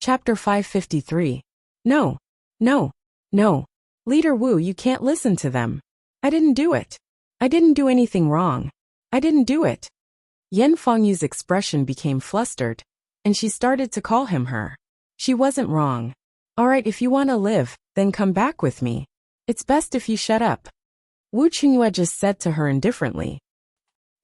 Chapter 553. No. No. No. Leader Wu, you can't listen to them. I didn't do it. I didn't do anything wrong. I didn't do it. Yan Fengyu's expression became flustered, and she started to call him her. She wasn't wrong. Alright, if you want to live, then come back with me. It's best if you shut up. Wu Qingyue just said to her indifferently.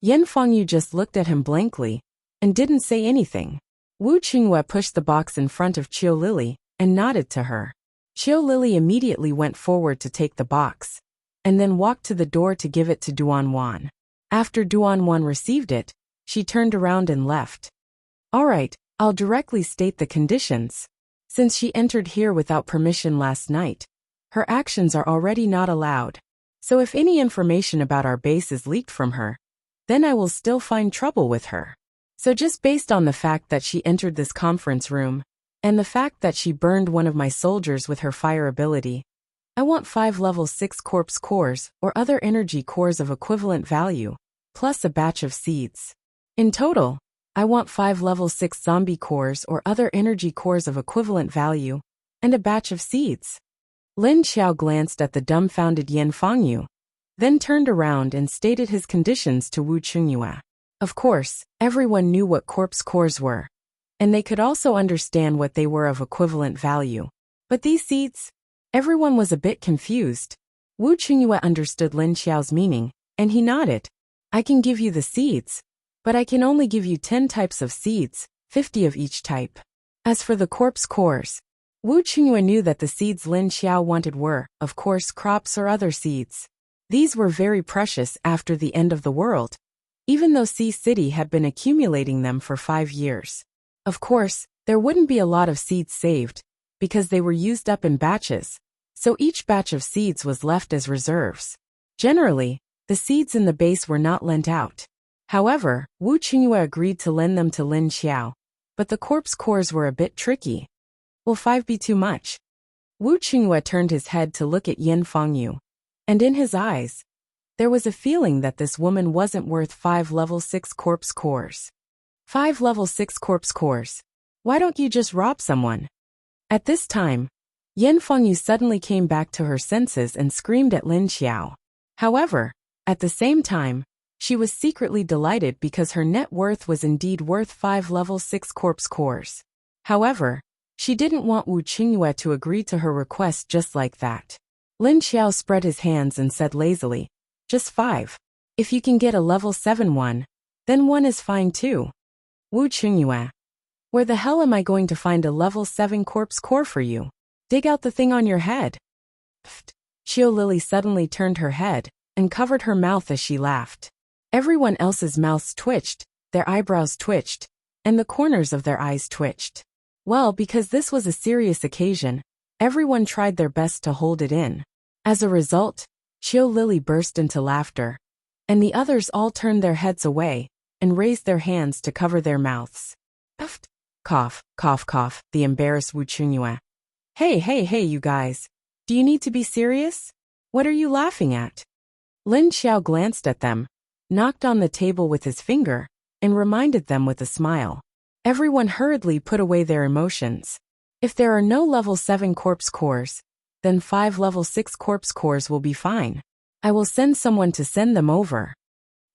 Yan Fengyu just looked at him blankly, and didn't say anything. Wu Qingyue pushed the box in front of Qiu Lily, and nodded to her. Qiu Lily immediately went forward to take the box, and then walked to the door to give it to Duan Wan. After Duan Wan received it, she turned around and left. Alright, I'll directly state the conditions. Since she entered here without permission last night, her actions are already not allowed. So if any information about our base is leaked from her, then I will still find trouble with her. So just based on the fact that she entered this conference room, and the fact that she burned one of my soldiers with her fire ability, I want 5 level 6 corpse cores or other energy cores of equivalent value, plus a batch of seeds. In total, I want 5 level 6 zombie cores or other energy cores of equivalent value, and a batch of seeds. Lin Xiao glanced at the dumbfounded Yan Fengyu, then turned around and stated his conditions to Wu Qingyue. Of course, everyone knew what corpse cores were, and they could also understand what they were of equivalent value. But these seeds? Everyone was a bit confused. Wu Qingyue understood Lin Xiao's meaning, and he nodded. I can give you the seeds, but I can only give you 10 types of seeds, 50 of each type. As for the corpse cores, Wu Qingyue knew that the seeds Lin Xiao wanted were, of course, crops or other seeds. These were very precious after the end of the world, even though Sea City had been accumulating them for 5 years. Of course, there wouldn't be a lot of seeds saved, because they were used up in batches, so each batch of seeds was left as reserves. Generally, the seeds in the base were not lent out. However, Wu Qingyue agreed to lend them to Lin Xiao, but the corpse cores were a bit tricky. Will 5 be too much? Wu Qingyue turned his head to look at Yan Fengyu, and in his eyes, there was a feeling that this woman wasn't worth 5 level 6 corpse cores. 5 level 6 corpse cores. Why don't you just rob someone? At this time, Yan Fengyu suddenly came back to her senses and screamed at Lin Xiao. However, at the same time, she was secretly delighted because her net worth was indeed worth 5 level 6 corpse cores. However, she didn't want Wu Qingyue to agree to her request just like that. Lin Xiao spread his hands and said lazily, just 5. If you can get a level 7 one, then 1 is fine too. Wu Qingyue. Where the hell am I going to find a level 7 corpse core for you? Dig out the thing on your head. Pfft. Qiu Lily suddenly turned her head and covered her mouth as she laughed. Everyone else's mouths twitched, their eyebrows twitched, and the corners of their eyes twitched. Well, because this was a serious occasion, everyone tried their best to hold it in. As a result, Qiu Lily burst into laughter, and the others all turned their heads away and raised their hands to cover their mouths. Puffed. Cough, cough, cough, the embarrassed Wu Qingyue. Hey, you guys. Do you need to be serious? What are you laughing at? Lin Xiao glanced at them, knocked on the table with his finger, and reminded them with a smile. Everyone hurriedly put away their emotions. If there are no level 7 corpse cores, then 5 level 6 corpse cores will be fine. I will send someone to send them over.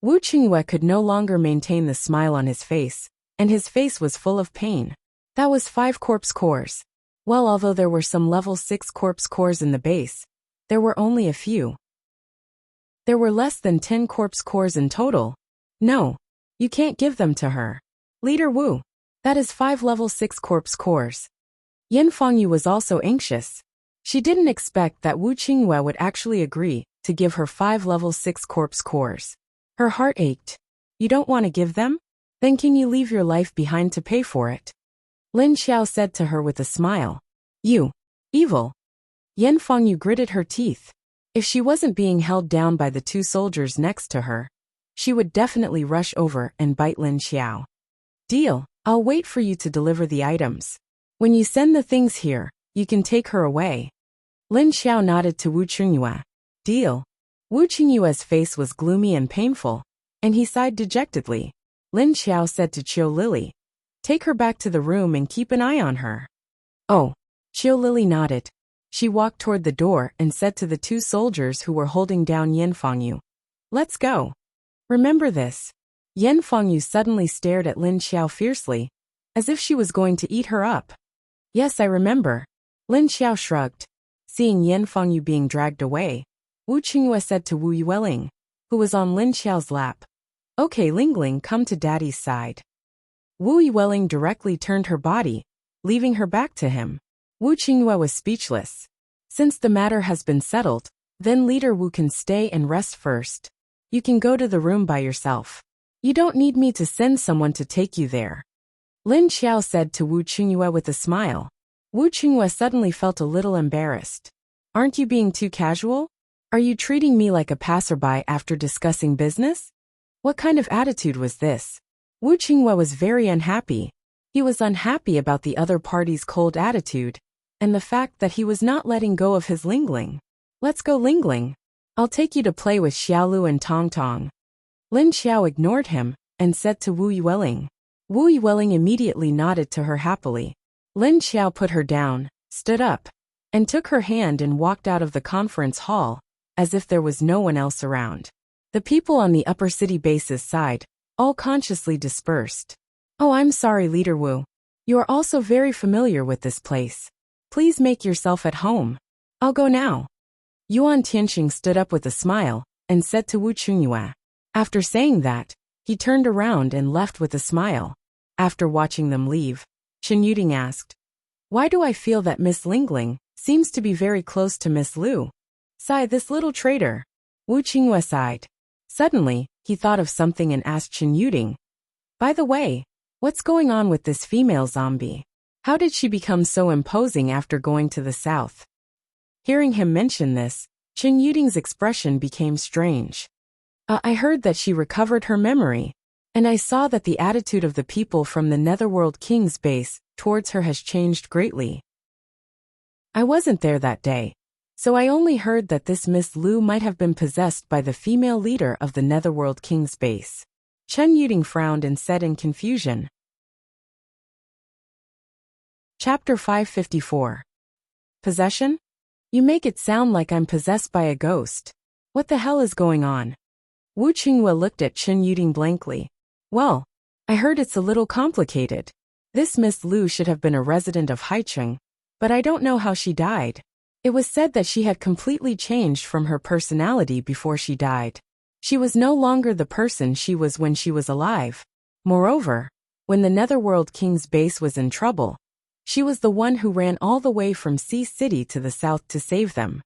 Wu Qingyue could no longer maintain the smile on his face, and his face was full of pain. That was 5 corpse cores. Well, although there were some level 6 corpse cores in the base, there were only a few. There were less than 10 corpse cores in total. No, you can't give them to her. Leader Wu, that is 5 level 6 corpse cores. Yan Fengyu was also anxious. She didn't expect that Wu Qingyue would actually agree to give her 5 level 6 corpse cores. Her heart ached. You don't want to give them? Then can you leave your life behind to pay for it? Lin Xiao said to her with a smile. You. Evil. Yan Fengyu gritted her teeth. If she wasn't being held down by the 2 soldiers next to her, she would definitely rush over and bite Lin Xiao. Deal. I'll wait for you to deliver the items. When you send the things here, you can take her away. Lin Xiao nodded to Wu Qingyue. Deal. Wu Qingyue's face was gloomy and painful, and he sighed dejectedly. Lin Xiao said to Qiu Lily, take her back to the room and keep an eye on her. Oh. Xiao Lily nodded. She walked toward the door and said to the two soldiers who were holding down Yan Fangyu, "Let's go. Remember this." Yan Fangyu suddenly stared at Lin Xiao fiercely, as if she was going to eat her up. "Yes, I remember." Lin Xiao shrugged. Seeing Yan Fangyu being dragged away, Wu Qingyue said to Wu Yueling, who was on Lin Xiao's lap, "Okay, Lingling, come to daddy's side." Wu Yueling directly turned her body, leaving her back to him. Wu Qingyue was speechless. Since the matter has been settled, then Leader Wu can stay and rest first. You can go to the room by yourself. You don't need me to send someone to take you there. Lin Xiao said to Wu Qingyue with a smile. Wu Qingyue suddenly felt a little embarrassed. Aren't you being too casual? Are you treating me like a passerby after discussing business? What kind of attitude was this? Wu Qingyue was very unhappy. He was unhappy about the other party's cold attitude, and the fact that he was not letting go of his Lingling. "Let's go, Lingling. I'll take you to play with Xiaolu and Tong Tong." Lin Xiao ignored him and said to Wu Yueling. Wu Yueling immediately nodded to her happily. Lin Xiao put her down, stood up, and took her hand and walked out of the conference hall, as if there was no one else around. The people on the upper city base's side all consciously dispersed. "Oh, I'm sorry, Leader Wu. You are also very familiar with this place. Please make yourself at home. I'll go now." Yuan Tianxing stood up with a smile and said to Wu Qingyue. After saying that, he turned around and left with a smile. After watching them leave, Chen Yuding asked, "Why do I feel that Miss Lingling seems to be very close to Miss Lu? Sigh, this little traitor." Wu Qingyue sighed. Suddenly, he thought of something and asked Chen Yuding, "By the way, what's going on with this female zombie? How did she become so imposing after going to the south?" Hearing him mention this, Chen Yuding's expression became strange. I heard that she recovered her memory, and I saw that the attitude of the people from the Netherworld King's base towards her has changed greatly. I wasn't there that day, so I only heard that this Miss Lu might have been possessed by the female leader of the Netherworld King's base." Chen Yuding frowned and said in confusion. Chapter 554. Possession? You make it sound like I'm possessed by a ghost. What the hell is going on? Wu Qingyue looked at Chen Yuding blankly. Well, I heard it's a little complicated. This Miss Lu should have been a resident of Haicheng, but I don't know how she died. It was said that she had completely changed from her personality before she died. She was no longer the person she was when she was alive. Moreover, when the Netherworld King's base was in trouble, she was the one who ran all the way from Sea City to the south to save them.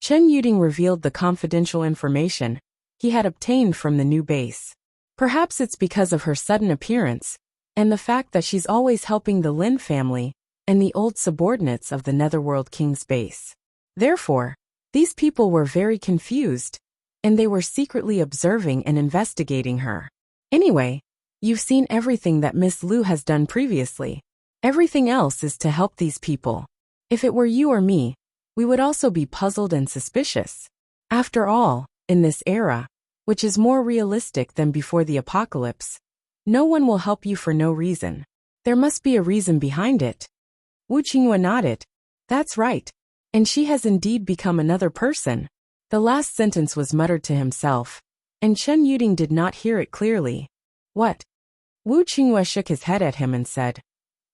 Chen Yuding revealed the confidential information he had obtained from the new base. Perhaps it's because of her sudden appearance, and the fact that she's always helping the Lin family and the old subordinates of the Netherworld King's base. Therefore, these people were very confused, and they were secretly observing and investigating her. Anyway, you've seen everything that Miss Lu has done previously. Everything else is to help these people. If it were you or me, we would also be puzzled and suspicious. After all, in this era, which is more realistic than before the apocalypse, no one will help you for no reason. There must be a reason behind it. Wu Qingyue nodded. That's right. And she has indeed become another person. The last sentence was muttered to himself, and Chen Yuding did not hear it clearly. What? Wu Qingyue shook his head at him and said,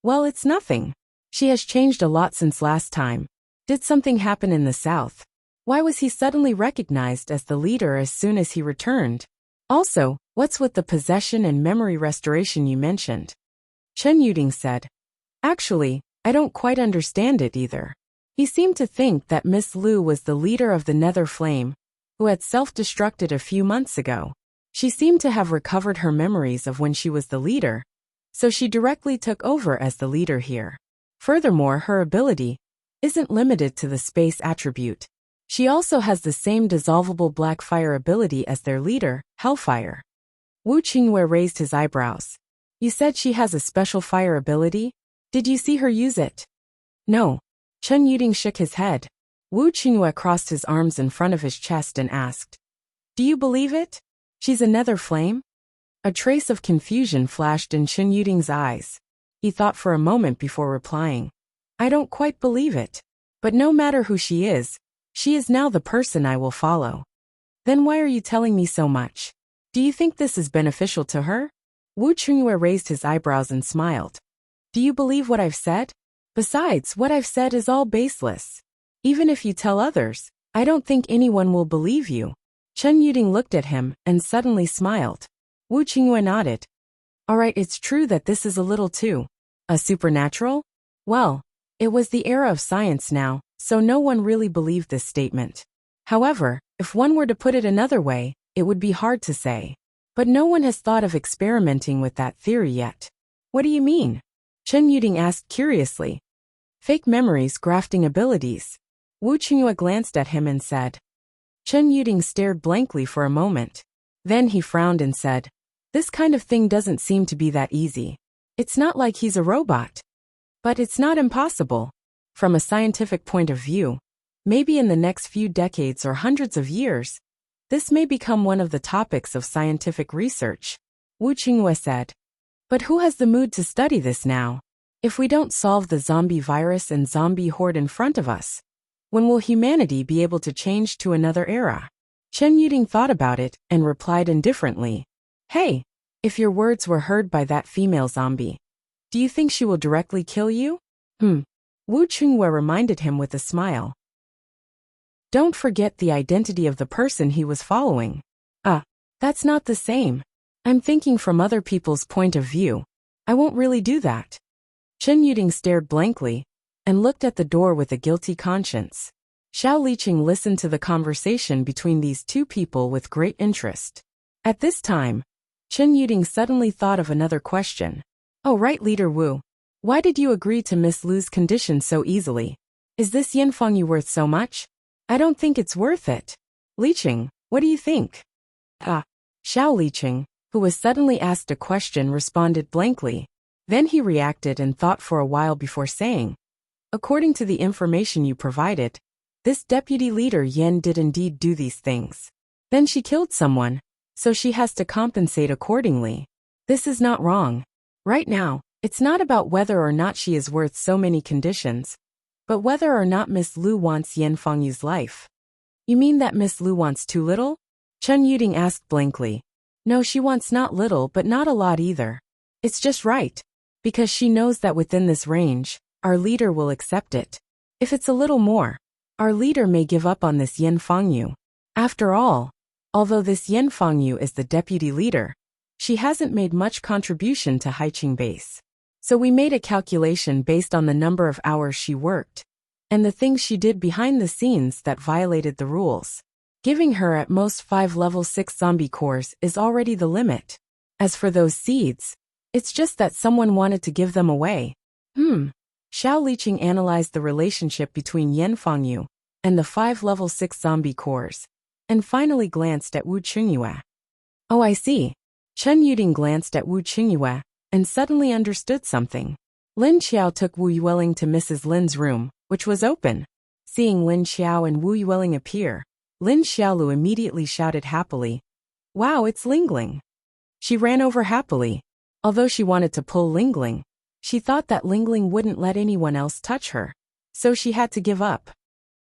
Well, it's nothing. She has changed a lot since last time. Did something happen in the south? Why was he suddenly recognized as the leader as soon as he returned? Also, what's with the possession and memory restoration you mentioned? Chen Yuding said, Actually, I don't quite understand it either. He seemed to think that Miss Lu was the leader of the Nether Flame, who had self-destructed a few months ago. She seemed to have recovered her memories of when she was the leader, so she directly took over as the leader here. Furthermore, her ability isn't limited to the space attribute. She also has the same dissolvable black fire ability as their leader, Hellfire. Wu Qingyue raised his eyebrows. You said she has a special fire ability? Did you see her use it? No. Chen Yuding shook his head. Wu Qingyue crossed his arms in front of his chest and asked, Do you believe it? She's a nether flame? A trace of confusion flashed in Chen Yuding's eyes. He thought for a moment before replying. I don't quite believe it. But no matter who she is now the person I will follow. Then why are you telling me so much? Do you think this is beneficial to her? Wu Chungyue raised his eyebrows and smiled. Do you believe what I've said? Besides, what I've said is all baseless. Even if you tell others, I don't think anyone will believe you. Chen Yuding looked at him and suddenly smiled. Wu Qingyue nodded. All right, it's true that this is a little too supernatural? Well, it was the era of science now, so no one really believed this statement. However, if one were to put it another way, it would be hard to say. But no one has thought of experimenting with that theory yet. What do you mean? Chen Yuding asked curiously. Fake memories, grafting abilities. Wu Qingyue glanced at him and said. Chen Yuding stared blankly for a moment. Then he frowned and said, this kind of thing doesn't seem to be that easy. It's not like he's a robot. But it's not impossible. From a scientific point of view, maybe in the next few decades or hundreds of years, this may become one of the topics of scientific research, Wu Qingyue said. But who has the mood to study this now? If we don't solve the zombie virus and zombie horde in front of us, when will humanity be able to change to another era? Chen Yuding thought about it and replied indifferently. Hey, if your words were heard by that female zombie, do you think she will directly kill you? Wu Qingyue reminded him with a smile. Don't forget the identity of the person he was following. That's not the same. I'm thinking from other people's point of view. I won't really do that. Chen Yuding stared blankly and looked at the door with a guilty conscience. Xiao Liqing listened to the conversation between these two people with great interest. At this time, Chen Yuding suddenly thought of another question. Oh right, Leader Wu. Why did you agree to Miss Lu's conditions so easily? Is this Yanfeng you worth so much? I don't think it's worth it. Liqing, what do you think? Xiao Liqing, who was suddenly asked a question, responded blankly. Then he reacted and thought for a while before saying, according to the information you provided, this deputy leader Yan did indeed do these things. Then she killed someone, so she has to compensate accordingly. This is not wrong. Right now, it's not about whether or not she is worth so many conditions, but whether or not Miss Lu wants Yan Fengyu's life. You mean that Miss Lu wants too little? Chen Yuding asked blankly. No, she wants not little but not a lot either. It's just right, because she knows that within this range, our leader will accept it. If it's a little more, our leader may give up on this Yan Fengyu. After all, although this Yan Fengyu is the deputy leader, she hasn't made much contribution to Haiqing base. So we made a calculation based on the number of hours she worked, and the things she did behind the scenes that violated the rules. Giving her at most 5 level 6 zombie cores is already the limit. As for those seeds, it's just that someone wanted to give them away. Xiao Liqing analyzed the relationship between Yan Fengyu and the 5 level 6 zombie cores, and finally glanced at Wu Qingyue. Oh, I see. Chen Yuding glanced at Wu Qingyue and suddenly understood something. Lin Xiao took Wu Yueling to Mrs. Lin's room, which was open. Seeing Lin Xiao and Wu Yueling appear, Lin Xiaolu immediately shouted happily, "Wow, it's Lingling!" She ran over happily. Although she wanted to pull Lingling, she thought that Lingling wouldn't let anyone else touch her, so she had to give up.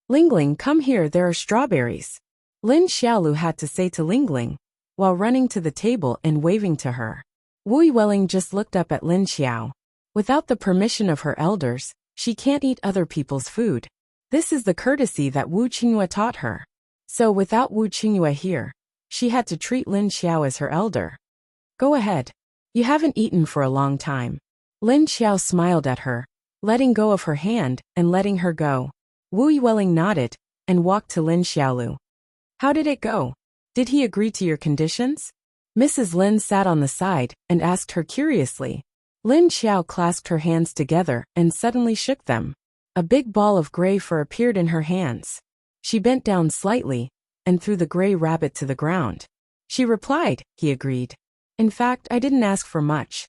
"Lingling, come here, there are strawberries," Lin Xiaolu had to say to Lingling, while running to the table and waving to her. Wu Yueling just looked up at Lin Xiao. Without the permission of her elders, she can't eat other people's food. This is the courtesy that Wu Qingyue taught her. So without Wu Qingyue here, she had to treat Lin Xiao as her elder. Go ahead. You haven't eaten for a long time. Lin Xiao smiled at her, letting go of her hand and letting her go. Wu Yueling nodded and walked to Lin Xiaolu. How did it go? Did he agree to your conditions? Mrs. Lin sat on the side and asked her curiously. Lin Xiao clasped her hands together and suddenly shook them. A big ball of gray fur appeared in her hands. She bent down slightly and threw the gray rabbit to the ground. She replied, he agreed. In fact, I didn't ask for much.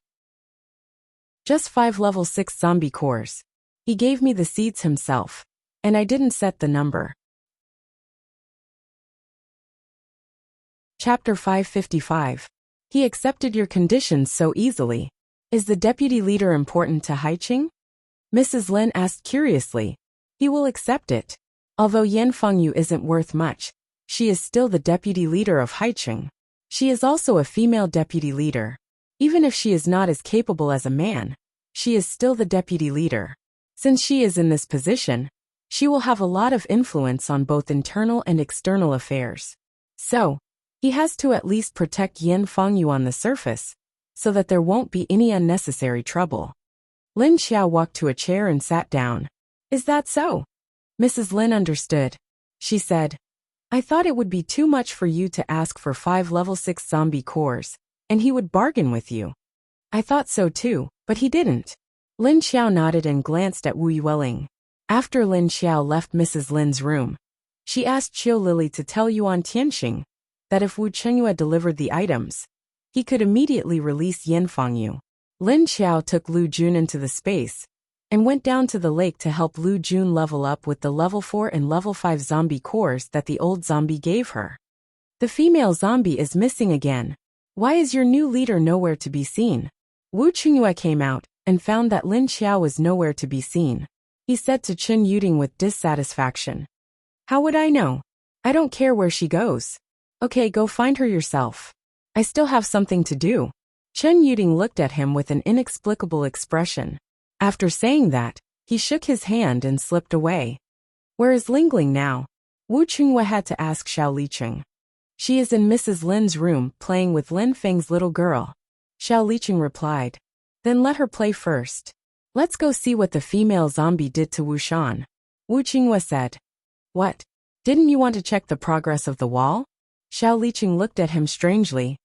Just 5 level 6 zombie cores. He gave me the seeds himself, and I didn't set the number. Chapter 555. He accepted your conditions so easily. Is the deputy leader important to Haiqing? Mrs. Lin asked curiously. He will accept it. Although Yan Fengyu isn't worth much, she is still the deputy leader of Haicheng. She is also a female deputy leader. Even if she is not as capable as a man, she is still the deputy leader. Since she is in this position, she will have a lot of influence on both internal and external affairs. So, he has to at least protect Yan Fengyu on the surface, so that there won't be any unnecessary trouble. Lin Xiao walked to a chair and sat down. Is that so? Mrs. Lin understood. She said, I thought it would be too much for you to ask for 5 level 6 zombie cores, and he would bargain with you. I thought so too, but he didn't. Lin Xiao nodded and glanced at Wu Yueling. After Lin Xiao left Mrs. Lin's room, she asked Qiu Lily to tell Yuan Tianxing that if Wu Chengyue delivered the items, he could immediately release Yan Fengyu. Lin Xiao took Lu Jun into the space and went down to the lake to help Lu Jun level up with the level 4 and level 5 zombie cores that the old zombie gave her. The female zombie is missing again. Why is your new leader nowhere to be seen? Wu Chengyue came out and found that Lin Xiao was nowhere to be seen. He said to Chen Yuding with dissatisfaction. How would I know? I don't care where she goes. Okay, go find her yourself. I still have something to do. Chen Yuding looked at him with an inexplicable expression. After saying that, he shook his hand and slipped away. Where is Lingling now? Wu Chengyue had to ask Xiao Liqing. She is in Mrs. Lin's room playing with Lin Feng's little girl. Xiao Liqing replied. Then let her play first. Let's go see what the female zombie did to Wu Shan. Wu Chengyue said. What? Didn't you want to check the progress of the wall? Xiao Liqing looked at him strangely.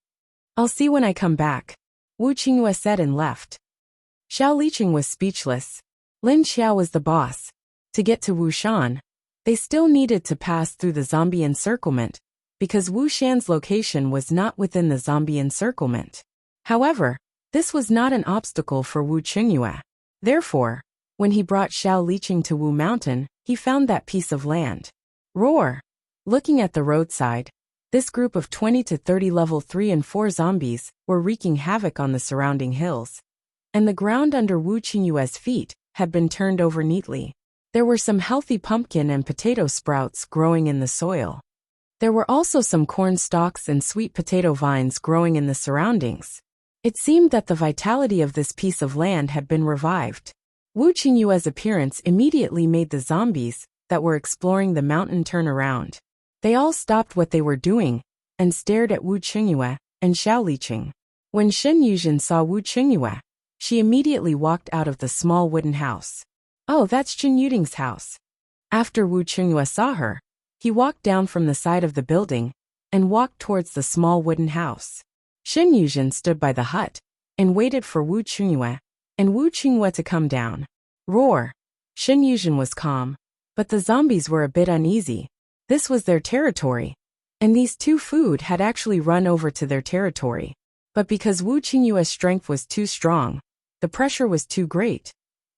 I'll see when I come back. Wu Chengyue said and left. Xiao Liqing was speechless. Lin Xiao was the boss. To get to Wu Shan, they still needed to pass through the zombie encirclement, because Wu Shan's location was not within the zombie encirclement. However, this was not an obstacle for Wu Chengyue. Therefore, when he brought Xiao Liqing to Wu Mountain, he found that piece of land. Roar! Looking at the roadside, this group of 20 to 30 level 3 and 4 zombies were wreaking havoc on the surrounding hills. And the ground under Wu Chengyue's feet had been turned over neatly. There were some healthy pumpkin and potato sprouts growing in the soil. There were also some corn stalks and sweet potato vines growing in the surroundings. It seemed that the vitality of this piece of land had been revived. Wu Chengyue's appearance immediately made the zombies that were exploring the mountain turn around. They all stopped what they were doing and stared at Wu Chengyue and Xiao Liqing. When Shen Yuzhen saw Wu Chengyue, she immediately walked out of the small wooden house. Oh, that's Chen Yuding's house. After Wu Chengyue saw her, he walked down from the side of the building and walked towards the small wooden house. Shen Yuzhen stood by the hut and waited for Wu Chengyue and Wu Chengyue to come down. Roar! Shen Yuzhen was calm, but the zombies were a bit uneasy. This was their territory, and these two food had actually run over to their territory. But because Wu Chengyue's strength was too strong, the pressure was too great.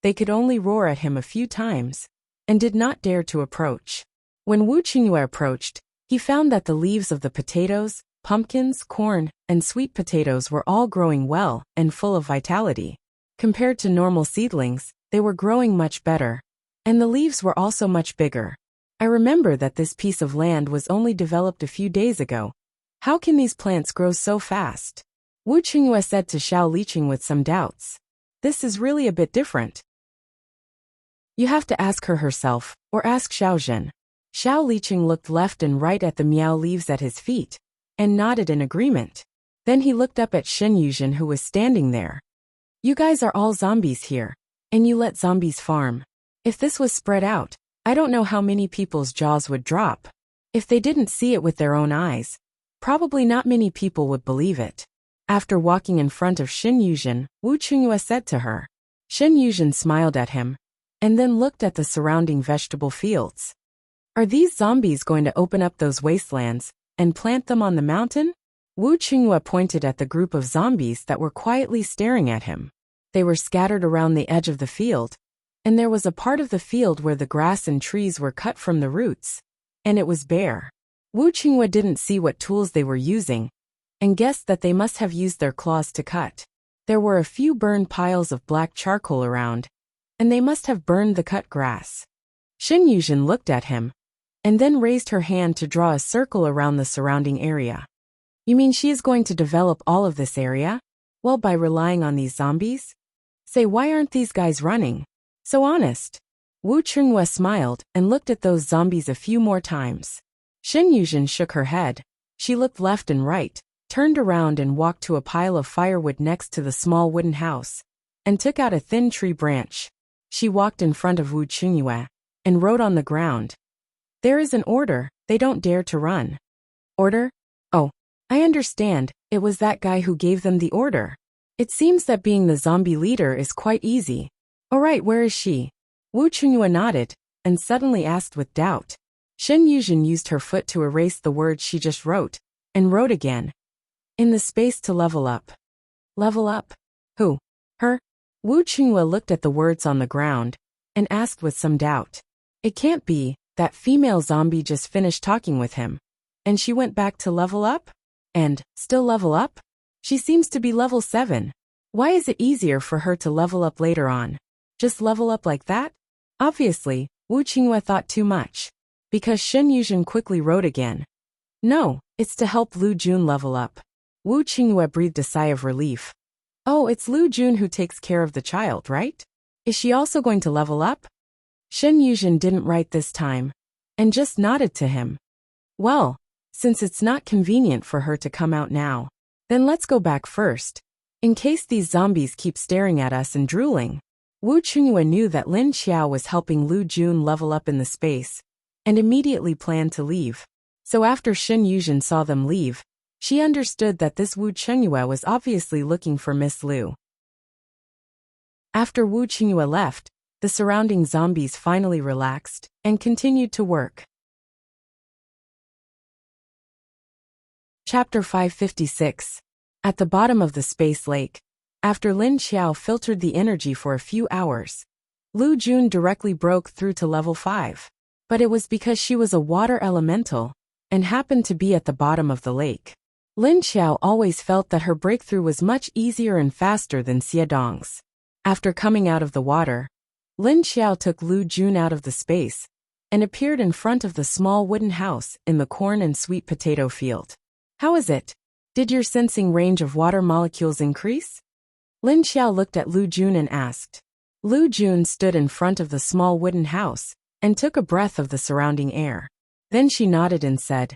They could only roar at him a few times, and did not dare to approach. When Wu Chengyue approached, he found that the leaves of the potatoes, pumpkins, corn, and sweet potatoes were all growing well and full of vitality. Compared to normal seedlings, they were growing much better, and the leaves were also much bigger. I remember that this piece of land was only developed a few days ago. How can these plants grow so fast? Wu Chengyue said to Xiao Liqing with some doubts. This is really a bit different. You have to ask her herself, or ask Xiao Zhen. Xiao Liqing looked left and right at the meow leaves at his feet, and nodded in agreement. Then he looked up at Shen Yuzhen who was standing there. You guys are all zombies here, and you let zombies farm. If this was spread out, I don't know how many people's jaws would drop. If they didn't see it with their own eyes, probably not many people would believe it. After walking in front of Shen Yuzhen, Wu Chengyue said to her. Shen Yuzhen smiled at him, and then looked at the surrounding vegetable fields. Are these zombies going to open up those wastelands and plant them on the mountain? Wu Chengyue pointed at the group of zombies that were quietly staring at him. They were scattered around the edge of the field, and there was a part of the field where the grass and trees were cut from the roots, and it was bare. Wu Chengyue didn't see what tools they were using, and guessed that they must have used their claws to cut. There were a few burned piles of black charcoal around, and they must have burned the cut grass. Shen Yuzhen looked at him, and then raised her hand to draw a circle around the surrounding area. You mean she is going to develop all of this area? Well, by relying on these zombies? Say, why aren't these guys running? So honest. Wu Chunghua smiled and looked at those zombies a few more times. Shen Yuzhen shook her head. She looked left and right, turned around and walked to a pile of firewood next to the small wooden house, and took out a thin tree branch. She walked in front of Wu Chunghua and wrote on the ground. There is an order, they don't dare to run. Order? Oh, I understand, it was that guy who gave them the order. It seems that being the zombie leader is quite easy. Alright, where is she? Wu Chunghua nodded, and suddenly asked with doubt. Shen Yuzhen used her foot to erase the words she just wrote, and wrote again. In the space to level up. Level up? Who? Her? Wu Chunghua looked at the words on the ground, and asked with some doubt. It can't be, that female zombie just finished talking with him. And she went back to level up? And, still level up? She seems to be level 7. Why is it easier for her to level up later on? Just level up like that? Obviously, Wu Chunghua thought too much. Because Shen Yuzhen quickly wrote again. No, it's to help Lu Jun level up. Wu Chunghua breathed a sigh of relief. Oh, it's Lu Jun who takes care of the child, right? Is she also going to level up? Shen Yuzhen didn't write this time, and just nodded to him. Well, since it's not convenient for her to come out now, then let's go back first, in case these zombies keep staring at us and drooling. Wu Chunghua knew that Lin Xiao was helping Lu Jun level up in the space, and immediately planned to leave. So after Shen Yuzhen saw them leave, she understood that this Wu Chunghua was obviously looking for Miss Lu. After Wu Chunghua left, the surrounding zombies finally relaxed and continued to work. Chapter 556. At the bottom of the space lake, after Lin Xiao filtered the energy for a few hours, Lu Jun directly broke through to level 5. But it was because she was a water elemental and happened to be at the bottom of the lake. Lin Xiao always felt that her breakthrough was much easier and faster than Xie Dong's. After coming out of the water, Lin Xiao took Lu Jun out of the space and appeared in front of the small wooden house in the corn and sweet potato field. How is it? Did your sensing range of water molecules increase? Lin Xiao looked at Lu Jun and asked. Lu Jun stood in front of the small wooden house and took a breath of the surrounding air. Then she nodded and said,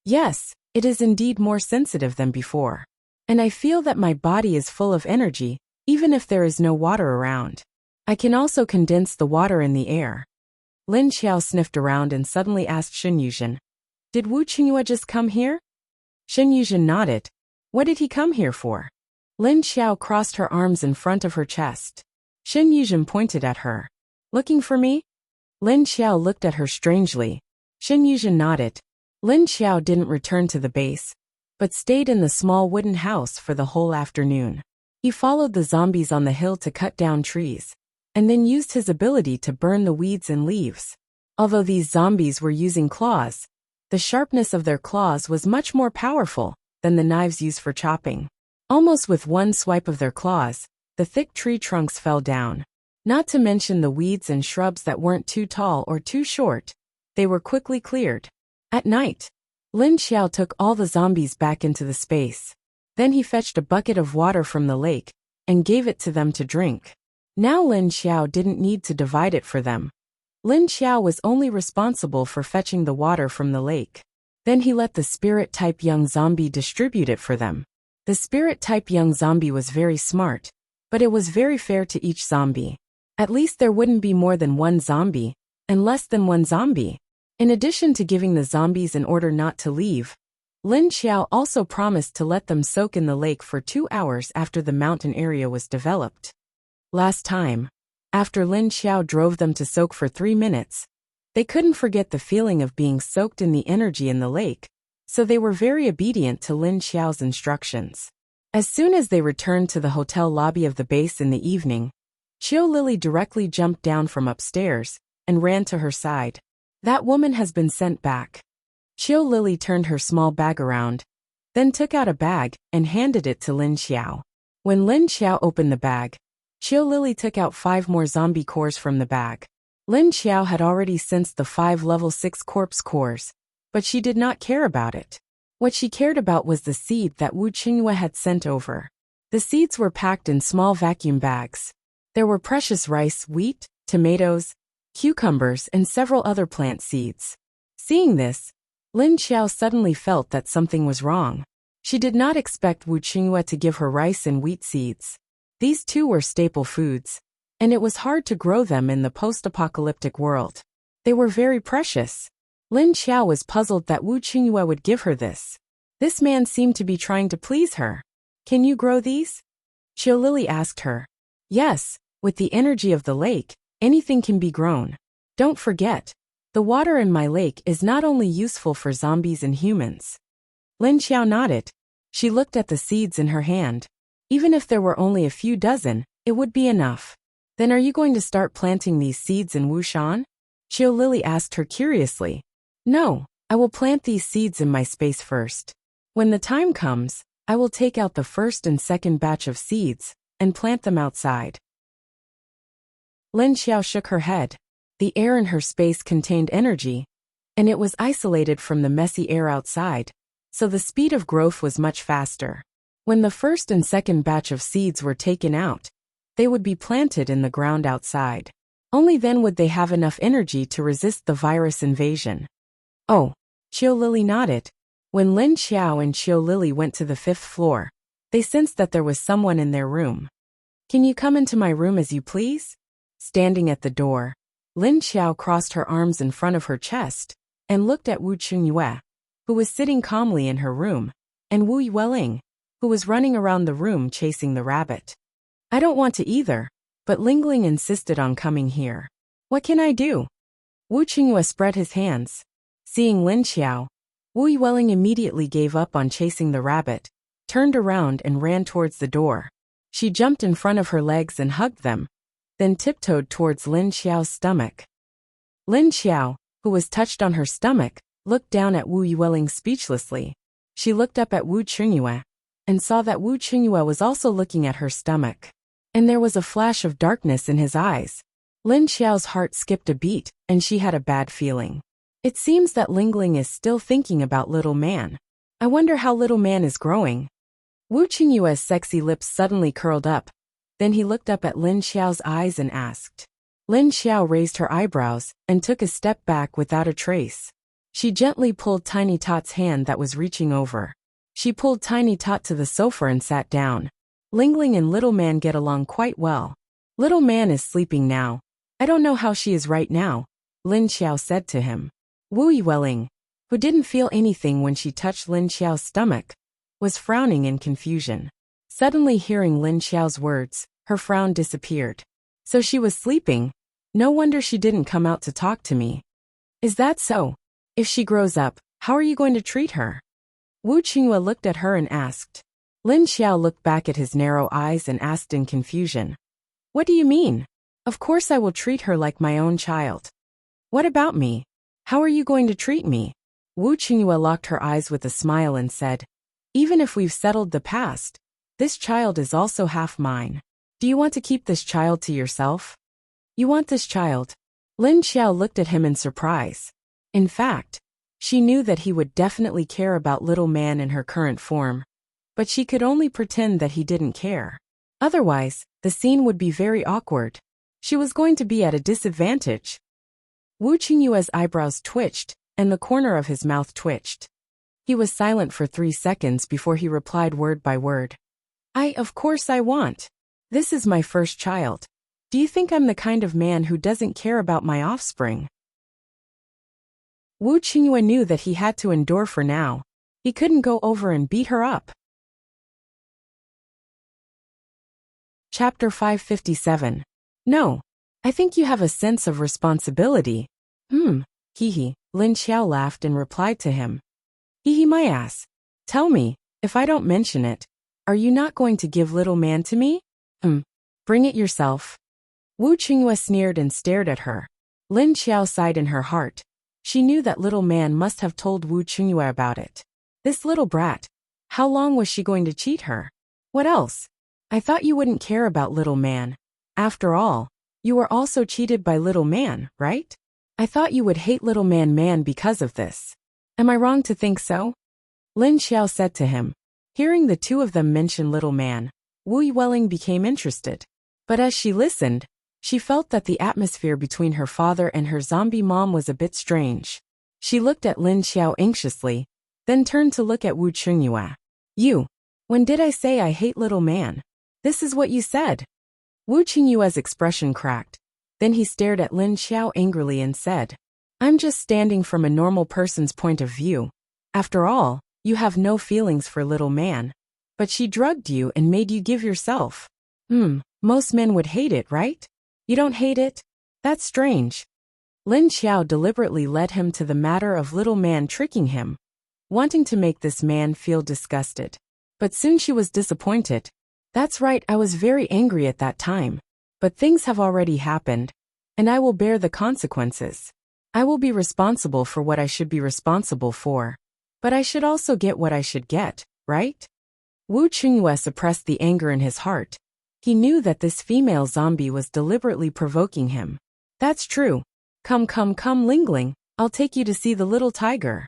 Yes, it is indeed more sensitive than before. And I feel that my body is full of energy, even if there is no water around. I can also condense the water in the air. Lin Xiao sniffed around and suddenly asked Shen Yuzhen, Did Wu Chunghua just come here? Shen Yuzhen nodded. What did he come here for? Lin Xiao crossed her arms in front of her chest. Shen Yuzhen pointed at her. Looking for me? Lin Xiao looked at her strangely. Shen Yuzhen nodded. Lin Xiao didn't return to the base, but stayed in the small wooden house for the whole afternoon. He followed the zombies on the hill to cut down trees, and then used his ability to burn the weeds and leaves. Although these zombies were using claws, the sharpness of their claws was much more powerful than the knives used for chopping. Almost with one swipe of their claws, the thick tree trunks fell down. Not to mention the weeds and shrubs that weren't too tall or too short. They were quickly cleared. At night, Lin Xiao took all the zombies back into the space. Then he fetched a bucket of water from the lake and gave it to them to drink. Now Lin Xiao didn't need to divide it for them. Lin Xiao was only responsible for fetching the water from the lake. Then he let the spirit-type young zombie distribute it for them. The spirit-type young zombie was very smart, but it was very fair to each zombie. At least there wouldn't be more than one zombie, and less than one zombie. In addition to giving the zombies an order not to leave, Lin Xiao also promised to let them soak in the lake for 2 hours after the mountain area was developed. Last time, after Lin Xiao drove them to soak for 3 minutes, they couldn't forget the feeling of being soaked in the energy in the lake, so they were very obedient to Lin Xiao's instructions. As soon as they returned to the hotel lobby of the base in the evening, Qiu Lily directly jumped down from upstairs and ran to her side. That woman has been sent back. Qiu Lily turned her small bag around, then took out a bag and handed it to Lin Xiao. When Lin Xiao opened the bag, Qiu Lily took out 5 more zombie cores from the bag. Lin Xiao had already sensed the 5 level 6 corpse cores, but she did not care about it. What she cared about was the seed that Wu Qingyue had sent over. The seeds were packed in small vacuum bags. There were precious rice, wheat, tomatoes, cucumbers, and several other plant seeds. Seeing this, Lin Xiao suddenly felt that something was wrong. She did not expect Wu Qingyue to give her rice and wheat seeds. These two were staple foods, and it was hard to grow them in the post-apocalyptic world. They were very precious. Lin Xiao was puzzled that Wu Qingyue would give her this. This man seemed to be trying to please her. Can you grow these? Qiu Lily asked her. Yes, with the energy of the lake, anything can be grown. Don't forget, the water in my lake is not only useful for zombies and humans. Lin Xiao nodded. She looked at the seeds in her hand. Even if there were only a few dozen, it would be enough. Then are you going to start planting these seeds in Wushan? Qiu Lily asked her curiously. No, I will plant these seeds in my space first. When the time comes, I will take out the first and second batch of seeds and plant them outside. Lin Xiao shook her head. The air in her space contained energy, and it was isolated from the messy air outside, so the speed of growth was much faster. When the first and second batch of seeds were taken out, they would be planted in the ground outside. Only then would they have enough energy to resist the virus invasion. Oh, Qiu Lily nodded. When Lin Xiao and Qiu Lily went to the 5th floor, they sensed that there was someone in their room. Can you come into my room as you please? Standing at the door, Lin Xiao crossed her arms in front of her chest and looked at Wu Qingyue, who was sitting calmly in her room, and Wu Yueling, who was running around the room chasing the rabbit. I don't want to either, but Lingling insisted on coming here. What can I do? Wu Qingyue spread his hands. Seeing Lin Xiao, Wu Yueling immediately gave up on chasing the rabbit, turned around and ran towards the door. She jumped in front of her legs and hugged them, then tiptoed towards Lin Xiao's stomach. Lin Xiao, who was touched on her stomach, looked down at Wu Yueling speechlessly. She looked up at Wu Qingyue and saw that Wu Qingyue was also looking at her stomach. And there was a flash of darkness in his eyes. Lin Xiao's heart skipped a beat, and she had a bad feeling. It seems that Lingling is still thinking about little man. I wonder how little man is growing. Wu Qingyue's sexy lips suddenly curled up. Then he looked up at Lin Xiao's eyes and asked. Lin Xiao raised her eyebrows and took a step back without a trace. She gently pulled Tiny Tot's hand that was reaching over. She pulled Tiny Tot to the sofa and sat down. Lingling and Little Man get along quite well. Little Man is sleeping now. I don't know how she is right now, Lin Xiao said to him. Wu Yueling, who didn't feel anything when she touched Lin Xiao's stomach, was frowning in confusion. Suddenly hearing Lin Xiao's words, her frown disappeared. So she was sleeping. No wonder she didn't come out to talk to me. Is that so? If she grows up, how are you going to treat her? Wu Qingyue looked at her and asked. Lin Xiao looked back at his narrow eyes and asked in confusion. What do you mean? Of course I will treat her like my own child. What about me? How are you going to treat me? Wu Qingyue locked her eyes with a smile and said, even if we've settled the past, this child is also half mine. Do you want to keep this child to yourself? You want this child? Lin Xiao looked at him in surprise. In fact, she knew that he would definitely care about little man in her current form, but she could only pretend that he didn't care. Otherwise, the scene would be very awkward. She was going to be at a disadvantage. Wu Qingyue's eyebrows twitched, and the corner of his mouth twitched. He was silent for 3 seconds before he replied word by word. Of course I want. This is my first child. Do you think I'm the kind of man who doesn't care about my offspring? Wu Qingyue knew that he had to endure for now. He couldn't go over and beat her up. Chapter 557. No. I think you have a sense of responsibility. Hee. Lin Xiao laughed and replied to him. Hee my ass. Tell me, if I don't mention it, are you not going to give little man to me? Bring it yourself. Wu Qingyue sneered and stared at her. Lin Xiao sighed in her heart. She knew that little man must have told Wu Qingyue about it. This little brat. How long was she going to cheat her? What else? I thought you wouldn't care about little man. After all, you were also cheated by little man, right? I thought you would hate little man because of this. Am I wrong to think so? Lin Xiao said to him. Hearing the two of them mention little man, Wu Yueling became interested. But as she listened, she felt that the atmosphere between her father and her zombie mom was a bit strange. She looked at Lin Xiao anxiously, then turned to look at Wu Qingyue. You. When did I say I hate little man? This is what you said. Wu Qingyue's expression cracked. Then he stared at Lin Xiao angrily and said, I'm just standing from a normal person's point of view. After all, you have no feelings for little man. But she drugged you and made you give yourself. Most men would hate it, right? You don't hate it? That's strange. Lin Xiao deliberately led him to the matter of little man tricking him, wanting to make this man feel disgusted. But soon she was disappointed. That's right, I was very angry at that time. But things have already happened, and I will bear the consequences. I will be responsible for what I should be responsible for. But I should also get what I should get, right? Wu Qingyue suppressed the anger in his heart. He knew that this female zombie was deliberately provoking him. That's true. Come, Lingling, I'll take you to see the little tiger.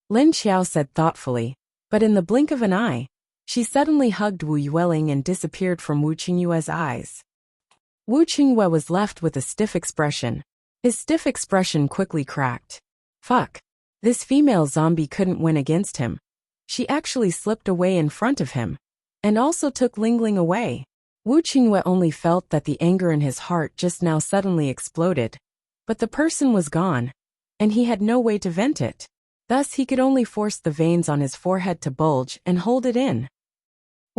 Lin Xiao said thoughtfully, but in the blink of an eye, she suddenly hugged Wu Yueling and disappeared from Wu Qingyue's eyes. Wu Qingyue was left with a stiff expression. His stiff expression quickly cracked. Fuck. This female zombie couldn't win against him. She actually slipped away in front of him, and also took Lingling away. Wu Qingyue only felt that the anger in his heart just now suddenly exploded. But the person was gone, and he had no way to vent it. Thus he could only force the veins on his forehead to bulge and hold it in.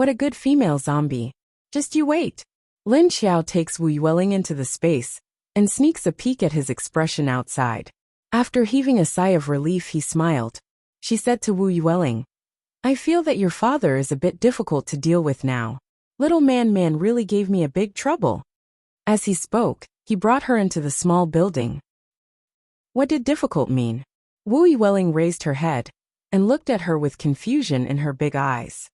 What a good female zombie. Just you wait. Lin Xiao takes Wu Yueling into the space and sneaks a peek at his expression outside. After heaving a sigh of relief, he smiled. She said to Wu Yueling, I feel that your father is a bit difficult to deal with now. Little man really gave me a big trouble. As he spoke, he brought her into the small building. What did difficult mean? Wu Yueling raised her head and looked at her with confusion in her big eyes.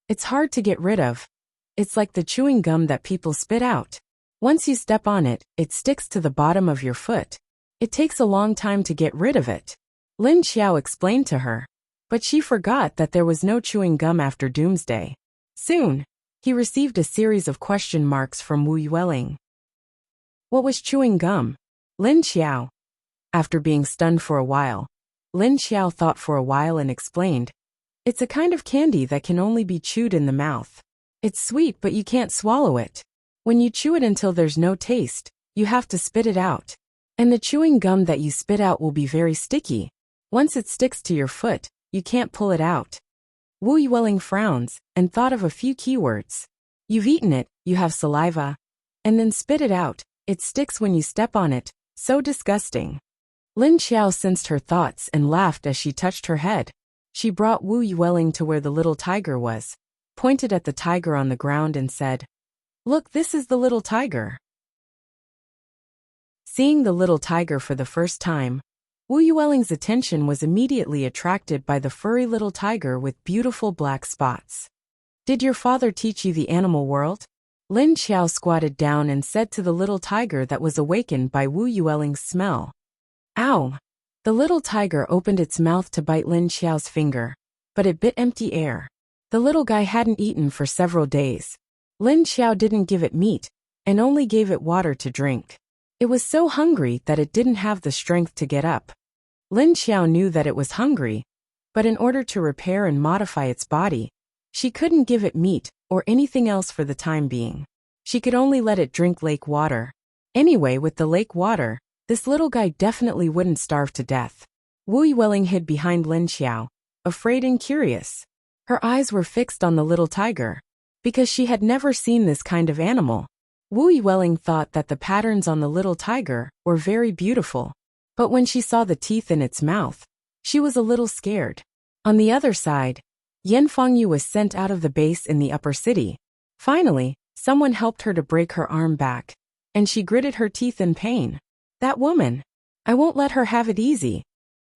It's hard to get rid of. It's like the chewing gum that people spit out. Once you step on it, it sticks to the bottom of your foot. It takes a long time to get rid of it. Lin Xiao explained to her. But she forgot that there was no chewing gum after Doomsday. Soon, he received a series of question marks from Wu Yueling. What was chewing gum? Lin Xiao. After being stunned for a while, Lin Xiao thought for a while and explained. It's a kind of candy that can only be chewed in the mouth. It's sweet, but you can't swallow it. When you chew it until there's no taste, you have to spit it out. And the chewing gum that you spit out will be very sticky. Once it sticks to your foot, you can't pull it out. Wu Yueling frowns and thought of a few keywords. You've eaten it, you have saliva. And then spit it out, it sticks when you step on it, so disgusting. Lin Xiao sensed her thoughts and laughed as she touched her head. She brought Wu Yueling to where the little tiger was, pointed at the tiger on the ground and said, Look, this is the little tiger. Seeing the little tiger for the first time, Wu Yueling's attention was immediately attracted by the furry little tiger with beautiful black spots. Did your father teach you the animal world? Lin Xiao squatted down and said to the little tiger that was awakened by Wu Yueling's smell. Ow! The little tiger opened its mouth to bite Lin Xiao's finger, but it bit empty air. The little guy hadn't eaten for several days. Lin Xiao didn't give it meat, and only gave it water to drink. It was so hungry that it didn't have the strength to get up. Lin Xiao knew that it was hungry, but in order to repair and modify its body, she couldn't give it meat or anything else for the time being. She could only let it drink lake water. Anyway, with the lake water, this little guy definitely wouldn't starve to death. Wu Yueling hid behind Lin Xiao, afraid and curious. Her eyes were fixed on the little tiger, because she had never seen this kind of animal. Wu Yueling thought that the patterns on the little tiger were very beautiful. But when she saw the teeth in its mouth, she was a little scared. On the other side, Yan Fengyu was sent out of the base in the upper city. Finally, someone helped her to break her arm back, and she gritted her teeth in pain. That woman! I won't let her have it easy.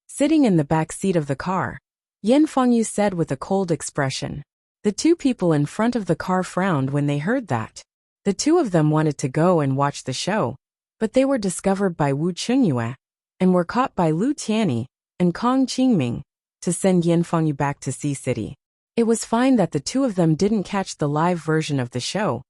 Sitting in the back seat of the car, Yan Fengyu said with a cold expression. The two people in front of the car frowned when they heard that. The two of them wanted to go and watch the show, but they were discovered by Wu Chengyue and were caught by Lu Tianyi and Kong Qingming to send Yan Fengyu back to Sea City. It was fine that the two of them didn't catch the live version of the show,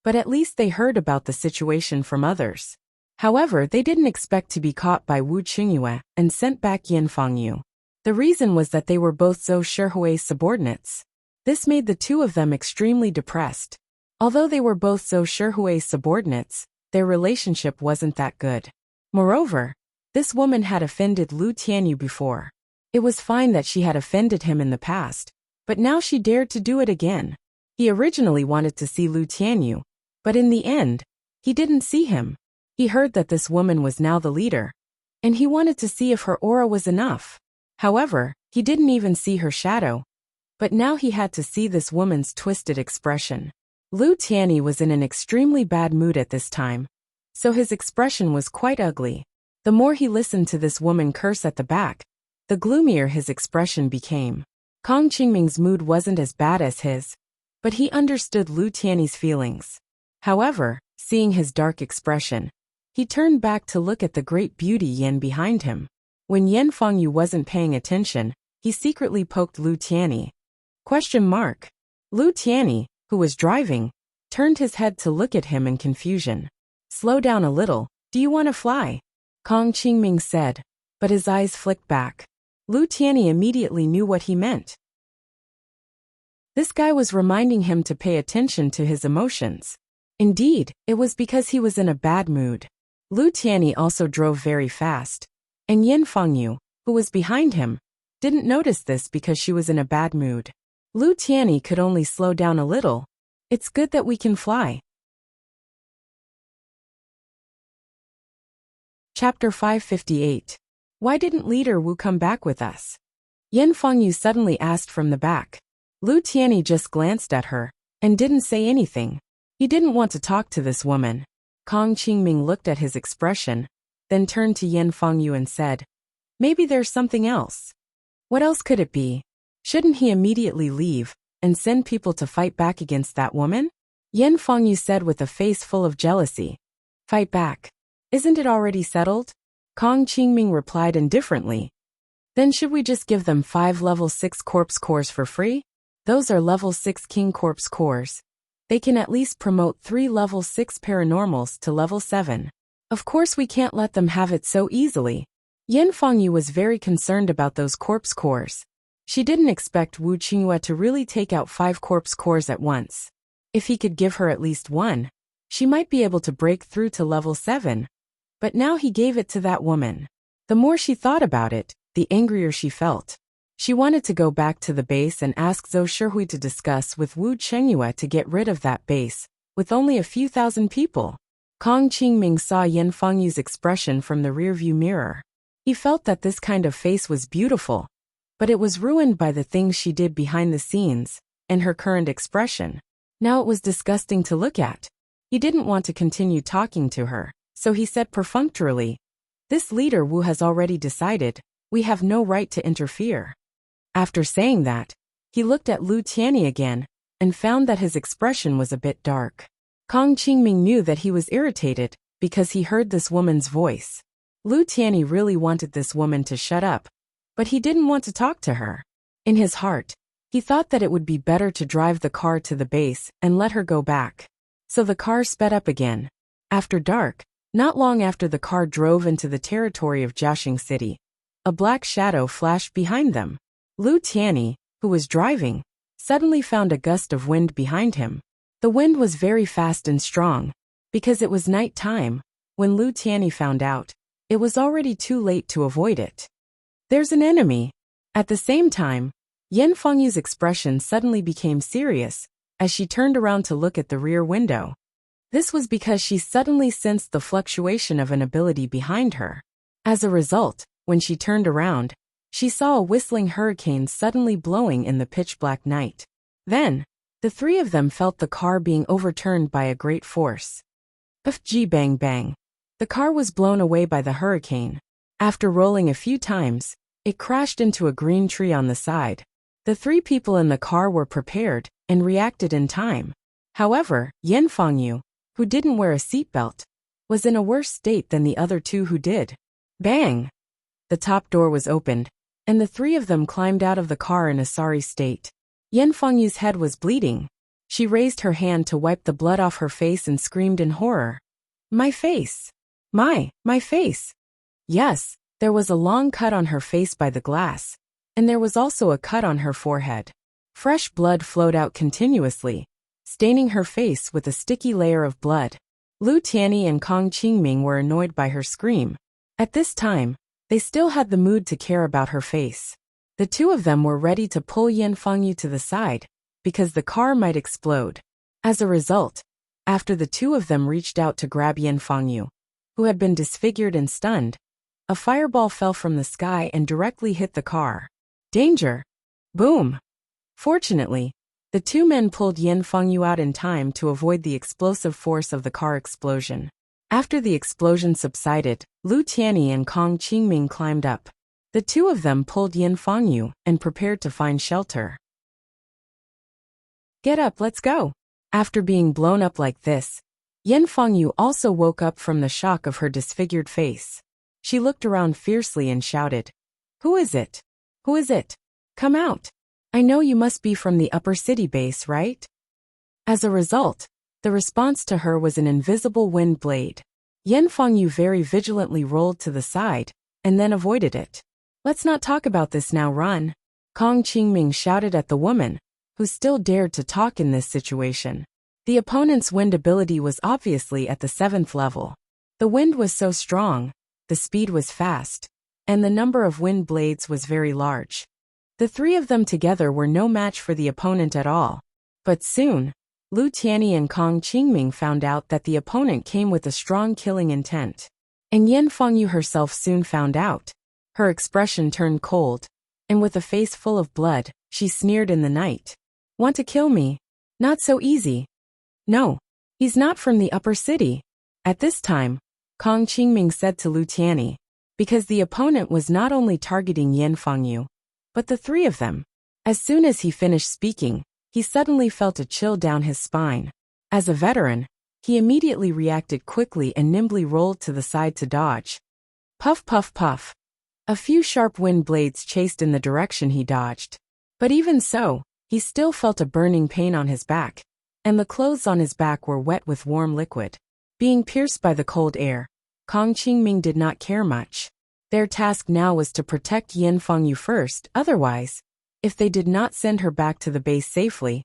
but at least they heard about the situation from others. However, they didn't expect to be caught by Wu Chengyue and sent back Yan Fengyu. The reason was that they were both Zhou Shihui's subordinates. This made the two of them extremely depressed. Although they were both Zhou Shihui's subordinates, their relationship wasn't that good. Moreover, this woman had offended Lu Tianyu before. It was fine that she had offended him in the past, but now she dared to do it again. He originally wanted to see Lu Tianyu, but in the end, he didn't see him. He heard that this woman was now the leader, and he wanted to see if her aura was enough. However, he didn't even see her shadow, but now he had to see this woman's twisted expression. Lu Tianyi was in an extremely bad mood at this time, so his expression was quite ugly. The more he listened to this woman curse at the back, the gloomier his expression became. Kong Qingming's mood wasn't as bad as his, but he understood Lu Tianyi's feelings. However, seeing his dark expression, he turned back to look at the great beauty Yan behind him. When Yan Fengyu wasn't paying attention, he secretly poked Lu Tianyi. Lu Tianyi, who was driving, turned his head to look at him in confusion. Slow down a little, do you want to fly? Kong Qingming said, but his eyes flicked back. Lu Tianyi immediately knew what he meant. This guy was reminding him to pay attention to his emotions. Indeed, it was because he was in a bad mood. Lu Tianyi also drove very fast, and Yan Fengyu, who was behind him, didn't notice this because she was in a bad mood. Lu Tianyi could only slow down a little. It's good that we can fly. Chapter 558. Why didn't Leader Wu come back with us? Yan Fengyu suddenly asked from the back. Lu Tianyi just glanced at her and didn't say anything. He didn't want to talk to this woman. Kong Qingming looked at his expression, then turned to Yan Fengyu and said, maybe there's something else. What else could it be? Shouldn't he immediately leave and send people to fight back against that woman? Yan Fengyu said with a face full of jealousy. Fight back. Isn't it already settled? Kong Qingming replied indifferently. Then should we just give them 5 level 6 corpse cores for free? Those are level 6 king corpse cores. They can at least promote 3 level 6 paranormals to level 7. Of course we can't let them have it so easily. Yan Fengyu was very concerned about those corpse cores. She didn't expect Wu Qingyue to really take out 5 corpse cores at once. If he could give her at least 1, she might be able to break through to level 7. But now he gave it to that woman. The more she thought about it, the angrier she felt. She wanted to go back to the base and ask Zhou Shihui to discuss with Wu Chengyue to get rid of that base, with only a few thousand people. Kong Qingming saw Yan Fengyu's expression from the rearview mirror. He felt that this kind of face was beautiful, but it was ruined by the things she did behind the scenes, and her current expression. Now it was disgusting to look at. He didn't want to continue talking to her, so he said perfunctorily, "This leader Wu has already decided, we have no right to interfere." After saying that, he looked at Lu Tianyi again, and found that his expression was a bit dark. Kong Qingming knew that he was irritated, because he heard this woman's voice. Lu Tianyi really wanted this woman to shut up, but he didn't want to talk to her. In his heart, he thought that it would be better to drive the car to the base and let her go back. So the car sped up again. After dark, not long after the car drove into the territory of Jiaxing City, a black shadow flashed behind them. Lu Tianyi, who was driving, suddenly found a gust of wind behind him. The wind was very fast and strong. Because it was night time, when Lu Tianyi found out, it was already too late to avoid it. "There's an enemy." At the same time, Yan Fengyu's expression suddenly became serious, as she turned around to look at the rear window. This was because she suddenly sensed the fluctuation of an ability behind her. As a result, when she turned around, she saw a whistling hurricane suddenly blowing in the pitch-black night. Then, the three of them felt the car being overturned by a great force. Fg bang bang. The car was blown away by the hurricane. After rolling a few times, it crashed into a green tree on the side. The three people in the car were prepared and reacted in time. However, Yan Fengyu, who didn't wear a seatbelt, was in a worse state than the other two who did. Bang! The top door was opened, and the three of them climbed out of the car in a sorry state. Yan Fengyu's head was bleeding. She raised her hand to wipe the blood off her face and screamed in horror. My face! My face! Yes, there was a long cut on her face by the glass, and there was also a cut on her forehead. Fresh blood flowed out continuously, staining her face with a sticky layer of blood. Lu Tianyi and Kong Qingming were annoyed by her scream. At this time, they still had the mood to care about her face. The two of them were ready to pull Yan Fengyu to the side, because the car might explode. As a result, after the two of them reached out to grab Yan Fengyu, who had been disfigured and stunned, a fireball fell from the sky and directly hit the car. Danger! Boom! Fortunately, the two men pulled Yan Fengyu out in time to avoid the explosive force of the car explosion. After the explosion subsided, Lu Tianyi and Kong Qingming climbed up. The two of them pulled Yan Fengyu and prepared to find shelter. Get up, let's go. After being blown up like this, Yan Fengyu also woke up from the shock of her disfigured face. She looked around fiercely and shouted, Who is it? Who is it? Come out. I know you must be from the upper city base, right? As a result, the response to her was an invisible wind blade. Yan Fengyu very vigilantly rolled to the side, and then avoided it. Let's not talk about this now, run. Kong Qingming shouted at the woman, who still dared to talk in this situation. The opponent's wind ability was obviously at the 7th level. The wind was so strong, the speed was fast, and the number of wind blades was very large. The three of them together were no match for the opponent at all. But soon, Lu Tianyi and Kong Qingming found out that the opponent came with a strong killing intent. And Yan Fengyu herself soon found out. Her expression turned cold, and with a face full of blood, she sneered in the night. Want to kill me? Not so easy. No, he's not from the upper city. At this time, Kong Qingming said to Lu Tianyi, because the opponent was not only targeting Yan Fengyu, but the three of them. As soon as he finished speaking, he suddenly felt a chill down his spine. As a veteran, he immediately reacted quickly and nimbly rolled to the side to dodge. Puff puff puff. A few sharp wind blades chased in the direction he dodged. But even so, he still felt a burning pain on his back, and the clothes on his back were wet with warm liquid. Being pierced by the cold air, Kong Qingming did not care much. Their task now was to protect Yan Fengyu first, otherwise, if they did not send her back to the base safely,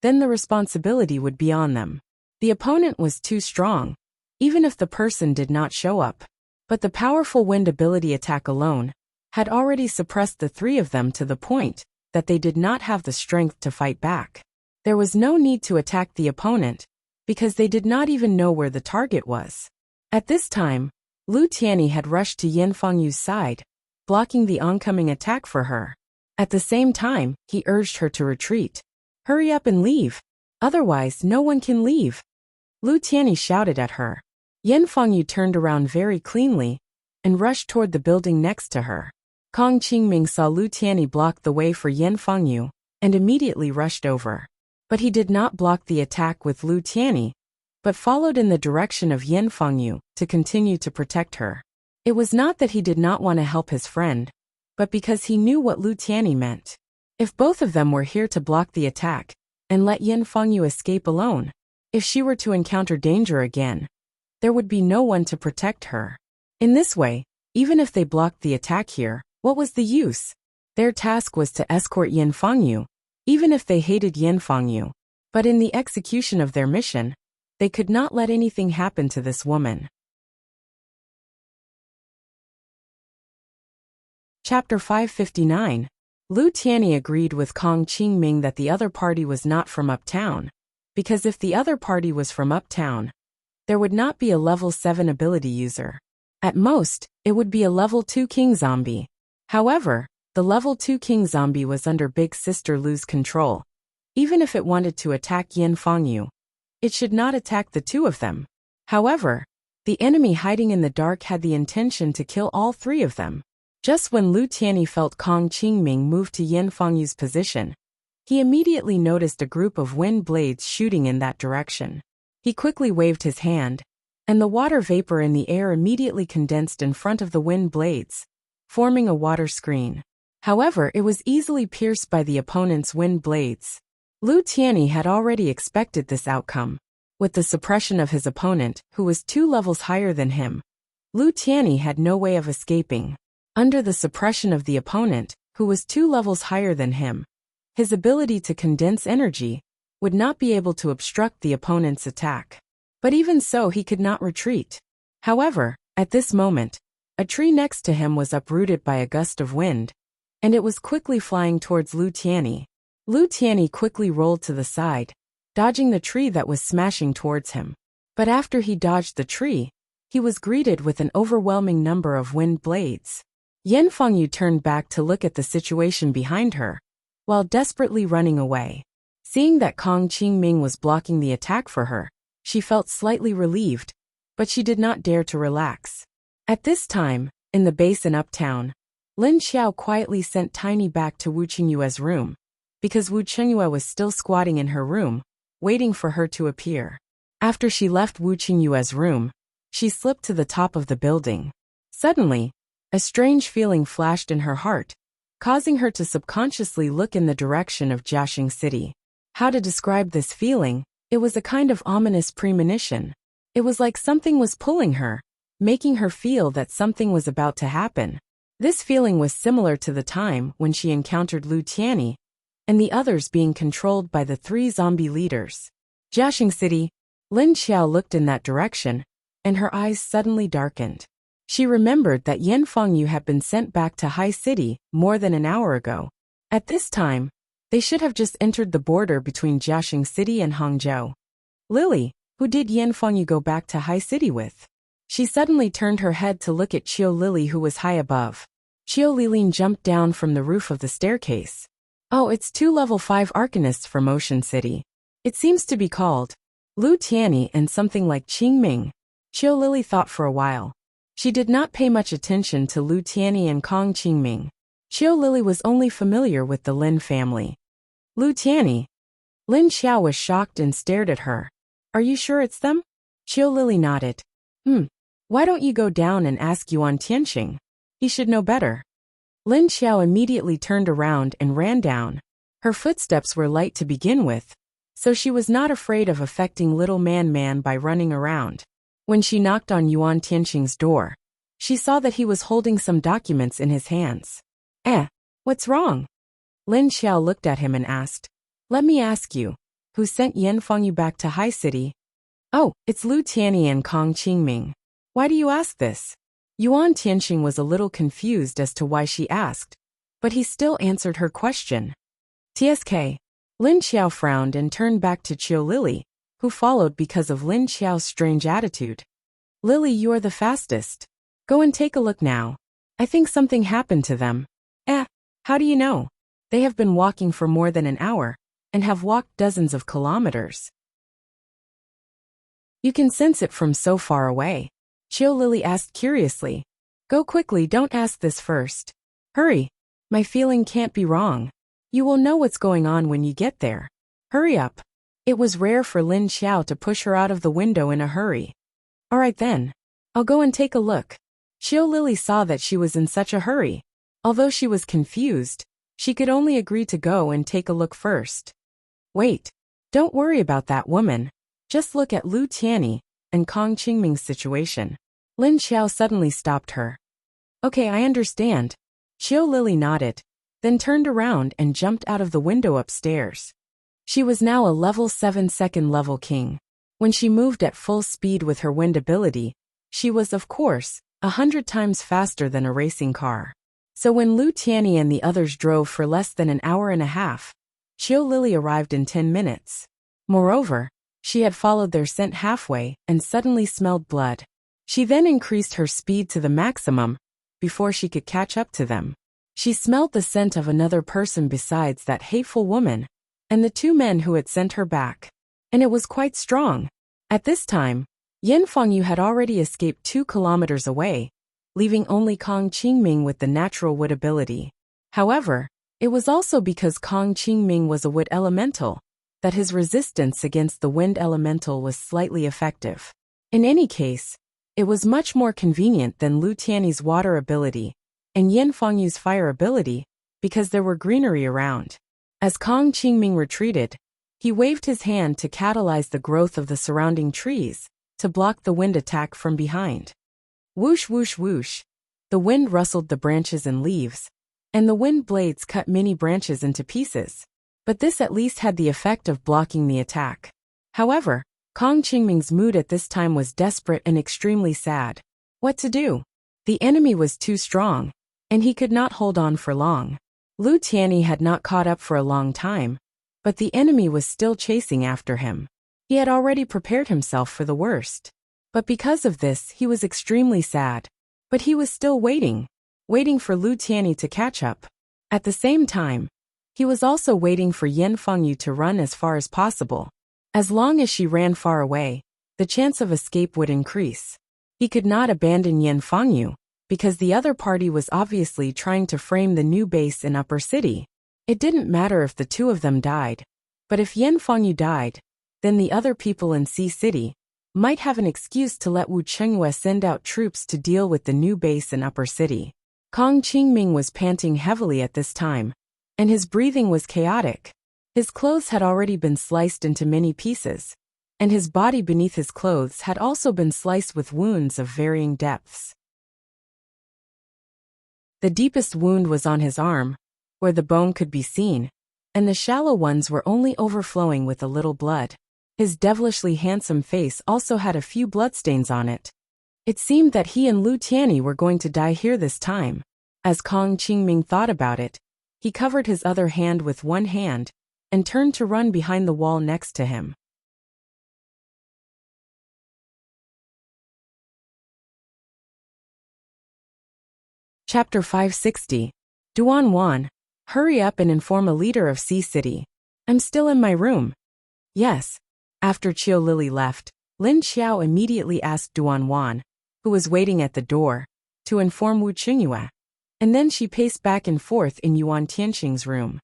then the responsibility would be on them. The opponent was too strong, even if the person did not show up. But the powerful wind ability attack alone had already suppressed the three of them to the point that they did not have the strength to fight back. There was no need to attack the opponent, because they did not even know where the target was. At this time, Lu Tianyi had rushed to Yan Fengyu's side, blocking the oncoming attack for her. At the same time, he urged her to retreat. Hurry up and leave. Otherwise, no one can leave. Lu Tianyi shouted at her. Yan Fengyu turned around very cleanly and rushed toward the building next to her. Kong Qingming saw Lu Tianyi block the way for Yan Fengyu and immediately rushed over. But he did not block the attack with Lu Tianyi, but followed in the direction of Yan Fengyu to continue to protect her. It was not that he did not want to help his friend, but because he knew what Lu Tianyi meant. If both of them were here to block the attack and let Yan Fengyu escape alone, if she were to encounter danger again, there would be no one to protect her. In this way, even if they blocked the attack here, what was the use? Their task was to escort Yan Fengyu, even if they hated Yan Fengyu. But in the execution of their mission, they could not let anything happen to this woman. Chapter 559. Lu Tianyi agreed with Kong Qingming that the other party was not from uptown, because if the other party was from uptown, there would not be a level 7 ability user. At most, it would be a level 2 king zombie. However, the level 2 king zombie was under Big Sister Lu's control. Even if it wanted to attack Yan Fengyu, it should not attack the two of them. However, the enemy hiding in the dark had the intention to kill all three of them. Just when Lu Tianyi felt Kong Qingming move to Yan Fengyu's position, he immediately noticed a group of wind blades shooting in that direction. He quickly waved his hand, and the water vapor in the air immediately condensed in front of the wind blades, forming a water screen. However, it was easily pierced by the opponent's wind blades. Lu Tianyi had already expected this outcome. With the suppression of his opponent, who was 2 levels higher than him, Lu Tianyi had no way of escaping. Under the suppression of the opponent, who was 2 levels higher than him, his ability to condense energy would not be able to obstruct the opponent's attack. But even so, he could not retreat. However, at this moment, a tree next to him was uprooted by a gust of wind, and it was quickly flying towards Lu Tianyi. Lu Tianyi quickly rolled to the side, dodging the tree that was smashing towards him. But after he dodged the tree, he was greeted with an overwhelming number of wind blades. Yan Fengyu turned back to look at the situation behind her, while desperately running away. Seeing that Kong Qingming was blocking the attack for her, she felt slightly relieved, but she did not dare to relax. At this time, in the base in Uptown, Lin Xiao quietly sent Tiny back to Wu Qingyue's room, because Wu Qingyue was still squatting in her room, waiting for her to appear. After she left Wu Qingyue's room, she slipped to the top of the building. Suddenly, a strange feeling flashed in her heart, causing her to subconsciously look in the direction of Jiaxing City. How to describe this feeling? It was a kind of ominous premonition. It was like something was pulling her, making her feel that something was about to happen. This feeling was similar to the time when she encountered Lu Tianyi, and the others being controlled by the 3 zombie leaders. Jiaxing City. Lin Xiao looked in that direction, and her eyes suddenly darkened. She remembered that Yan Fengyu had been sent back to High City more than an hour ago. At this time, they should have just entered the border between Jiaxing City and Hangzhou. Lily, who did Yan Fengyu go back to High City with? She suddenly turned her head to look at Qiu Lily, who was high above. Qiu Lilin jumped down from the roof of the staircase. Oh, it's 2 level 5 arcanists from Motion City. It seems to be called Lu Tianyi and something like Qingming. Qiu Lily thought for a while. She did not pay much attention to Lu Tianyi and Kong Qingming. Qiu Lily was only familiar with the Lin family. Lu Tianyi? Lin Xiao was shocked and stared at her. Are you sure it's them? Qiu Lily nodded. Why don't you go down and ask Yuan Tianxing? He should know better. Lin Xiao immediately turned around and ran down. Her footsteps were light to begin with, so she was not afraid of affecting little man by running around. When she knocked on Yuan Tianxing's door, she saw that he was holding some documents in his hands. What's wrong? Lin Xiao looked at him and asked, Let me ask you, who sent Yan Fengyu back to High City? Oh, it's Lu Tianyi and Kong Qingming. Why do you ask this? Yuan Tianxing was a little confused as to why she asked, but he still answered her question. TSK. Lin Xiao frowned and turned back to Qiu Lily, who followed because of Lin Xiao's strange attitude. Lily, you are the fastest. Go and take a look now. I think something happened to them. How do you know? They have been walking for more than an hour, and have walked dozens of kilometers. You can sense it from so far away. Qiu Lily asked curiously. Go quickly, don't ask this first. Hurry. My feeling can't be wrong. You will know what's going on when you get there. Hurry up. It was rare for Lin Xiao to push her out of the window in a hurry. All right then. I'll go and take a look. Qiu Lily saw that she was in such a hurry. Although she was confused, she could only agree to go and take a look first. Wait. Don't worry about that woman. Just look at Lu Tianyi and Kong Qingming's situation. Lin Xiao suddenly stopped her. Okay, I understand. Qiu Lily nodded, then turned around and jumped out of the window upstairs. She was now a level 7 second level king. When she moved at full speed with her wind ability, she was, of course, 100 times faster than a racing car. So when Lu Tianyi and the others drove for less than an hour and a half, Qiu Lily arrived in 10 minutes. Moreover, she had followed their scent halfway and suddenly smelled blood. She then increased her speed to the maximum before she could catch up to them. She smelled the scent of another person besides that hateful woman and the 2 men who had sent her back. And it was quite strong. At this time, Yan Fengyu had already escaped 2 kilometers away, leaving only Kong Qingming with the natural wood ability. However, it was also because Kong Qingming was a wood elemental, that his resistance against the wind elemental was slightly effective. In any case, it was much more convenient than Lu Tiany's water ability and Yan Fengyu's fire ability, because there were greenery around. As Kong Qingming retreated, he waved his hand to catalyze the growth of the surrounding trees, to block the wind attack from behind. Whoosh whoosh whoosh. The wind rustled the branches and leaves, and the wind blades cut many branches into pieces. But this at least had the effect of blocking the attack. However, Kong Qingming's mood at this time was desperate and extremely sad. What to do? The enemy was too strong, and he could not hold on for long. Lu Tiany had not caught up for a long time, but the enemy was still chasing after him. He had already prepared himself for the worst. But because of this, he was extremely sad. But he was still waiting for Lu Tiany to catch up. At the same time, he was also waiting for Yan Fengyu to run as far as possible. As long as she ran far away, the chance of escape would increase. He could not abandon Yan Fengyu, because the other party was obviously trying to frame the new base in Upper City. It didn't matter if the two of them died, but if Yan Fengyu died, then the other people in Sea City might have an excuse to let Wu Chengyue send out troops to deal with the new base in Upper City. Kong Qingming was panting heavily at this time, and his breathing was chaotic. His clothes had already been sliced into many pieces, and his body beneath his clothes had also been sliced with wounds of varying depths. The deepest wound was on his arm, where the bone could be seen, and the shallow ones were only overflowing with a little blood. His devilishly handsome face also had a few bloodstains on it. It seemed that he and Lu Tiany were going to die here this time. As Kong Qingming thought about it, he covered his other hand with one hand and turned to run behind the wall next to him. Chapter 560. Duan Wan, hurry up and inform a leader of Sea City. I'm still in my room. Yes. After Qiu Lily left, Lin Xiao immediately asked Duan Wan, who was waiting at the door, to inform Wu Chengyue. And then she paced back and forth in Yuan Tianqing's room.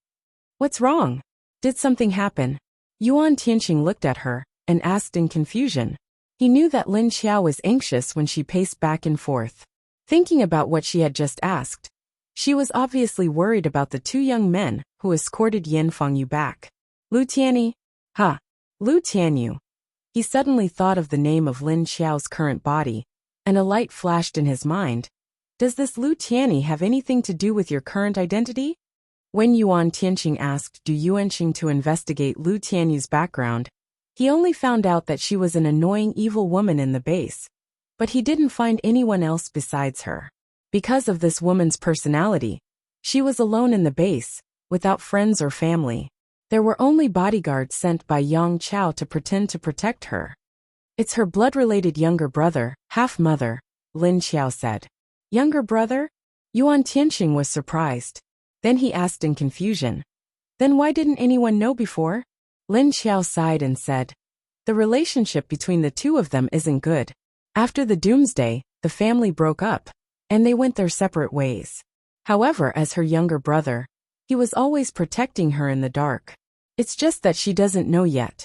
What's wrong? Did something happen? Yuan Tianqing looked at her and asked in confusion. He knew that Lin Xiao was anxious when she paced back and forth, thinking about what she had just asked. She was obviously worried about the two young men who escorted Yan Fengyu back. Lu Tiany? Lu Tianyu. He suddenly thought of the name of Lin Xiao's current body, and a light flashed in his mind. Does this Lu Tiany have anything to do with your current identity? When Yuan Tianqing asked Du Yuanqing to investigate Lu Tianyu's background, he only found out that she was an annoying evil woman in the base, but he didn't find anyone else besides her. Because of this woman's personality, she was alone in the base, without friends or family. There were only bodyguards sent by Yang Chao to pretend to protect her. It's her blood-related younger brother, half-mother, Lin Xiao said. Younger brother? Yuan Tianqing was surprised. Then he asked in confusion. Then why didn't anyone know before? Lin Xiao sighed and said, the relationship between the two of them isn't good. After the doomsday, the family broke up, and they went their separate ways. However, as her younger brother, he was always protecting her in the dark. It's just that she doesn't know yet.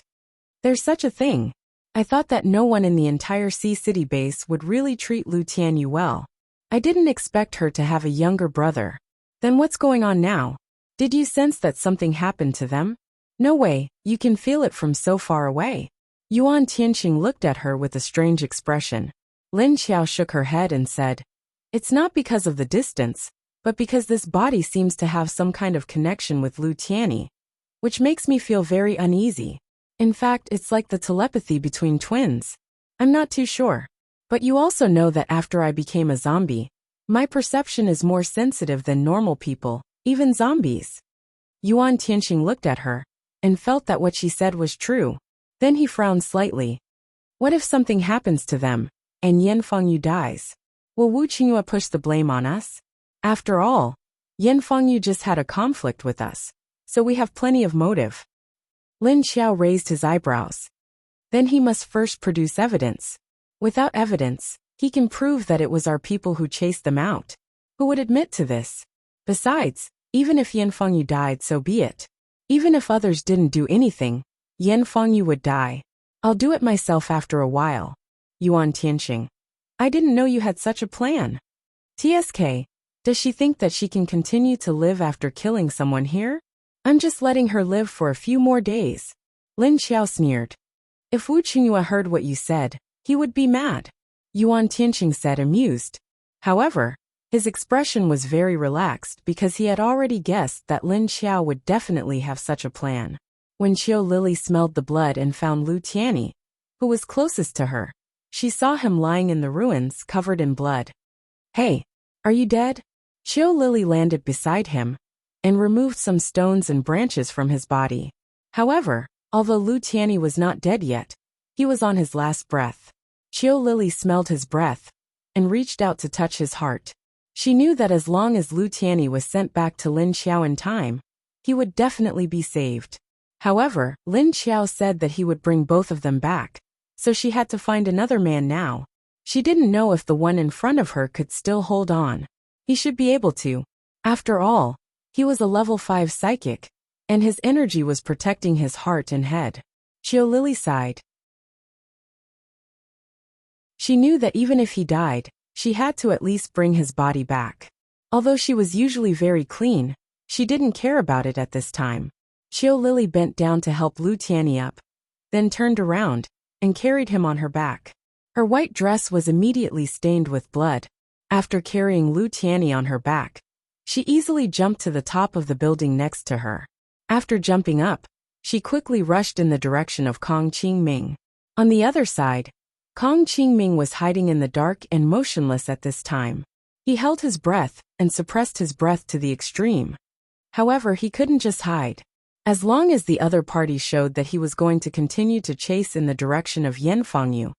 There's such a thing. I thought that no one in the entire Sea City base would really treat Lu Tianyu well. I didn't expect her to have a younger brother. Then what's going on now? Did you sense that something happened to them? No way, you can feel it from so far away. Yuan Tianqing looked at her with a strange expression. Lin Xiao shook her head and said, it's not because of the distance, but because this body seems to have some kind of connection with Lu Tiany, which makes me feel very uneasy. In fact, it's like the telepathy between twins. I'm not too sure. But you also know that after I became a zombie, my perception is more sensitive than normal people, even zombies. Yuan Tianqing looked at her and felt that what she said was true. Then he frowned slightly. What if something happens to them, and Yan Fengyu dies? Will Wu Chengyue push the blame on us? After all, Yan Fengyu just had a conflict with us, so we have plenty of motive. Lin Xiao raised his eyebrows. Then he must first produce evidence. Without evidence, he can prove that it was our people who chased them out. Who would admit to this? Besides, even if Yan Fengyu died, so be it. Even if others didn't do anything, Yan Fengyu would die. I'll do it myself after a while. Yuan Tianqing. I didn't know you had such a plan. TSK. Does she think that she can continue to live after killing someone here? I'm just letting her live for a few more days. Lin Xiao sneered. If Wu Qingyue heard what you said, he would be mad. Yuan Tianqing said, amused. However, his expression was very relaxed because he had already guessed that Lin Xiao would definitely have such a plan. When Qiu Lily smelled the blood and found Lu Tianyi, who was closest to her, she saw him lying in the ruins covered in blood. Hey, are you dead? Qiu Lily landed beside him and removed some stones and branches from his body. However, although Lu Tianyi was not dead yet, he was on his last breath. Qiu Lily smelled his breath and reached out to touch his heart. She knew that as long as Lu Tianyi was sent back to Lin Xiao in time, he would definitely be saved. However, Lin Xiao said that he would bring both of them back, so she had to find another man now. She didn't know if the one in front of her could still hold on. He should be able to. After all, he was a level 5 psychic, and his energy was protecting his heart and head. Qiu Lily sighed. She knew that even if he died, she had to at least bring his body back. Although she was usually very clean, she didn't care about it at this time. Qiu Lily bent down to help Lu Tianyi up, then turned around and carried him on her back. Her white dress was immediately stained with blood. After carrying Lu Tianyi on her back, she easily jumped to the top of the building next to her. After jumping up, she quickly rushed in the direction of Kong Qingming. On the other side, Kong Qingming was hiding in the dark and motionless at this time. He held his breath and suppressed his breath to the extreme. However, he couldn't just hide. As long as the other party showed that he was going to continue to chase in the direction of Yan Fengyu,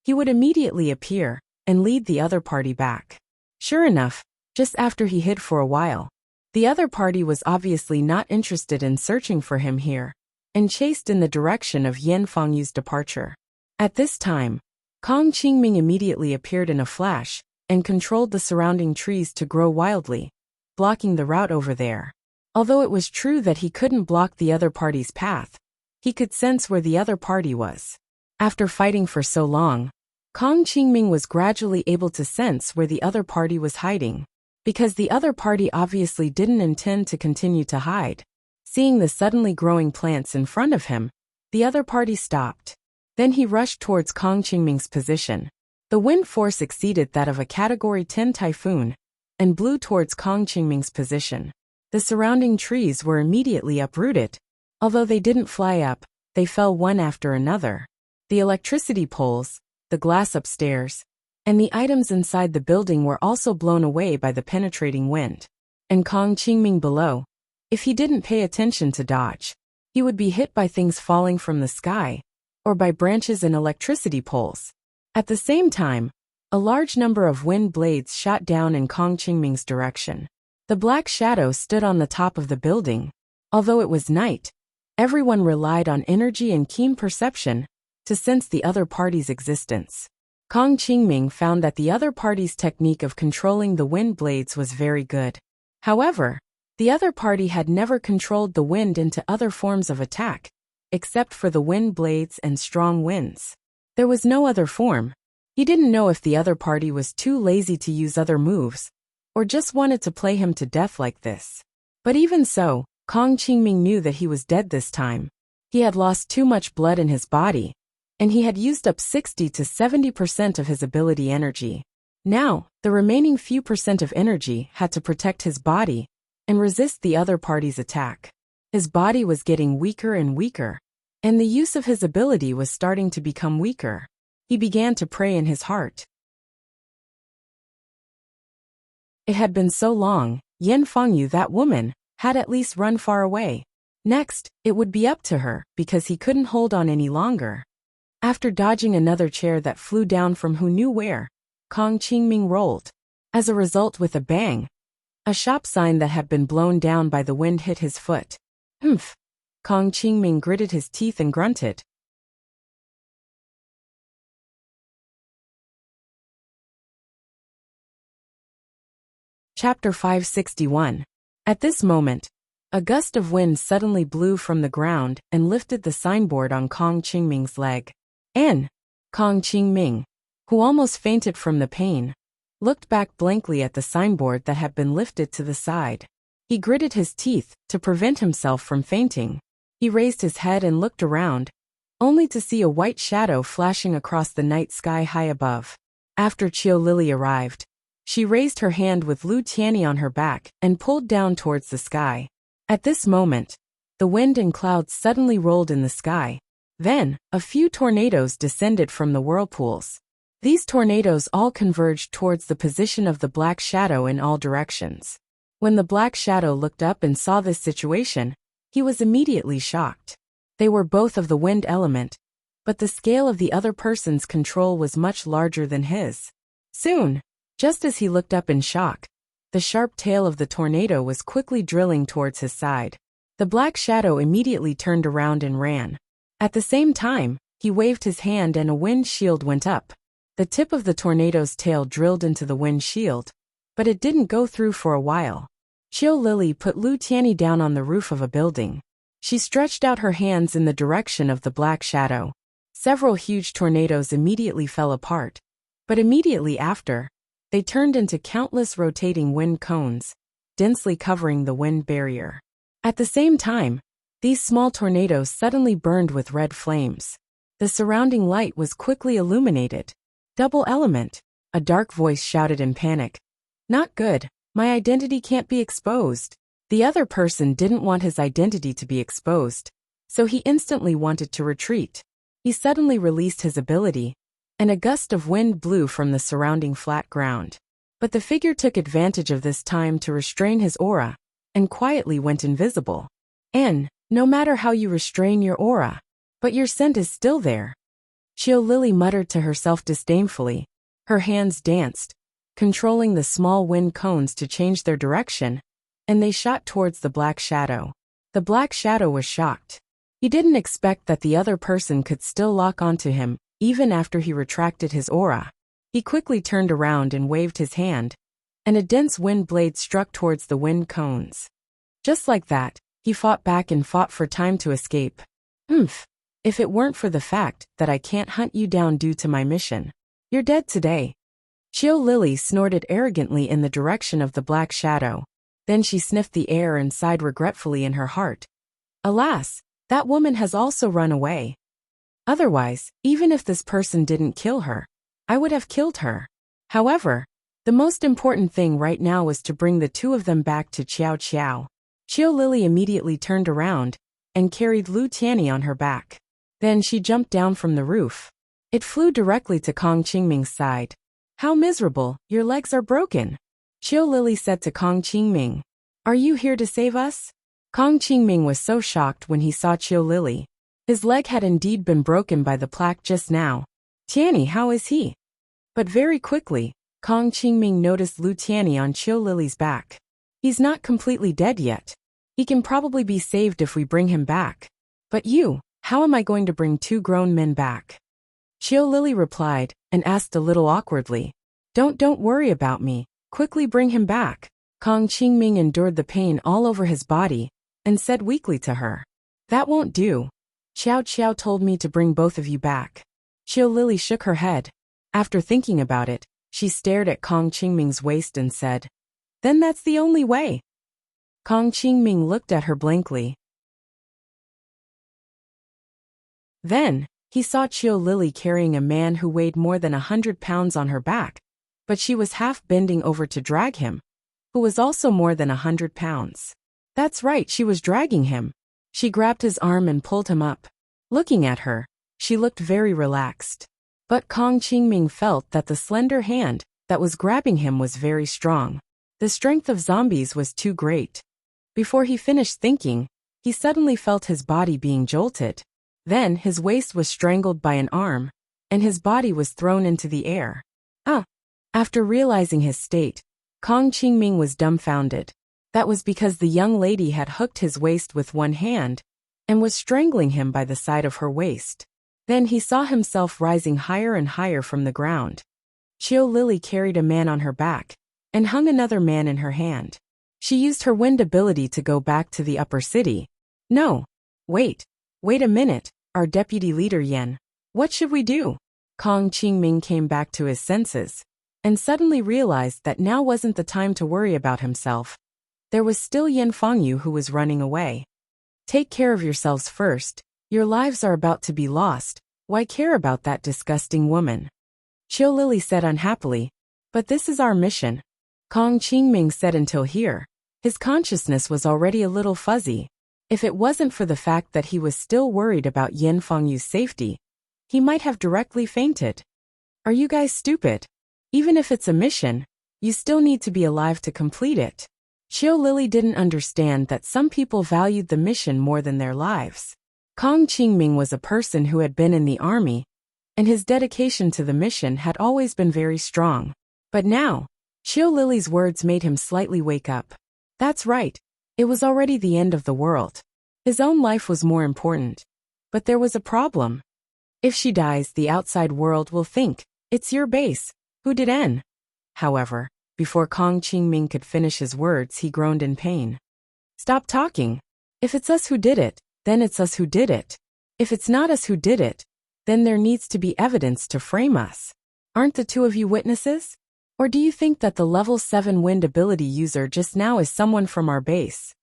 he would immediately appear and lead the other party back. Sure enough, just after he hid for a while, the other party was obviously not interested in searching for him here, and chased in the direction of Yan Fengyu's departure. At this time, Kong Qingming immediately appeared in a flash, and controlled the surrounding trees to grow wildly, blocking the route over there. Although it was true that he couldn't block the other party's path, he could sense where the other party was. After fighting for so long, Kong Qingming was gradually able to sense where the other party was hiding, because the other party obviously didn't intend to continue to hide. Seeing the suddenly growing plants in front of him, the other party stopped. Then he rushed towards Kong Qingming's position. The wind force exceeded that of a Category 10 typhoon, and blew towards Kong Qingming's position. The surrounding trees were immediately uprooted. Although they didn't fly up, they fell one after another. The electricity poles, the glass upstairs, and the items inside the building were also blown away by the penetrating wind. And Kong Qingming below, if he didn't pay attention to dodge, he would be hit by things falling from the sky, or by branches and electricity poles. At the same time, a large number of wind blades shot down in Kong Qingming's direction. The black shadow stood on the top of the building. Although it was night, everyone relied on energy and keen perception to sense the other party's existence. Kong Qingming found that the other party's technique of controlling the wind blades was very good. However, the other party had never controlled the wind into other forms of attack, except for the wind blades and strong winds. There was no other form. He didn't know if the other party was too lazy to use other moves, or just wanted to play him to death like this. But even so, Kong Qingming knew that he was dead this time. He had lost too much blood in his body, and he had used up 60 to 70% of his ability energy. Now, the remaining few percent of energy had to protect his body and resist the other party's attack. His body was getting weaker and weaker, and the use of his ability was starting to become weaker. He began to pray in his heart. It had been so long, Yan Fengyu, that woman, had at least run far away. Next, it would be up to her, because he couldn't hold on any longer. After dodging another chair that flew down from who knew where, Kong Qingming rolled. As a result, with a bang, a shop sign that had been blown down by the wind hit his foot. Humph! Kong Qingming gritted his teeth and grunted. Chapter 561. At this moment, A gust of wind suddenly blew from the ground and lifted the signboard on Kong Qingming's leg. Kong Qingming, who almost fainted from the pain, looked back blankly at the signboard that had been lifted to the side. He gritted his teeth to prevent himself from fainting. He raised his head and looked around, only to see a white shadow flashing across the night sky high above. After Qiu Lily arrived, she raised her hand with Lu Tianyi on her back and pulled down towards the sky. At this moment, the wind and clouds suddenly rolled in the sky. Then, a few tornadoes descended from the whirlpools. These tornadoes all converged towards the position of the black shadow in all directions. When the black shadow looked up and saw this situation, he was immediately shocked. They were both of the wind element, but the scale of the other person's control was much larger than his. Soon, just as he looked up in shock, the sharp tail of the tornado was quickly drilling towards his side. The black shadow immediately turned around and ran. At the same time, he waved his hand and a wind shield went up. The tip of the tornado's tail drilled into the wind shield, but it didn't go through for a while. Qiu Lily put Lu Tianyi down on the roof of a building. She stretched out her hands in the direction of the black shadow. Several huge tornadoes immediately fell apart, but immediately after, they turned into countless rotating wind cones, densely covering the wind barrier. At the same time, these small tornadoes suddenly burned with red flames. The surrounding light was quickly illuminated. Double element, a dark voice shouted in panic. Not good, my identity can't be exposed. The other person didn't want his identity to be exposed, so he instantly wanted to retreat. He suddenly released his ability, and a gust of wind blew from the surrounding flat ground. But the figure took advantage of this time to restrain his aura, and quietly went invisible. No matter how you restrain your aura, but your scent is still there. Qiu Lily muttered to herself disdainfully. Her hands danced, controlling the small wind cones to change their direction, and they shot towards the black shadow. The black shadow was shocked. He didn't expect that the other person could still lock onto him, even after he retracted his aura. He quickly turned around and waved his hand, and a dense wind blade struck towards the wind cones. Just like that, he fought back and fought for time to escape. If it weren't for the fact that I can't hunt you down due to my mission, you're dead today. Qiu Lily snorted arrogantly in the direction of the black shadow. Then she sniffed the air and sighed regretfully in her heart. Alas, that woman has also run away. Otherwise, even if this person didn't kill her, I would have killed her. However, the most important thing right now was to bring the two of them back to Qiao Qiao. Qiu Lily immediately turned around and carried Lu Tianyi on her back. Then she jumped down from the roof. It flew directly to Kong Qingming's side. How miserable, your legs are broken. Qiu Lily said to Kong Qingming. Are you here to save us? Kong Qingming was so shocked when he saw Qiu Lily. His leg had indeed been broken by the plaque just now. Tianyi, how is he? But very quickly, Kong Qingming noticed Lu Tianyi on Qiu Lily's back. He's not completely dead yet. He can probably be saved if we bring him back. But you, how am I going to bring two grown men back? Qiu Lily replied, and asked a little awkwardly. Don't worry about me. Quickly bring him back. Kong Qingming endured the pain all over his body, and said weakly to her. That won't do. Qiao Qiao told me to bring both of you back. Qiu Lily shook her head. After thinking about it, she stared at Kong Qingming's waist and said, Then that's the only way. Kong Qingming looked at her blankly. Then, he saw Qiu Lily carrying a man who weighed more than 100 pounds on her back, but she was half bending over to drag him, who was also more than 100 pounds. That's right, she was dragging him. She grabbed his arm and pulled him up. Looking at her, she looked very relaxed. But Kong Qingming felt that the slender hand that was grabbing him was very strong. The strength of zombies was too great. Before he finished thinking, he suddenly felt his body being jolted. Then his waist was strangled by an arm, and his body was thrown into the air. After realizing his state, Kong Qingming was dumbfounded. That was because the young lady had hooked his waist with one hand, and was strangling him by the side of her waist. Then he saw himself rising higher and higher from the ground. Qiu Lily carried a man on her back, and hung another man in her hand. She used her wind ability to go back to the upper city. No. Wait a minute, our deputy leader Yan. What should we do? Kong Qingming came back to his senses and suddenly realized that now wasn't the time to worry about himself. There was still Yan Fengyu who was running away. Take care of yourselves first. Your lives are about to be lost. Why care about that disgusting woman? Qiu Lily said unhappily. But this is our mission. Kong Qingming said until here. His consciousness was already a little fuzzy. If it wasn't for the fact that he was still worried about Yan Fengyu's safety, he might have directly fainted. Are you guys stupid? Even if it's a mission, you still need to be alive to complete it. Qiu Lily didn't understand that some people valued the mission more than their lives. Kong Qingming was a person who had been in the army, and his dedication to the mission had always been very strong. But now, Qiu Lily's words made him slightly wake up. That's right. It was already the end of the world. His own life was more important. But there was a problem. If she dies, the outside world will think, it's your base. Who did N? However, before Kong Qingming could finish his words, he groaned in pain. Stop talking. If it's us who did it, then it's us who did it. If it's not us who did it, then there needs to be evidence to frame us. Aren't the two of you witnesses? Or do you think that the level 7 wind ability user just now is someone from our base?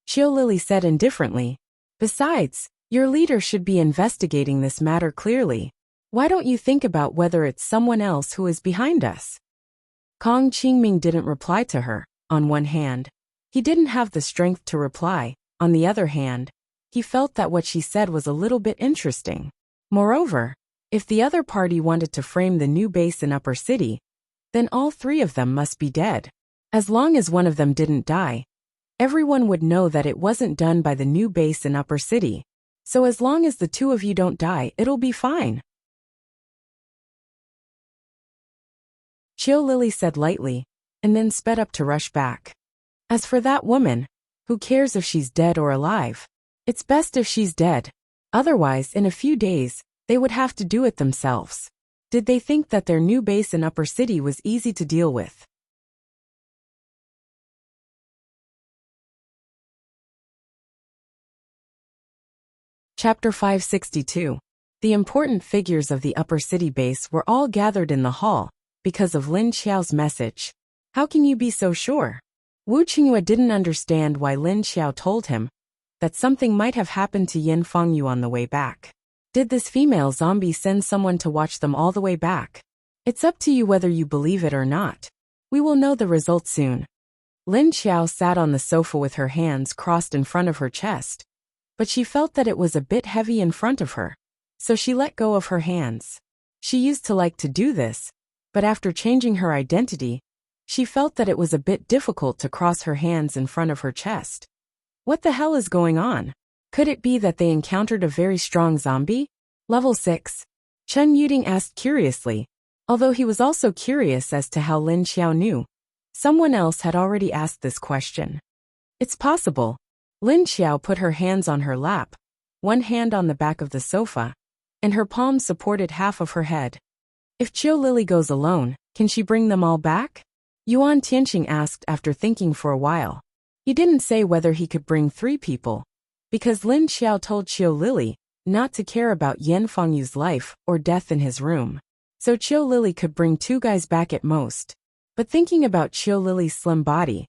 Qiu Lily said indifferently. Besides, your leader should be investigating this matter clearly. Why don't you think about whether it's someone else who is behind us? Kong Qingming didn't reply to her. On one hand, he didn't have the strength to reply. On the other hand, he felt that what she said was a little bit interesting. Moreover, if the other party wanted to frame the new base in Upper City, then all three of them must be dead. As long as one of them didn't die, everyone would know that it wasn't done by the new base in Upper City. So as long as the two of you don't die, it'll be fine. Qiu Lily said lightly, and then sped up to rush back. As for that woman, who cares if she's dead or alive? It's best if she's dead. Otherwise, in a few days, they would have to do it themselves. Did they think that their new base in Upper City was easy to deal with? Chapter 562. The important figures of the Upper City base were all gathered in the hall because of Lin Xiao's message. How can you be so sure? Wu Qingyue didn't understand why Lin Xiao told him that something might have happened to Yan Fengyu on the way back. Did this female zombie send someone to watch them all the way back? It's up to you whether you believe it or not. We will know the result soon. Lin Xiao sat on the sofa with her hands crossed in front of her chest, but she felt that it was a bit heavy in front of her, so she let go of her hands. She used to like to do this, but after changing her identity, she felt that it was a bit difficult to cross her hands in front of her chest. What the hell is going on? Could it be that they encountered a very strong zombie? Level 6. Chen Yuding asked curiously, although he was also curious as to how Lin Xiao knew. Someone else had already asked this question. It's possible. Lin Xiao put her hands on her lap, one hand on the back of the sofa, and her palm supported half of her head. If Qiu Lily goes alone, can she bring them all back? Yuan Tianqing asked after thinking for a while. He didn't say whether he could bring 3 people, because Lin Xiao told Qiu Lily not to care about Yan Fengyu's life or death in his room. So Qiu Lily could bring 2 guys back at most. But thinking about Qiu Lily's slim body,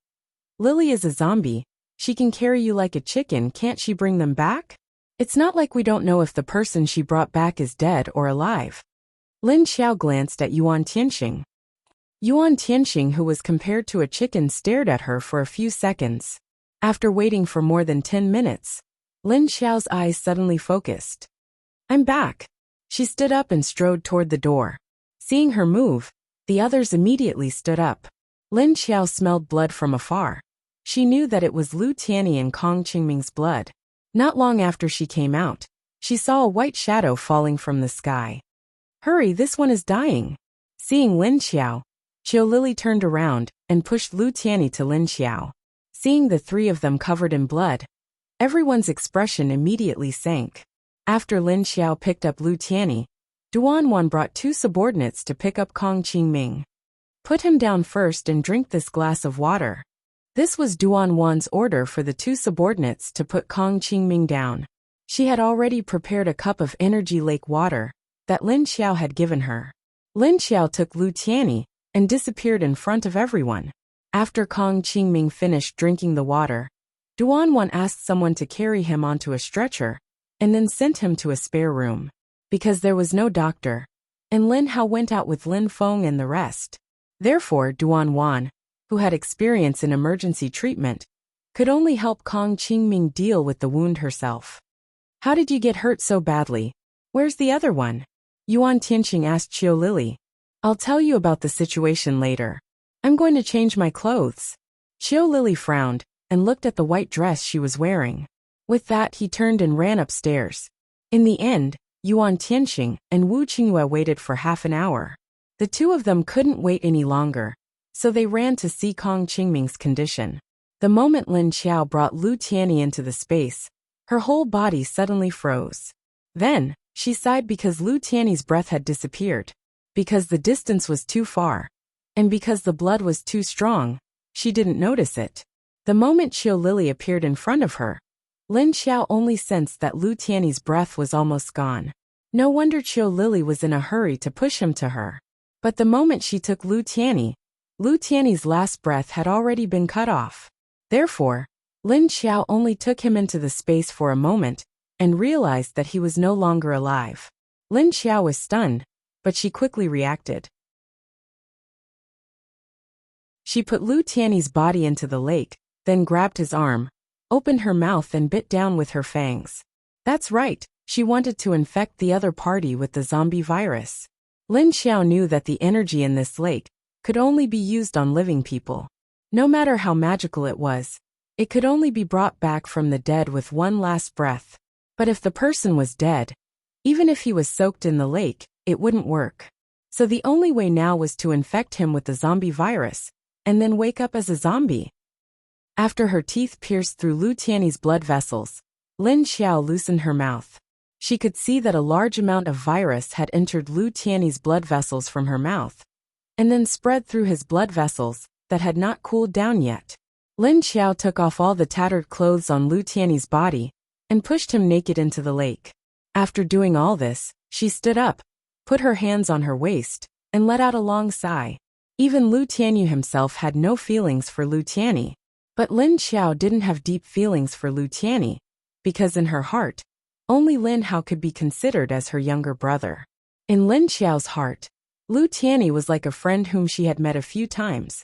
Lily is a zombie. She can carry you like a chicken, can't she bring them back? It's not like we don't know if the person she brought back is dead or alive. Lin Xiao glanced at Yuan Tianqing. Yuan Tianqing, who was compared to a chicken, stared at her for a few seconds. After waiting for more than 10 minutes, Lin Xiao's eyes suddenly focused. I'm back. She stood up and strode toward the door. Seeing her move, the others immediately stood up. Lin Xiao smelled blood from afar. She knew that it was Lu Tianyi and Kong Qingming's blood. Not long after she came out, she saw a white shadow falling from the sky. Hurry, this one is dying. Seeing Lin Xiao, Qiu Lily turned around and pushed Lu Tianyi to Lin Xiao. Seeing the 3 of them covered in blood, everyone's expression immediately sank. After Lin Xiao picked up Lu Tianyi, Duanwan brought 2 subordinates to pick up Kong Qingming. Put him down first and drink this glass of water. This was Duan Wan's order for the two subordinates to put Kong Qingming down. She had already prepared a cup of energy lake water that Lin Xiao had given her. Lin Xiao took Lu Tianyi and disappeared in front of everyone. After Kong Qingming finished drinking the water, Duan Wan asked someone to carry him onto a stretcher and then sent him to a spare room. Because there was no doctor, and Lin Hao went out with Lin Feng and the rest. Therefore, Duan Wan, who had experience in emergency treatment, could only help Kong Qingming deal with the wound herself. How did you get hurt so badly? Where's the other one? Yuan Tianqing asked Qiu Lili. I'll tell you about the situation later. I'm going to change my clothes. Qiu Lili frowned and looked at the white dress she was wearing. With that, he turned and ran upstairs. In the end, Yuan Tianqing and Wu Qingyue waited for half an hour. The two of them couldn't wait any longer, so they ran to see Kong Qingming's condition. The moment Lin Xiao brought Lu Tianyi into the space, her whole body suddenly froze. Then, she sighed because Lu Tianyi's breath had disappeared, because the distance was too far, and because the blood was too strong. She didn't notice it. The moment Qiu Lili appeared in front of her, Lin Xiao only sensed that Lu Tianyi's breath was almost gone. No wonder Qiu Lili was in a hurry to push him to her. But the moment she took Lu Tianyi's last breath had already been cut off. Therefore, Lin Xiao only took him into the space for a moment and realized that he was no longer alive. Lin Xiao was stunned, but she quickly reacted. She put Lu Tianyi's body into the lake, then grabbed his arm, opened her mouth and bit down with her fangs. That's right, she wanted to infect the other party with the zombie virus. Lin Xiao knew that the energy in this lake could only be used on living people. No matter how magical it was, it could only be brought back from the dead with one last breath. But if the person was dead, even if he was soaked in the lake, it wouldn't work. So the only way now was to infect him with the zombie virus, and then wake up as a zombie. After her teeth pierced through Lu Tianyi's blood vessels, Lin Xiao loosened her mouth. She could see that a large amount of virus had entered Lu Tianyi's blood vessels from her mouth, and then spread through his blood vessels that had not cooled down yet. Lin Xiao took off all the tattered clothes on Lu Tianyi's body and pushed him naked into the lake. After doing all this, she stood up, put her hands on her waist, and let out a long sigh. Even Lu Tianyi himself had no feelings for Lu Tianyi. But Lin Xiao didn't have deep feelings for Lu Tianyi, because in her heart, only Lin Hao could be considered as her younger brother. In Lin Xiao's heart, Lu Tianyi was like a friend whom she had met a few times,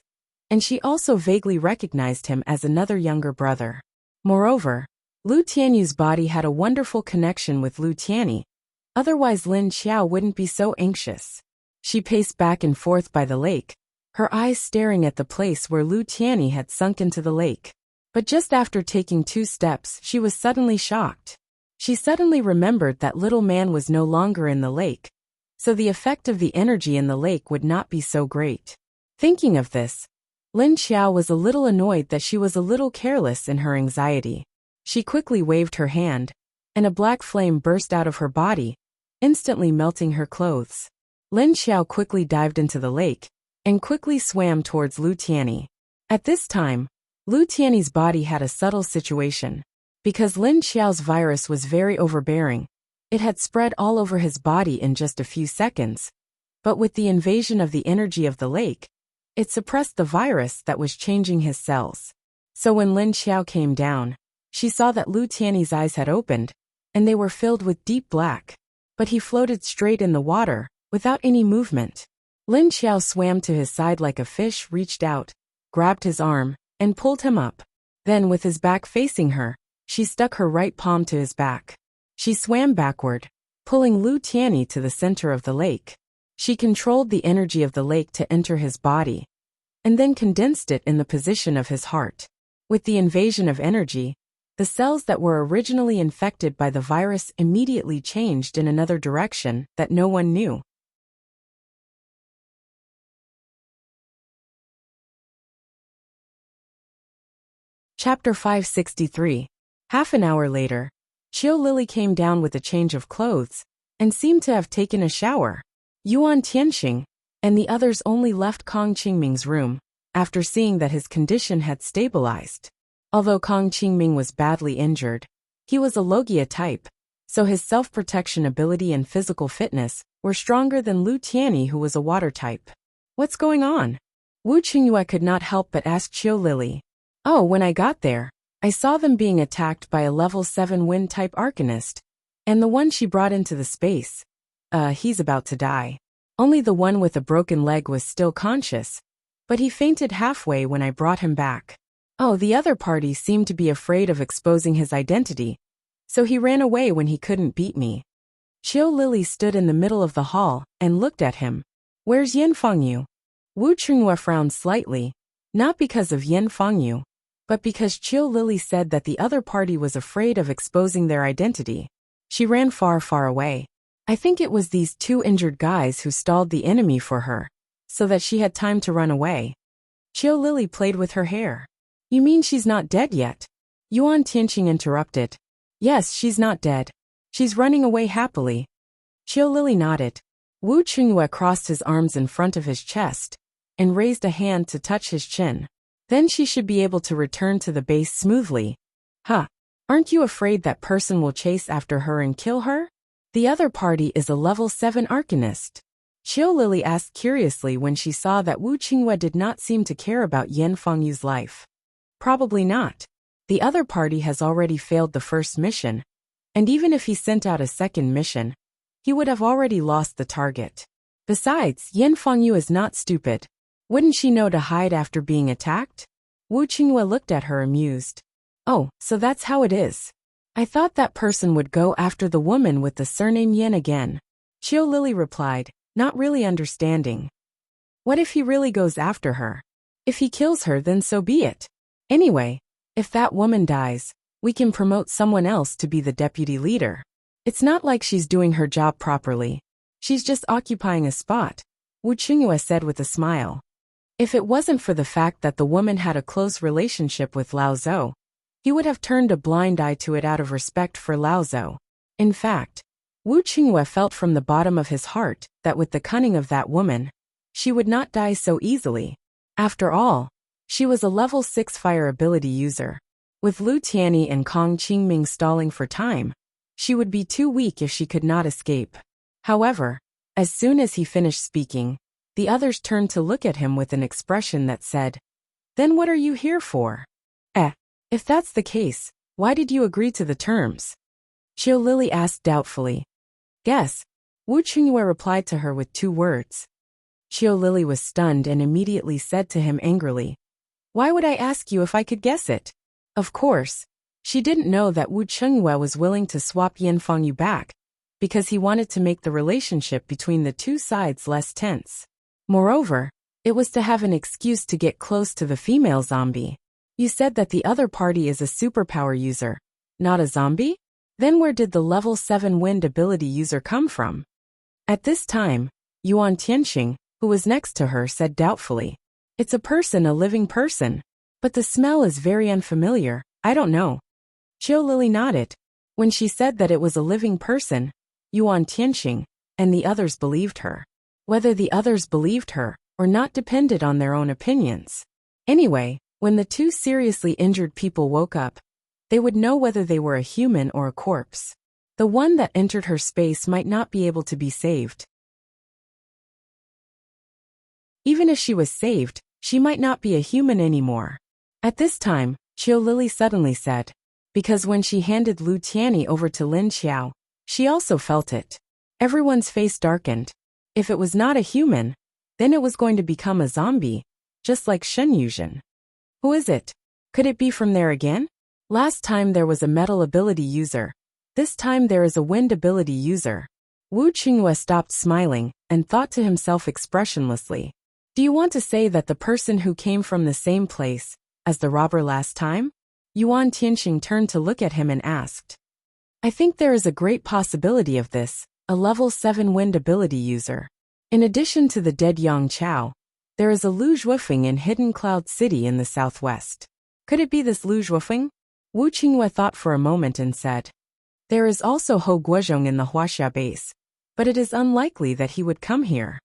and she also vaguely recognized him as another younger brother. Moreover, Lu Tianyi's body had a wonderful connection with Lu Tianyi, otherwise Lin Xiao wouldn't be so anxious. She paced back and forth by the lake, her eyes staring at the place where Lu Tianyi had sunk into the lake. But just after taking 2 steps, she was suddenly shocked. She suddenly remembered that little man was no longer in the lake, so the effect of the energy in the lake would not be so great. Thinking of this, Lin Xiao was a little annoyed that she was a little careless in her anxiety. She quickly waved her hand, and a black flame burst out of her body, instantly melting her clothes. Lin Xiao quickly dived into the lake, and quickly swam towards Lu Tianyi. At this time, Lu Tianyi's body had a subtle situation. Because Lin Xiao's virus was very overbearing, it had spread all over his body in just a few seconds. But with the invasion of the energy of the lake, it suppressed the virus that was changing his cells. So when Lin Xiao came down, she saw that Lu Tianyi's eyes had opened, and they were filled with deep black. But he floated straight in the water, without any movement. Lin Xiao swam to his side like a fish, reached out, grabbed his arm, and pulled him up. Then with his back facing her, she stuck her right palm to his back. She swam backward, pulling Lu Tianyi to the center of the lake. She controlled the energy of the lake to enter his body, and then condensed it in the position of his heart. With the invasion of energy, the cells that were originally infected by the virus immediately changed in another direction that no one knew. Chapter 563. Half an hour later, Qiu Lili came down with a change of clothes, and seemed to have taken a shower. Yuan Tianqing and the others only left Kong Qingming's room, after seeing that his condition had stabilized. Although Kong Qingming was badly injured, he was a Logia type, so his self-protection ability and physical fitness were stronger than Lu Tianyi, who was a water type. What's going on? Wu Qingyue could not help but ask Qiu Lily. Oh, when I got there, I saw them being attacked by a level 7 wind type arcanist, and the one she brought into the space. He's about to die. Only the one with a broken leg was still conscious, but he fainted halfway when I brought him back. Oh, the other party seemed to be afraid of exposing his identity, so he ran away when he couldn't beat me. Qiu Lily stood in the middle of the hall and looked at him. Where's Yin Fengyu? Wu Qingyue frowned slightly, not because of Yin Fengyu, but because Qiu Lily said that the other party was afraid of exposing their identity. She ran far, far away. I think it was these 2 injured guys who stalled the enemy for her, so that she had time to run away. Qiu Lily played with her hair. You mean she's not dead yet? Yuan Tianqing interrupted. Yes, she's not dead. She's running away happily. Qiu Lily nodded. Wu Qingyue crossed his arms in front of his chest and raised a hand to touch his chin. Then she should be able to return to the base smoothly. Huh. Aren't you afraid that person will chase after her and kill her? The other party is a level 7 arcanist. Qiu Lily asked curiously when she saw that Wu Qingyue did not seem to care about Yin Fengyu's life. Probably not. The other party has already failed the first mission, and even if he sent out a second mission, he would have already lost the target. Besides, Yin Fengyu is not stupid. Wouldn't she know to hide after being attacked? Wu Qingyue looked at her amused. Oh, so that's how it is. I thought that person would go after the woman with the surname Yin again. Qiu Lily replied, not really understanding. What if he really goes after her? If he kills her, then so be it. Anyway, if that woman dies, we can promote someone else to be the deputy leader. It's not like she's doing her job properly. She's just occupying a spot, Wu Qingyue said with a smile. If it wasn't for the fact that the woman had a close relationship with Lao Zhou, he would have turned a blind eye to it out of respect for Lao Zhou. In fact, Wu Qingyue felt from the bottom of his heart that with the cunning of that woman, she would not die so easily. After all, she was a level 6 fire ability user. With Lu Tianyi and Kong Qingming stalling for time, she would be too weak if she could not escape. However, as soon as he finished speaking, the others turned to look at him with an expression that said, "Then what are you here for?" If that's the case, why did you agree to the terms? Qiu Lily asked doubtfully. Guess. Wu Qingyue replied to her with 2 words. Qiu Lily was stunned and immediately said to him angrily, "Why would I ask you if I could guess it?" Of course, she didn't know that Wu Qingyue was willing to swap Yin Fengyu back, because he wanted to make the relationship between the 2 sides less tense. Moreover, it was to have an excuse to get close to the female zombie. You said that the other party is a superpower user, not a zombie? Then where did the level 7 wind ability user come from? At this time, Yuan Tianqing, who was next to her, said doubtfully, "It's a person, a living person. But the smell is very unfamiliar, I don't know." Qiu Lily nodded. When she said that it was a living person, Yuan Tianqing and the others believed her. Whether the others believed her or not depended on their own opinions. Anyway, when the 2 seriously injured people woke up, they would know whether they were a human or a corpse. The one that entered her space might not be able to be saved. Even if she was saved, she might not be a human anymore. At this time, Qiu Lily suddenly said, because when she handed Lu Tianyi over to Lin Xiao, she also felt it. Everyone's face darkened. If it was not a human, then it was going to become a zombie, just like Shen Yuzhen. Who is it? Could it be from there again? Last time there was a metal ability user. This time there is a wind ability user. Wu Qingyue stopped smiling and thought to himself expressionlessly. Do you want to say that the person who came from the same place as the robber last time? Yuan Tianqing turned to look at him and asked. I think there is a great possibility of this, a level 7 wind ability user. In addition to the dead Yang Chao, there is a Lu Zhuofeng in Hidden Cloud City in the southwest. Could it be this Lu Zhuofeng? Wu Qingyue thought for a moment and said. There is also Ho Guozhong in the Huaxia base, but it is unlikely that he would come here.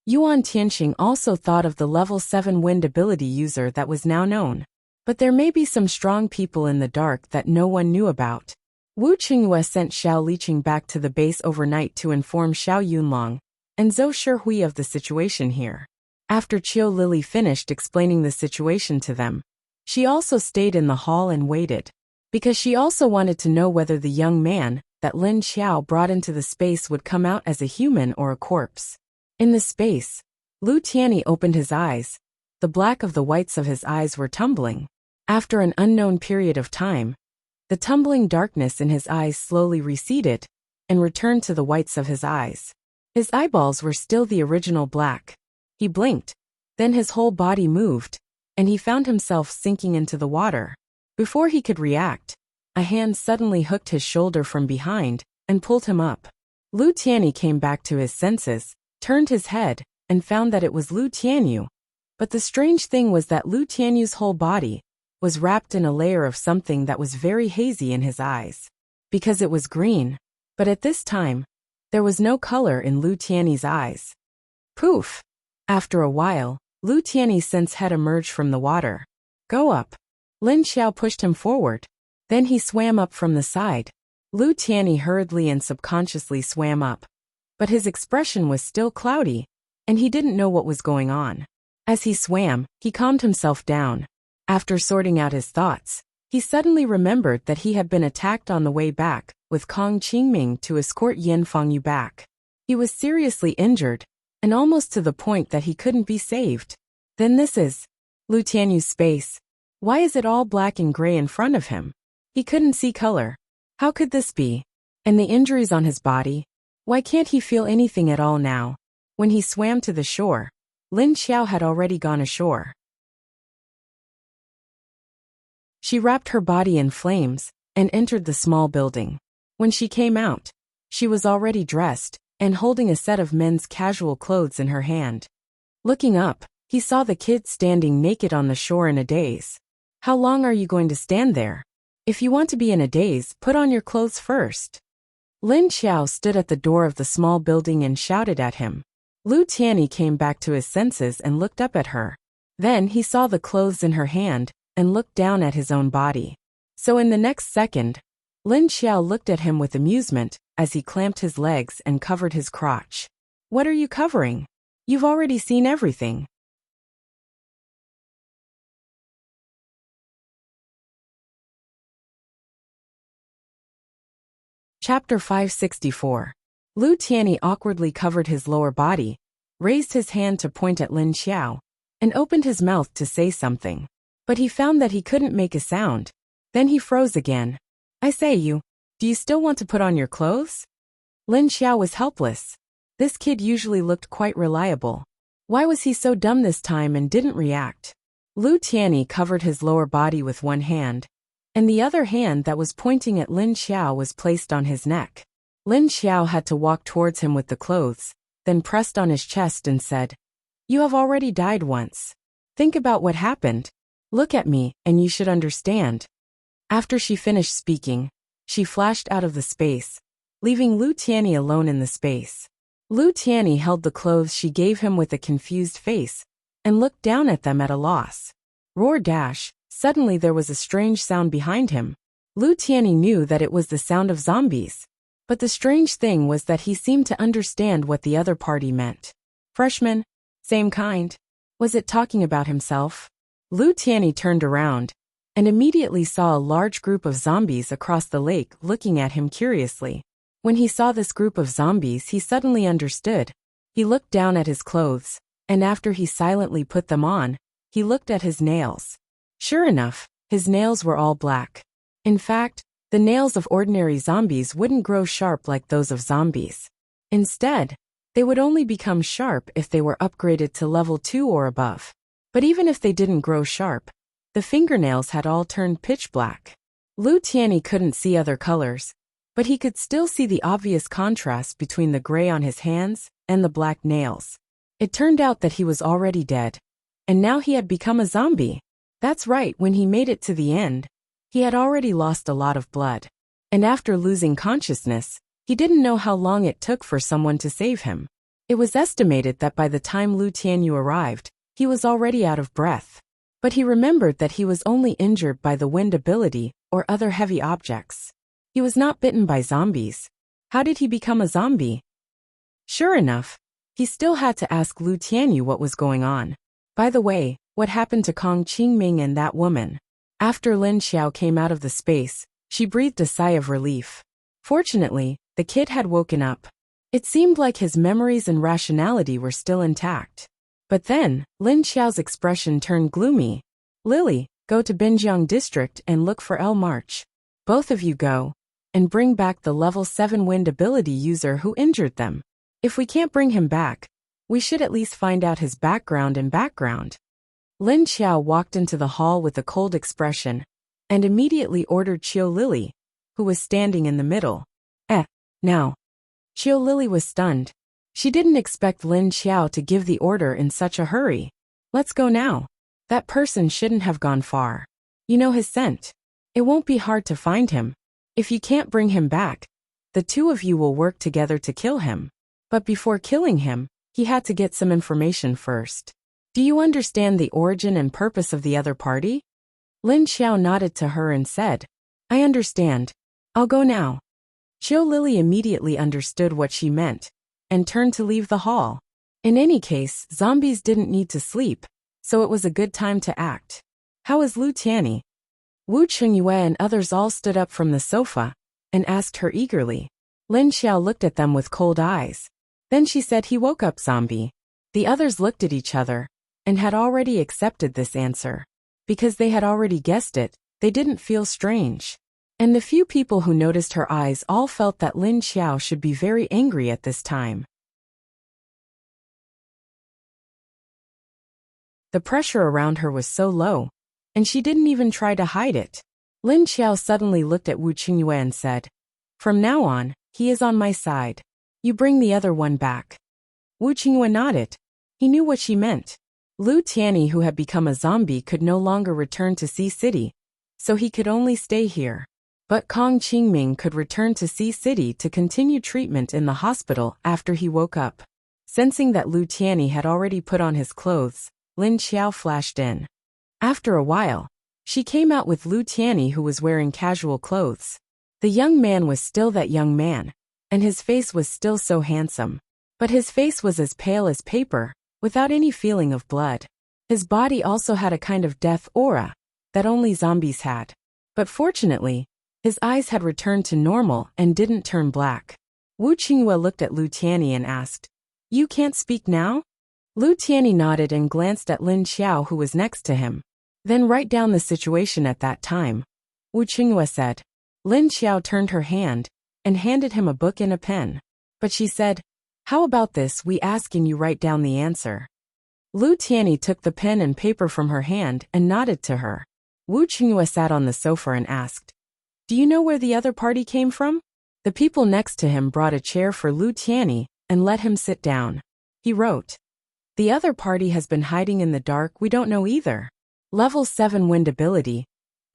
Yuan Tianxing also thought of the level 7 wind ability user that was now known. But there may be some strong people in the dark that no one knew about. Wu Qingyue sent Xiao Liqing back to the base overnight to inform Xiao Yunlong and Zhou Shihui of the situation here. After Qiu Lily finished explaining the situation to them, she also stayed in the hall and waited, because she also wanted to know whether the young man that Lin Xiao brought into the space would come out as a human or a corpse. In the space, Lu Tianyi opened his eyes. The black of the whites of his eyes were tumbling. After an unknown period of time, the tumbling darkness in his eyes slowly receded and returned to the whites of his eyes. His eyeballs were still the original black. He blinked, then his whole body moved, and he found himself sinking into the water. Before he could react, a hand suddenly hooked his shoulder from behind and pulled him up. Lu Tianyi came back to his senses, turned his head, and found that it was Lu Tianyu. But the strange thing was that Lu Tianyu's whole body was wrapped in a layer of something that was very hazy in his eyes, because it was green. But at this time, there was no color in Lu Tianyu's eyes. Poof! After a while, Lu Tianyi's sense head emerged from the water. Go up. Lin Xiao pushed him forward. Then he swam up from the side. Lu Tianyi hurriedly and subconsciously swam up. But his expression was still cloudy, and he didn't know what was going on. As he swam, he calmed himself down. After sorting out his thoughts, he suddenly remembered that he had been attacked on the way back with Kong Qingming to escort Yan Fengyu back. He was seriously injured, and almost to the point that he couldn't be saved. Then this is Lu Tianyu's space. Why is it all black and gray in front of him? He couldn't see color. How could this be? And the injuries on his body? Why can't he feel anything at all now? When he swam to the shore, Lin Xiao had already gone ashore. She wrapped her body in flames and entered the small building. When she came out, she was already dressed and holding a set of men's casual clothes in her hand. Looking up, he saw the kid standing naked on the shore in a daze. How long are you going to stand there? If you want to be in a daze, put on your clothes first. Lin Xiao stood at the door of the small building and shouted at him. Lu Tianyi came back to his senses and looked up at her. Then he saw the clothes in her hand and looked down at his own body. So in the next second, Lin Xiao looked at him with amusement as he clamped his legs and covered his crotch. What are you covering? You've already seen everything. Chapter 564. Lu Tianyi awkwardly covered his lower body, raised his hand to point at Lin Xiao, and opened his mouth to say something. But he found that he couldn't make a sound. Then he froze again. I say do you still want to put on your clothes? Lin Xiao was helpless. This kid usually looked quite reliable. Why was he so dumb this time and didn't react? Lu Tianyi covered his lower body with one hand, and the other hand that was pointing at Lin Xiao was placed on his neck. Lin Xiao had to walk towards him with the clothes, then pressed on his chest and said, You have already died once. Think about what happened. Look at me, and you should understand. After she finished speaking, she flashed out of the space, leaving Lu Tianyi alone in the space. Lu Tianyi held the clothes she gave him with a confused face, and looked down at them at a loss. Roar dash, suddenly there was a strange sound behind him. Lu Tianyi knew that it was the sound of zombies. But the strange thing was that he seemed to understand what the other party meant. Freshman? Same kind? Was it talking about himself? Lu Tianyi turned around, and immediately saw a large group of zombies across the lake looking at him curiously. When he saw this group of zombies, he suddenly understood. He looked down at his clothes, and after he silently put them on, he looked at his nails. Sure enough, his nails were all black. In fact, the nails of ordinary zombies wouldn't grow sharp like those of zombies. Instead, they would only become sharp if they were upgraded to level 2 or above. But even if they didn't grow sharp, the fingernails had all turned pitch black. Lu Tianyi couldn't see other colors, but he could still see the obvious contrast between the gray on his hands and the black nails. It turned out that he was already dead, and now he had become a zombie. That's right, when he made it to the end, he had already lost a lot of blood. And after losing consciousness, he didn't know how long it took for someone to save him. It was estimated that by the time Lu Tianyu arrived, he was already out of breath. But he remembered that he was only injured by the wind ability or other heavy objects. He was not bitten by zombies. How did he become a zombie? Sure enough, he still had to ask Lu Tianyu what was going on. By the way, what happened to Kong Qingming and that woman? After Lin Xiao came out of the space, she breathed a sigh of relief. Fortunately, the kid had woken up. It seemed like his memories and rationality were still intact. But then, Lin Xiao's expression turned gloomy. Lily, go to Binjiang district and look for El March. Both of you go. And bring back the level 7 wind ability user who injured them. If we can't bring him back, we should at least find out his background and background. Lin Xiao walked into the hall with a cold expression, and immediately ordered Qiu Lily, who was standing in the middle. Now. Qiu Lily was stunned. She didn't expect Lin Xiao to give the order in such a hurry. Let's go now. That person shouldn't have gone far. You know his scent. It won't be hard to find him. If you can't bring him back, the two of you will work together to kill him. But before killing him, he had to get some information first. Do you understand the origin and purpose of the other party? Lin Xiao nodded to her and said, I understand. I'll go now. Qiu Lily immediately understood what she meant, and turned to leave the hall. In any case, zombies didn't need to sleep, so it was a good time to act. How is Lu Tianyi? Wu Chengyue and others all stood up from the sofa, and asked her eagerly. Lin Xiao looked at them with cold eyes. Then she said he woke up zombie. The others looked at each other, and had already accepted this answer. Because they had already guessed it, they didn't feel strange. And the few people who noticed her eyes all felt that Lin Xiao should be very angry at this time. The pressure around her was so low, and she didn't even try to hide it. Lin Xiao suddenly looked at Wu Qingyue and said, From now on, he is on my side. You bring the other one back. Wu Qingyue nodded. He knew what she meant. Lu Tianyi, who had become a zombie, could no longer return to Sea City, so he could only stay here. But Kong Qingming could return to Sea City to continue treatment in the hospital after he woke up. Sensing that Lu Tianyi had already put on his clothes, Lin Xiao flashed in. After a while, she came out with Lu Tianyi, who was wearing casual clothes. The young man was still that young man, and his face was still so handsome. But his face was as pale as paper, without any feeling of blood. His body also had a kind of death aura that only zombies had. But fortunately, his eyes had returned to normal and didn't turn black. Wu Qingyue looked at Lu Tianyi and asked, You can't speak now? Lu Tianyi nodded and glanced at Lin Xiao, who was next to him. Then write down the situation at that time, Wu Qingyue said. Lin Xiao turned her hand and handed him a book and a pen. But she said, How about this, we ask and you write down the answer. Lu Tianyi took the pen and paper from her hand and nodded to her. Wu Qingyue sat on the sofa and asked, Do you know where the other party came from? The people next to him brought a chair for Lu Tianyi and let him sit down. He wrote, The other party has been hiding in the dark, we don't know either. Level 7 wind ability,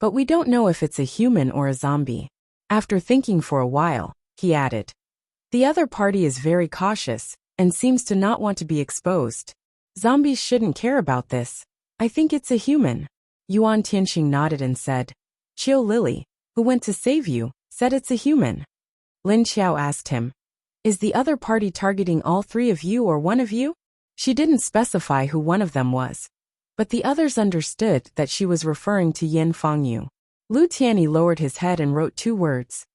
but we don't know if it's a human or a zombie. After thinking for a while, he added, The other party is very cautious and seems to not want to be exposed. Zombies shouldn't care about this. I think it's a human. Yuan Tianxing nodded and said, Qiu Lily, who went to save you, said it's a human. Lin Xiao asked him, Is the other party targeting all three of you or one of you? She didn't specify who one of them was, but the others understood that she was referring to Yin Fangyu. Lu Tianyi lowered his head and wrote 2 words.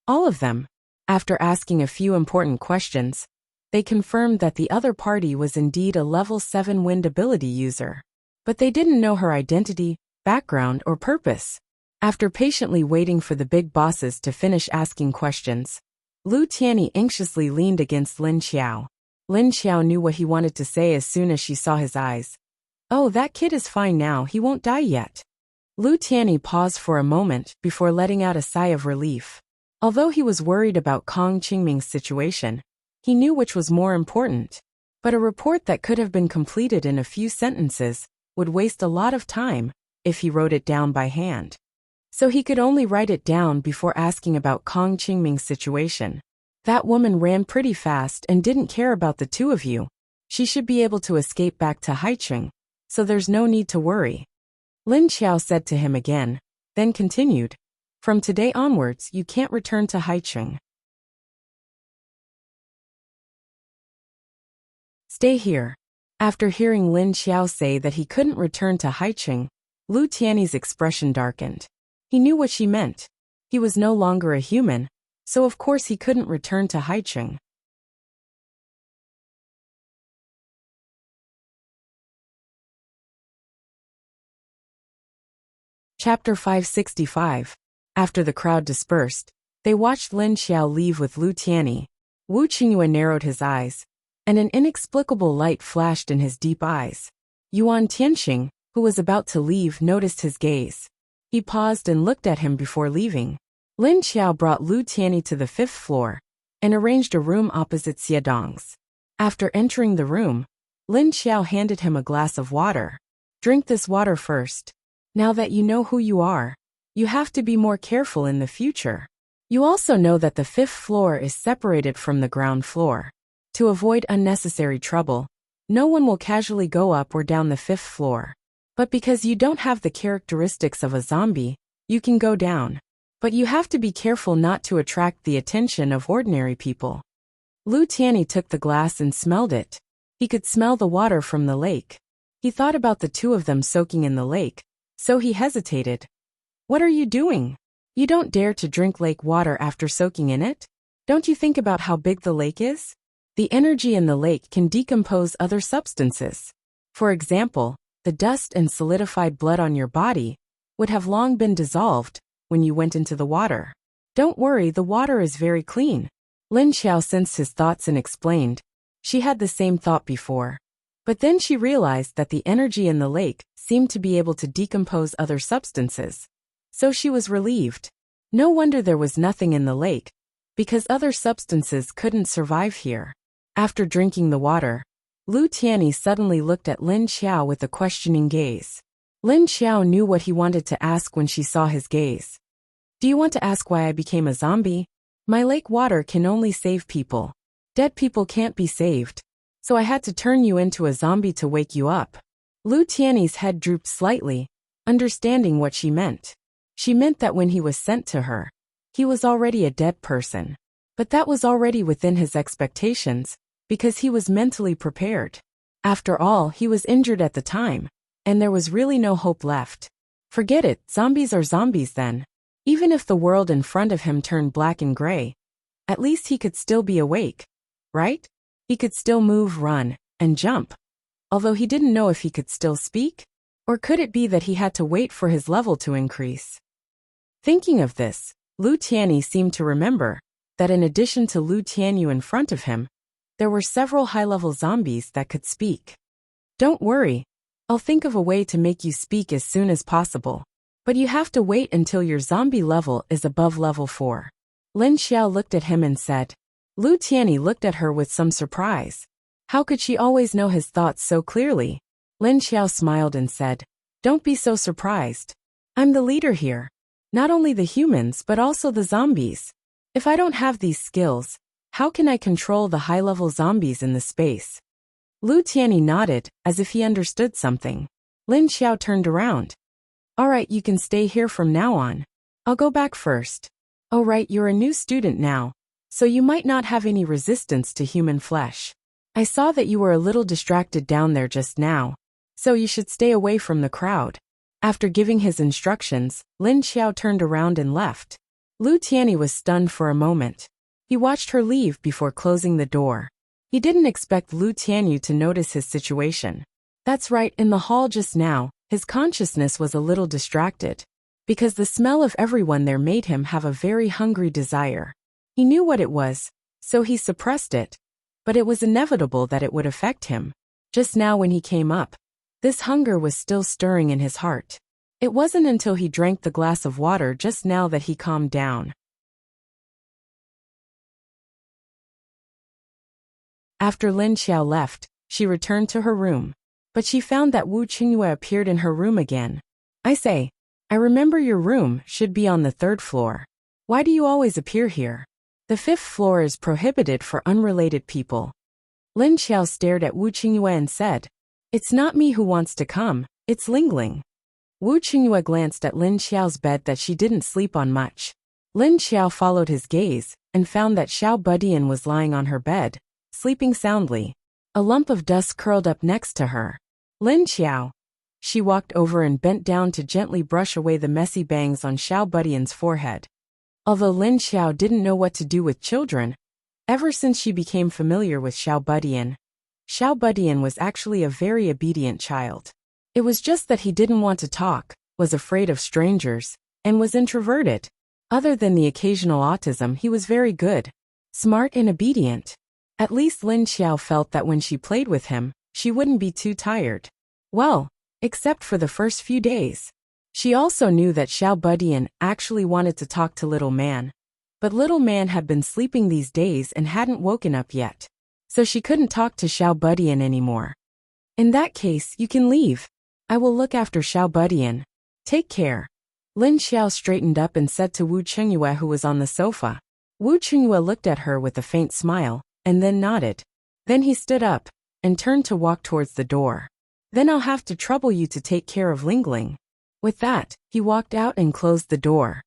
All of them. After asking a few important questions, they confirmed that the other party was indeed a level 7 wind ability user. But they didn't know her identity, background, or purpose. After patiently waiting for the big bosses to finish asking questions, Lu Tianyi anxiously leaned against Lin Xiao. Lin Xiao knew what he wanted to say as soon as she saw his eyes. Oh, that kid is fine now, he won't die yet. Lu Tianyi paused for a moment before letting out a sigh of relief. Although he was worried about Kong Qingming's situation, he knew which was more important. But a report that could have been completed in a few sentences would waste a lot of time if he wrote it down by hand. So he could only write it down before asking about Kong Qingming's situation. That woman ran pretty fast and didn't care about the two of you. She should be able to escape back to Haicheng, so there's no need to worry. Lin Xiao said to him again, then continued, from today onwards you can't return to Haicheng. Stay here. After hearing Lin Xiao say that he couldn't return to Haicheng, Lu Tiany's expression darkened. He knew what she meant. He was no longer a human, so of course he couldn't return to Haicheng. Chapter 565. After the crowd dispersed, they watched Lin Xiao leave with Lu Tiany. Wu Qingyue narrowed his eyes, and an inexplicable light flashed in his deep eyes. Yuan Tianxing, who was about to leave, noticed his gaze. He paused and looked at him before leaving. Lin Xiao brought Lu Tiany to the 5th floor and arranged a room opposite Xiadong's. After entering the room, Lin Xiao handed him a glass of water. Drink this water first. Now that you know who you are, you have to be more careful in the future. You also know that the 5th floor is separated from the ground floor. To avoid unnecessary trouble, no one will casually go up or down the 5th floor. But because you don't have the characteristics of a zombie, you can go down. But you have to be careful not to attract the attention of ordinary people. Lu Tiany took the glass and smelled it. He could smell the water from the lake. He thought about the two of them soaking in the lake, so he hesitated. What are you doing? You don't dare to drink lake water after soaking in it? Don't you think about how big the lake is? The energy in the lake can decompose other substances. For example, the dust and solidified blood on your body would have long been dissolved when you went into the water. Don't worry, the water is very clean. Lin Xiao sensed his thoughts and explained. She had the same thought before. But then she realized that the energy in the lake seemed to be able to decompose other substances. So she was relieved. No wonder there was nothing in the lake, because other substances couldn't survive here. After drinking the water, Lu Tiany suddenly looked at Lin Xiao with a questioning gaze. Lin Xiao knew what he wanted to ask when she saw his gaze. Do you want to ask why I became a zombie? My lake water can only save people. Dead people can't be saved. So I had to turn you into a zombie to wake you up. Lu Tiany's head drooped slightly, understanding what she meant. She meant that when he was sent to her, he was already a dead person. But that was already within his expectations, because he was mentally prepared. After all, he was injured at the time, and there was really no hope left. Forget it, zombies are zombies then. Even if the world in front of him turned black and gray, at least he could still be awake, right? He could still move, run, and jump. Although he didn't know if he could still speak, or could it be that he had to wait for his level to increase? Thinking of this, Lu Tiany seemed to remember that in addition to Lu Tianyu in front of him, there were several high-level zombies that could speak. Don't worry, I'll think of a way to make you speak as soon as possible. But you have to wait until your zombie level is above level 4. Lin Xiao looked at him and said. Lu Tiany looked at her with some surprise. How could she always know his thoughts so clearly? Lin Xiao smiled and said, Don't be so surprised. I'm the leader here. Not only the humans but also the zombies. If I don't have these skills, how can I control the high-level zombies in the space? Lu Tiany nodded, as if he understood something. Lin Xiao turned around. All right, you can stay here from now on. I'll go back first. Oh right, you're a new student now, so you might not have any resistance to human flesh. I saw that you were a little distracted down there just now, so you should stay away from the crowd. After giving his instructions, Lin Xiao turned around and left. Lu Tiany was stunned for a moment. He watched her leave before closing the door. He didn't expect Lu Tianyu to notice his situation. That's right, in the hall just now, his consciousness was a little distracted, because the smell of everyone there made him have a very hungry desire. He knew what it was, so he suppressed it, but it was inevitable that it would affect him. Just now when he came up, this hunger was still stirring in his heart. It wasn't until he drank the glass of water just now that he calmed down. After Lin Xiao left, she returned to her room, but she found that Wu Qingyue appeared in her room again. I say, I remember your room should be on the 3rd floor. Why do you always appear here? The 5th floor is prohibited for unrelated people. Lin Xiao stared at Wu Qingyue and said, "It's not me who wants to come, it's Lingling." Wu Qingyue glanced at Lin Xiao's bed that she didn't sleep on much. Lin Xiao followed his gaze and found that Xiao Budian was lying on her bed, sleeping soundly. A lump of dust curled up next to her. "Lin Xiao." She walked over and bent down to gently brush away the messy bangs on Xiao Budian's forehead. Although Lin Xiao didn't know what to do with children, ever since she became familiar with Xiao Budian was actually a very obedient child. It was just that he didn't want to talk, was afraid of strangers, and was introverted. Other than the occasional autism, he was very good, smart and obedient. At least Lin Xiao felt that when she played with him, she wouldn't be too tired. Well, except for the first few days. She also knew that Xiao Budian actually wanted to talk to Little Man. But Little Man had been sleeping these days and hadn't woken up yet. So she couldn't talk to Xiao Budian anymore. "In that case, you can leave. I will look after Xiao Budian. Take care." Lin Xiao straightened up and said to Wu Qingyue, who was on the sofa. Wu Qingyue looked at her with a faint smile, and then nodded. Then he stood up and turned to walk towards the door. "Then I'll have to trouble you to take care of Lingling." With that, he walked out and closed the door.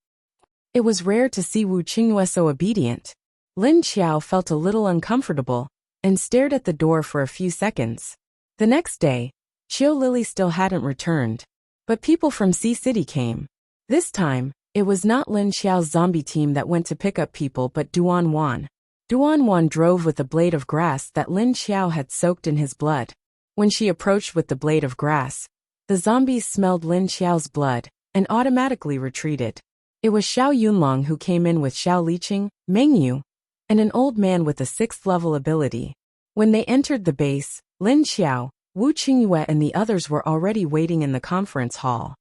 It was rare to see Wu Qingyue so obedient. Lin Xiao felt a little uncomfortable and stared at the door for a few seconds. The next day, Qiu Lily still hadn't returned, but people from Sea City came. This time, it was not Lin Xiao's zombie team that went to pick up people but Duan Wan. Duan Wan drove with a blade of grass that Lin Xiao had soaked in his blood. When she approached with the blade of grass, the zombies smelled Lin Xiao's blood and automatically retreated. It was Xiao Yunlong who came in with Xiao Liqing, Meng Yu, and an old man with a 6th level ability. When they entered the base, Lin Xiao, Wu Qingyue and the others were already waiting in the conference hall.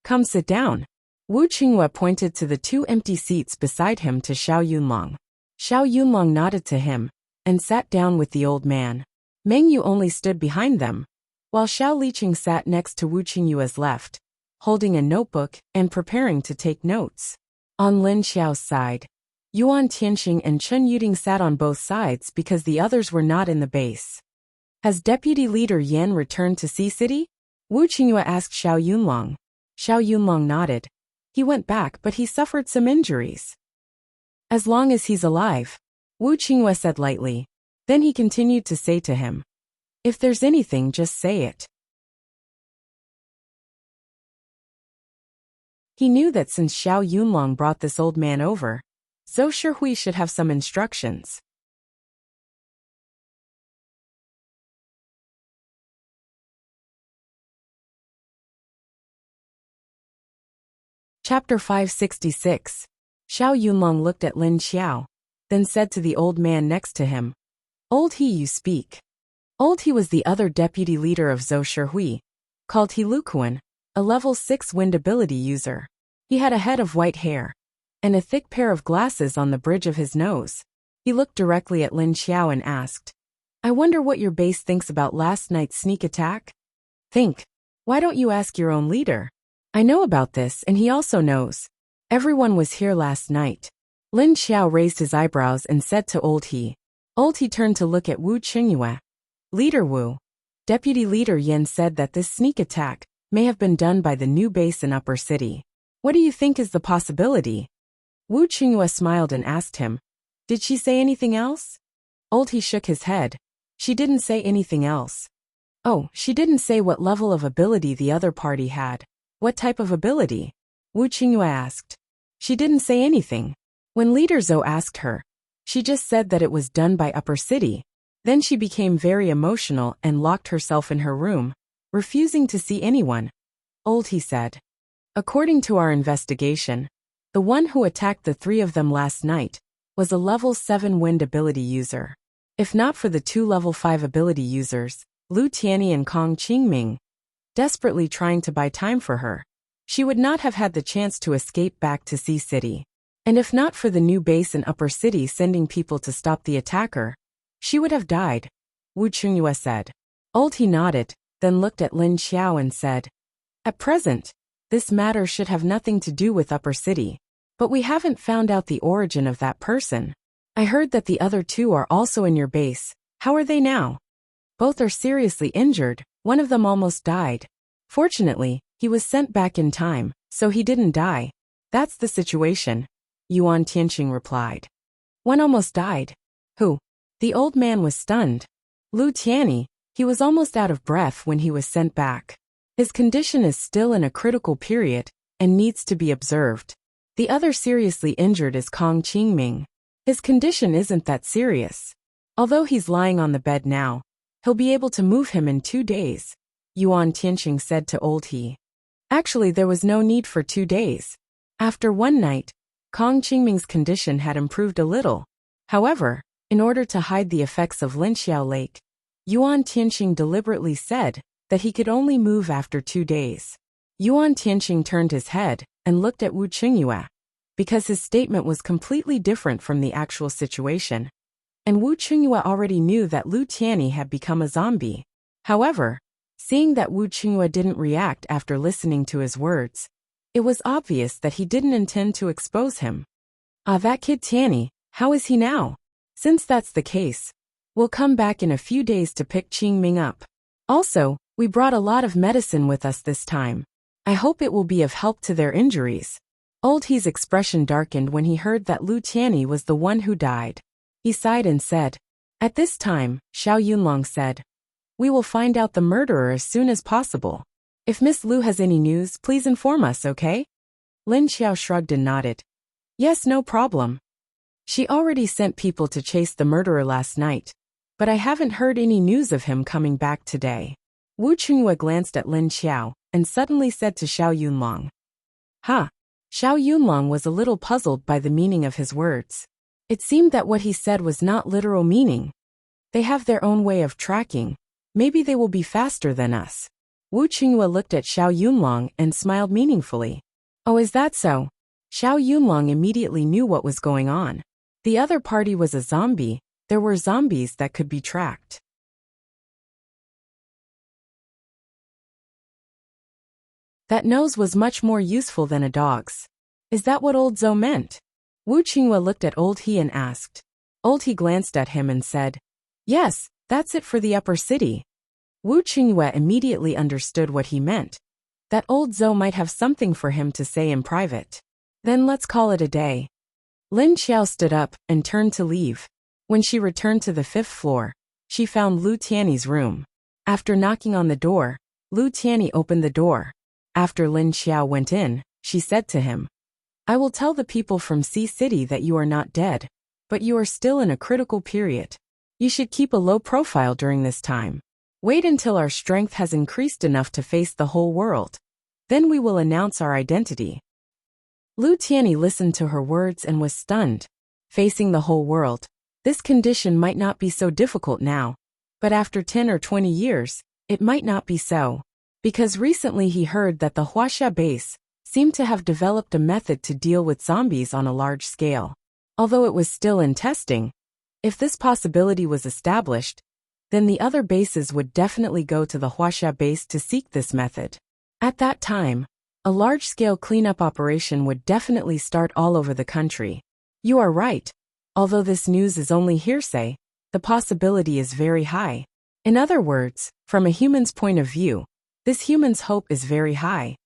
"Come sit down." Wu Qingyue pointed to the 2 empty seats beside him to Xiao Yunlong. Xiao Yunlong nodded to him and sat down with the old man. Meng Yu only stood behind them, while Xiao Liqing sat next to Wu Qingyue's left, holding a notebook and preparing to take notes. On Lin Xiao's side, Yuan Tianxing and Chen Yuding sat on both sides because the others were not in the base. "Has Deputy Leader Yan returned to Sea City?" Wu Qingyue asked Xiao Yunlong. Xiao Yunlong nodded. "He went back, but he suffered some injuries." "As long as he's alive," Wu Qingyue said lightly. Then he continued to say to him, "If there's anything, just say it." He knew that since Xiao Yunlong brought this old man over, Zhou Shihui should have some instructions. Chapter 566. Xiao Yunlong looked at Lin Xiao, then said to the old man next to him, "Old He, you speak." Old He was the other deputy leader of Zhou Shihui, called He Lukuan, a level 6 wind ability user. He had a head of white hair and a thick pair of glasses on the bridge of his nose. He looked directly at Lin Xiao and asked, "I wonder what your base thinks about last night's sneak attack?" "Think? Why don't you ask your own leader? I know about this and he also knows. Everyone was here last night." Lin Xiao raised his eyebrows and said to Old He. Old He turned to look at Wu Qingyue. "Leader Wu, Deputy Leader Yan said that this sneak attack may have been done by the new base in Upper City. What do you think is the possibility?" Wu Qingyue smiled and asked him, "Did she say anything else?" Old He shook his head. "She didn't say anything else." "Oh, she didn't say what level of ability the other party had." "What type of ability?" Wu Qingyue asked. "She didn't say anything. When Leader Zhou asked her, she just said that it was done by Upper City. Then she became very emotional and locked herself in her room, refusing to see anyone." Old He said. "According to our investigation, the one who attacked the 3 of them last night was a level 7 wind ability user. If not for the 2 level 5 ability users, Lu Tianyi and Kong Qingming, desperately trying to buy time for her, she would not have had the chance to escape back to Sea City. And if not for the new base in Upper City sending people to stop the attacker, she would have died," Wu Qingyue said. Old He nodded, then looked at Lin Xiao and said, "At present, this matter should have nothing to do with Upper City, but we haven't found out the origin of that person. I heard that the other two are also in your base. How are they now? Both are seriously injured, one of them almost died. Fortunately, he was sent back in time, so he didn't die. That's the situation, Yuan Tianqing replied. One almost died. Who? The old man was stunned. Lu Tianyi. He was almost out of breath when he was sent back. His condition is still in a critical period and needs to be observed. The other seriously injured is Kong Qingming. His condition isn't that serious. Although he's lying on the bed now, he'll be able to move him in 2 days, Yuan Tianqing said to Old He. Actually, there was no need for 2 days. After one night, Kong Qingming's condition had improved a little. However, in order to hide the effects of Linxiao Lake, Yuan Tianqing deliberately said that he could only move after 2 days. Yuan Tianqing turned his head and looked at Wu Qingyue, because his statement was completely different from the actual situation. And Wu Qingyue already knew that Lu Tianyi had become a zombie. However, seeing that Wu Qingyue didn't react after listening to his words, it was obvious that he didn't intend to expose him. That kid Tianyi, how is he now? Since that's the case, we'll come back in a few days to pick Qingming up. Also, we brought a lot of medicine with us this time. I hope it will be of help to their injuries. Old He's expression darkened when he heard that Lu Tianyi was the one who died. He sighed and said, "At this time," Xiao Yunlong said, "we will find out the murderer as soon as possible. If Miss Lu has any news, please inform us, okay?" Lin Xiao shrugged and nodded. "Yes, no problem. She already sent people to chase the murderer last night, but I haven't heard any news of him coming back today." Wu Qingyue glanced at Lin Xiao and suddenly said to Xiao Yunlong. "Huh." Xiao Yunlong was a little puzzled by the meaning of his words. It seemed that what he said was not literal meaning. They have their own way of tracking. Maybe they will be faster than us. Wu Qingyue looked at Xiao Yunlong and smiled meaningfully. "Oh, is that so?" Xiao Yunlong immediately knew what was going on. The other party was a zombie. There were zombies that could be tracked. That nose was much more useful than a dog's. Is that what Old Zhou meant? Wu Qingyue looked at Old He and asked. Old He glanced at him and said, "Yes, that's it for the upper city." Wu Qingyue immediately understood what he meant. That Old Zhou might have something for him to say in private. Then let's call it a day. Lin Xiao stood up and turned to leave. When she returned to the 5th floor, she found Lu Tianyi's room. After knocking on the door, Lu Tianyi opened the door. After Lin Xiao went in, she said to him, "I will tell the people from Sea City that you are not dead, but you are still in a critical period. You should keep a low profile during this time. Wait until our strength has increased enough to face the whole world. Then we will announce our identity." Lu Tianyi listened to her words and was stunned. Facing the whole world, this condition might not be so difficult now, but after 10 or 20 years, it might not be so. Because recently he heard that the Huaxia base seemed to have developed a method to deal with zombies on a large scale. Although it was still in testing, if this possibility was established, then the other bases would definitely go to the Huaxia base to seek this method. At that time, a large-scale cleanup operation would definitely start all over the country. You are right. Although this news is only hearsay, the possibility is very high. In other words, from a human's point of view, this human's hope is very high.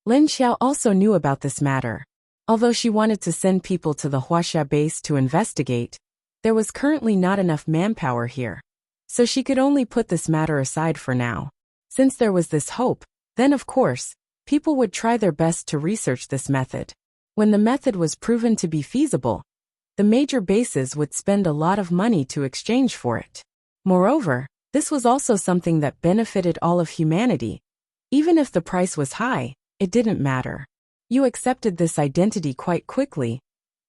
Lin Xiao also knew about this matter. Although she wanted to send people to the Huaxia base to investigate, there was currently not enough manpower here. So she could only put this matter aside for now. Since there was this hope, then of course, people would try their best to research this method. When the method was proven to be feasible, the major bases would spend a lot of money to exchange for it. Moreover, this was also something that benefited all of humanity. Even if the price was high, it didn't matter. You accepted this identity quite quickly.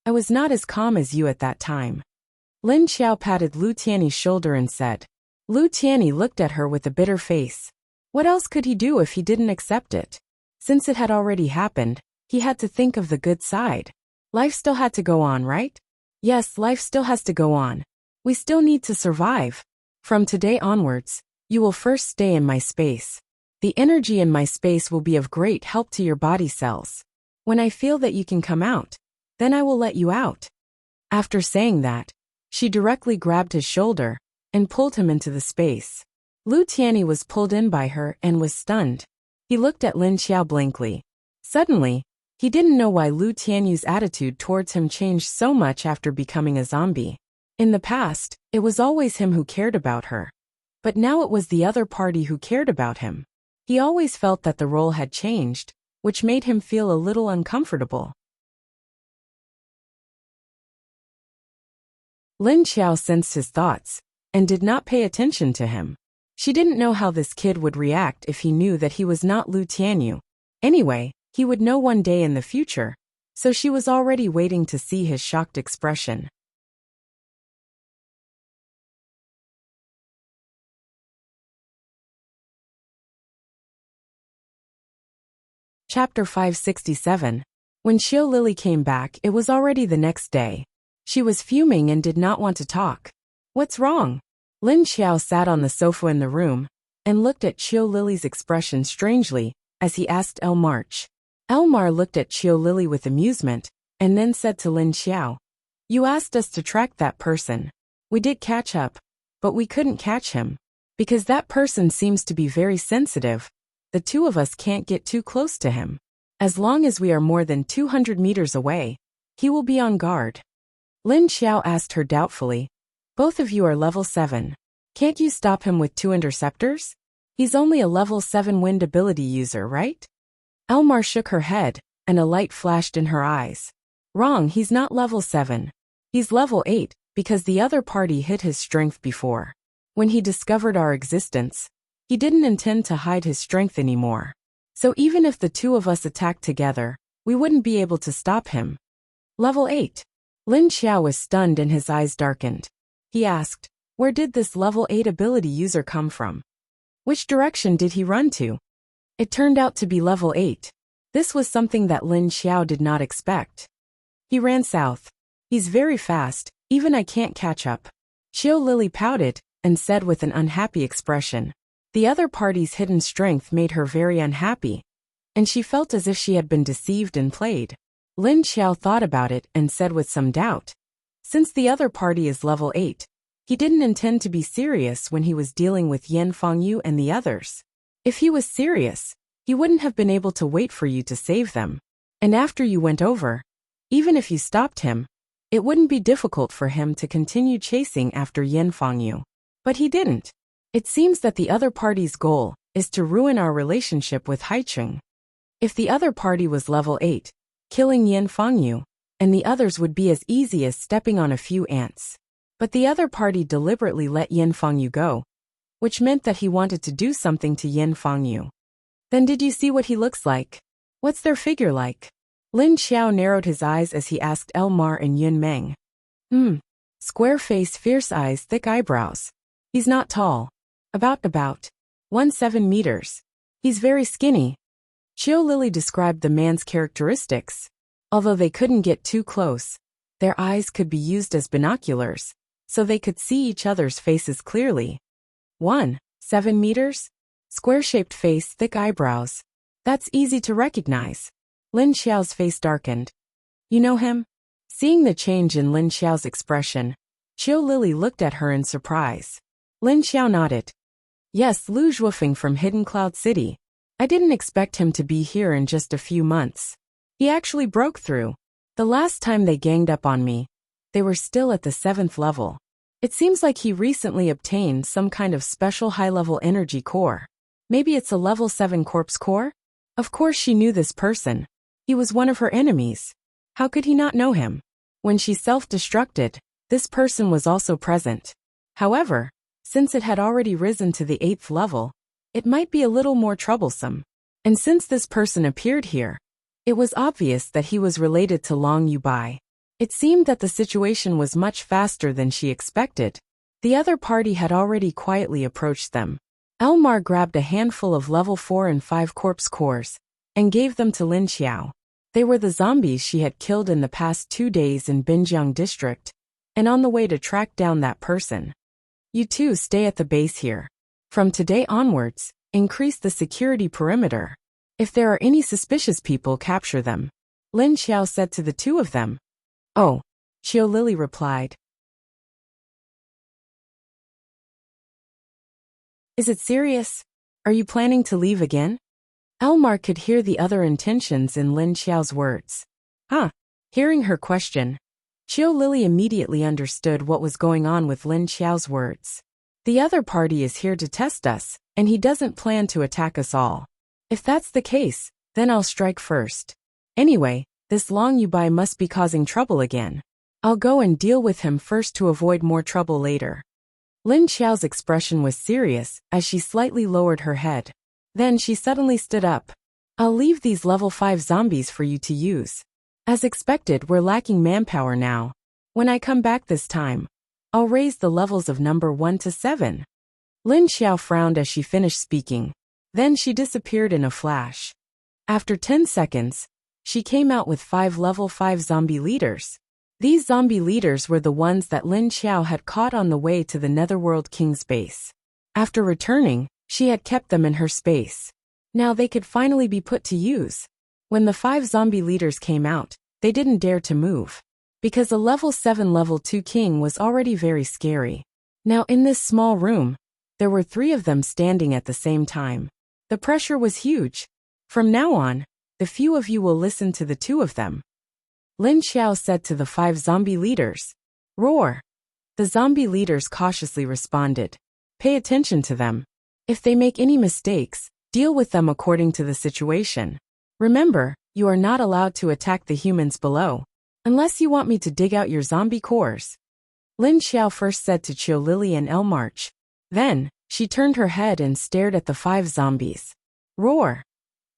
I was not as calm as you at that time. Lin Xiao patted Lu Tianyi's shoulder and said. Lu Tianyi looked at her with a bitter face. What else could he do if he didn't accept it? Since it had already happened, he had to think of the good side. Life still had to go on, right? Yes, life still has to go on. We still need to survive. From today onwards, you will first stay in my space. The energy in my space will be of great help to your body cells. When I feel that you can come out, then I will let you out. After saying that, She directly grabbed his shoulder and pulled him into the space. Lu Tianyi was pulled in by her and was stunned. He looked at Lin Xiao blankly. Suddenly, he didn't know why Lu Tianyi's attitude towards him changed so much after becoming a zombie. In the past, it was always him who cared about her. But now it was the other party who cared about him. He always felt that the role had changed, which made him feel a little uncomfortable. Lin Xiao sensed his thoughts and did not pay attention to him. She didn't know how this kid would react if he knew that he was not Lu Tianyi. Anyway, he would know one day in the future, so she was already waiting to see his shocked expression. Chapter 567. When Xiao Lily came back, it was already the next day. She was fuming and did not want to talk. What's wrong? Lin Xiao sat on the sofa in the room and looked at Xiao Lily's expression strangely as he asked Elmarch. Elmar looked at Xiao Lily with amusement and then said to Lin Xiao, "You asked us to track that person. We did catch up, but we couldn't catch him. Because that person seems to be very sensitive. The two of us can't get too close to him. As long as we are more than 200 meters away, he will be on guard." Lin Xiao asked her doubtfully, "Both of you are level 7. Can't you stop him with 2 interceptors? He's only a level 7 wind ability user, right?" Elmar shook her head, and a light flashed in her eyes. "Wrong, he's not level 7. He's level 8, because the other party hid his strength before. When he discovered our existence, he didn't intend to hide his strength anymore. So even if the two of us attacked together, we wouldn't be able to stop him." Level 8. Lin Xiao was stunned and his eyes darkened. He asked, "Where did this level 8 ability user come from? Which direction did he run to?" It turned out to be level 8. This was something that Lin Xiao did not expect. "He ran south. He's very fast, even I can't catch up." Xiao Lily pouted and said with an unhappy expression. The other party's hidden strength made her very unhappy, and she felt as if she had been deceived and played. Lin Xiao thought about it and said with some doubt, "Since the other party is level 8, he didn't intend to be serious when he was dealing with Yan Fengyu and the others. If he was serious, he wouldn't have been able to wait for you to save them. And after you went over, even if you stopped him, it wouldn't be difficult for him to continue chasing after Yan Fengyu. But he didn't. It seems that the other party's goal is to ruin our relationship with Haicheng. If the other party was level 8, killing Yan Fengyu and the others would be as easy as stepping on a few ants. But the other party deliberately let Yan Fengyu go, which meant that he wanted to do something to Yan Fengyu. Then did you see what he looks like? What's their figure like?" Lin Xiao narrowed his eyes as he asked Elmar and Yun Meng. Square face, fierce eyes, thick eyebrows. He's not tall. About 1.7 meters. He's very skinny." Xiao Lily described the man's characteristics. Although they couldn't get too close, their eyes could be used as binoculars, so they could see each other's faces clearly. 1.7 meters? Square-shaped face, thick eyebrows. That's easy to recognize. Lin Xiao's face darkened. "You know him?" Seeing the change in Lin Xiao's expression, Xiao Lily looked at her in surprise. Lin Xiao nodded. "Yes, Lu Zhuofeng from Hidden Cloud City. I didn't expect him to be here in just a few months. He actually broke through. The last time they ganged up on me, they were still at the 7th level. It seems like he recently obtained some kind of special high-level energy core. Maybe it's a level 7 corpse core?" Of course she knew this person. He was one of her enemies. How could he not know him? When she self-destructed, this person was also present. However, since it had already risen to the 8th level, it might be a little more troublesome. And since this person appeared here, it was obvious that he was related to Long Yubai. It seemed that the situation was much faster than she expected. The other party had already quietly approached them. Elmar grabbed a handful of level 4 and 5 corpse cores and gave them to Lin Xiao. They were the zombies she had killed in the past 2 days in Binjiang district, and on the way to track down that person. "You two stay at the base here. From today onwards, increase the security perimeter. If there are any suspicious people, capture them," Lin Xiao said to the two of them. "Oh," Xiao Lily replied. Is it serious? Are you planning to leave again? Elmar could hear the other intentions in Lin Xiao's words. Huh? Hearing her question, Qiu Lily immediately understood what was going on with Lin Xiao's words. The other party is here to test us, and he doesn't plan to attack us all. If that's the case, then I'll strike first. Anyway, this Long Yubai must be causing trouble again. I'll go and deal with him first to avoid more trouble later. Lin Xiao's expression was serious as she slightly lowered her head. Then she suddenly stood up. I'll leave these level 5 zombies for you to use. As expected, we're lacking manpower now. When I come back this time, I'll raise the levels of number 1 to 7. Lin Xiao frowned as she finished speaking. Then she disappeared in a flash. After 10 seconds, she came out with 5 level 5 zombie leaders. These zombie leaders were the ones that Lin Xiao had caught on the way to the Netherworld King's base. After returning, she had kept them in her space. Now they could finally be put to use. When the 5 zombie leaders came out, they didn't dare to move. Because a level 7 level 2 king was already very scary. Now in this small room, there were 3 of them standing at the same time. The pressure was huge. From now on, the few of you will listen to the 2 of them. Lin Xiao said to the 5 zombie leaders. Roar! The zombie leaders cautiously responded. Pay attention to them. If they make any mistakes, deal with them according to the situation. Remember, you are not allowed to attack the humans below, unless you want me to dig out your zombie cores. Lin Xiao first said to Qiu Lily and Elmarch. Then, she turned her head and stared at the 5 zombies. Roar!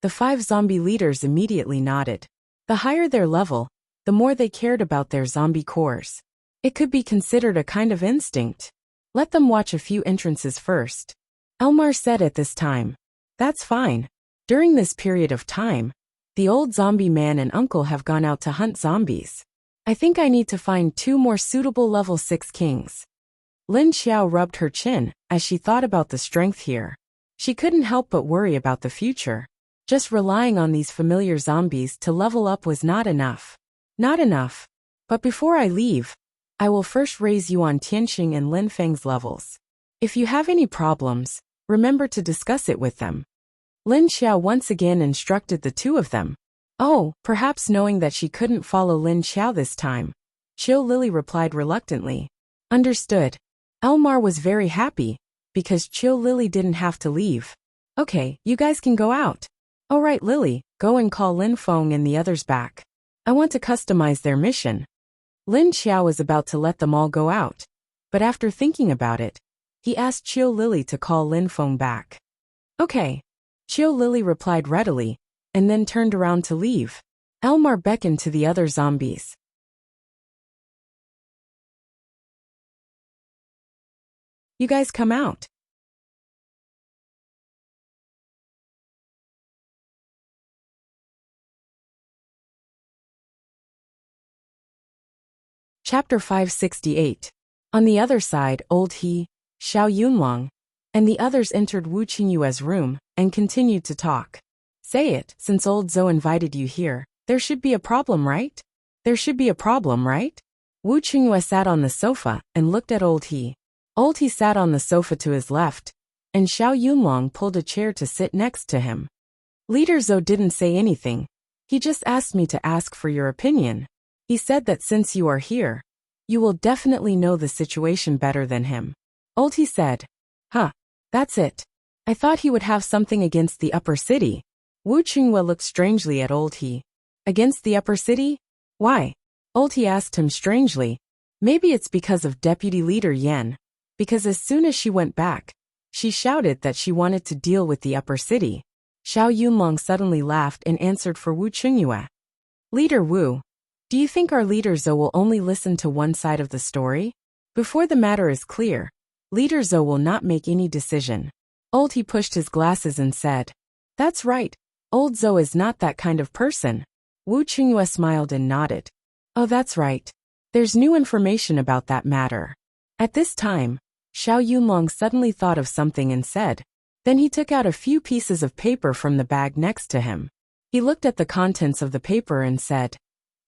The 5 zombie leaders immediately nodded. The higher their level, the more they cared about their zombie cores. It could be considered a kind of instinct. Let them watch a few entrances first. Elmar said at this time. That's fine. During this period of time, the old zombie man and uncle have gone out to hunt zombies. I think I need to find 2 more suitable level 6 kings. Lin Xiao rubbed her chin as she thought about the strength here. She couldn't help but worry about the future. Just relying on these familiar zombies to level up was not enough. Not enough. But before I leave, I will first raise Yuan Tianxing and Lin Feng's levels. If you have any problems, remember to discuss it with them. Lin Xiao once again instructed the 2 of them. Oh, perhaps knowing that she couldn't follow Lin Xiao this time, Qiu Lily replied reluctantly. Understood. Elmar was very happy, because Qiu Lily didn't have to leave. Okay, you guys can go out. Alright Lily, go and call Lin Feng and the others back. I want to customize their mission. Lin Xiao was about to let them all go out, but after thinking about it, he asked Qiu Lily to call Lin Feng back. Okay. Qiu Lily replied readily, and then turned around to leave. Elmar beckoned to the other zombies. You guys come out. Chapter 568. On the other side, old He, Xiao Yunlong, and the others entered Wu Qingyue's room and continued to talk. Say it, since old Zhou invited you here, there should be a problem, right? There should be a problem, right? Wu Qingyue sat on the sofa and looked at old He. Old He sat on the sofa to his left, and Xiao Yunlong pulled a chair to sit next to him. Leader Zhou didn't say anything. He just asked me to ask for your opinion. He said that since you are here, you will definitely know the situation better than him. Old He said. Huh. That's it. I thought he would have something against the upper city. Wu Qingyue looked strangely at old He. Against the upper city? Why? Old He asked him strangely. Maybe it's because of Deputy Leader Yan. Because as soon as she went back, she shouted that she wanted to deal with the upper city. Xiao Yunlong suddenly laughed and answered for Wu Qingyue. Leader Wu. Do you think our leader Zhou will only listen to one side of the story? Before the matter is clear, Leader Zhou will not make any decision. Old He pushed his glasses and said. That's right. Old Zhou is not that kind of person. Wu Qingyue smiled and nodded. Oh, that's right. There's new information about that matter. At this time, Xiao Yunlong suddenly thought of something and said. Then he took out a few pieces of paper from the bag next to him. He looked at the contents of the paper and said.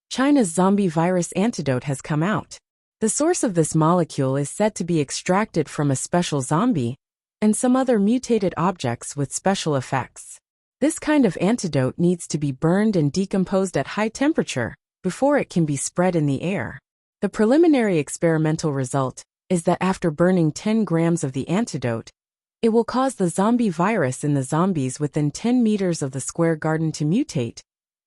China's zombie virus antidote has come out. The source of this molecule is said to be extracted from a special zombie, and some other mutated objects with special effects. This kind of antidote needs to be burned and decomposed at high temperature before it can be spread in the air. The preliminary experimental result is that after burning 10 grams of the antidote, it will cause the zombie virus in the zombies within 10 meters of the square garden to mutate,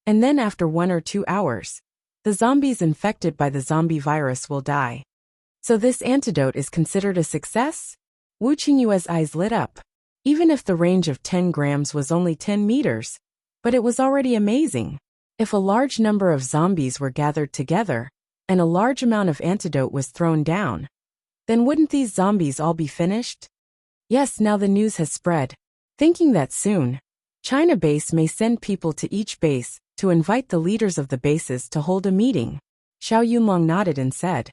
and then after 1 or 2 hours, the zombies infected by the zombie virus will die. So this antidote is considered a success? Wu Qingyue's eyes lit up. Even if the range of 10 grams was only 10 meters, but it was already amazing. If a large number of zombies were gathered together, and a large amount of antidote was thrown down, then wouldn't these zombies all be finished? Yes, now the news has spread. Thinking that soon, China base may send people to each base to invite the leaders of the bases to hold a meeting. Xiao Yunlong nodded and said.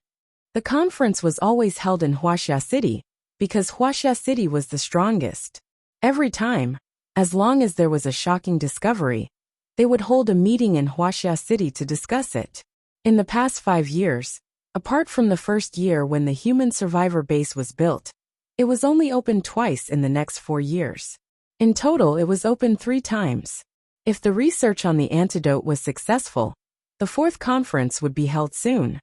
The conference was always held in Huaxia City, because Huaxia City was the strongest. Every time, as long as there was a shocking discovery, they would hold a meeting in Huaxia City to discuss it. In the past 5 years, apart from the first year when the human survivor base was built, it was only opened twice in the next 4 years. In total, it was opened 3 times. If the research on the antidote was successful, the 4th conference would be held soon.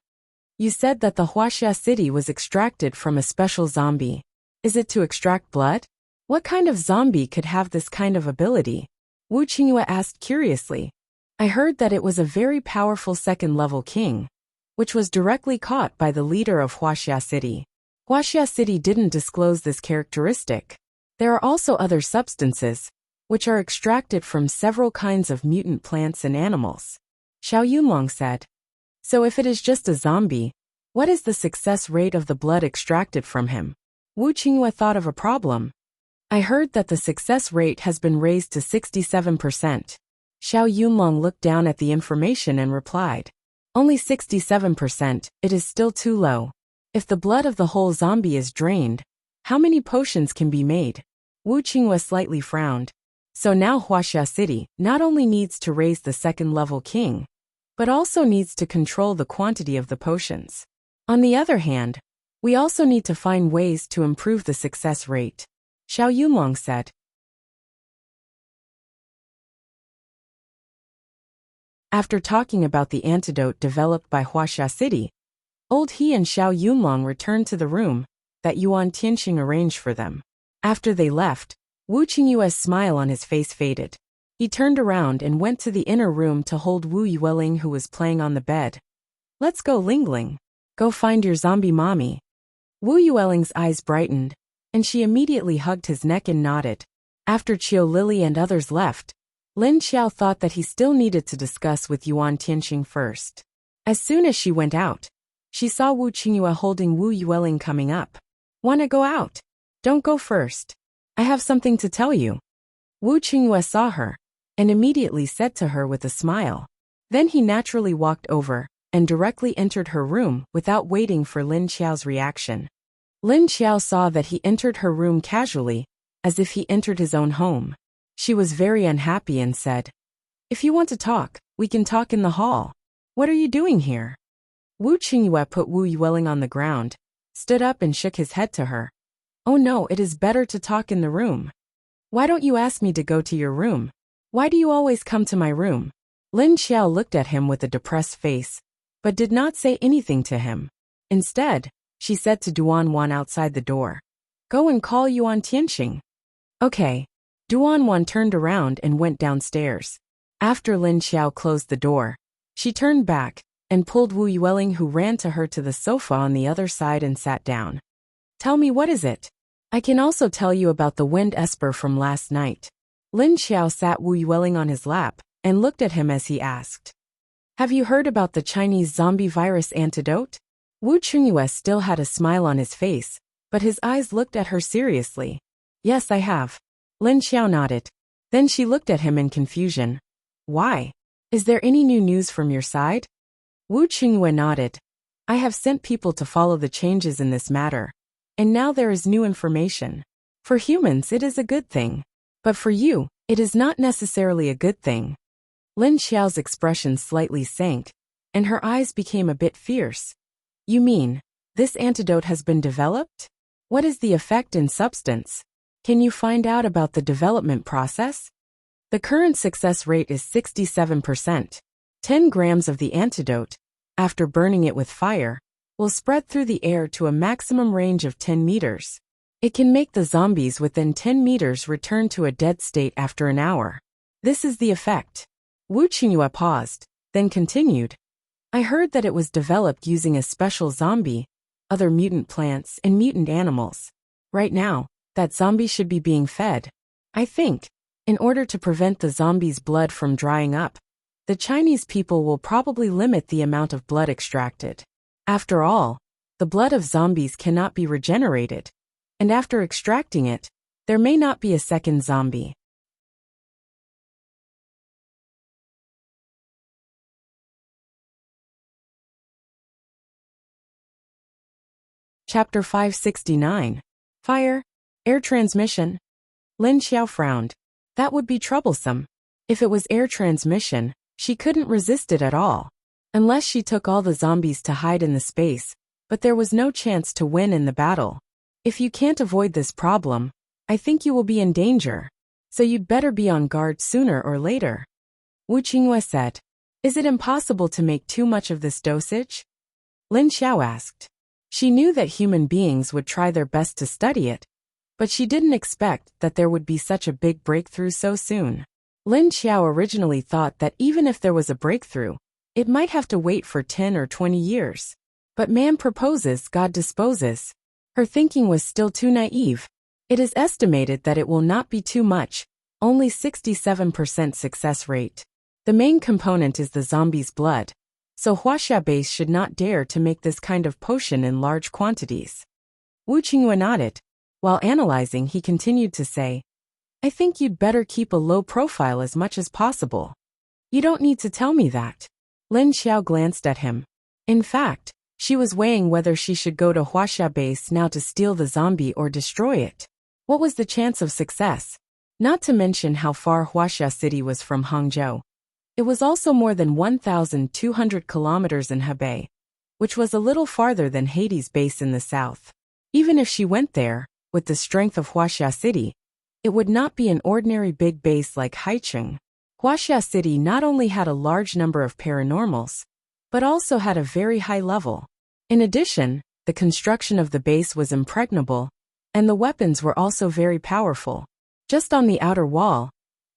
You said that the Huaxia City was extracted from a special zombie. Is it to extract blood? What kind of zombie could have this kind of ability? Wu Qingyue asked curiously. I heard that it was a very powerful second-level king, which was directly caught by the leader of Huaxia City. Huaxia City didn't disclose this characteristic. There are also other substances, which are extracted from several kinds of mutant plants and animals. Xiao Yunlong said. So if it is just a zombie, what is the success rate of the blood extracted from him? Wu Qingyue thought of a problem. I heard that the success rate has been raised to 67%. Xiao Yunlong looked down at the information and replied. Only 67%, it is still too low. If the blood of the whole zombie is drained, how many potions can be made? Wu Qingyue slightly frowned. So now Huaxia City not only needs to raise the second-level king, but also needs to control the quantity of the potions. On the other hand, we also need to find ways to improve the success rate. Xiao Yunlong said. After talking about the antidote developed by Huaxia City, Old He and Xiao Yunlong returned to the room that Yuan Tianxing arranged for them. After they left, Wu Qingyue's smile on his face faded. He turned around and went to the inner room to hold Wu Yueling, who was playing on the bed. Let's go, Lingling. Go find your zombie mommy. Wu Yueling's eyes brightened, and she immediately hugged his neck and nodded. After Qiu Lily and others left, Lin Xiao thought that he still needed to discuss with Yuan Tianxing first. As soon as she went out, she saw Wu Qingyue holding Wu Yueling coming up. Wanna go out? Don't go first. I have something to tell you. Wu Qingyue saw her, and immediately said to her with a smile. Then he naturally walked over, and directly entered her room without waiting for Lin Xiao's reaction. Lin Xiao saw that he entered her room casually, as if he entered his own home. She was very unhappy and said, If you want to talk, we can talk in the hall. What are you doing here? Wu Qingyue put Wu Yueling on the ground, stood up and shook his head to her. Oh no, it is better to talk in the room. Why don't you ask me to go to your room? Why do you always come to my room? Lin Xiao looked at him with a depressed face, but did not say anything to him. Instead, she said to Duan Wan outside the door. Go and call Yuan Tianxing. Okay. Duan Wan turned around and went downstairs. After Lin Xiao closed the door, she turned back and pulled Wu Yueling, who ran to her, to the sofa on the other side and sat down. Tell me, what is it? I can also tell you about the wind esper from last night. Lin Xiao sat Wu Yueling on his lap and looked at him as he asked. Have you heard about the Chinese zombie virus antidote? Wu Qingyue still had a smile on his face, but his eyes looked at her seriously. Yes, I have. Lin Xiao nodded. Then she looked at him in confusion. Why? Is there any new news from your side? Wu Qingyue nodded. I have sent people to follow the changes in this matter, and now there is new information. For humans, it is a good thing. But for you, it is not necessarily a good thing. Lin Xiao's expression slightly sank, and her eyes became a bit fierce. You mean, this antidote has been developed? What is the effect in substance? Can you find out about the development process? The current success rate is 67%. 10 grams of the antidote, after burning it with fire, will spread through the air to a maximum range of 10 meters. It can make the zombies within 10 meters return to a dead state after an hour. This is the effect. Wu Qingyue paused, then continued. I heard that it was developed using a special zombie, other mutant plants, and mutant animals. Right now, that zombie should be being fed. I think, in order to prevent the zombie's blood from drying up, the Chinese people will probably limit the amount of blood extracted. After all, the blood of zombies cannot be regenerated, and after extracting it, there may not be a second zombie. Chapter 569. Fire. Air transmission. Lin Xiao frowned. That would be troublesome. If it was air transmission, she couldn't resist it at all. Unless she took all the zombies to hide in the space, but there was no chance to win in the battle. If you can't avoid this problem, I think you will be in danger. So you'd better be on guard sooner or later. Wu Qingyue said. Is it impossible to make too much of this dosage? Lin Xiao asked. She knew that human beings would try their best to study it, but she didn't expect that there would be such a big breakthrough so soon. Lin Xiao originally thought that even if there was a breakthrough, it might have to wait for 10 or 20 years. But man proposes, God disposes. Her thinking was still too naive. It is estimated that it will not be too much, only 67% success rate. The main component is the zombie's blood, so Huaxia base should not dare to make this kind of potion in large quantities. Wu Qingyue nodded. While analyzing, he continued to say, I think you'd better keep a low profile as much as possible. You don't need to tell me that. Lin Xiao glanced at him. In fact, she was weighing whether she should go to Huaxia base now to steal the zombie or destroy it. What was the chance of success? Not to mention how far Huaxia city was from Hangzhou. It was also more than 1,200 kilometers in Hebei, which was a little farther than Hades base in the south. Even if she went there, with the strength of Huaxia city, it would not be an ordinary big base like Haicheng. Huaxia city not only had a large number of paranormals, but also had a very high level. In addition, the construction of the base was impregnable, and the weapons were also very powerful. Just on the outer wall,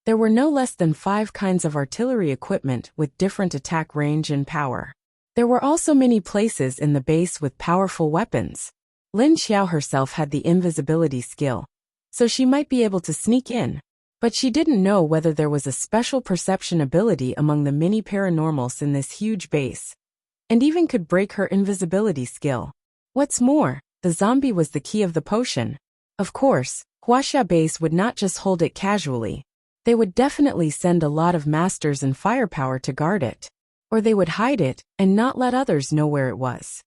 there were no less than 5 kinds of artillery equipment with different attack range and power. There were also many places in the base with powerful weapons. Lin Xiao herself had the invisibility skill, so she might be able to sneak in, but she didn't know whether there was a special perception ability among the many paranormals in this huge base, and even could break her invisibility skill. What's more, the zombie was the key of the potion. Of course, Huaxia base would not just hold it casually. They would definitely send a lot of masters and firepower to guard it, or they would hide it and not let others know where it was.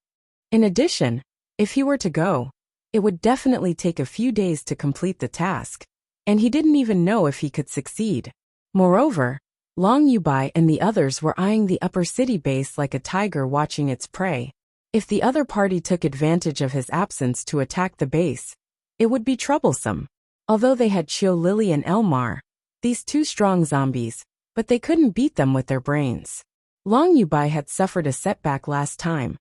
In addition, if he were to go, it would definitely take a few days to complete the task, and he didn't even know if he could succeed. Moreover, Long Yubai and the others were eyeing the upper city base like a tiger watching its prey. If the other party took advantage of his absence to attack the base, it would be troublesome. Although they had Qiu Lily and Elmar, these 2 strong zombies, but they couldn't beat them with their brains. Long Yubai had suffered a setback last time,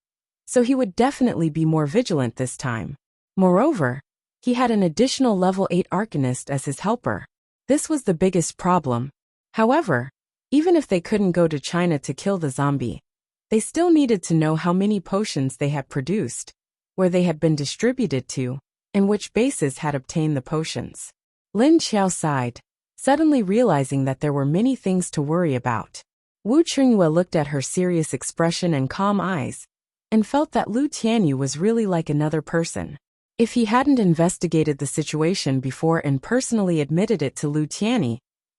so he would definitely be more vigilant this time. Moreover, he had an additional level 8 Arcanist as his helper. This was the biggest problem. However, even if they couldn't go to China to kill the zombie, they still needed to know how many potions they had produced, where they had been distributed to, and which bases had obtained the potions. Lin Xiao sighed, suddenly realizing that there were many things to worry about. Wu Qingyue looked at her serious expression and calm eyes, and felt that Lu Tianyu was really like another person. If he hadn't investigated the situation before and personally admitted it to Lu Tianyi,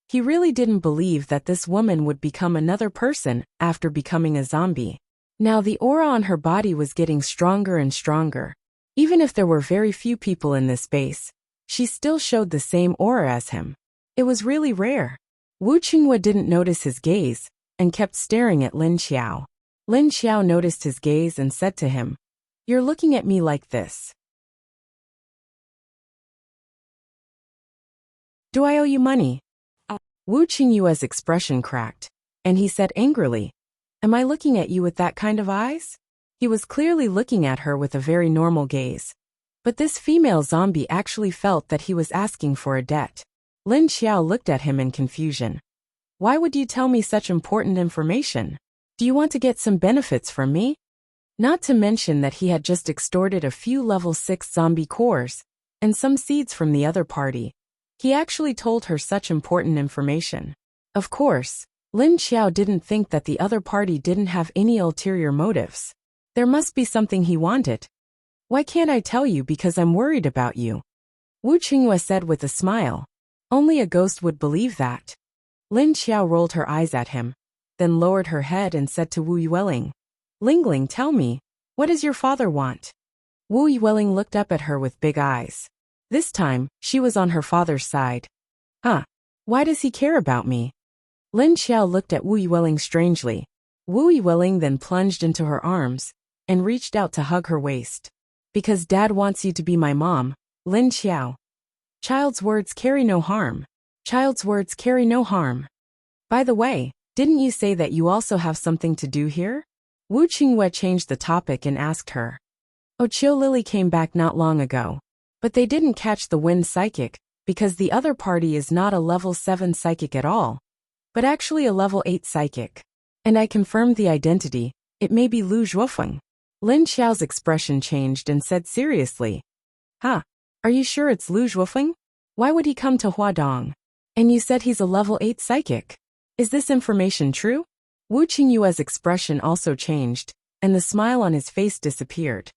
he really didn't believe that this woman would become another person after becoming a zombie. Now the aura on her body was getting stronger and stronger. Even if there were very few people in this base, she still showed the same aura as him. It was really rare. Wu Qingyue didn't notice his gaze, and kept staring at Lin Xiao. Lin Xiao noticed his gaze and said to him, "You're looking at me like this." Do I owe you money? Wu Qingyue's expression cracked, and he said angrily, Am I looking at you with that kind of eyes? He was clearly looking at her with a very normal gaze. But this female zombie actually felt that he was asking for a debt. Lin Xiao looked at him in confusion. Why would you tell me such important information? Do you want to get some benefits from me? Not to mention that he had just extorted a few level 6 zombie cores and some seeds from the other party. He actually told her such important information. Of course, Lin Xiao didn't think that the other party didn't have any ulterior motives. There must be something he wanted. Why can't I tell you because I'm worried about you? Wu Qingyue said with a smile. Only a ghost would believe that. Lin Xiao rolled her eyes at him, then lowered her head and said to Wu Yueling, Lingling, tell me, what does your father want? Wu Yueling looked up at her with big eyes. This time, she was on her father's side. Huh? Why does he care about me? Lin Xiao looked at Wu Yueling strangely. Wu Yueling then plunged into her arms and reached out to hug her waist. Because Dad wants you to be my mom, Lin Xiao. Child's words carry no harm. Child's words carry no harm. By the way, didn't you say that you also have something to do here? Wu Qingyue changed the topic and asked her. Ochio Lily came back not long ago. But they didn't catch the wind psychic, because the other party is not a level 7 psychic at all, but actually a level 8 psychic. And I confirmed the identity, it may be Lu Zhuofeng. Lin Xiao's expression changed and said seriously. Huh? Are you sure it's Lu Zhuofeng? Why would he come to Huadong? And you said he's a level 8 psychic. Is this information true? Wu Qingyue's expression also changed, and the smile on his face disappeared.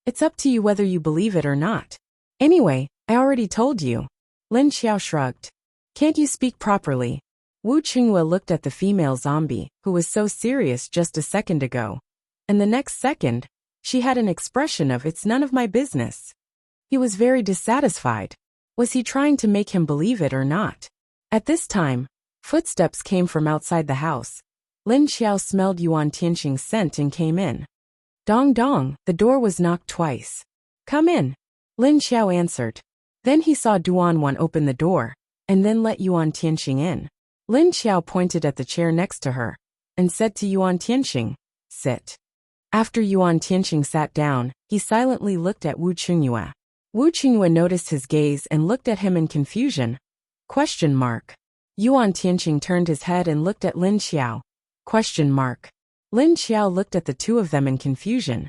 It's up to you whether you believe it or not. Anyway, I already told you. Lin Xiao shrugged. Can't you speak properly? Wu Qingyue looked at the female zombie, who was so serious just a second ago. And the next second, she had an expression of it's none of my business. He was very dissatisfied. Was he trying to make him believe it or not? At this time, footsteps came from outside the house. Lin Xiao smelled Yuan Tianxing's scent and came in. Dong dong, the door was knocked twice. Come in. Lin Xiao answered. Then he saw Duan open the door, and then let Yuan Tianxing in. Lin Xiao pointed at the chair next to her, and said to Yuan Tianxing, sit. After Yuan Tianxing sat down, he silently looked at Wu Qingyue. Wu Qingyue noticed his gaze and looked at him in confusion. Question mark. Yuan Tianxing turned his head and looked at Lin Xiao. Question mark. Lin Xiao looked at the two of them in confusion.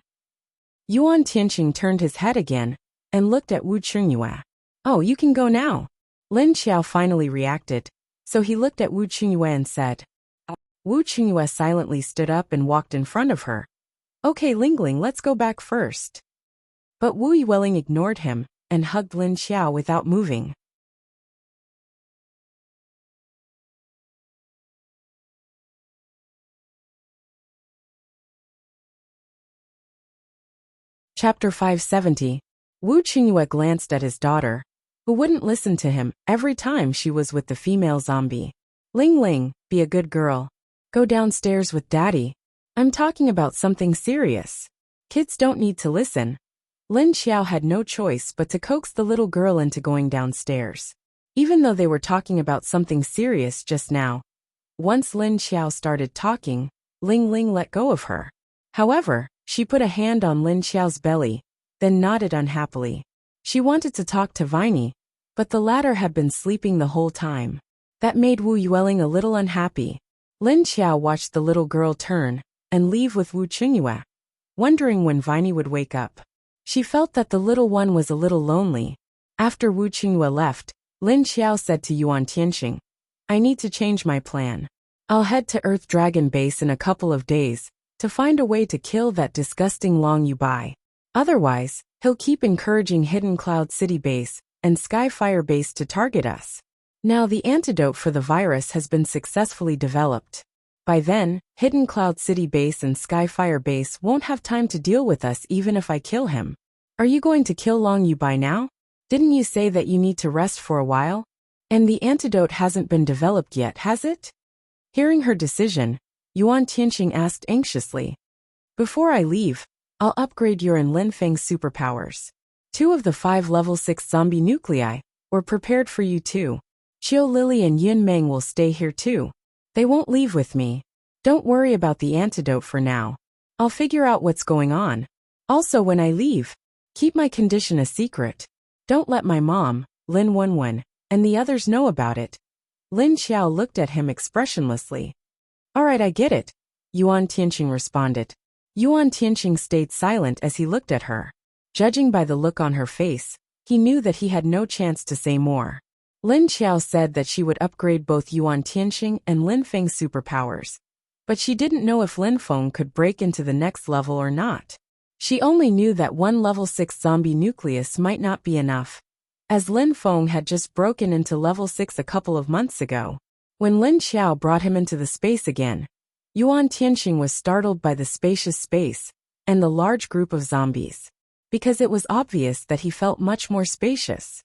Yuan Tianxing turned his head again and looked at Wu Qingyue. Oh, you can go now. Lin Xiao finally reacted, so he looked at Wu Qingyue and said. Wu Qingyue silently stood up and walked in front of her. Okay, Lingling, let's go back first. But Wu Yueling ignored him and hugged Lin Xiao without moving. Chapter 570. Wu Qingyue glanced at his daughter, who wouldn't listen to him every time she was with the female zombie. Ling Ling, be a good girl. Go downstairs with Daddy. I'm talking about something serious. Kids don't need to listen. Lin Xiao had no choice but to coax the little girl into going downstairs. Even though they were talking about something serious just now. Once Lin Xiao started talking, Ling Ling let go of her. However, she put a hand on Lin Xiao's belly, then nodded unhappily. She wanted to talk to Viney, but the latter had been sleeping the whole time. That made Wu Yueling a little unhappy. Lin Xiao watched the little girl turn and leave with Wu Qingyue, wondering when Viney would wake up. She felt that the little one was a little lonely. After Wu Qingyue left, Lin Xiao said to Yuan Tianxing, I need to change my plan. I'll head to Earth Dragon Base in a couple of days to find a way to kill that disgusting Long Yubai. Otherwise, he'll keep encouraging Hidden Cloud City Base and Skyfire Base to target us. Now the antidote for the virus has been successfully developed. By then, Hidden Cloud City Base and Skyfire Base won't have time to deal with us even if I kill him. Are you going to kill Long Yubai now? Didn't you say that you need to rest for a while? And the antidote hasn't been developed yet, has it? Hearing her decision, Yuan Tianxing asked anxiously. Before I leave, I'll upgrade your and Lin Feng's superpowers. 2 of the 5 level 6 zombie nuclei were prepared for you too. Qiu Lily and Yun Meng will stay here too. They won't leave with me. Don't worry about the antidote for now. I'll figure out what's going on. Also, when I leave, keep my condition a secret. Don't let my mom, Lin Wenwen, and the others know about it. Lin Xiao looked at him expressionlessly. All right, I get it, Yuan Tianqing responded. Yuan Tianqing stayed silent as he looked at her. Judging by the look on her face, he knew that he had no chance to say more. Lin Xiao said that she would upgrade both Yuan Tianqing and Lin Feng's superpowers. But she didn't know if Lin Feng could break into the next level or not. She only knew that one level 6 zombie nucleus might not be enough, as Lin Feng had just broken into level 6 a couple of months ago. When Lin Xiao brought him into the space again, Yuan Tianqing was startled by the spacious space and the large group of zombies, because it was obvious that he felt much more spacious.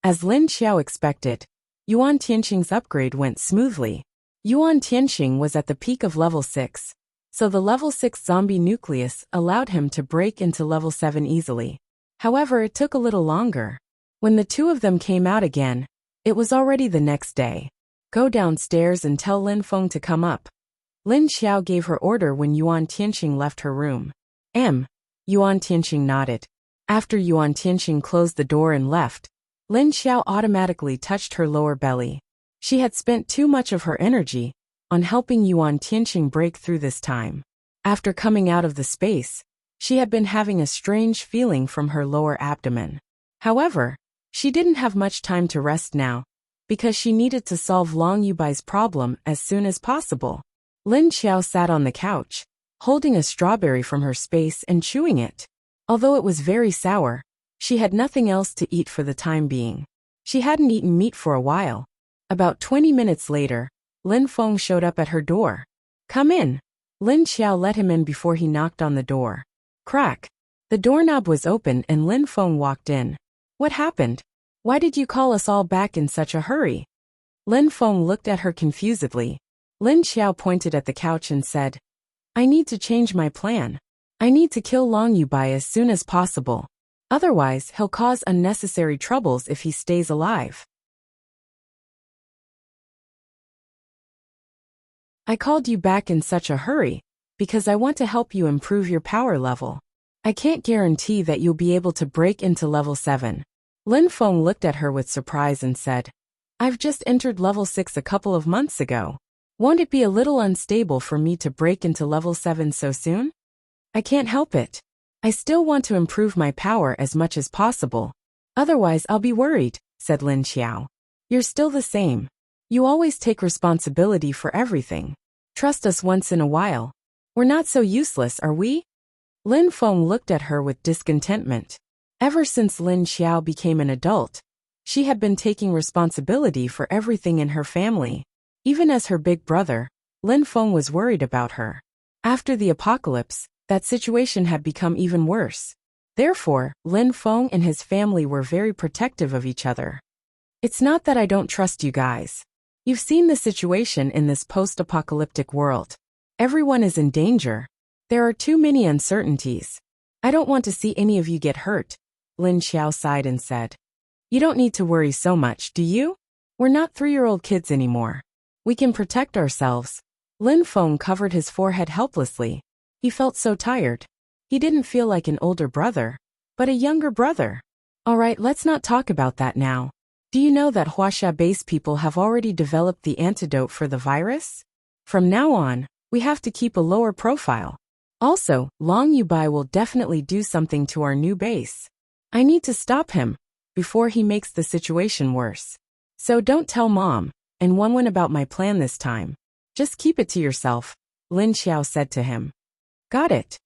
As Lin Xiao expected, Yuan Tianqing's upgrade went smoothly. Yuan Tianqing was at the peak of level 6, so the level 6 zombie nucleus allowed him to break into level 7 easily. However, it took a little longer. When the two of them came out again, it was already the next day. Go downstairs and tell Lin Feng to come up. Lin Xiao gave her order when Yuan Tianqing left her room. Yuan Tianqing nodded. After Yuan Tianqing closed the door and left, Lin Xiao automatically touched her lower belly. She had spent too much of her energy on helping Yuan Tianqing break through this time. After coming out of the space, she had been having a strange feeling from her lower abdomen. However, she didn't have much time to rest now, because she needed to solve Long Yubai's problem as soon as possible. Lin Xiao sat on the couch, holding a strawberry from her space and chewing it. Although it was very sour, she had nothing else to eat for the time being. She hadn't eaten meat for a while. About 20 minutes later, Lin Feng showed up at her door. Come in. Lin Xiao let him in before he knocked on the door. Crack. The doorknob was open and Lin Feng walked in. What happened? Why did you call us all back in such a hurry? Lin Feng looked at her confusedly. Lin Xiao pointed at the couch and said, I need to change my plan. I need to kill Long Yubai as soon as possible. Otherwise, he'll cause unnecessary troubles if he stays alive. I called you back in such a hurry because I want to help you improve your power level. I can't guarantee that you'll be able to break into level 7. Lin Feng looked at her with surprise and said, I've just entered level 6 a couple of months ago. Won't it be a little unstable for me to break into level 7 so soon? I can't help it. I still want to improve my power as much as possible. Otherwise I'll be worried, said Lin Xiao. You're still the same. You always take responsibility for everything. Trust us once in a while. We're not so useless, are we? Lin Feng looked at her with discontentment. Ever since Lin Xiao became an adult, she had been taking responsibility for everything in her family. Even as her big brother, Lin Feng was worried about her. After the apocalypse, that situation had become even worse. Therefore, Lin Feng and his family were very protective of each other. It's not that I don't trust you guys. You've seen the situation in this post-apocalyptic world. Everyone is in danger. There are too many uncertainties. I don't want to see any of you get hurt. Lin Xiao sighed and said, You don't need to worry so much, do you? We're not 3-year-old kids anymore. We can protect ourselves. Lin Feng covered his forehead helplessly. He felt so tired. He didn't feel like an older brother, but a younger brother. All right, let's not talk about that now. Do you know that Huaxia base people have already developed the antidote for the virus? From now on, we have to keep a lower profile. Also, Long Yubai will definitely do something to our new base. I need to stop him before he makes the situation worse. So don't tell Mom and Wenwen about my plan this time. Just keep it to yourself, Lin Xiao said to him. Got it.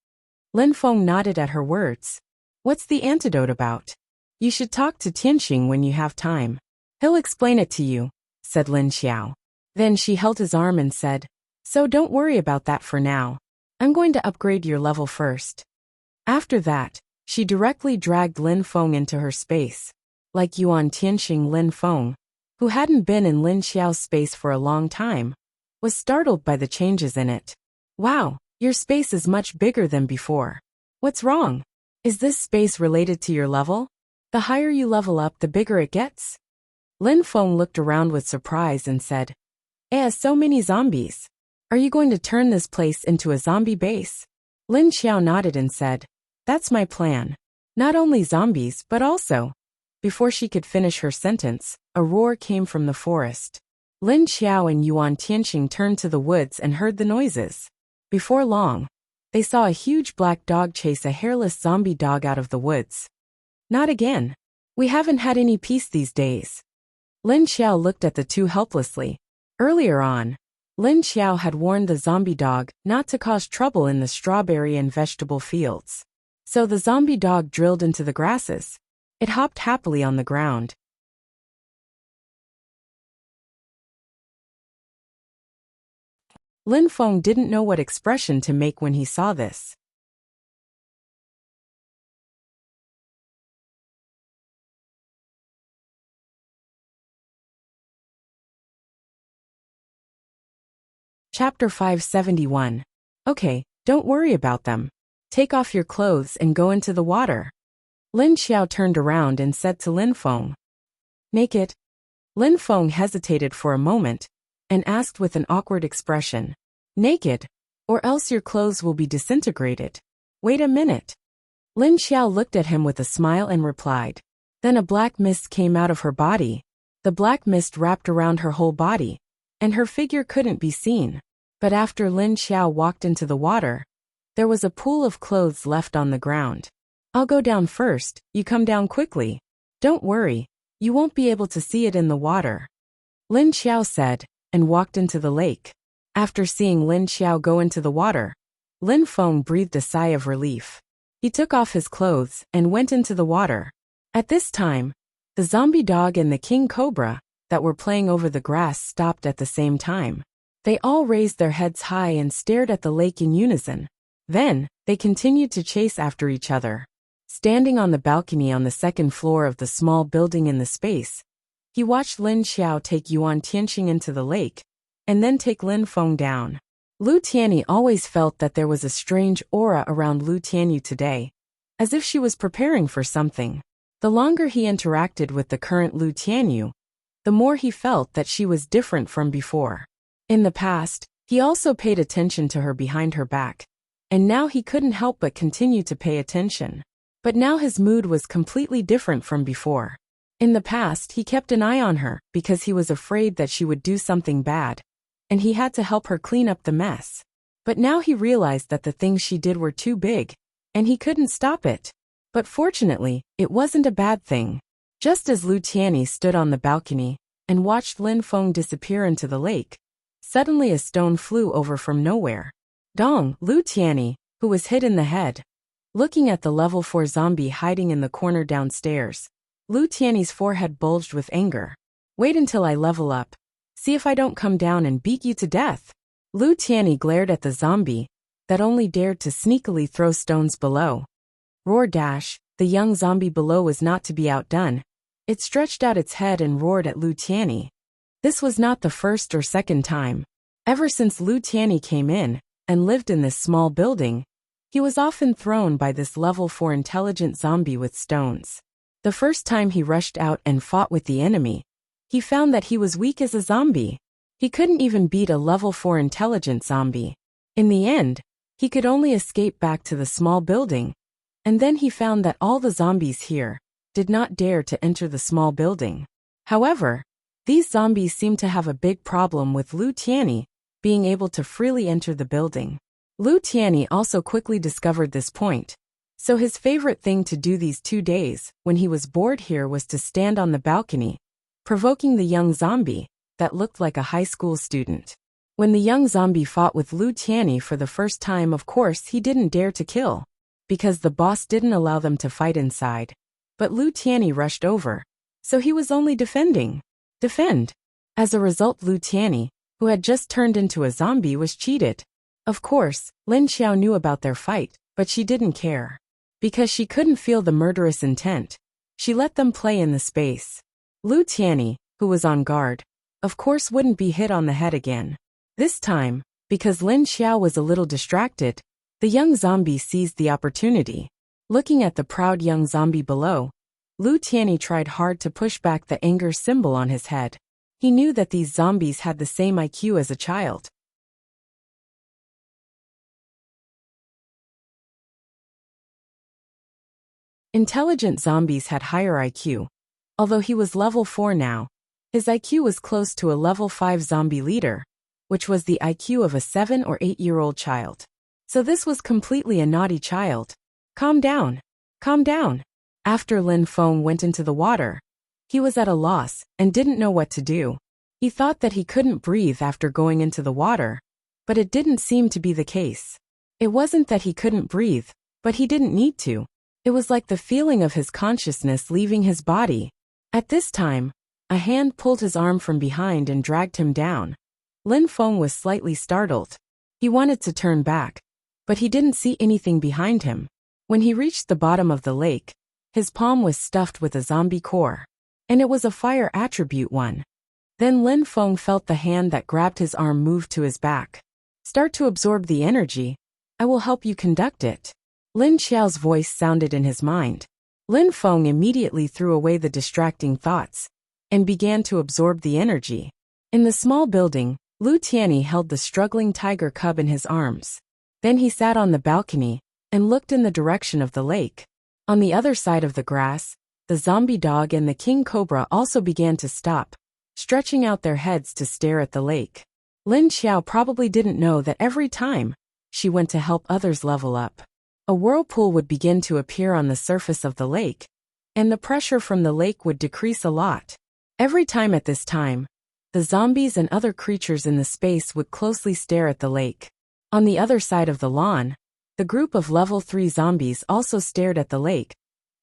Lin Feng nodded at her words. What's the antidote about? You should talk to Tianqing when you have time. He'll explain it to you, said Lin Xiao. Then she held his arm and said, So don't worry about that for now. I'm going to upgrade your level first. After that, she directly dragged Lin Feng into her space. Like Yuan Tianqing, Lin Feng, who hadn't been in Lin Xiao's space for a long time, was startled by the changes in it. Wow, your space is much bigger than before. What's wrong? Is this space related to your level? The higher you level up, the bigger it gets? Lin Feng looked around with surprise and said, so many zombies. Are you going to turn this place into a zombie base? Lin Xiao nodded and said, that's my plan. Not only zombies, but also. Before she could finish her sentence, a roar came from the forest. Lin Xiao and Yuan Tianxing turned to the woods and heard the noises. Before long, they saw a huge black dog chase a hairless zombie dog out of the woods. Not again. We haven't had any peace these days. Lin Xiao looked at the two helplessly. Earlier on, Lin Xiao had warned the zombie dog not to cause trouble in the strawberry and vegetable fields. So the zombie dog drilled into the grasses. It hopped happily on the ground. Lin Feng didn't know what expression to make when he saw this. Chapter 571. Okay, don't worry about them. Take off your clothes and go into the water. Lin Xiao turned around and said to Lin Feng. Naked? Lin Feng hesitated for a moment and asked with an awkward expression. Naked? Or else your clothes will be disintegrated. Wait a minute. Lin Xiao looked at him with a smile and replied. Then a black mist came out of her body. The black mist wrapped around her whole body, and her figure couldn't be seen. But after Lin Xiao walked into the water, there was a pool of clothes left on the ground. I'll go down first, you come down quickly. Don't worry, you won't be able to see it in the water. Lin Xiao said, and walked into the lake. After seeing Lin Xiao go into the water, Lin Feng breathed a sigh of relief. He took off his clothes and went into the water. At this time, the zombie dog and the king cobra that were playing over the grass stopped at the same time. They all raised their heads high and stared at the lake in unison. Then, they continued to chase after each other. Standing on the balcony on the second floor of the small building in the space, he watched Lin Xiao take Yuan Tianxing into the lake, and then take Lin Feng down. Lu Tianyi always felt that there was a strange aura around Lu Tianyu today, as if she was preparing for something. The longer he interacted with the current Lu Tianyu, the more he felt that she was different from before. In the past, he also paid attention to her behind her back, and now he couldn't help but continue to pay attention. But now his mood was completely different from before. In the past, he kept an eye on her because he was afraid that she would do something bad, and he had to help her clean up the mess. But now he realized that the things she did were too big, and he couldn't stop it. But fortunately, it wasn't a bad thing. Just as Lu Tianyi stood on the balcony and watched Lin Feng disappear into the lake, suddenly a stone flew over from nowhere. Dong, Lu Tianyi, who was hit in the head. Looking at the level 4 zombie hiding in the corner downstairs, Lu Tianyi's forehead bulged with anger. Wait until I level up. See if I don't come down and beat you to death. Lu Tianyi glared at the zombie that only dared to sneakily throw stones below. Roar dash, the young zombie below was not to be outdone. It stretched out its head and roared at Lu Tianyi. This was not the first or second time. Ever since Lu Tianyi came in and lived in this small building, he was often thrown by this level 4 intelligent zombie with stones. The first time he rushed out and fought with the enemy, he found that he was weak as a zombie. He couldn't even beat a level 4 intelligent zombie. In the end, he could only escape back to the small building, and then he found that all the zombies here did not dare to enter the small building. However, these zombies seemed to have a big problem with Lu Tianyi being able to freely enter the building. Lu Tianyi also quickly discovered this point, so his favorite thing to do these 2 days when he was bored here was to stand on the balcony, provoking the young zombie that looked like a high school student. When the young zombie fought with Lu Tianyi for the first time, of course he didn't dare to kill, because the boss didn't allow them to fight inside. But Lu Tianyi rushed over, so he was only defending. Defend. As a result, Lu Tianyi, who had just turned into a zombie, was cheated. Of course, Lin Xiao knew about their fight, but she didn't care. Because she couldn't feel the murderous intent, she let them play in the space. Lu Tianyi, who was on guard, of course wouldn't be hit on the head again. This time, because Lin Xiao was a little distracted, the young zombie seized the opportunity. Looking at the proud young zombie below, Lu Tianyi tried hard to push back the anger symbol on his head. He knew that these zombies had the same IQ as a child. Intelligent zombies had higher IQ. Although he was level 4 now, his IQ was close to a level 5 zombie leader, which was the IQ of a 7 or 8-year-old child. So this was completely a naughty child. Calm down. Calm down. After Lin Feng went into the water, he was at a loss and didn't know what to do. He thought that he couldn't breathe after going into the water, but it didn't seem to be the case. It wasn't that he couldn't breathe, but he didn't need to. It was like the feeling of his consciousness leaving his body. At this time, a hand pulled his arm from behind and dragged him down. Lin Feng was slightly startled. He wanted to turn back, but he didn't see anything behind him. When he reached the bottom of the lake, his palm was stuffed with a zombie core, and it was a fire attribute one. Then Lin Feng felt the hand that grabbed his arm move to his back. Start to absorb the energy. I will help you conduct it. Lin Xiao's voice sounded in his mind. Lin Feng immediately threw away the distracting thoughts and began to absorb the energy. In the small building, Lu Tianyi held the struggling tiger cub in his arms. Then he sat on the balcony and looked in the direction of the lake. On the other side of the grass, the zombie dog and the king cobra also began to stop, stretching out their heads to stare at the lake. Lin Xiao probably didn't know that every time she went to help others level up, a whirlpool would begin to appear on the surface of the lake, and the pressure from the lake would decrease a lot. Every time at this time, the zombies and other creatures in the space would closely stare at the lake. On the other side of the lawn, the group of level 3 zombies also stared at the lake,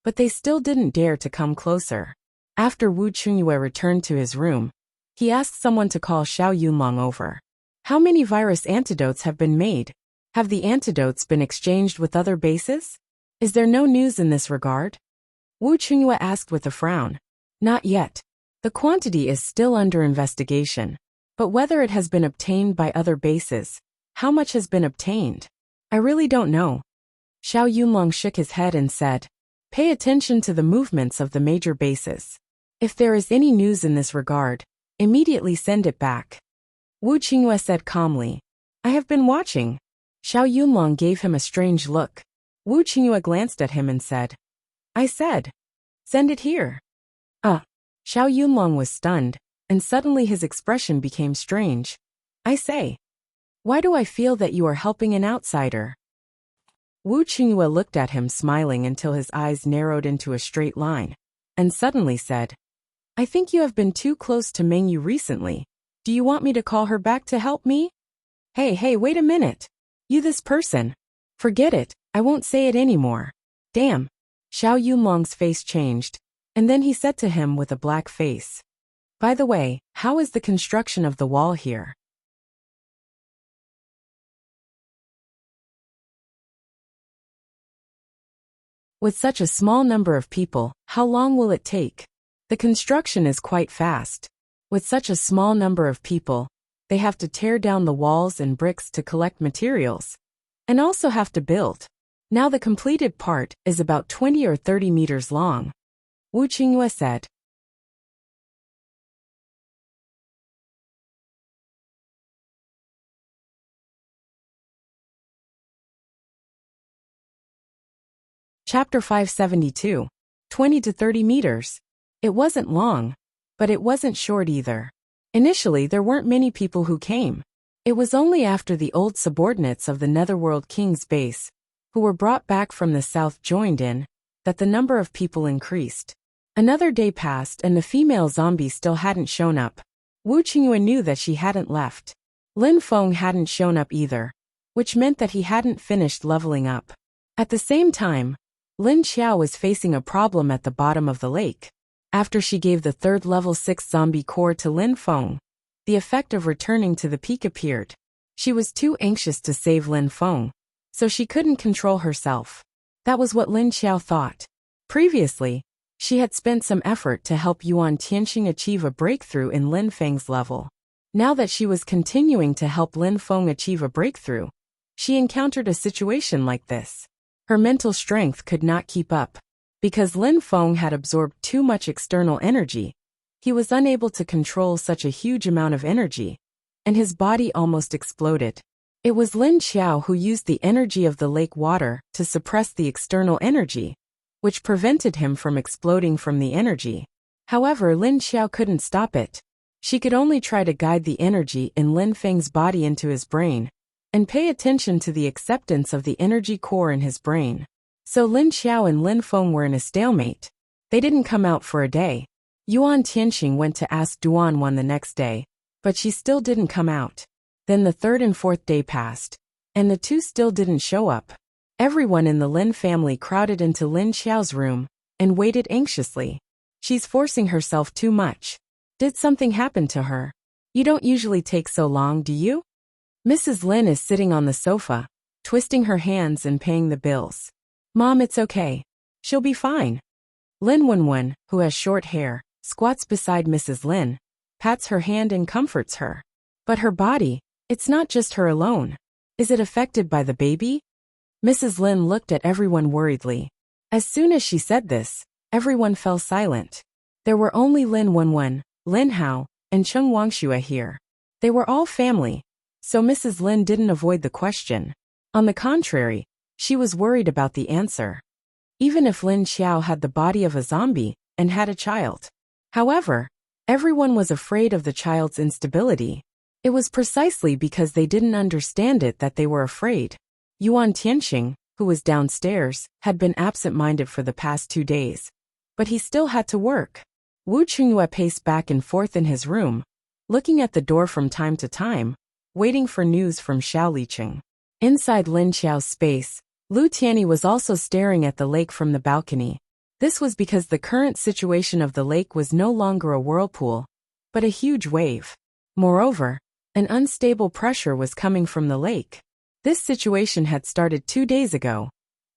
but they still didn't dare to come closer. After Wu Chungyue returned to his room, he asked someone to call Xiao Yunlong over. How many virus antidotes have been made? Have the antidotes been exchanged with other bases? Is there no news in this regard? Wu Chungyue asked with a frown. Not yet. The quantity is still under investigation. But whether it has been obtained by other bases, how much has been obtained? I really don't know. Xiao Yunlong shook his head and said, pay attention to the movements of the major bases. If there is any news in this regard, immediately send it back. Wu Qingyue said calmly. I have been watching. Xiao Yunlong gave him a strange look. Wu Qingyue glanced at him and said, I said, send it here. Xiao Yunlong was stunned, and suddenly his expression became strange. I say, why do I feel that you are helping an outsider? Wu Qingyue looked at him smiling until his eyes narrowed into a straight line, and suddenly said, I think you have been too close to Mengyu recently. Do you want me to call her back to help me? Hey, wait a minute. You this person. Forget it, I won't say it anymore. Damn. Xiao Yunlong's face changed, and then he said to him with a black face. By the way, how is the construction of the wall here? With such a small number of people, how long will it take? The construction is quite fast. With such a small number of people, they have to tear down the walls and bricks to collect materials, and also have to build. Now the completed part is about 20 or 30 meters long. Wu Qingyue said. Chapter 572. 20 to 30 meters. It wasn't long, but it wasn't short either. Initially, there weren't many people who came. It was only after the old subordinates of the Netherworld King's base, who were brought back from the south joined in, that the number of people increased. Another day passed and the female zombie still hadn't shown up. Wu Qingyue knew that she hadn't left. Lin Feng hadn't shown up either, which meant that he hadn't finished leveling up. At the same time, Lin Xiao was facing a problem at the bottom of the lake. After she gave the third level 6 zombie core to Lin Feng, the effect of returning to the peak appeared. She was too anxious to save Lin Feng, so she couldn't control herself. That was what Lin Xiao thought. Previously, she had spent some effort to help Yuan Tianxing achieve a breakthrough in Lin Feng's level. Now that she was continuing to help Lin Feng achieve a breakthrough, she encountered a situation like this. Her mental strength could not keep up. Because Lin Feng had absorbed too much external energy, he was unable to control such a huge amount of energy, and his body almost exploded. It was Lin Xiao who used the energy of the lake water to suppress the external energy, which prevented him from exploding from the energy. However, Lin Xiao couldn't stop it. She could only try to guide the energy in Lin Feng's body into his brain, and pay attention to the acceptance of the energy core in his brain. So Lin Xiao and Lin Feng were in a stalemate. They didn't come out for a day. Yuan Tianxing went to ask Duan Wan the next day, but she still didn't come out. Then the third and fourth day passed, and the two still didn't show up. Everyone in the Lin family crowded into Lin Xiao's room and waited anxiously. She's forcing herself too much. Did something happen to her? You don't usually take so long, do you? Mrs. Lin is sitting on the sofa, twisting her hands and paying the bills. Mom, it's okay. She'll be fine. Lin Wenwen, who has short hair, squats beside Mrs. Lin, pats her hand and comforts her. But her body, it's not just her alone. Is it affected by the baby? Mrs. Lin looked at everyone worriedly. As soon as she said this, everyone fell silent. There were only Lin Wenwen, Lin Hao, and Cheng Wangxue here. They were all family, so Mrs. Lin didn't avoid the question. On the contrary, she was worried about the answer. Even if Lin Xiao had the body of a zombie and had a child. However, everyone was afraid of the child's instability. It was precisely because they didn't understand it that they were afraid. Yuan Tianxing, who was downstairs, had been absent-minded for the past 2 days. But he still had to work. Wu Qingyue paced back and forth in his room, looking at the door from time to time, waiting for news from Xiao Liqing. Inside Lin Xiao's space, Lu Tianyi was also staring at the lake from the balcony. This was because the current situation of the lake was no longer a whirlpool, but a huge wave. Moreover, an unstable pressure was coming from the lake. This situation had started 2 days ago,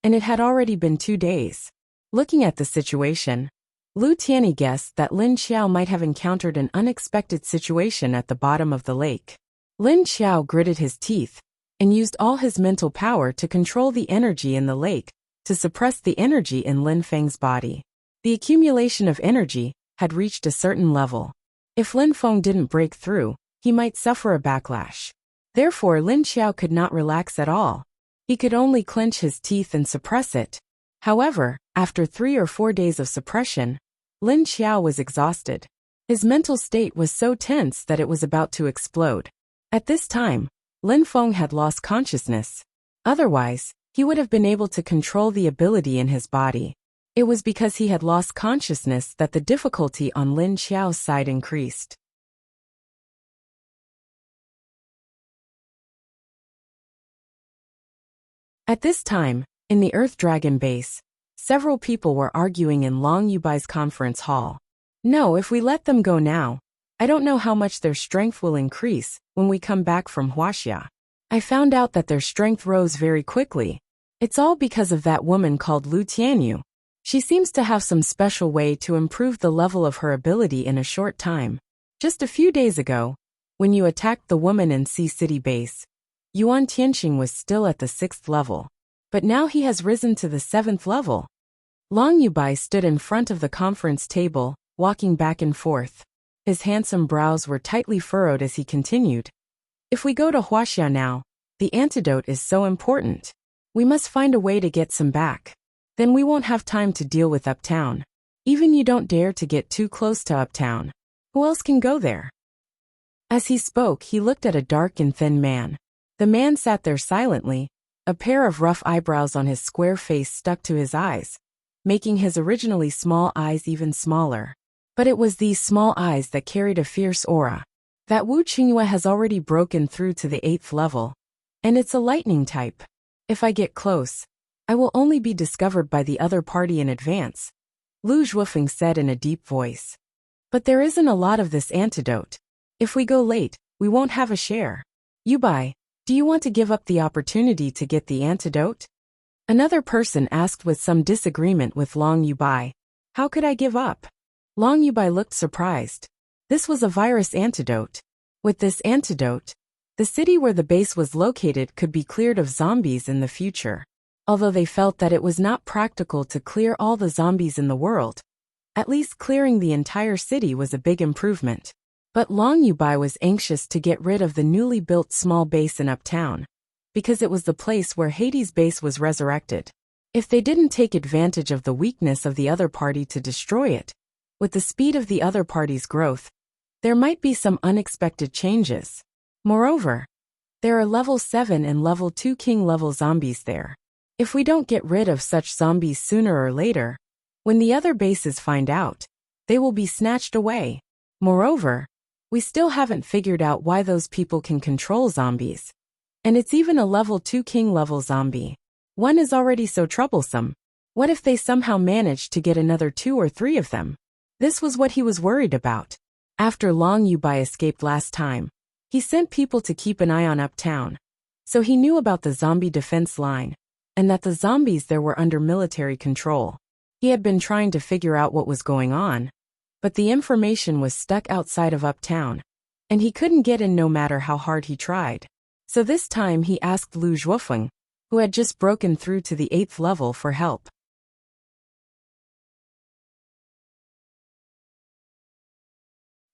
and it had already been 2 days. Looking at the situation, Lu Tianyi guessed that Lin Xiao might have encountered an unexpected situation at the bottom of the lake. Lin Xiao gritted his teeth and used all his mental power to control the energy in the lake, to suppress the energy in Lin Feng's body. The accumulation of energy had reached a certain level. If Lin Feng didn't break through, he might suffer a backlash. Therefore, Lin Xiao could not relax at all. He could only clench his teeth and suppress it. However, after 3 or 4 days of suppression, Lin Xiao was exhausted. His mental state was so tense that it was about to explode. At this time, Lin Feng had lost consciousness. Otherwise, he would have been able to control the ability in his body. It was because he had lost consciousness that the difficulty on Lin Xiao's side increased. At this time, in the Earth Dragon base, several people were arguing in Long Yubai's conference hall. No, if we let them go now, I don't know how much their strength will increase when we come back from Huaxia. I found out that their strength rose very quickly. It's all because of that woman called Lu Tianyu. She seems to have some special way to improve the level of her ability in a short time. Just a few days ago, when you attacked the woman in Sea City base, Yuan Tianxing was still at the 6th level. But now he has risen to the 7th level. Long Yubai stood in front of the conference table, walking back and forth. His handsome brows were tightly furrowed as he continued. If we go to Huaxia now, the antidote is so important. We must find a way to get some back. Then we won't have time to deal with Uptown. Even you don't dare to get too close to Uptown. Who else can go there? As he spoke, he looked at a dark and thin man. The man sat there silently, a pair of rough eyebrows on his square face stuck to his eyes, making his originally small eyes even smaller. But it was these small eyes that carried a fierce aura. That Wu Qingyue has already broken through to the 8th level. And it's a lightning type. If I get close, I will only be discovered by the other party in advance, Lu Zhuofeng said in a deep voice. But there isn't a lot of this antidote. If we go late, we won't have a share. Yubai, do you want to give up the opportunity to get the antidote? Another person asked with some disagreement with Long Yubai. How could I give up? Long Yubai looked surprised. This was a virus antidote. With this antidote, the city where the base was located could be cleared of zombies in the future. Although they felt that it was not practical to clear all the zombies in the world, at least clearing the entire city was a big improvement. But Long Yubai was anxious to get rid of the newly built small base in Uptown, because it was the place where Hades' base was resurrected. If they didn't take advantage of the weakness of the other party to destroy it, with the speed of the other party's growth, there might be some unexpected changes. Moreover, there are level 7 and level 2 king level zombies there. If we don't get rid of such zombies sooner or later, when the other bases find out, they will be snatched away. Moreover, we still haven't figured out why those people can control zombies. And it's even a level 2 king level zombie. One is already so troublesome. What if they somehow manage to get another 2 or 3 of them? This was what he was worried about. After Long Yubai escaped last time, he sent people to keep an eye on Uptown. So he knew about the zombie defense line, and that the zombies there were under military control. He had been trying to figure out what was going on, but the information was stuck outside of Uptown, and he couldn't get in no matter how hard he tried. So this time he asked Lu Zhuofeng, who had just broken through to the 8th level, for help.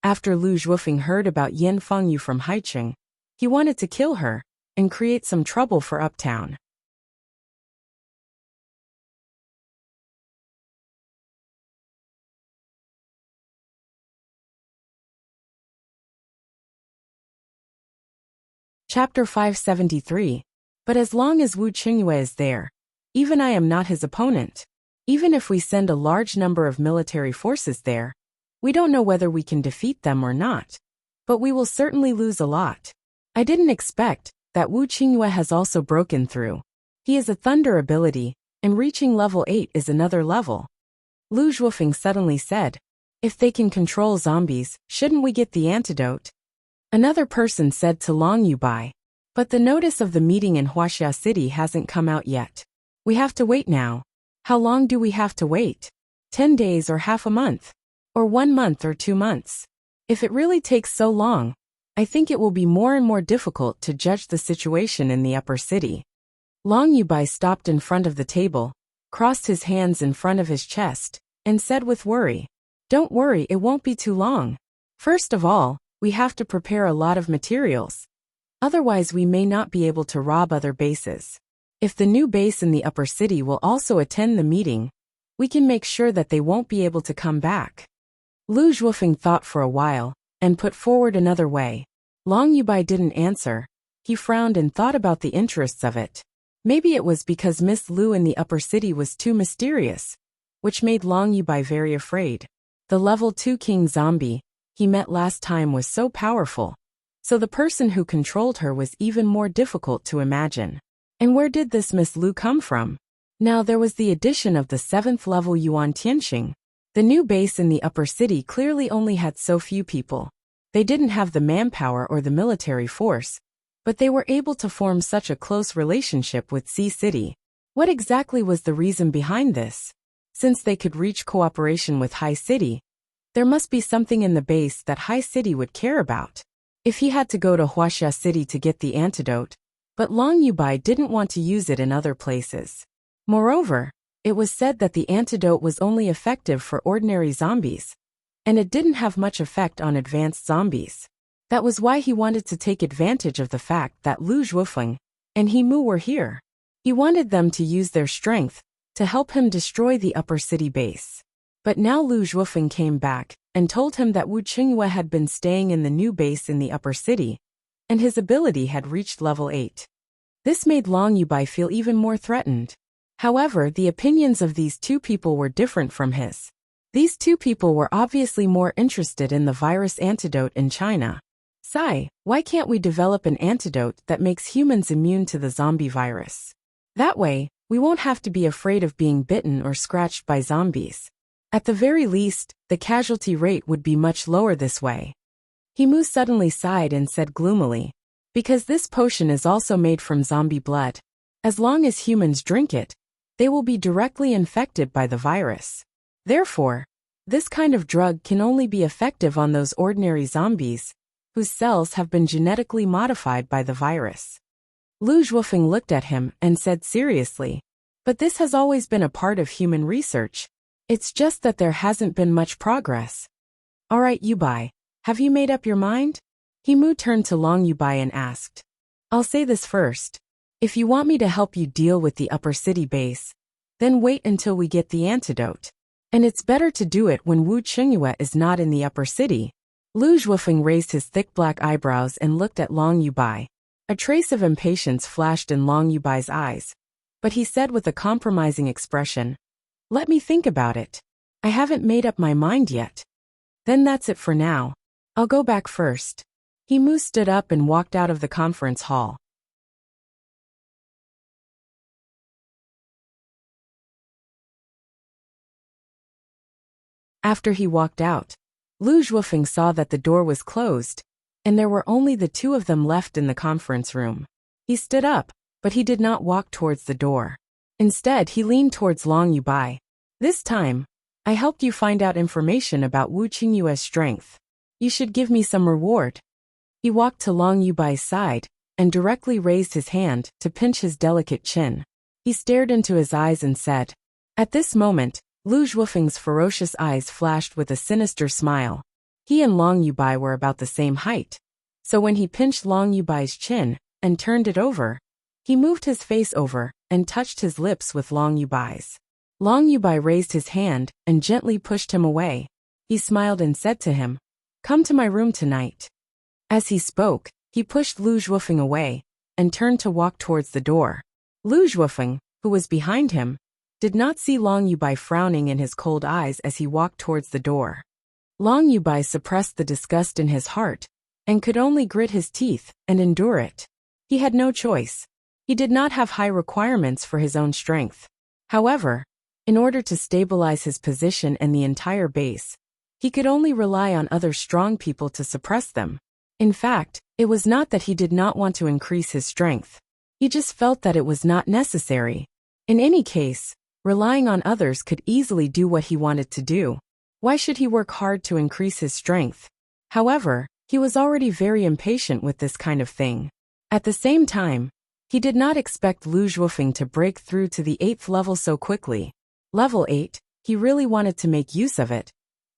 After Lu Zhuofeng heard about Yan Fengyu from Haicheng, he wanted to kill her and create some trouble for Uptown. Chapter 573. But as long as Wu Qingyue is there, even I am not his opponent. Even if we send a large number of military forces there, we don't know whether we can defeat them or not. But we will certainly lose a lot. I didn't expect that Wu Qingyue has also broken through. He is a thunder ability, and reaching level 8 is another level. Lu Zhuofeng suddenly said, if they can control zombies, shouldn't we get the antidote? Another person said to Long Yubai, but the notice of the meeting in Huaxia City hasn't come out yet. We have to wait now. How long do we have to wait? 10 days or half a month? Or 1 month or 2 months? If it really takes so long, I think it will be more and more difficult to judge the situation in the upper city. Long Yubai stopped in front of the table, crossed his hands in front of his chest, and said with worry, don't worry, it won't be too long. First of all, we have to prepare a lot of materials. Otherwise we may not be able to rob other bases. If the new base in the upper city will also attend the meeting, we can make sure that they won't be able to come back. Lu Zhuofeng thought for a while, and put forward another way. Long Yubai didn't answer. He frowned and thought about the interests of it. Maybe it was because Miss Lu in the upper city was too mysterious, which made Long Yubai very afraid. The level 2 king zombie he met last time was so powerful, so the person who controlled her was even more difficult to imagine. And where did this Miss Lu come from? Now there was the addition of the 7th level Yuan Tianxing. The new base in the upper city clearly only had so few people. They didn't have the manpower or the military force, but they were able to form such a close relationship with Sea City. What exactly was the reason behind this? Since they could reach cooperation with High City, there must be something in the base that High City would care about. If he had to go to Huaxia City to get the antidote, but Long Yubai didn't want to use it in other places. Moreover, it was said that the antidote was only effective for ordinary zombies, and it didn't have much effect on advanced zombies. That was why he wanted to take advantage of the fact that Lu Zhuofeng and He Mu were here. He wanted them to use their strength to help him destroy the upper city base. But now Lu Zhuofeng came back and told him that Wu Qingyue had been staying in the new base in the upper city, and his ability had reached level 8. This made Long Yubai feel even more threatened. However, the opinions of these two people were different from his. These two people were obviously more interested in the virus antidote in China. Sai, why can't we develop an antidote that makes humans immune to the zombie virus? That way, we won't have to be afraid of being bitten or scratched by zombies. At the very least, the casualty rate would be much lower this way. He Mu suddenly sighed and said gloomily, because this potion is also made from zombie blood. As long as humans drink it, they will be directly infected by the virus. Therefore, this kind of drug can only be effective on those ordinary zombies, whose cells have been genetically modified by the virus. Lu Zhuofeng looked at him and said seriously, But this has always been a part of human research. It's just that there hasn't been much progress. Alright, Yubai, have you made up your mind? Himu turned to Long Yubai and asked. I'll say this first. If you want me to help you deal with the upper city base, then wait until we get the antidote. And it's better to do it when Wu Qingyue is not in the upper city. Lu Zhuofeng raised his thick black eyebrows and looked at Long Yubai. A trace of impatience flashed in Long Yubai's eyes, but he said with a compromising expression, Let me think about it. I haven't made up my mind yet. Then that's it for now. I'll go back first. Himu stood up and walked out of the conference hall. After he walked out, Lu Zhuofeng saw that the door was closed, and there were only the two of them left in the conference room. He stood up, but he did not walk towards the door. Instead, he leaned towards Long Yubai. This time, I helped you find out information about Wu Qingyue's strength. You should give me some reward. He walked to Long Yubai's side and directly raised his hand to pinch his delicate chin. He stared into his eyes and said. At this moment, Lu Zhuofeng's ferocious eyes flashed with a sinister smile. He and Long Yubai were about the same height, so when he pinched Long Yubai's chin and turned it over, he moved his face over and touched his lips with Long Yubai's. Long Yubai raised his hand and gently pushed him away. He smiled and said to him, Come to my room tonight. As he spoke, he pushed Lu Zhuofeng away and turned to walk towards the door. Lu Zhuofeng, who was behind him, did not see Long Yubai frowning in his cold eyes as he walked towards the door. Long Yubai suppressed the disgust in his heart and could only grit his teeth and endure it. He had no choice. He did not have high requirements for his own strength. However, in order to stabilize his position and the entire base, he could only rely on other strong people to suppress them. In fact, it was not that he did not want to increase his strength. He just felt that it was not necessary. In any case, relying on others could easily do what he wanted to do. Why should he work hard to increase his strength? However, he was already very impatient with this kind of thing. At the same time, he did not expect Lu Zhuofeng to break through to the 8th level so quickly. Level 8, he really wanted to make use of it,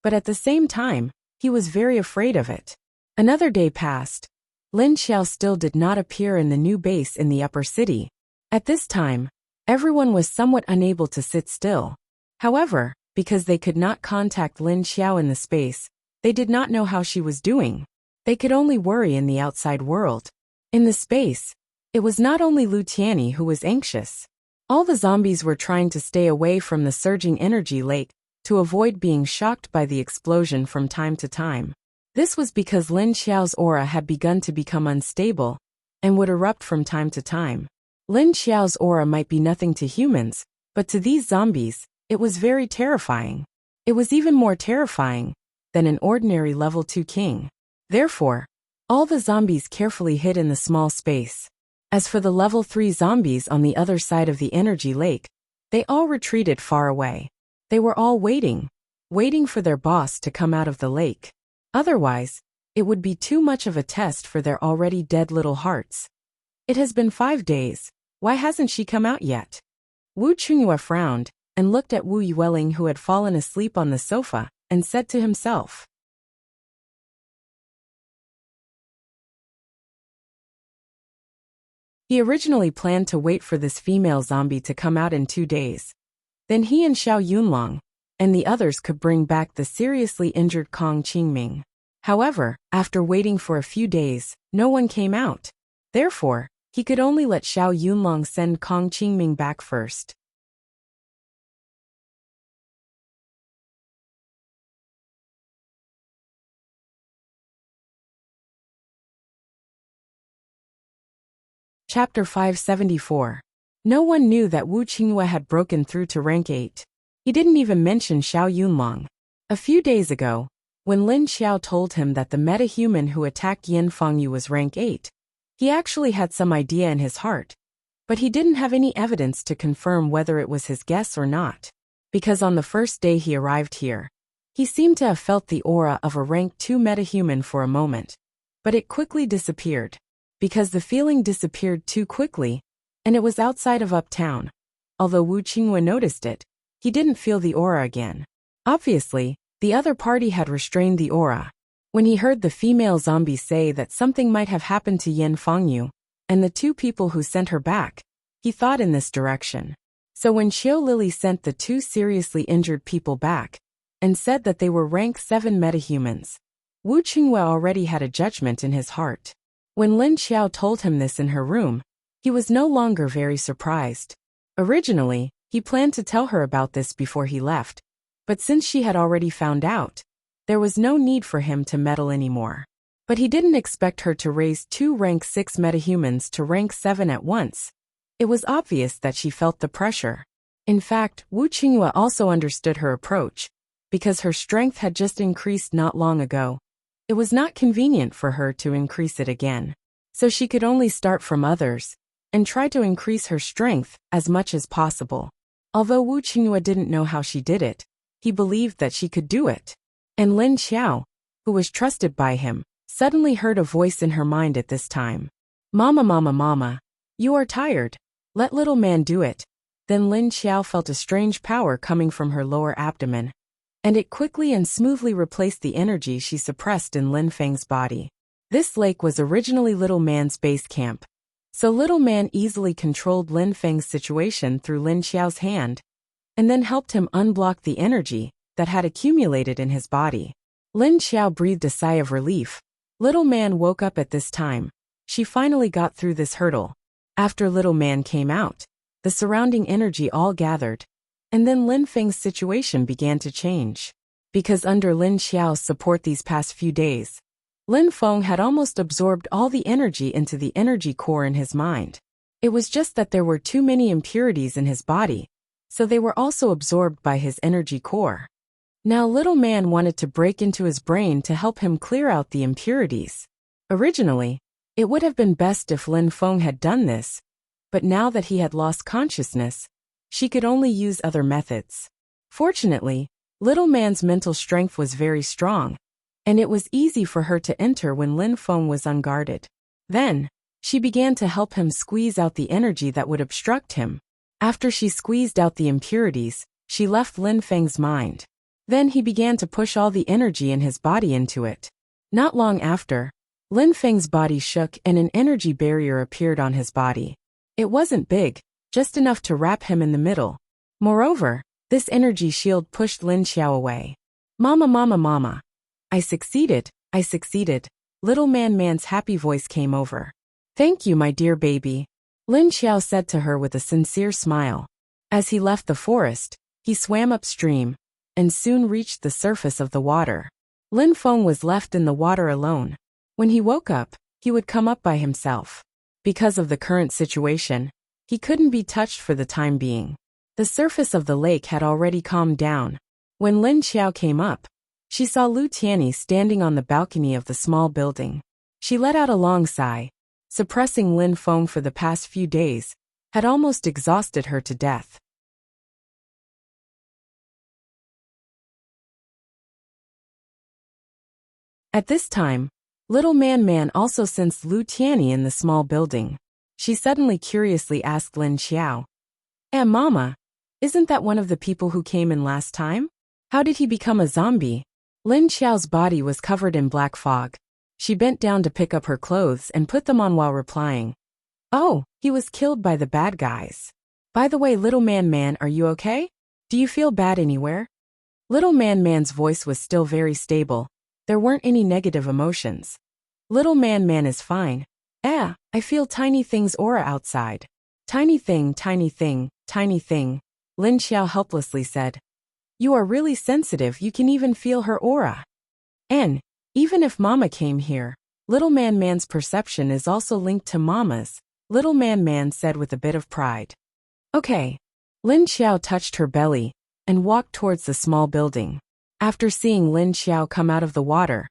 but at the same time, he was very afraid of it. Another day passed. Lin Xiao still did not appear in the new base in the upper city. At this time, everyone was somewhat unable to sit still. However, because they could not contact Lin Xiao in the space, they did not know how she was doing. They could only worry in the outside world. In the space, it was not only Lu Tianyi who was anxious. All the zombies were trying to stay away from the surging energy lake to avoid being shocked by the explosion from time to time. This was because Lin Xiao's aura had begun to become unstable and would erupt from time to time. Lin Xiao's aura might be nothing to humans, but to these zombies, it was very terrifying. It was even more terrifying than an ordinary level 2 king. Therefore, all the zombies carefully hid in the small space. As for the level 3 zombies on the other side of the energy lake, they all retreated far away. They were all waiting for their boss to come out of the lake. Otherwise, it would be too much of a test for their already dead little hearts. It has been 5 days. Why hasn't she come out yet? Wu Qingyue frowned and looked at Wu Yueling, who had fallen asleep on the sofa, and said to himself. He originally planned to wait for this female zombie to come out in 2 days. Then he and Xiao Yunlong and the others could bring back the seriously injured Kong Qingming. However, after waiting for a few days, no one came out. Therefore, he could only let Xiao Yunlong send Kong Qingming back first. Chapter 574. No one knew that Wu Qingyue had broken through to rank 8. He didn't even mention Xiao Yunlong. A few days ago, when Lin Xiao told him that the metahuman who attacked Yin Fangyu was rank 8, he actually had some idea in his heart, but he didn't have any evidence to confirm whether it was his guess or not. Because on the first day he arrived here, he seemed to have felt the aura of a rank 2 metahuman for a moment, but it quickly disappeared. Because the feeling disappeared too quickly, and it was outside of Uptown. Although Wu Qingwe noticed it, he didn't feel the aura again. Obviously, the other party had restrained the aura. When he heard the female zombie say that something might have happened to Yan Fengyu, and the two people who sent her back, he thought in this direction. So when Xiao Lily sent the two seriously injured people back, and said that they were rank 7 metahumans, Wu Qingwe already had a judgment in his heart. When Lin Xiao told him this in her room, he was no longer very surprised. Originally, he planned to tell her about this before he left, but since she had already found out, there was no need for him to meddle anymore. But he didn't expect her to raise 2 rank 6 metahumans to rank 7 at once. It was obvious that she felt the pressure. In fact, Wu Qingwe also understood her approach, because her strength had just increased not long ago. It was not convenient for her to increase it again. So she could only start from others, and try to increase her strength as much as possible. Although Wu Qingwe didn't know how she did it, he believed that she could do it. And Lin Xiao, who was trusted by him, suddenly heard a voice in her mind at this time. Mama, mama, mama, you are tired. Let little man do it. Then Lin Xiao felt a strange power coming from her lower abdomen, and it quickly and smoothly replaced the energy she suppressed in Lin Feng's body. This lake was originally little man's base camp, so little man easily controlled Lin Feng's situation through Lin Xiao's hand, and then helped him unblock the energy that had accumulated in his body. Lin Xiao breathed a sigh of relief. Little man woke up at this time. She finally got through this hurdle. After little man came out, the surrounding energy all gathered, and then Lin Feng's situation began to change. Because under Lin Xiao's support these past few days, Lin Feng had almost absorbed all the energy into the energy core in his mind. It was just that there were too many impurities in his body, so they were also absorbed by his energy core. Now little man wanted to break into his brain to help him clear out the impurities. Originally, it would have been best if Lin Feng had done this, but now that he had lost consciousness, she could only use other methods. Fortunately, little man's mental strength was very strong, and it was easy for her to enter when Lin Feng was unguarded. Then, she began to help him squeeze out the energy that would obstruct him. After she squeezed out the impurities, she left Lin Feng's mind. Then he began to push all the energy in his body into it. Not long after, Lin Feng's body shook and an energy barrier appeared on his body. It wasn't big, just enough to wrap him in the middle. Moreover, this energy shield pushed Lin Xiao away. Mama, mama, mama. I succeeded, I succeeded. Little man's happy voice came over. Thank you, my dear baby, Lin Xiao said to her with a sincere smile. As he left the forest, he swam upstream, and soon reached the surface of the water. Lin Feng was left in the water alone. When he woke up, he would come up by himself. Because of the current situation, he couldn't be touched for the time being. The surface of the lake had already calmed down. When Lin Xiao came up, she saw Lu Tianyi standing on the balcony of the small building. She let out a long sigh. Suppressing Lin Feng for the past few days had almost exhausted her to death. At this time, little man also sensed Lu Tianyi in the small building. She suddenly curiously asked Lin Xiao, Mama, isn't that one of the people who came in last time? How did he become a zombie? Lin Xiao's body was covered in black fog. She bent down to pick up her clothes and put them on while replying, Oh, he was killed by the bad guys. By the way, little man, are you okay? Do you feel bad anywhere? Little man's voice was still very stable. There weren't any negative emotions. Little man is fine. I feel tiny thing's aura outside. Tiny thing, tiny thing, tiny thing, Lin Xiao helplessly said. You are really sensitive, you can even feel her aura. And, even if Mama came here, little man's perception is also linked to Mama's, little man said with a bit of pride. Okay. Lin Xiao touched her belly and walked towards the small building. After seeing Lin Xiao come out of the water,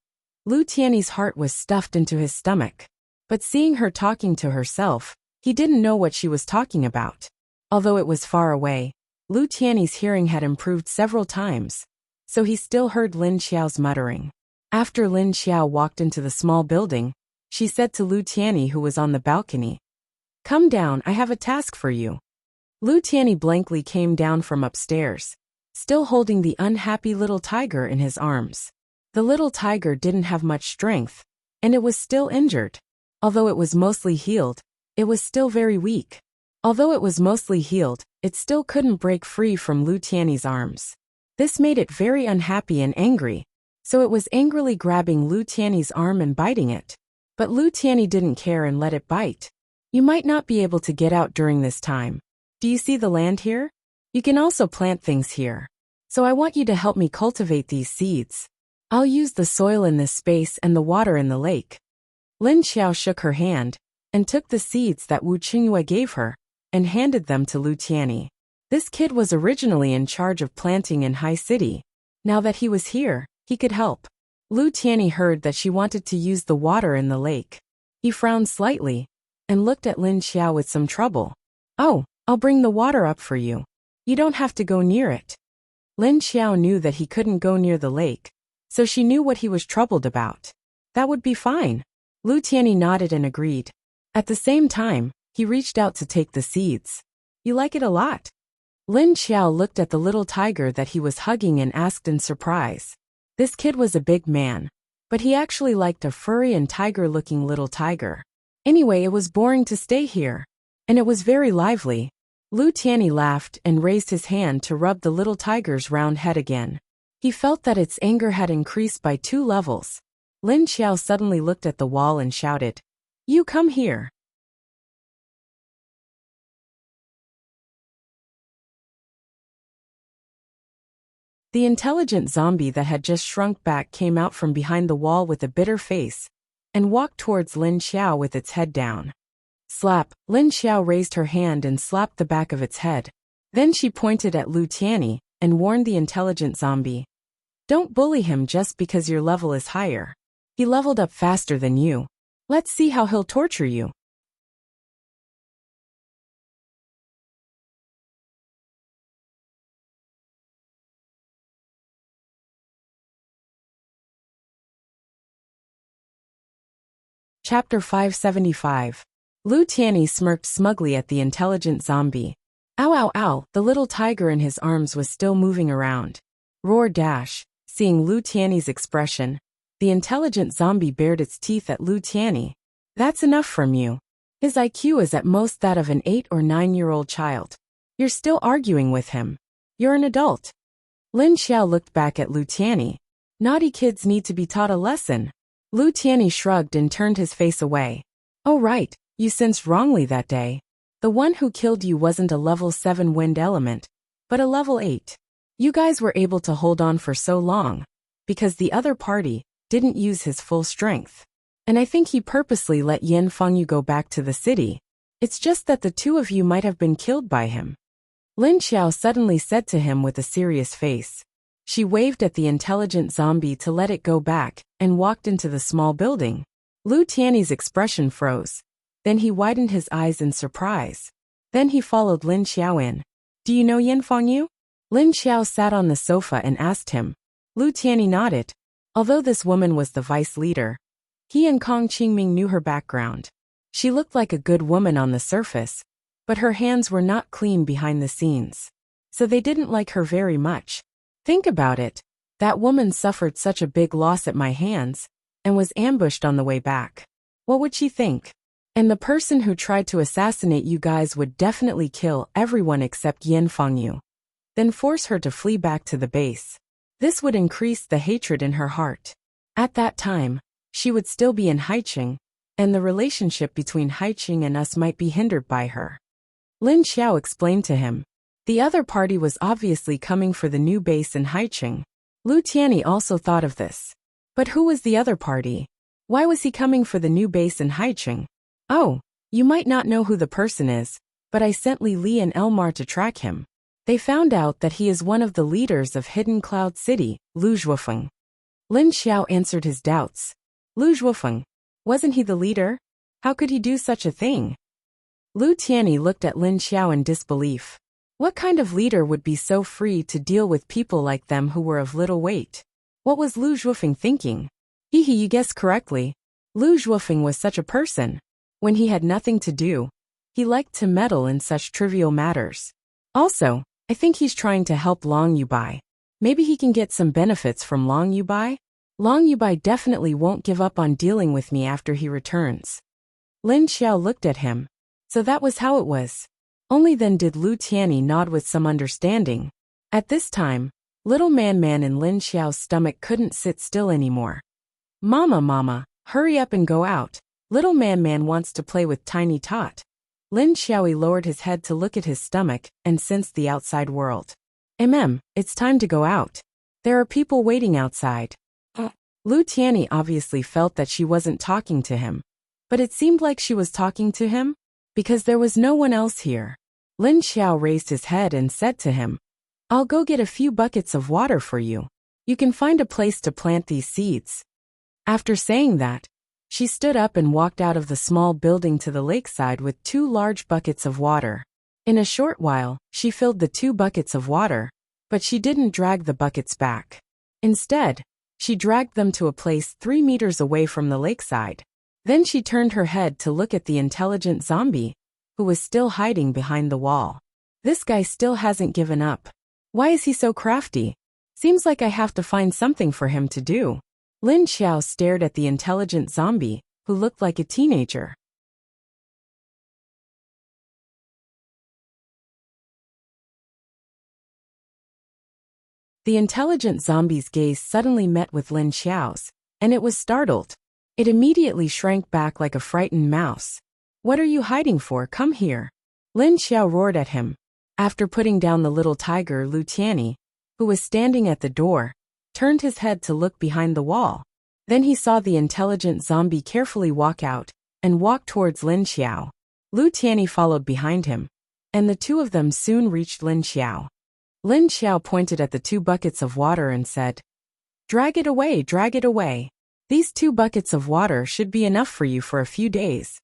Lu Tianyi's heart was stuffed into his stomach. But seeing her talking to herself, he didn't know what she was talking about. Although it was far away, Lu Tianyi's hearing had improved several times, so he still heard Lin Xiao's muttering. After Lin Xiao walked into the small building, she said to Lu Tianyi, who was on the balcony, Come down, I have a task for you. Lu Tianyi blankly came down from upstairs, still holding the unhappy little tiger in his arms. The little tiger didn't have much strength, and it was still injured. Although it was mostly healed, it was still very weak. Although it was mostly healed, it still couldn't break free from Lu Tianyi's arms. This made it very unhappy and angry, so it was angrily grabbing Lu Tianyi's arm and biting it. But Lu Tianyi didn't care and let it bite. You might not be able to get out during this time. Do you see the land here? You can also plant things here. So I want you to help me cultivate these seeds. I'll use the soil in this space and the water in the lake. Lin Xiao shook her hand and took the seeds that Wu Qingyue gave her and handed them to Lu Tianyi. This kid was originally in charge of planting in High City. Now that he was here, he could help. Lu Tianyi heard that she wanted to use the water in the lake. He frowned slightly and looked at Lin Xiao with some trouble. Oh, I'll bring the water up for you. You don't have to go near it. Lin Xiao knew that he couldn't go near the lake, so she knew what he was troubled about. That would be fine. Lu Tianyi nodded and agreed. At the same time, he reached out to take the seeds. You like it a lot? Lin Xiao looked at the little tiger that he was hugging and asked in surprise. This kid was a big man, but he actually liked a furry and tiger-looking little tiger. Anyway, it was boring to stay here, and it was very lively. Lu Tianyi laughed and raised his hand to rub the little tiger's round head again. He felt that its anger had increased by 2 levels. Lin Xiao suddenly looked at the wall and shouted, "You come here." The intelligent zombie that had just shrunk back came out from behind the wall with a bitter face and walked towards Lin Xiao with its head down. Slap! Lin Xiao raised her hand and slapped the back of its head. Then she pointed at Lu Tianyi and warned the intelligent zombie. Don't bully him just because your level is higher. He leveled up faster than you. Let's see how he'll torture you. Chapter 575. Lu Tianyi smirked smugly at the intelligent zombie. Ow ow ow, the little tiger in his arms was still moving around. Roar dash. Seeing Lu Tianyi's expression, the intelligent zombie bared its teeth at Lu Tianyi. That's enough from you. His IQ is at most that of an 8 or 9-year-old child. You're still arguing with him. You're an adult. Lin Xiao looked back at Lu Tianyi. Naughty kids need to be taught a lesson. Lu Tianyi shrugged and turned his face away. Oh right, you sensed wrongly that day. The one who killed you wasn't a level 7 wind element, but a level 8. You guys were able to hold on for so long because the other party didn't use his full strength. And I think he purposely let Yan Fengyu go back to the city. It's just that the 2 of you might have been killed by him. Lin Xiao suddenly said to him with a serious face. She waved at the intelligent zombie to let it go back and walked into the small building. Lu Tianyi's expression froze. Then he widened his eyes in surprise. Then he followed Lin Xiao in. Do you know Yan Fengyu? Lin Xiao sat on the sofa and asked him. Lu Tianyi nodded. Although this woman was the vice leader, he and Kong Qingming knew her background. She looked like a good woman on the surface, but her hands were not clean behind the scenes. So they didn't like her very much. Think about it. That woman suffered such a big loss at my hands and was ambushed on the way back. What would she think? And the person who tried to assassinate you guys would definitely kill everyone except Yan Fengyu. Then force her to flee back to the base. This would increase the hatred in her heart. At that time, she would still be in Haiqing, and the relationship between Haiqing and us might be hindered by her. Lin Xiao explained to him. The other party was obviously coming for the new base in Haiqing. Lu Tianyi also thought of this. But who was the other party? Why was he coming for the new base in Haiqing? Oh, you might not know who the person is, but I sent Li and Elmar to track him. They found out that he is one of the leaders of Hidden Cloud City, Lu Zhuofeng. Lin Xiao answered his doubts. Lu Zhuofeng, wasn't he the leader? How could he do such a thing? Lu Tianyi looked at Lin Xiao in disbelief. What kind of leader would be so free to deal with people like them who were of little weight? What was Lu Zhuofeng thinking? Hee, you guessed correctly. Lu Zhuofeng was such a person. When he had nothing to do, he liked to meddle in such trivial matters. Also, I think he's trying to help Long Yubai. Maybe he can get some benefits from Long Yubai? Long Yubai definitely won't give up on dealing with me after he returns. Lin Xiao looked at him. So that was how it was. Only then did Lu Tianyi nod with some understanding. At this time, little man in Lin Xiao's stomach couldn't sit still anymore. Mama, hurry up and go out. Little man wants to play with Tiny Tot. Lin Xiaoyi lowered his head to look at his stomach and sensed the outside world. It's time to go out. There are people waiting outside. Lu Tianyi obviously felt that she wasn't talking to him. But it seemed like she was talking to him, because there was no one else here. Lin Xiao raised his head and said to him, I'll go get a few buckets of water for you. You can find a place to plant these seeds. After saying that, she stood up and walked out of the small building to the lakeside with 2 large buckets of water. In a short while, she filled the 2 buckets of water, but she didn't drag the buckets back. Instead, she dragged them to a place 3 meters away from the lakeside. Then she turned her head to look at the intelligent zombie, who was still hiding behind the wall. This guy still hasn't given up. Why is he so crafty? Seems like I have to find something for him to do. Lin Xiao stared at the intelligent zombie, who looked like a teenager. The intelligent zombie's gaze suddenly met with Lin Xiao's, and it was startled. It immediately shrank back like a frightened mouse. What are you hiding for? Come here. Lin Xiao roared at him. After putting down the little tiger, Lu Tianyi, who was standing at the door, turned his head to look behind the wall. Then he saw the intelligent zombie carefully walk out and walk towards Lin Xiao. Lu Tianyi followed behind him, and the 2 of them soon reached Lin Xiao. Lin Xiao pointed at the 2 buckets of water and said, Drag it away, drag it away. These 2 buckets of water should be enough for you for a few days.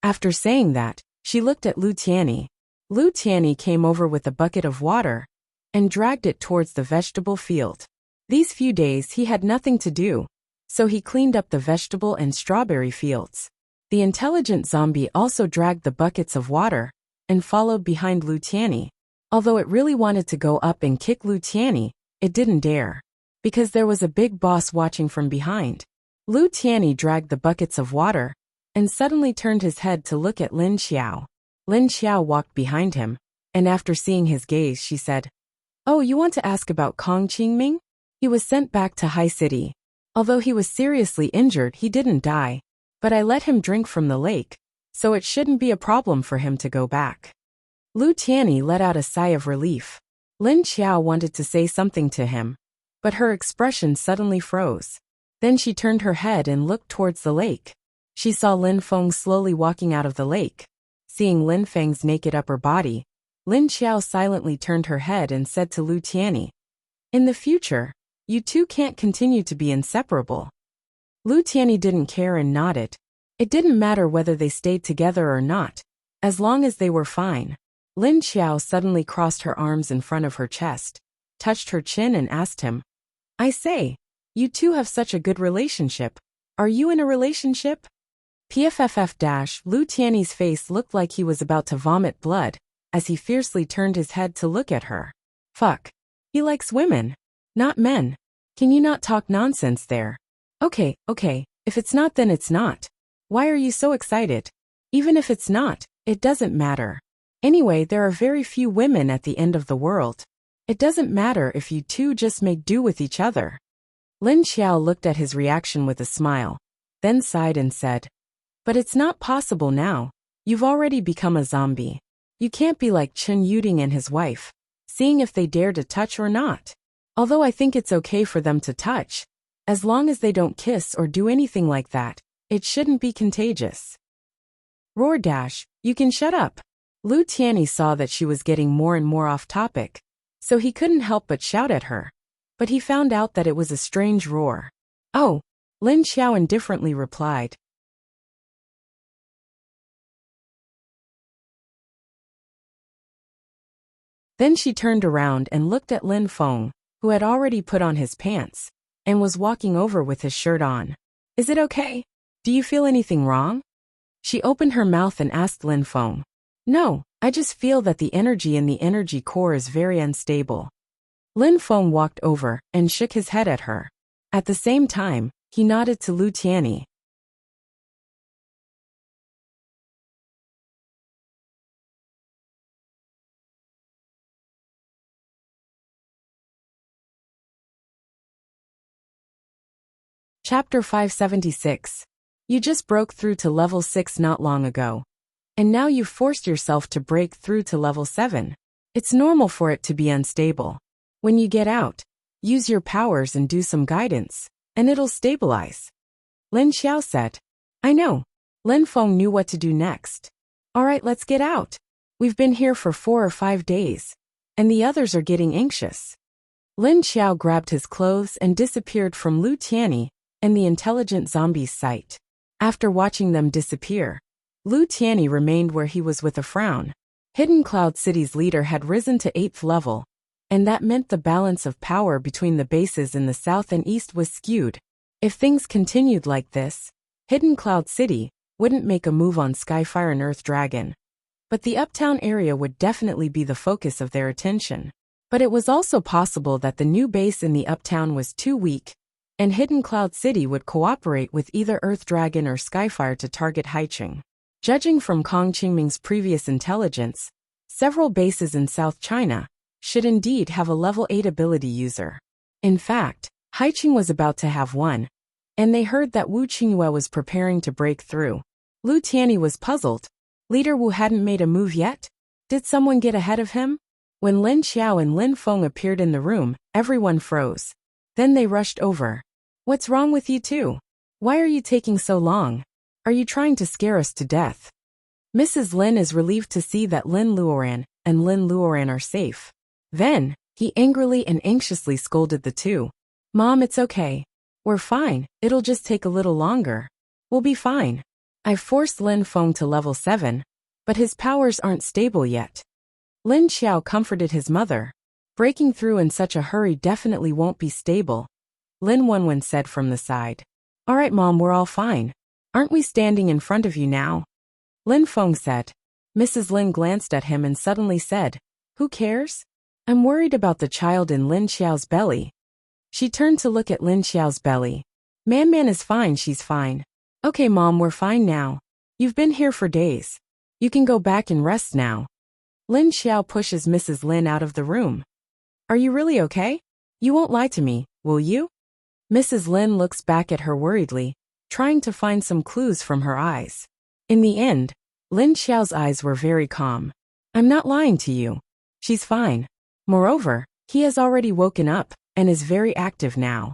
After saying that, she looked at Lu Tianyi. Lu Tianyi came over with a bucket of water and dragged it towards the vegetable field. These few days he had nothing to do, so he cleaned up the vegetable and strawberry fields. The intelligent zombie also dragged the buckets of water and followed behind Lu Tianyi. Although it really wanted to go up and kick Lu Tianyi, it didn't dare, because there was a big boss watching from behind. Lu Tianyi dragged the buckets of water and suddenly turned his head to look at Lin Xiao. Lin Xiao walked behind him, and after seeing his gaze, she said, Oh, you want to ask about Kong Qingming? He was sent back to High City. Although he was seriously injured, he didn't die, but I let him drink from the lake, so it shouldn't be a problem for him to go back. Lu Tianyi let out a sigh of relief. Lin Xiao wanted to say something to him, but her expression suddenly froze. Then she turned her head and looked towards the lake. She saw Lin Feng slowly walking out of the lake. Seeing Lin Feng's naked upper body, Lin Xiao silently turned her head and said to Lu Tianyi, In the future, you 2 can't continue to be inseparable. Lu Tianyi didn't care and nodded. It didn't matter whether they stayed together or not, as long as they were fine. Lin Xiao suddenly crossed her arms in front of her chest, touched her chin and asked him, I say, you 2 have such a good relationship. Are you in a relationship? PFFF- Lu Tianyi's face looked like he was about to vomit blood, as he fiercely turned his head to look at her. Fuck. He likes women, not men. Can you not talk nonsense there? Okay, if it's not then it's not. Why are you so excited? Even if it's not, it doesn't matter. Anyway, there are very few women at the end of the world. It doesn't matter if you 2 just make do with each other. Lin Xiao looked at his reaction with a smile, then sighed and said, But it's not possible now. You've already become a zombie. You can't be like Chen Yuding and his wife, seeing if they dare to touch or not. Although I think it's okay for them to touch, as long as they don't kiss or do anything like that, it shouldn't be contagious. Roar dash, you can shut up. Lu Tianyi saw that she was getting more and more off topic, so he couldn't help but shout at her. But he found out that it was a strange roar. Oh, Lin Xiao indifferently replied. Then she turned around and looked at Lin Feng, who had already put on his pants, and was walking over with his shirt on. Is it okay? Do you feel anything wrong? She opened her mouth and asked Lin Feng. No, I just feel that the energy in the energy core is very unstable. Lin Feng walked over and shook his head at her. At the same time, he nodded to Lu Tianyi. Chapter 576. You just broke through to level 6 not long ago. And now you've forced yourself to break through to level 7. It's normal for it to be unstable. When you get out, use your powers and do some guidance, and it'll stabilize. Lin Xiao said. I know. Lin Feng knew what to do next. Alright, let's get out. We've been here for 4 or 5 days, and the others are getting anxious. Lin Xiao grabbed his clothes and disappeared from Lu Tianyi and the intelligent zombies' sight. After watching them disappear, Lu Tianyi remained where he was with a frown. Hidden Cloud City's leader had risen to 8th level, and that meant the balance of power between the bases in the south and east was skewed. If things continued like this, Hidden Cloud City wouldn't make a move on Skyfire and Earth Dragon. But the uptown area would definitely be the focus of their attention. But it was also possible that the new base in the uptown was too weak, and Hidden Cloud City would cooperate with either Earth Dragon or Skyfire to target Haicheng. Judging from Kong Qingming's previous intelligence, several bases in South China should indeed have a level 8 ability user. In fact, Haicheng was about to have one, and they heard that Wu Qingyue was preparing to break through. Lu Tianyi was puzzled. Leader Wu hadn't made a move yet? Did someone get ahead of him? When Lin Xiao and Lin Feng appeared in the room, everyone froze. Then they rushed over. What's wrong with you two? Why are you taking so long? Are you trying to scare us to death? Mrs. Lin is relieved to see that Lin Luoran and Lin Luoran are safe. Then, he angrily and anxiously scolded the two. Mom, it's okay. We're fine, it'll just take a little longer. We'll be fine. I've forced Lin Feng to level 7, but his powers aren't stable yet. Lin Xiao comforted his mother. Breaking through in such a hurry definitely won't be stable. Lin Wenwen said from the side. Alright Mom, we're all fine. Aren't we standing in front of you now? Lin Feng said. Mrs. Lin glanced at him and suddenly said, Who cares? I'm worried about the child in Lin Xiao's belly. She turned to look at Lin Xiao's belly. Man is fine, she's fine. Okay Mom, we're fine now. You've been here for days. You can go back and rest now. Lin Xiao pushes Mrs. Lin out of the room. Are you really okay? You won't lie to me, will you? Mrs. Lin looks back at her worriedly, trying to find some clues from her eyes. In the end, Lin Xiao's eyes were very calm. I'm not lying to you. She's fine. Moreover, he has already woken up and is very active now.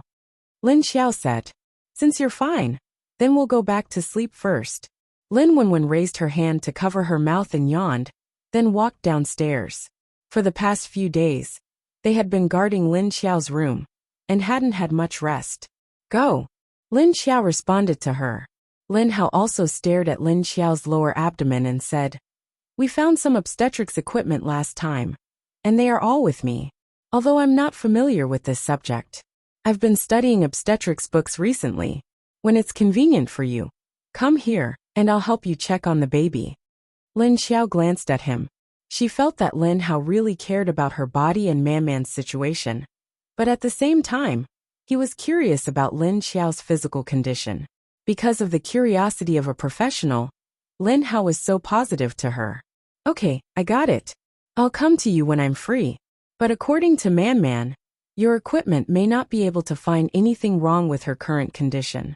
Lin Xiao said. Since you're fine, then we'll go back to sleep first. Lin Wenwen raised her hand to cover her mouth and yawned, then walked downstairs. For the past few days, they had been guarding Lin Xiao's room and hadn't had much rest. Go. Lin Xiao responded to her. Lin Hao also stared at Lin Xiao's lower abdomen and said, We found some obstetrics equipment last time, and they are all with me. Although I'm not familiar with this subject, I've been studying obstetrics books recently. When it's convenient for you, come here, and I'll help you check on the baby. Lin Xiao glanced at him. She felt that Lin Hao really cared about her body and Man's situation. But at the same time, he was curious about Lin Xiao's physical condition. Because of the curiosity of a professional, Lin Hao was so positive to her. Okay, I got it. I'll come to you when I'm free. But according to Man, your equipment may not be able to find anything wrong with her current condition.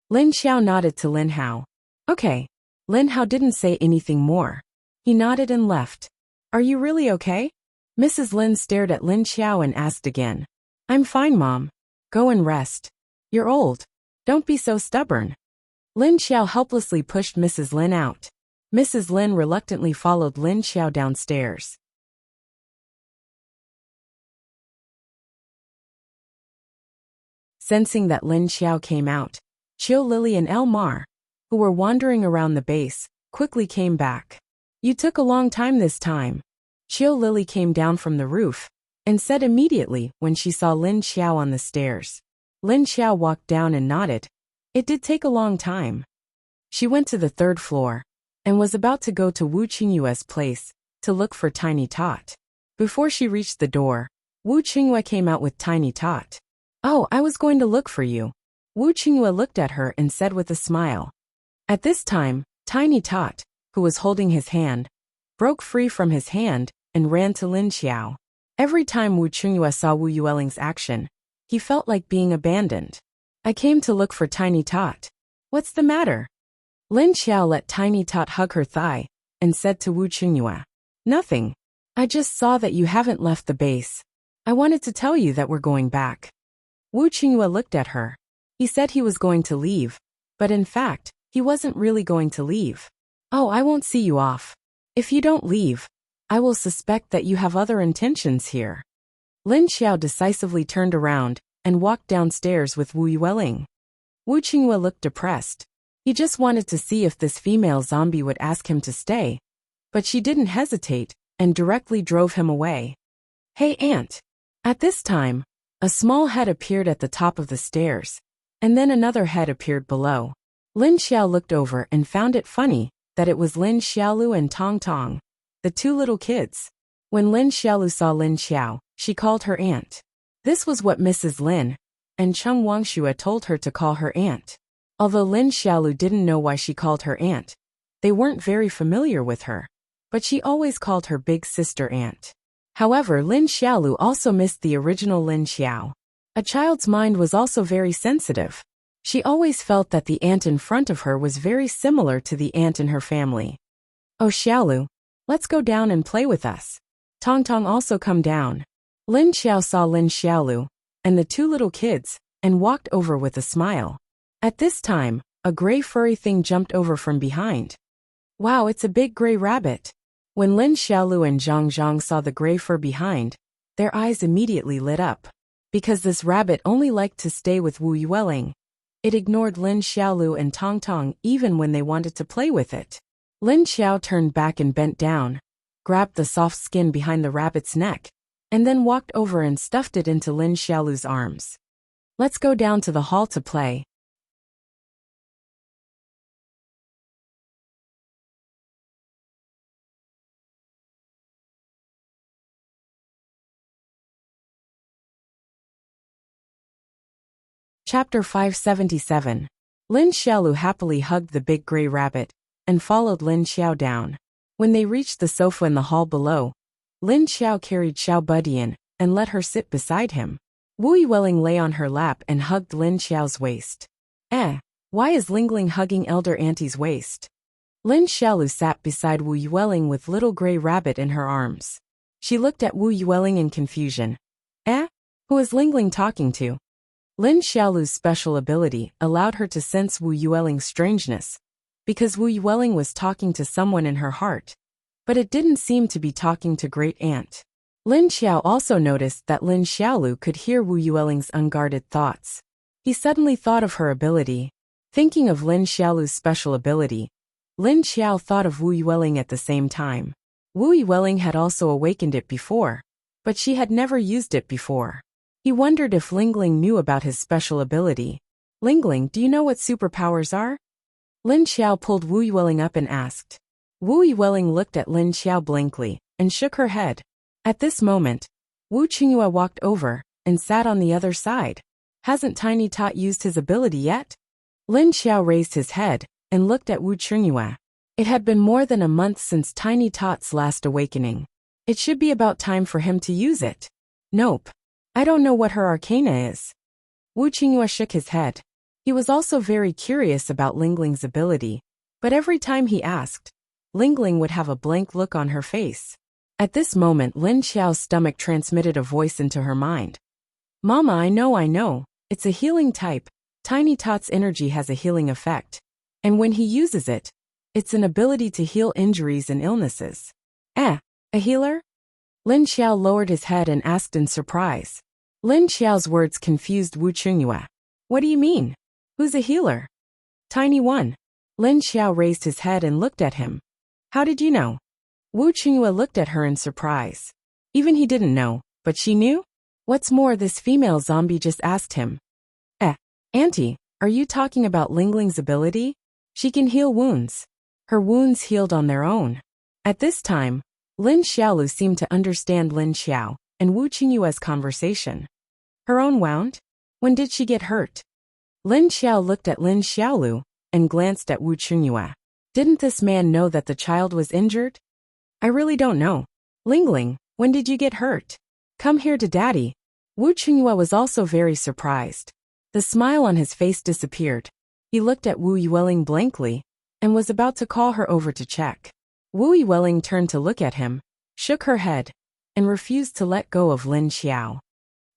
Lin Xiao nodded to Lin Hao. Okay. Lin Hao didn't say anything more. He nodded and left. Are you really okay? Mrs. Lin stared at Lin Xiao and asked again. I'm fine, Mom. Go and rest. You're old. Don't be so stubborn. Lin Xiao helplessly pushed Mrs. Lin out. Mrs. Lin reluctantly followed Lin Xiao downstairs. Sensing that Lin Xiao came out, Chiu Lily and Elmar, who were wandering around the base, quickly came back. You took a long time this time. Chiu Lily came down from the roof and said immediately when she saw Lin Xiao on the stairs. Lin Xiao walked down and nodded. It did take a long time. She went to the 3rd floor and was about to go to Wu Qingyue's place to look for Tiny Tot. Before she reached the door, Wu Qingyue came out with Tiny Tot. "Oh, I was going to look for you." Wu Qingyue looked at her and said with a smile. At this time, Tiny Tot, who was holding his hand, broke free from his hand and ran to Lin Xiao. Every time Wu Qingyue saw Wu Yueling's action, he felt like being abandoned. "I came to look for Tiny Tot. What's the matter?" Lin Xiao let Tiny Tot hug her thigh and said to Wu Qingyue, "Nothing. I just saw that you haven't left the base. I wanted to tell you that we're going back." Wu Qingyue looked at her. He said he was going to leave, but in fact, he wasn't really going to leave. "Oh, I won't see you off. If you don't leave, I will suspect that you have other intentions here." Lin Xiao decisively turned around and walked downstairs with Wu Yueling. Wu Qingyue looked depressed. He just wanted to see if this female zombie would ask him to stay, but she didn't hesitate and directly drove him away. "Hey, Aunt." At this time, a small head appeared at the top of the stairs, and then another head appeared below. Lin Xiao looked over and found it funny that it was Lin Xiaolu and Tong Tong, the two little kids. When Lin Xiaolu saw Lin Xiao, she called her aunt. This was what Mrs. Lin and Cheng Wangxue told her to call her aunt. Although Lin Xiaolu didn't know why she called her aunt, they weren't very familiar with her, but she always called her big sister aunt. However, Lin Xiaolu also missed the original Lin Xiao. A child's mind was also very sensitive. She always felt that the aunt in front of her was very similar to the aunt in her family. "Oh, Xiaolu, let's go down and play with us. Tong Tong also come down." Lin Xiao saw Lin Xiaolu and the two little kids and walked over with a smile. At this time, a gray furry thing jumped over from behind. "Wow, it's a big gray rabbit." When Lin Xiaolu and Zhang Zhang saw the gray fur behind, their eyes immediately lit up. Because this rabbit only liked to stay with Wu Yueling, it ignored Lin Xiaolu and Tong Tong even when they wanted to play with it. Lin Xiao turned back and bent down, grabbed the soft skin behind the rabbit's neck, and then walked over and stuffed it into Lin Xiaolu's arms. "Let's go down to the hall to play." Chapter 577. Lin Xiaolu happily hugged the big gray rabbit and followed Lin Xiao down. When they reached the sofa in the hall below, Lin Xiao carried Xiao Budian and let her sit beside him. Wu Yueling lay on her lap and hugged Lin Xiao's waist. Why is Lingling hugging Elder Auntie's waist? Lin Xiaolu sat beside Wu Yueling with little gray rabbit in her arms. She looked at Wu Yueling in confusion. Who is Lingling talking to? Lin Xiaolu's special ability allowed her to sense Wu Yueling's strangeness, because Wu Yueling was talking to someone in her heart, but it didn't seem to be talking to Great Aunt. Lin Xiao also noticed that Lin Xiaolu could hear Wu Yueling's unguarded thoughts. He suddenly thought of her ability. Thinking of Lin Xiaolu's special ability, Lin Xiao thought of Wu Yueling at the same time. Wu Yueling had also awakened it before, but she had never used it before. He wondered if Lingling knew about his special ability. "Lingling, do you know what superpowers are?" Lin Xiao pulled Wu Yueling up and asked. Wu Yueling looked at Lin Xiao blankly and shook her head. At this moment, Wu Qingyue walked over and sat on the other side. "Hasn't Tiny Tot used his ability yet?" Lin Xiao raised his head and looked at Wu Qingyue. It had been more than a month since Tiny Tot's last awakening. It should be about time for him to use it. "Nope. I don't know what her arcana is." Wu Qingyue shook his head. He was also very curious about Lingling's ability, but every time he asked, Lingling would have a blank look on her face. At this moment, Lin Xiao's stomach transmitted a voice into her mind. "Mama, I know. It's a healing type. Tiny Tot's energy has a healing effect. And when he uses it, it's an ability to heal injuries and illnesses." A healer?" Lin Xiao lowered his head and asked in surprise. Lin Xiao's words confused Wu Qingyue. "What do you mean? Who's a healer?" "Tiny one." Lin Xiao raised his head and looked at him. "How did you know?" Wu Qingyue looked at her in surprise. Even he didn't know, but she knew? What's more, this female zombie just asked him. Auntie, are you talking about Lingling's ability? She can heal wounds. Her wounds healed on their own." At this time, Lin Xiaolu seemed to understand Lin Xiao and Wu Qingyue's conversation. Her own wound? When did she get hurt? Lin Xiao looked at Lin Xiaolu and glanced at Wu Qingyue. Didn't this man know that the child was injured? I really don't know. Lingling, when did you get hurt? Come here to daddy. Wu Qingyue was also very surprised. The smile on his face disappeared. He looked at Wu Yueling blankly and was about to call her over to check. Wu Yueling turned to look at him, shook her head, and refused to let go of Lin Xiao.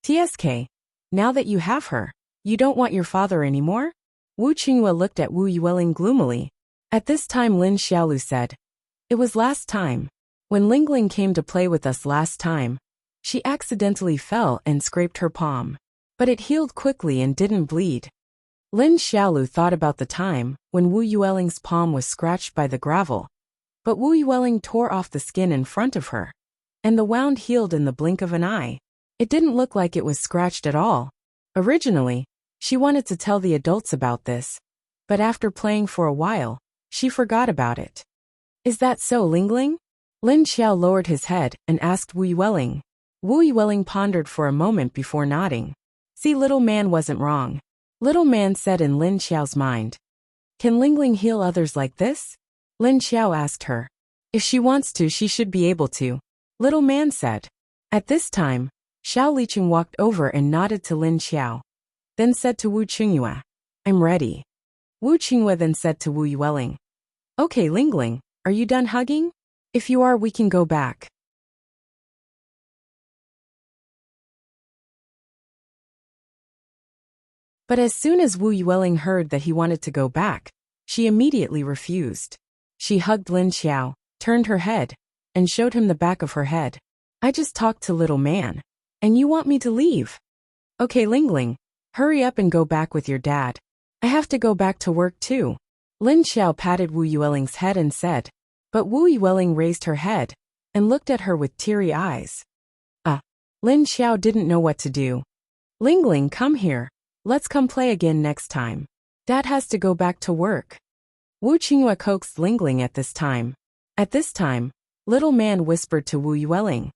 TSK, now that you have her, you don't want your father anymore? Wu Qingyue looked at Wu Yueling gloomily. At this time Lin Xiaolu said, it was last time. When Lingling came to play with us last time, she accidentally fell and scraped her palm. But it healed quickly and didn't bleed. Lin Xiaolu thought about the time when Wu Yueling's palm was scratched by the gravel. But Wu Yueling tore off the skin in front of her, and the wound healed in the blink of an eye. It didn't look like it was scratched at all. Originally, she wanted to tell the adults about this, but after playing for a while, she forgot about it. Is that so, Lingling? Lin Xiao lowered his head and asked Wu Yueling. Wu Yueling pondered for a moment before nodding. See, little man wasn't wrong. Little man said in Lin Xiao's mind. Can Lingling heal others like this? Lin Xiao asked her. If she wants to, she should be able to. Little man said. At this time, Xiao Liqing walked over and nodded to Lin Xiao. Then said to Wu Qingyue, I'm ready. Wu Qingyue then said to Wu Yueling. Okay, Lingling, are you done hugging? If you are, we can go back. But as soon as Wu Yueling heard that he wanted to go back, she immediately refused. She hugged Lin Xiao, turned her head, and showed him the back of her head. I just talked to little man, and you want me to leave? Okay, Lingling, hurry up and go back with your dad. I have to go back to work too. Lin Xiao patted Wu Yueling's head and said. But Wu Yueling raised her head and looked at her with teary eyes. Lin Xiao didn't know what to do. Lingling, come here. Let's come play again next time. Dad has to go back to work. Wu Qingyue coaxed Lingling at this time. At this time, little man whispered to Wu Yueling.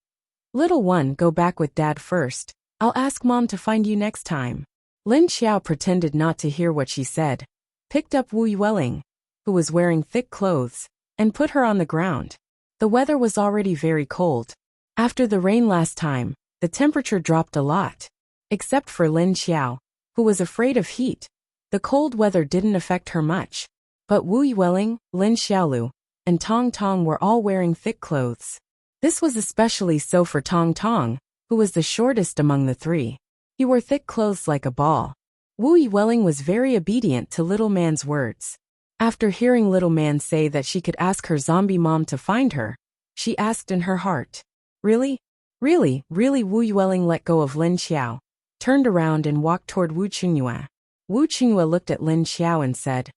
Little one, go back with dad first. I'll ask mom to find you next time. Lin Xiao pretended not to hear what she said, picked up Wu Yueling, who was wearing thick clothes, and put her on the ground. The weather was already very cold. After the rain last time, the temperature dropped a lot. Except for Lin Xiao, who was afraid of heat, the cold weather didn't affect her much. But Wu Yueling, Lin Xiaolu, and Tong Tong were all wearing thick clothes. This was especially so for Tong Tong, who was the shortest among the three. He wore thick clothes like a ball. Wu Yueling was very obedient to little man's words. After hearing little man say that she could ask her zombie mom to find her, she asked in her heart. Really? Really, really? Wu Yueling let go of Lin Xiao, turned around and walked toward Wu Qingyue. Wu Qingyue looked at Lin Xiao and said,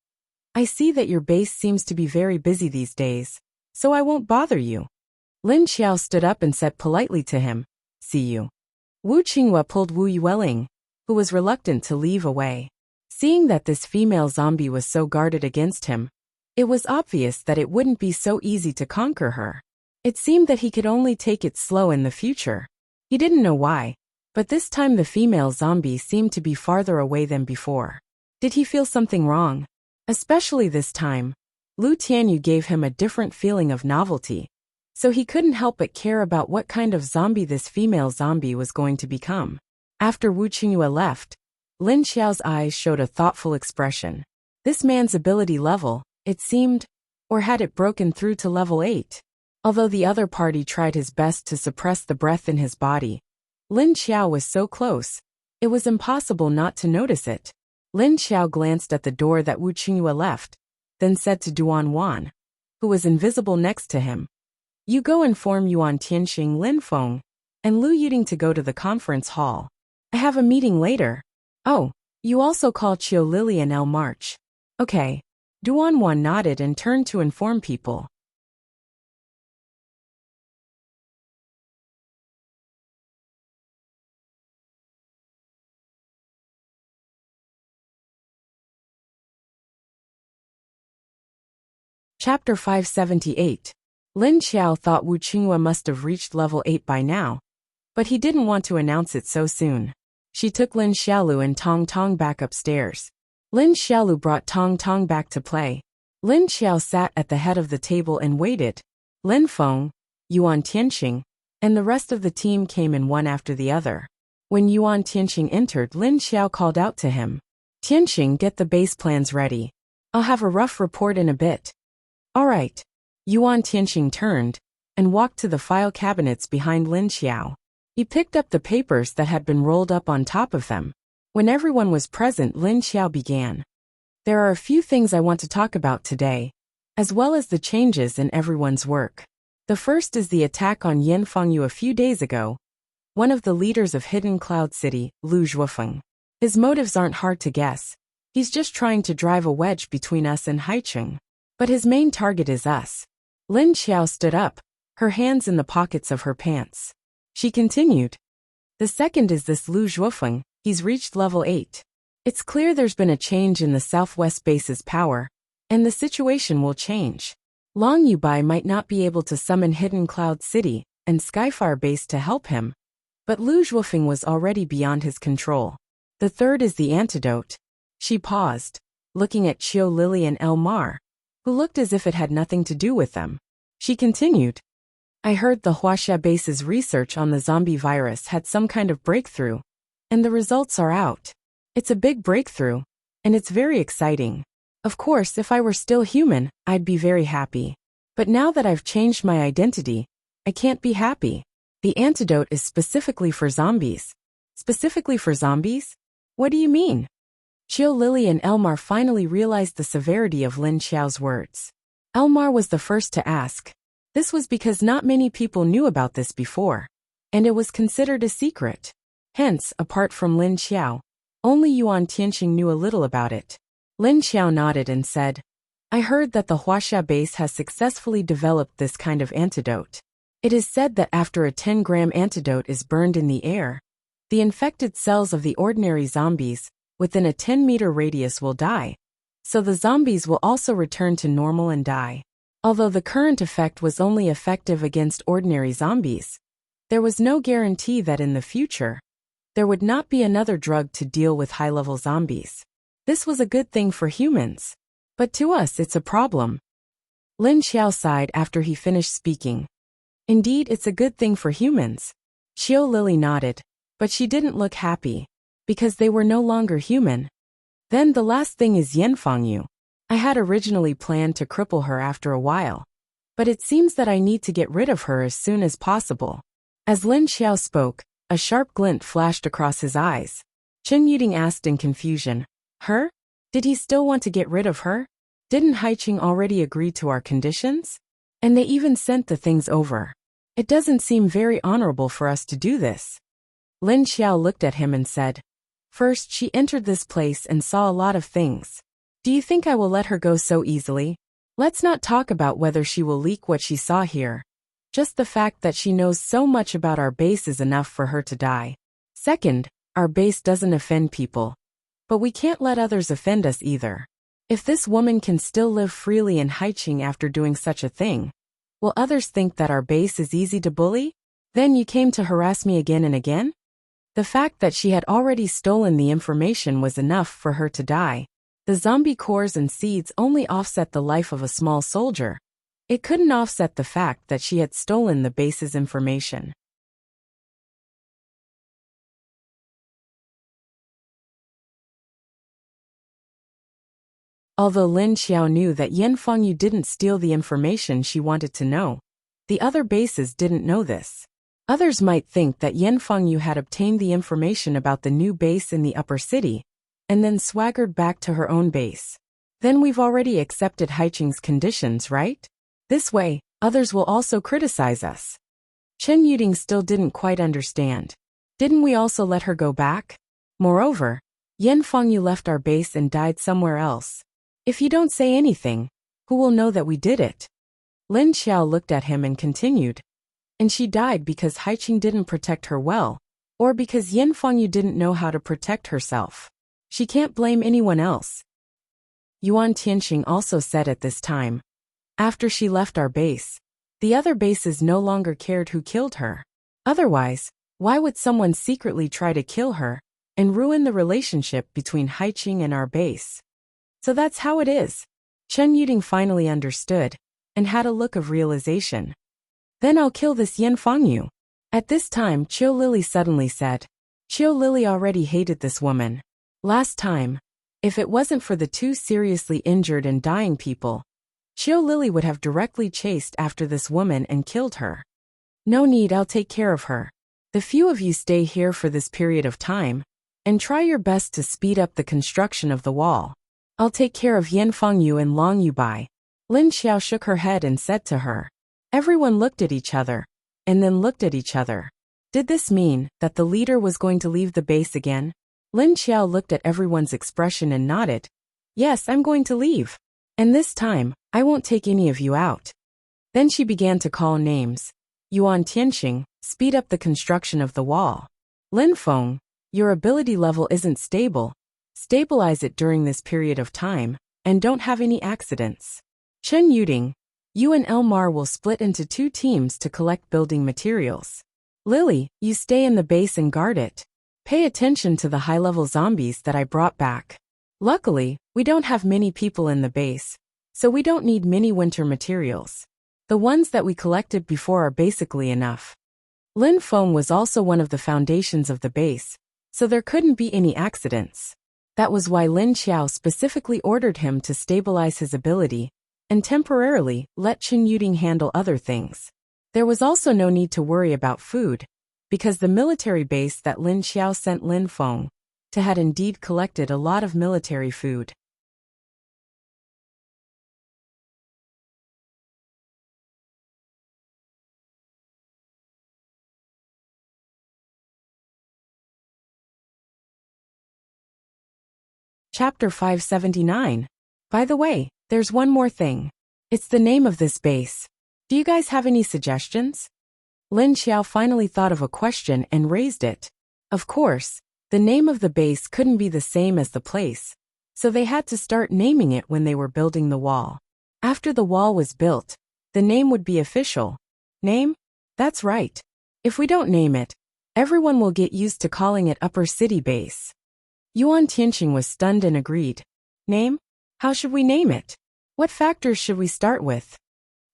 I see that your base seems to be very busy these days, so I won't bother you. Lin Xiao stood up and said politely to him, see you. Wu Qingyue pulled Wu Yueling, who was reluctant to leave, away. Seeing that this female zombie was so guarded against him, it was obvious that it wouldn't be so easy to conquer her. It seemed that he could only take it slow in the future. He didn't know why, but this time the female zombie seemed to be farther away than before. Did he feel something wrong? Especially this time, Lu Tianyu gave him a different feeling of novelty, so he couldn't help but care about what kind of zombie this female zombie was going to become. After Wu Qingyue left, Lin Xiao's eyes showed a thoughtful expression. This man's ability level, it seemed, or had it broken through to level 8? Although the other party tried his best to suppress the breath in his body, Lin Xiao was so close, it was impossible not to notice it. Lin Xiao glanced at the door that Wu Qingyue left, then said to Duan Wan, who was invisible next to him, you go inform Yuan Tianxing Lin Feng and Lu Yuding to go to the conference hall. I have a meeting later. Oh, you also call Qiu Lily and El March. Okay. Duan Wan nodded and turned to inform people. Chapter 578. Lin Xiao thought Wu Qinghua must have reached level 8 by now, but he didn't want to announce it so soon. She took Lin Xiaolu and Tong Tong back upstairs. Lin Xiaolu brought Tong Tong back to play. Lin Xiao sat at the head of the table and waited. Lin Feng, Yuan Tianqing, and the rest of the team came in one after the other. When Yuan Tianqing entered, Lin Xiao called out to him. Tianqing, get the base plans ready. I'll have a rough report in a bit. All right. Yuan Tianqing turned and walked to the file cabinets behind Lin Xiao. He picked up the papers that had been rolled up on top of them. When everyone was present, Lin Xiao began. There are a few things I want to talk about today, as well as the changes in everyone's work. The first is the attack on Yan Fengyu a few days ago, one of the leaders of Hidden Cloud City, Lu Zhuofeng. His motives aren't hard to guess. He's just trying to drive a wedge between us and Haicheng. But his main target is us. Lin Xiao stood up, her hands in the pockets of her pants. She continued. The second is this Lu Zhuofeng, he's reached level 8. It's clear there's been a change in the Southwest base's power, and the situation will change. Long Yubai might not be able to summon Hidden Cloud City and Skyfire base to help him, but Lu Zhuofeng was already beyond his control. The third is the antidote. She paused, looking at Qiu Lily and Elmar, who looked as if it had nothing to do with them. She continued. I heard the Huaxia base's research on the zombie virus had some kind of breakthrough, and the results are out. It's a big breakthrough, and it's very exciting. Of course, if I were still human, I'd be very happy. But now that I've changed my identity, I can't be happy. The antidote is specifically for zombies. Specifically for zombies? What do you mean? Qiu Lily and Elmar finally realized the severity of Lin Xiao's words. Elmar was the first to ask. This was because not many people knew about this before, and it was considered a secret. Hence, apart from Lin Xiao, only Yuan Tianqing knew a little about it. Lin Xiao nodded and said, I heard that the Huaxia base has successfully developed this kind of antidote. It is said that after a 10-gram antidote is burned in the air, the infected cells of the ordinary zombies within a 10-meter radius will die, so the zombies will also return to normal and die. Although the current effect was only effective against ordinary zombies, there was no guarantee that in the future, there would not be another drug to deal with high-level zombies. This was a good thing for humans, but to us it's a problem. Lin Xiao sighed after he finished speaking. Indeed, it's a good thing for humans. Qiu Lily nodded, but she didn't look happy, because they were no longer human. Then the last thing is Yan Fengyu. I had originally planned to cripple her after a while, but it seems that I need to get rid of her as soon as possible. As Lin Xiao spoke, a sharp glint flashed across his eyes. Chen Yuding asked in confusion, Her? Did he still want to get rid of her? Didn't Haicheng already agree to our conditions? And they even sent the things over. It doesn't seem very honorable for us to do this. Lin Xiao looked at him and said, First, she entered this place and saw a lot of things. Do you think I will let her go so easily? Let's not talk about whether she will leak what she saw here. Just the fact that she knows so much about our base is enough for her to die. Second, our base doesn't offend people. But we can't let others offend us either. If this woman can still live freely in Haicheng after doing such a thing, will others think that our base is easy to bully? Then you came to harass me again and again? The fact that she had already stolen the information was enough for her to die. The zombie cores and seeds only offset the life of a small soldier. It couldn't offset the fact that she had stolen the base's information. Although Lin Xiao knew that Yan Fengyu didn't steal the information she wanted to know, the other bases didn't know this. Others might think that Yan Fengyu had obtained the information about the new base in the upper city, and then swaggered back to her own base. Then we've already accepted Haicheng's conditions, right? This way, others will also criticize us. Chen Yuding still didn't quite understand. Didn't we also let her go back? Moreover, Yan Fengyu left our base and died somewhere else. If you don't say anything, who will know that we did it? Lin Xiao looked at him and continued. And she died because Haicheng didn't protect her well, or because Yan Fengyu didn't know how to protect herself. She can't blame anyone else. Yuan Tianqing also said at this time. After she left our base, The other bases no longer cared who killed her. Otherwise, why would someone secretly try to kill her and ruin the relationship between Haiqing and our base? So that's how it is. Chen Yuding finally understood and had a look of realization. Then I'll kill this Yin Fangyu. At this time, Qiu Lily suddenly said. Qiu Lily already hated this woman. Last time, if it wasn't for the two seriously injured and dying people, Qiu Lily would have directly chased after this woman and killed her. No need, I'll take care of her. The few of you stay here for this period of time, and try your best to speed up the construction of the wall. I'll take care of Yin Fangyu and Long Yubai. Lin Xiao shook her head and said to her. Everyone looked at each other, and then looked at each other. Did this mean that the leader was going to leave the base again? Lin Xiao looked at everyone's expression and nodded. Yes, I'm going to leave. And this time, I won't take any of you out. Then she began to call names. Yuan Tianxing, speed up the construction of the wall. Lin Feng, your ability level isn't stable. Stabilize it during this period of time, and don't have any accidents. Chen Yuding, you and Elmar will split into 2 teams to collect building materials. Lily, you stay in the base and guard it. Pay attention to the high-level zombies that I brought back. Luckily, we don't have many people in the base, so we don't need many winter materials. The ones that we collected before are basically enough. Lin Feng was also one of the foundations of the base, so there couldn't be any accidents. That was why Lin Xiao specifically ordered him to stabilize his ability and temporarily let Chen Yuding handle other things. There was also no need to worry about food, because the military base that Lin Xiao sent Lin Feng to had indeed collected a lot of military food. Chapter 579. By the way, there's one more thing. It's the name of this base. Do you guys have any suggestions? Lin Xiao finally thought of a question and raised it. Of course, the name of the base couldn't be the same as the place, so they had to start naming it when they were building the wall. After the wall was built, the name would be official. Name? That's right. If we don't name it, everyone will get used to calling it Upper City Base. Yuan Tianxing was stunned and agreed. Name? How should we name it? What factors should we start with?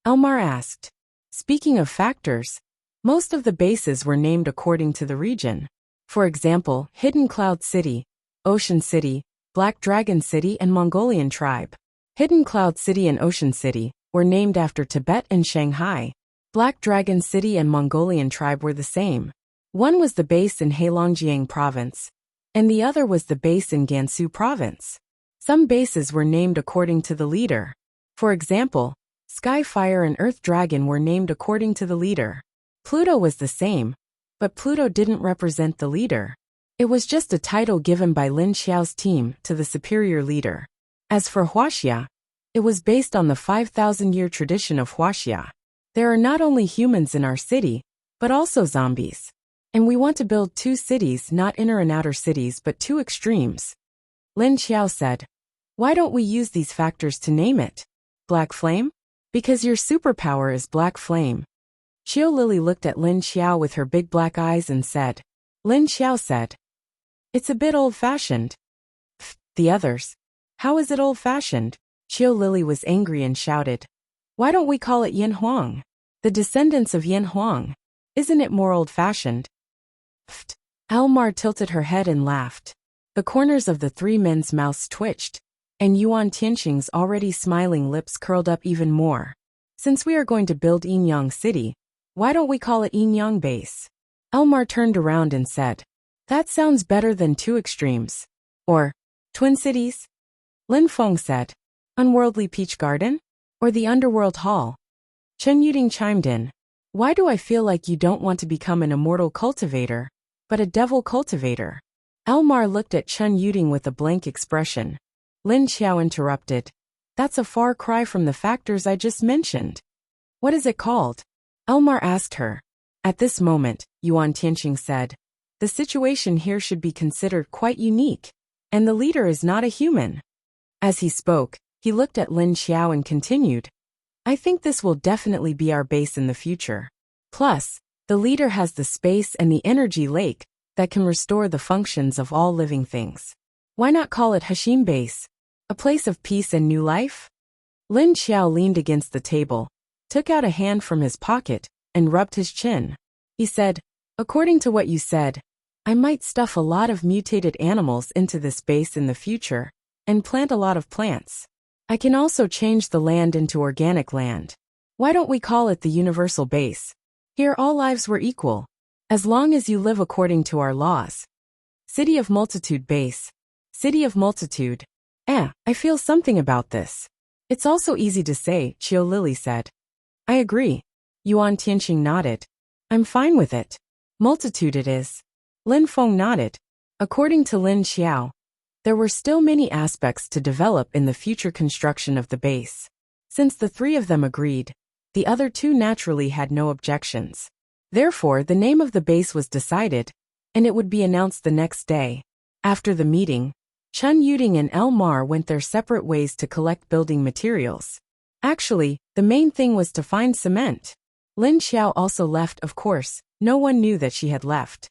Elmar asked. Speaking of factors, most of the bases were named according to the region. For example, Hidden Cloud City, Ocean City, Black Dragon City and Mongolian Tribe. Hidden Cloud City and Ocean City were named after Tibet and Shanghai. Black Dragon City and Mongolian Tribe were the same. One was the base in Heilongjiang Province, and the other was the base in Gansu Province. Some bases were named according to the leader. For example, Skyfire and Earth Dragon were named according to the leader. Pluto was the same, but Pluto didn't represent the leader. It was just a title given by Lin Xiao's team to the superior leader. As for Huaxia, it was based on the 5,000-year tradition of Huaxia. There are not only humans in our city, but also zombies. And we want to build 2 cities, not inner and outer cities, but 2 extremes. Lin Xiao said, why don't we use these factors to name it? Black Flame? Because your superpower is Black Flame. Qiu Lily looked at Lin Xiao with her big black eyes and said. Lin Xiao said. It's a bit old-fashioned. The others. How is it old-fashioned? Qiu Lily was angry and shouted. Why don't we call it Yin Huang? The descendants of Yin Huang. Isn't it more old-fashioned? Elmar tilted her head and laughed. The corners of the 3 men's mouths twitched, and Yuan Tianxing's already smiling lips curled up even more. Since we are going to build Yinyang City, why don't we call it Yinyang Base? Elmar turned around and said. That sounds better than 2 extremes. Or, Twin Cities? Lin Feng said. Unworldly Peach Garden? Or the Underworld Hall? Chen Yuding chimed in. Why do I feel like you don't want to become an immortal cultivator, but a devil cultivator? Elmar looked at Chen Yuding with a blank expression. Lin Xiao interrupted. That's a far cry from the factors I just mentioned. What is it called? Elmar asked her. At this moment, Yuan Tianxing said, the situation here should be considered quite unique, and the leader is not a human. As he spoke, he looked at Lin Xiao and continued. I think this will definitely be our base in the future. Plus, the leader has the space and the energy lake that can restore the functions of all living things. Why not call it Hashim Base? A place of peace and new life? Lin Xiao leaned against the table, took out a hand from his pocket, and rubbed his chin. He said, according to what you said, I might stuff a lot of mutated animals into this base in the future, and plant a lot of plants. I can also change the land into organic land. Why don't we call it the universal base? Here all lives were equal, as long as you live according to our laws. City of Multitude Base. City of Multitude. I feel something about this. It's also easy to say, Qiu Lily said. I agree. Yuan Tianqing nodded. I'm fine with it. Multitude it is. Lin Feng nodded. According to Lin Xiao, there were still many aspects to develop in the future construction of the base. Since the three of them agreed, the other two naturally had no objections. Therefore, the name of the base was decided, and it would be announced the next day. After the meeting, Chun Yuding and El Mar went their separate ways to collect building materials. Actually, the main thing was to find cement. Lin Xiao also left, of course. No one knew that she had left.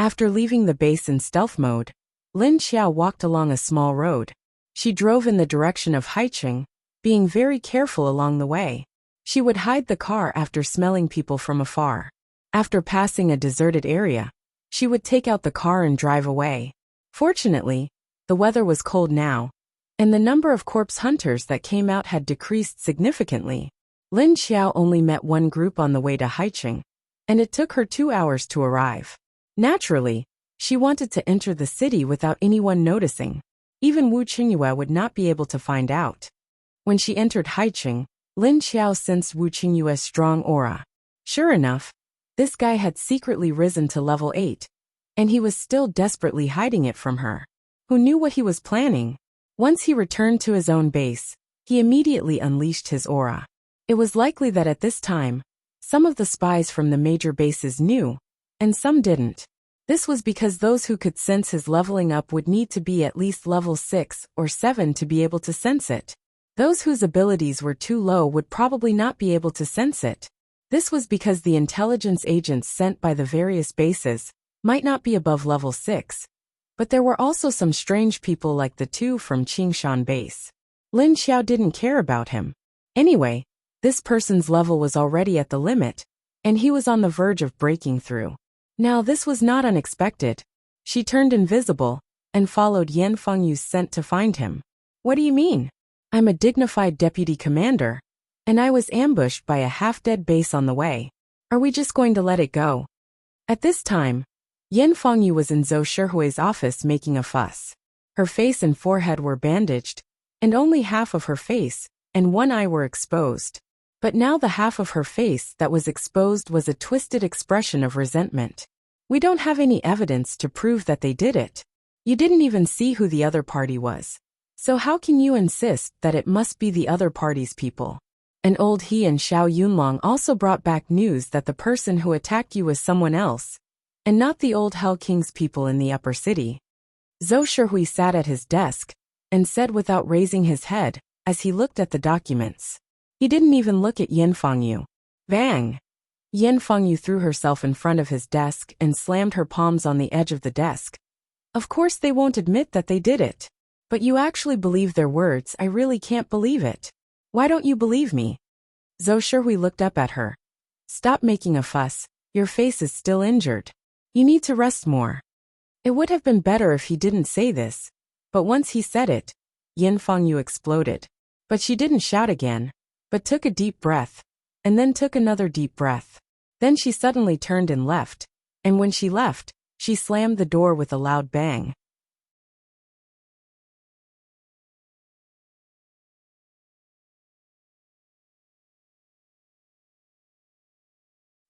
After leaving the base in stealth mode, Lin Xiao walked along a small road. She drove in the direction of Haicheng, being very careful along the way. She would hide the car after smelling people from afar. After passing a deserted area, she would take out the car and drive away. Fortunately, the weather was cold now, and the number of corpse hunters that came out had decreased significantly. Lin Xiao only met one group on the way to Haicheng, and it took her 2 hours to arrive. Naturally, she wanted to enter the city without anyone noticing. Even Wu Qingyue would not be able to find out. When she entered Haicheng, Lin Xiao sensed Wu Qingyue's strong aura. Sure enough, this guy had secretly risen to level 8, and he was still desperately hiding it from her. Who knew what he was planning? Once he returned to his own base, he immediately unleashed his aura. It was likely that at this time, some of the spies from the major bases knew, and some didn't. This was because those who could sense his leveling up would need to be at least level 6 or 7 to be able to sense it. Those whose abilities were too low would probably not be able to sense it. This was because the intelligence agents sent by the various bases might not be above level 6, but there were also some strange people like the two from Qingshan base. Lin Xiao didn't care about him. Anyway, this person's level was already at the limit, and he was on the verge of breaking through. Now this was not unexpected. She turned invisible and followed Yan Fengyu's scent to find him. What do you mean? I'm a dignified deputy commander, and I was ambushed by a half-dead base on the way. Are we just going to let it go? At this time, Yan Fengyu was in Zhou Shihui's office making a fuss. Her face and forehead were bandaged, and only half of her face and one eye were exposed. But now the half of her face that was exposed was a twisted expression of resentment. We don't have any evidence to prove that they did it. You didn't even see who the other party was. So how can you insist that it must be the other party's people? And old he and Xiao Yunlong also brought back news that the person who attacked you was someone else, and not the old Hell King's people in the upper city. Zhou Shihui sat at his desk and said without raising his head as he looked at the documents. He didn't even look at Yan Fengyu. Bang! Yan Fengyu threw herself in front of his desk and slammed her palms on the edge of the desk. Of course they won't admit that they did it. But you actually believe their words. I really can't believe it. Why don't you believe me? Zhou Shihui looked up at her. Stop making a fuss. Your face is still injured. You need to rest more. It would have been better if he didn't say this. But once he said it, Yan Fengyu exploded. But she didn't shout again, but took a deep breath, and then took another deep breath. Then she suddenly turned and left, and when she left, she slammed the door with a loud bang.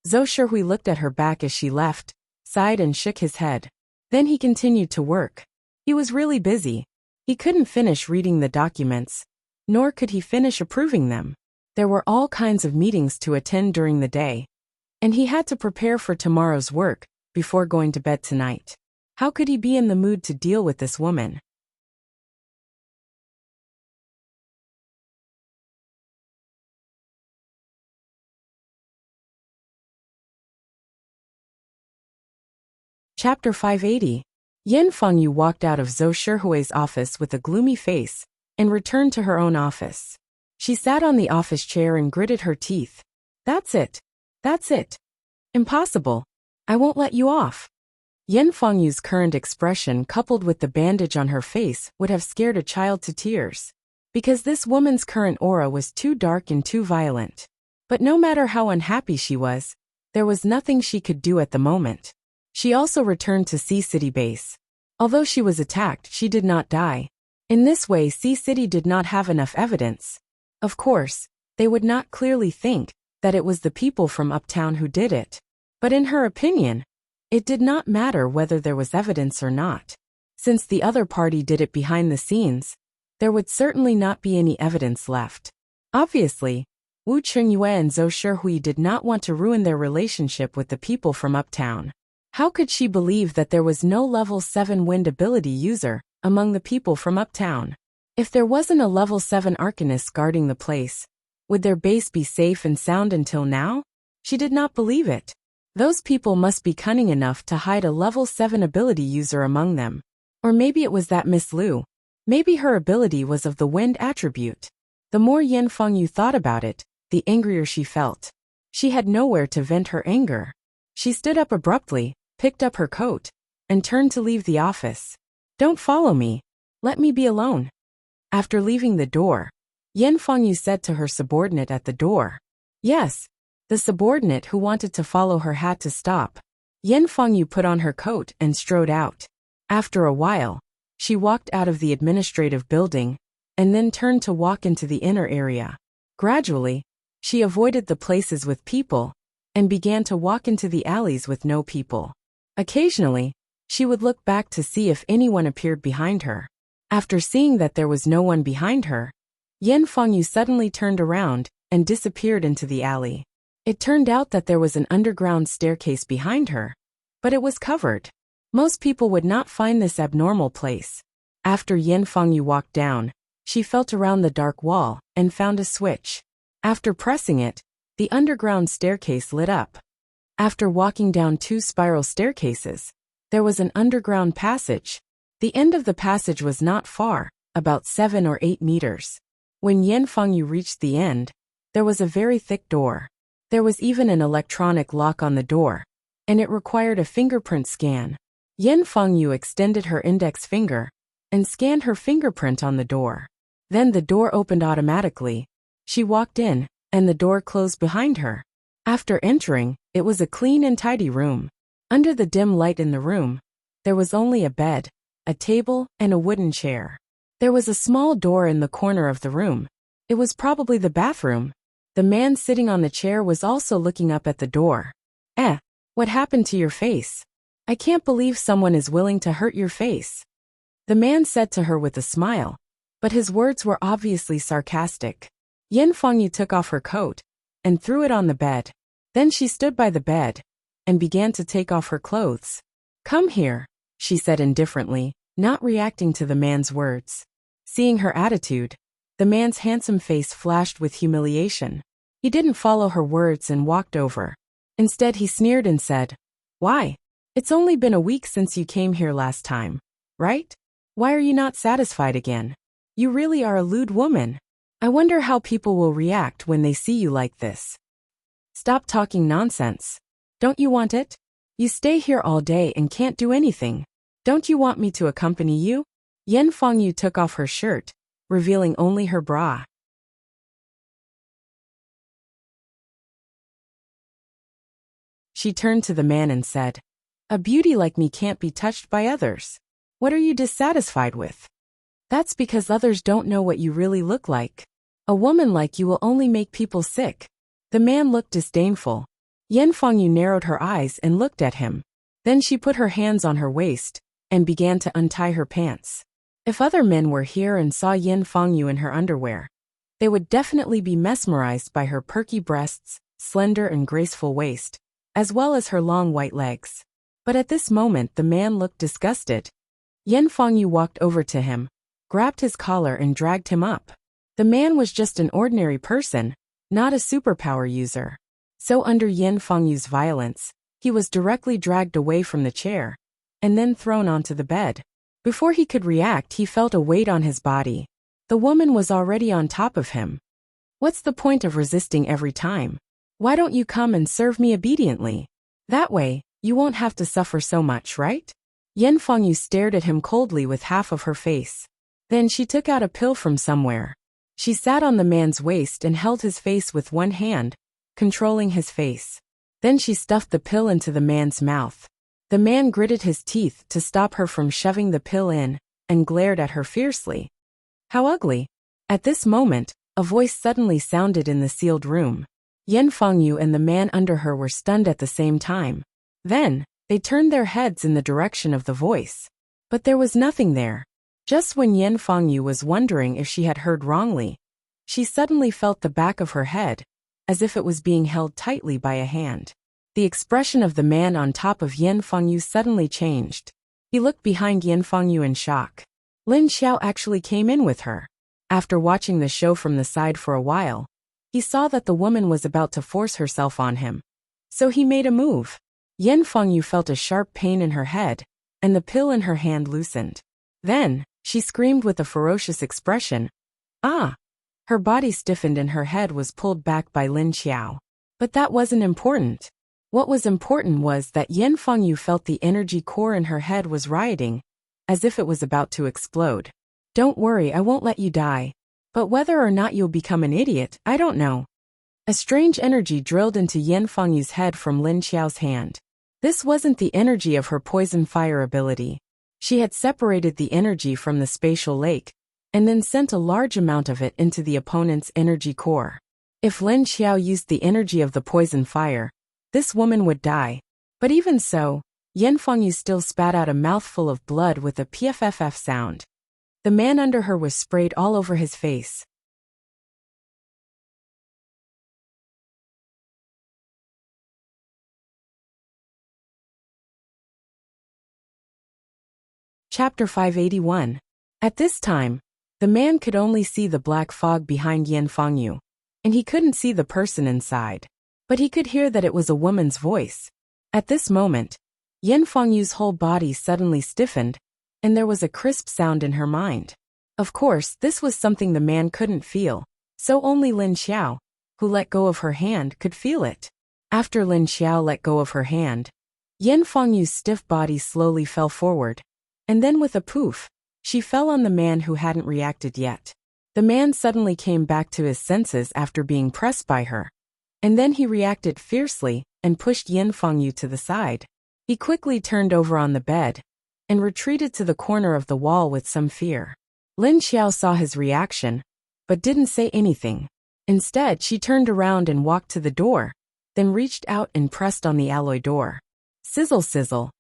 Zhou Shihui looked at her back as she left, sighed and shook his head. Then he continued to work. He was really busy. He couldn't finish reading the documents, nor could he finish approving them. There were all kinds of meetings to attend during the day, and he had to prepare for tomorrow's work before going to bed tonight. How could he be in the mood to deal with this woman? Chapter 580. Yin Fengyu walked out of Zhou Shihui's office with a gloomy face and returned to her own office. She sat on the office chair and gritted her teeth. That's it. That's it. Impossible. I won't let you off. Yin Fengyu's current expression coupled with the bandage on her face would have scared a child to tears. Because this woman's current aura was too dark and too violent. But no matter how unhappy she was, there was nothing she could do at the moment. She also returned to Sea City base. Although she was attacked, she did not die. In this way, Sea City did not have enough evidence. Of course, they would not clearly think that it was the people from uptown who did it. But in her opinion, it did not matter whether there was evidence or not. Since the other party did it behind the scenes, there would certainly not be any evidence left. Obviously, Wu Qingyue and Zhou Shihui did not want to ruin their relationship with the people from uptown. How could she believe that there was no level 7 wind ability user among the people from uptown? If there wasn't a level 7 arcanist guarding the place, would their base be safe and sound until now? She did not believe it. Those people must be cunning enough to hide a level 7 ability user among them. Or maybe it was that Miss Liu. Maybe her ability was of the wind attribute. The more Yin Fengyu thought about it, the angrier she felt. She had nowhere to vent her anger. She stood up abruptly, picked up her coat, and turned to leave the office. Don't follow me. Let me be alone. After leaving the door, Yin Fengyu said to her subordinate at the door. Yes. The subordinate who wanted to follow her had to stop. Yin Fengyu put on her coat and strode out. After a while, she walked out of the administrative building, and then turned to walk into the inner area. Gradually, she avoided the places with people, and began to walk into the alleys with no people. Occasionally, she would look back to see if anyone appeared behind her. After seeing that there was no one behind her, Yin Fengyu suddenly turned around and disappeared into the alley. It turned out that there was an underground staircase behind her, but it was covered. Most people would not find this abnormal place. After Yin Fengyu walked down, she felt around the dark wall and found a switch. After pressing it, the underground staircase lit up. After walking down 2 spiral staircases, there was an underground passage. The end of the passage was not far, about 7 or 8 meters. When Yin Fengyu reached the end, there was a very thick door. There was even an electronic lock on the door, and it required a fingerprint scan. Yin Fengyu extended her index finger and scanned her fingerprint on the door. Then the door opened automatically. She walked in, and the door closed behind her. After entering, it was a clean and tidy room. Under the dim light in the room, there was only a bed, a table, and a wooden chair. There was a small door in the corner of the room. It was probably the bathroom. The man sitting on the chair was also looking up at the door. What happened to your face? I can't believe someone is willing to hurt your face. The man said to her with a smile, but his words were obviously sarcastic. Yin Fengyu took off her coat and threw it on the bed. Then she stood by the bed and began to take off her clothes. Come here, she said indifferently, not reacting to the man's words. Seeing her attitude, the man's handsome face flashed with humiliation. He didn't follow her words and walked over. Instead, he sneered and said, Why? It's only been a week since you came here last time, right? Why are you not satisfied again? You really are a lewd woman. I wonder how people will react when they see you like this. Stop talking nonsense. Don't you want it? You stay here all day and can't do anything. Don't you want me to accompany you? Yin Fengyu took off her shirt, revealing only her bra. She turned to the man and said, A beauty like me can't be touched by others. What are you dissatisfied with? That's because others don't know what you really look like. A woman like you will only make people sick. The man looked disdainful. Yin Fengyu narrowed her eyes and looked at him. Then she put her hands on her waist and began to untie her pants. If other men were here and saw Yin Fengyu in her underwear, they would definitely be mesmerized by her perky breasts, slender and graceful waist, as well as her long white legs. But at this moment the man looked disgusted. Yan Fengyu walked over to him, grabbed his collar and dragged him up. The man was just an ordinary person, not a superpower user. So under Yan Fengyu's violence, he was directly dragged away from the chair, and then thrown onto the bed. Before he could react, he felt a weight on his body. The woman was already on top of him. What's the point of resisting every time? Why don't you come and serve me obediently? That way, you won't have to suffer so much, right? Yan Fengyu stared at him coldly with half of her face. Then she took out a pill from somewhere. She sat on the man's waist and held his face with one hand, controlling his face. Then she stuffed the pill into the man's mouth. The man gritted his teeth to stop her from shoving the pill in, and glared at her fiercely. How ugly! At this moment, a voice suddenly sounded in the sealed room. Yan Fengyu and the man under her were stunned at the same time. Then, they turned their heads in the direction of the voice. But there was nothing there. Just when Yan Fengyu was wondering if she had heard wrongly, she suddenly felt the back of her head, as if it was being held tightly by a hand. The expression of the man on top of Yan Fengyu suddenly changed. He looked behind Yan Fengyu in shock. Lin Xiao actually came in with her. After watching the show from the side for a while, he saw that the woman was about to force herself on him. So he made a move. Yan Fengyu felt a sharp pain in her head, and the pill in her hand loosened. Then, she screamed with a ferocious expression. Ah! Her body stiffened and her head was pulled back by Lin Xiao. But that wasn't important. What was important was that Yan Fengyu felt the energy core in her head was rioting, as if it was about to explode. Don't worry, I won't let you die. But whether or not you'll become an idiot, I don't know. A strange energy drilled into Yan Fengyu's head from Lin Xiao's hand. This wasn't the energy of her poison fire ability. She had separated the energy from the spatial lake, and then sent a large amount of it into the opponent's energy core. If Lin Xiao used the energy of the poison fire, this woman would die. But even so, Yan Fengyu still spat out a mouthful of blood with a pfff sound. The man under her was sprayed all over his face. Chapter 581. At this time, the man could only see the black fog behind Yan Fengyu, and he couldn't see the person inside. But he could hear that it was a woman's voice. At this moment, Yan Fengyu's whole body suddenly stiffened, and there was a crisp sound in her mind. Of course, this was something the man couldn't feel, so only Lin Xiao, who let go of her hand, could feel it. After Lin Xiao let go of her hand, Yan Fengyu's stiff body slowly fell forward, and then with a poof, she fell on the man who hadn't reacted yet. The man suddenly came back to his senses after being pressed by her, and then he reacted fiercely and pushed Yan Fengyu to the side. He quickly turned over on the bed and retreated to the corner of the wall with some fear. Lin Xiao saw his reaction, but didn't say anything. Instead, she turned around and walked to the door, then reached out and pressed on the alloy door. Sizzle sizzle.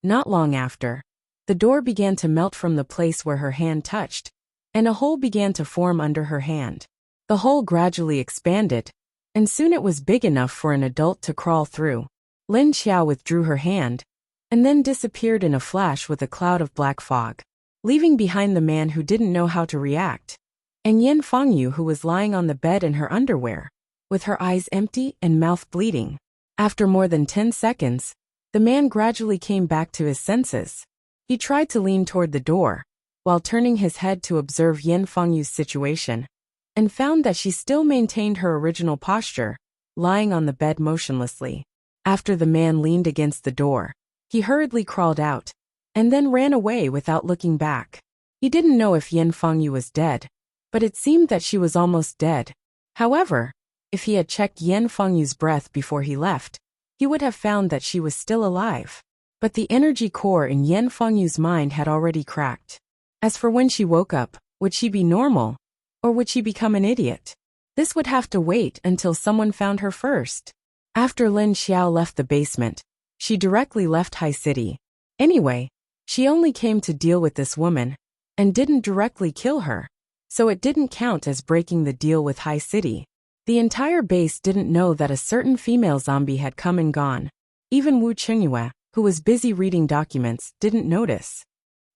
Not long after, the door began to melt from the place where her hand touched, and a hole began to form under her hand. The hole gradually expanded, and soon it was big enough for an adult to crawl through. Lin Xiao withdrew her hand, and then disappeared in a flash with a cloud of black fog, leaving behind the man who didn't know how to react, and Yan Fengyu, who was lying on the bed in her underwear, with her eyes empty and mouth bleeding. After more than 10 seconds, the man gradually came back to his senses. He tried to lean toward the door, while turning his head to observe Yan Fengyu's situation, and found that she still maintained her original posture, lying on the bed motionlessly. After the man leaned against the door, he hurriedly crawled out, and then ran away without looking back. He didn't know if Yan Fengyu was dead, but it seemed that she was almost dead. However, if he had checked Yan Fengyu's breath before he left, he would have found that she was still alive. But the energy core in Yan Fengyu's mind had already cracked. As for when she woke up, would she be normal, or would she become an idiot? This would have to wait until someone found her first. After Lin Xiao left the basement, she directly left High City. Anyway, she only came to deal with this woman, and didn't directly kill her, so it didn't count as breaking the deal with High City. The entire base didn't know that a certain female zombie had come and gone. Even Wu Qingyue, who was busy reading documents, didn't notice.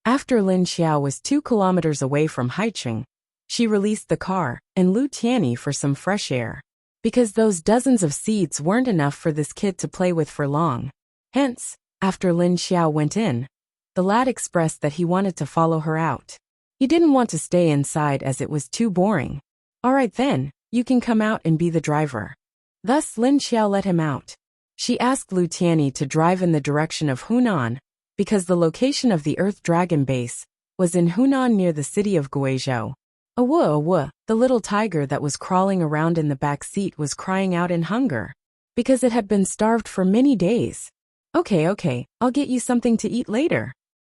After Lin Xiao was 2 kilometers away from Haicheng, she released the car and Lu Tianyi for some fresh air. Because those dozens of seeds weren't enough for this kid to play with for long. Hence, after Lin Xiao went in, the lad expressed that he wanted to follow her out. He didn't want to stay inside as it was too boring. All right then, you can come out and be the driver. Thus Lin Xiao let him out. She asked Lu Tianyi to drive in the direction of Hunan, because the location of the Earth Dragon base was in Hunan near the city of Guizhou. Awoo, the little tiger that was crawling around in the back seat was crying out in hunger, because it had been starved for many days. Okay, I'll get you something to eat later.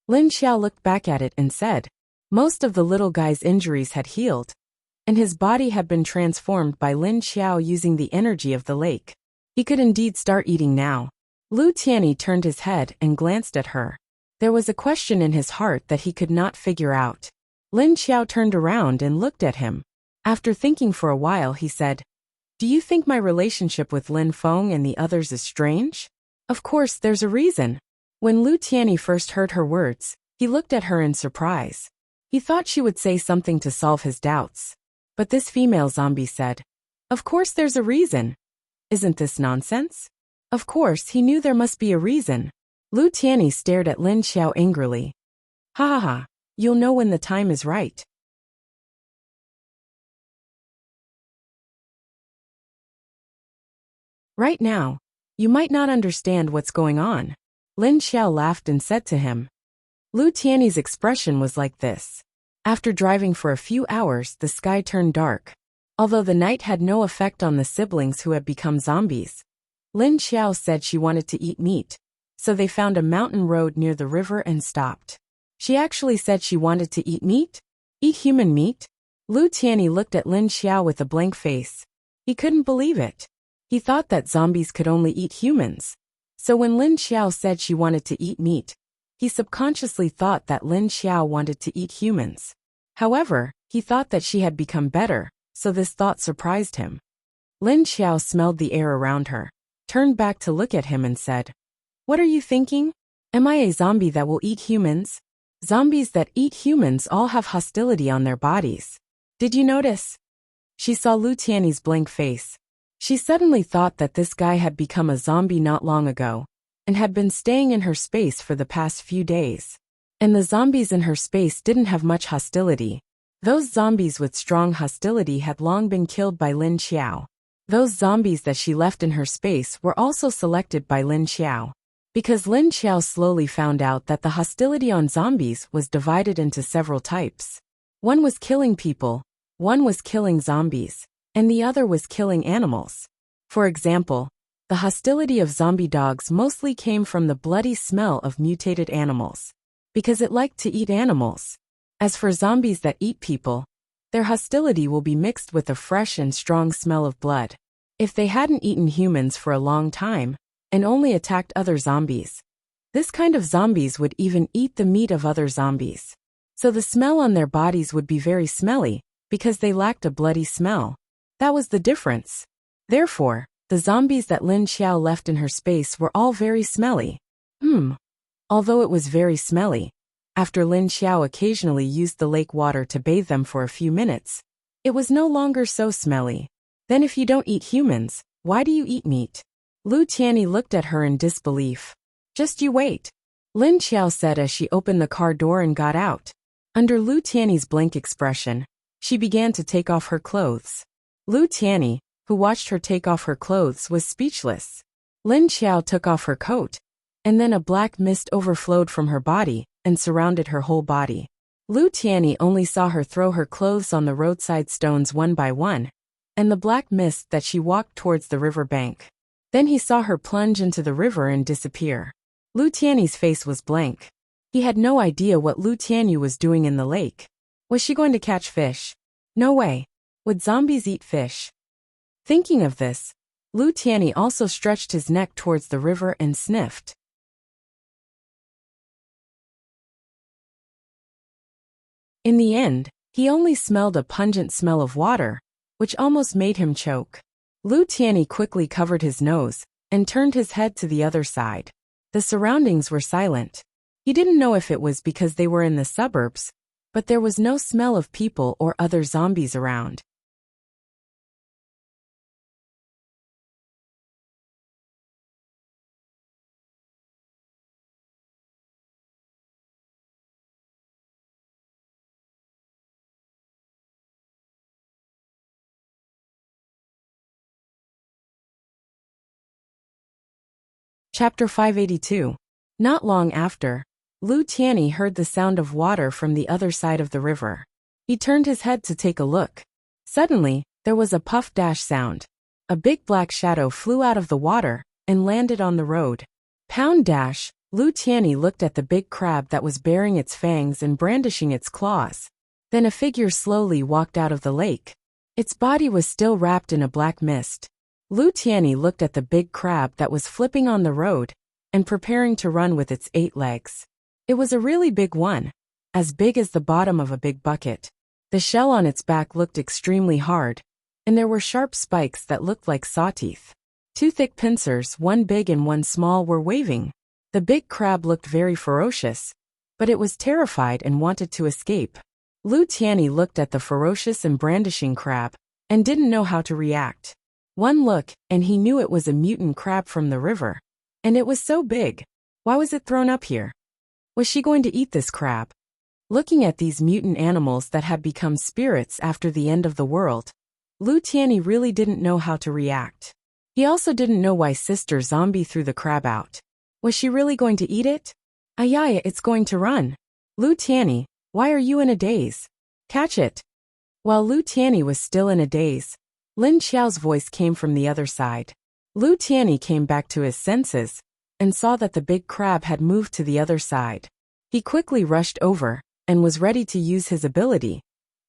Lin Xiao looked back at it and said, most of the little guy's injuries had healed, and his body had been transformed by Lin Xiao using the energy of the lake. He could indeed start eating now. Lu Tianyi turned his head and glanced at her. There was a question in his heart that he could not figure out. Lin Xiao turned around and looked at him. After thinking for a while, he said, do you think my relationship with Lin Feng and the others is strange? Of course, there's a reason. When Lu Tianyi first heard her words, he looked at her in surprise. He thought she would say something to solve his doubts. But this female zombie said, of course there's a reason. Isn't this nonsense? Of course, he knew there must be a reason. Lu Tianyi stared at Lin Xiao angrily. Ha. You'll know when the time is right. Right now, you might not understand what's going on. Lin Xiao laughed and said to him. Lu Tianyi's expression was like this. After driving for a few hours, the sky turned dark. Although the night had no effect on the siblings who had become zombies, Lin Xiao said she wanted to eat meat, so they found a mountain road near the river and stopped. She actually said she wanted to eat meat? Eat human meat? Lu Tianyi looked at Lin Xiao with a blank face. He couldn't believe it. He thought that zombies could only eat humans. So when Lin Xiao said she wanted to eat meat, he subconsciously thought that Lin Xiao wanted to eat humans. However, he thought that she had become better, so this thought surprised him. Lin Xiao smelled the air around her, turned back to look at him and said, what are you thinking? Am I a zombie that will eat humans? Zombies that eat humans all have hostility on their bodies. Did you notice? She saw Lu Tianyi's blank face. She suddenly thought that this guy had become a zombie not long ago, and had been staying in her space for the past few days. And the zombies in her space didn't have much hostility. Those zombies with strong hostility had long been killed by Lin Xiao. Those zombies that she left in her space were also selected by Lin Xiao. Because Lin Xiao slowly found out that the hostility on zombies was divided into several types. One was killing people, one was killing zombies, and the other was killing animals. For example, the hostility of zombie dogs mostly came from the bloody smell of mutated animals, because it liked to eat animals. As for zombies that eat people, their hostility will be mixed with a fresh and strong smell of blood. If they hadn't eaten humans for a long time, and only attacked other zombies, this kind of zombies would even eat the meat of other zombies. So the smell on their bodies would be very smelly, because they lacked a bloody smell. That was the difference. Therefore, the zombies that Lin Xiao left in her space were all very smelly. Although it was very smelly, after Lin Xiao occasionally used the lake water to bathe them for a few minutes, it was no longer so smelly. Then if you don't eat humans, why do you eat meat? Lu Tianyi looked at her in disbelief. Just you wait, Lin Xiao said as she opened the car door and got out. Under Lu Tianyi's blank expression, she began to take off her clothes. Lu Tianyi, who watched her take off her clothes, was speechless. Lin Xiao took off her coat, and then a black mist overflowed from her body and surrounded her whole body. Lu Tianyi only saw her throw her clothes on the roadside stones one by one, and the black mist that she walked towards the river bank. Then he saw her plunge into the river and disappear. Lu Tianyi's face was blank. He had no idea what Lu Tianyi was doing in the lake. Was she going to catch fish? No way. Would zombies eat fish? Thinking of this, Lu Tianyi also stretched his neck towards the river and sniffed. In the end, he only smelled a pungent smell of water, which almost made him choke. Lu Tianyi quickly covered his nose and turned his head to the other side. The surroundings were silent. He didn't know if it was because they were in the suburbs, but there was no smell of people or other zombies around. Chapter 582. Not long after, Lu Tianyi heard the sound of water from the other side of the river. He turned his head to take a look. Suddenly, there was a puff-dash sound. A big black shadow flew out of the water and landed on the road. Pound dash, Lu Tianyi looked at the big crab that was baring its fangs and brandishing its claws. Then a figure slowly walked out of the lake. Its body was still wrapped in a black mist. Lu Tianyi looked at the big crab that was flipping on the road and preparing to run with its 8 legs. It was a really big one, as big as the bottom of a big bucket. The shell on its back looked extremely hard, and there were sharp spikes that looked like saw teeth. 2 thick pincers, one big and one small, were waving. The big crab looked very ferocious, but it was terrified and wanted to escape. Lu Tianyi looked at the ferocious and brandishing crab and didn't know how to react. One look, and he knew it was a mutant crab from the river. And it was so big. Why was it thrown up here? Was she going to eat this crab? Looking at these mutant animals that had become spirits after the end of the world, Lu Tianyi really didn't know how to react. He also didn't know why Sister Zombie threw the crab out. Was she really going to eat it? Ayaya, it's going to run. Lu Tianyi, why are you in a daze? Catch it. While Lu Tianyi was still in a daze, Lin Xiao's voice came from the other side. Lu Tianyi came back to his senses and saw that the big crab had moved to the other side. He quickly rushed over and was ready to use his ability,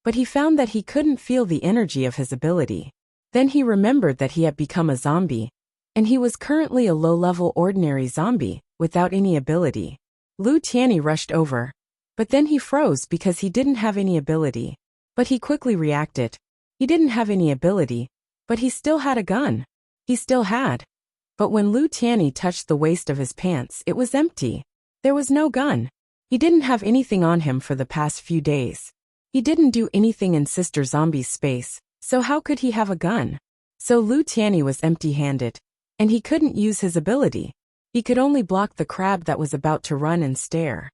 but he found that he couldn't feel the energy of his ability. Then he remembered that he had become a zombie, and he was currently a low-level ordinary zombie without any ability. Lu Tianyi rushed over, but then he froze because he didn't have any ability. But he quickly reacted. He didn't have any ability, but he still had a gun. He still had. But when Lu Tianyi touched the waist of his pants, it was empty. There was no gun. He didn't have anything on him for the past few days. He didn't do anything in Sister Zombie's space, so how could he have a gun? So Lu Tianyi was empty-handed, and he couldn't use his ability. He could only block the crab that was about to run and stare.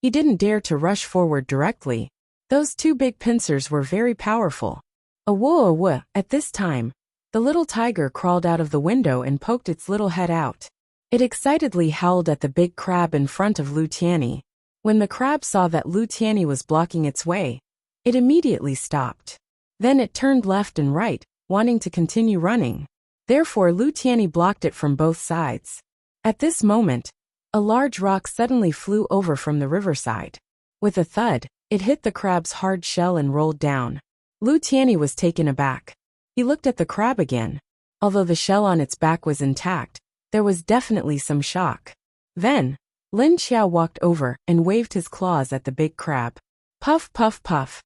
He didn't dare to rush forward directly. Those 2 big pincers were very powerful. Awoo! At this time, the little tiger crawled out of the window and poked its little head out. It excitedly howled at the big crab in front of Lu Tianyi. When the crab saw that Lu Tianyi was blocking its way, it immediately stopped. Then it turned left and right, wanting to continue running. Therefore Lu Tianyi blocked it from both sides. At this moment, a large rock suddenly flew over from the riverside. With a thud, it hit the crab's hard shell and rolled down. Lu Tianyi was taken aback. He looked at the crab again. Although the shell on its back was intact, there was definitely some shock. Then, Lin Xiao walked over and waved his claws at the big crab. Puff, puff, puff.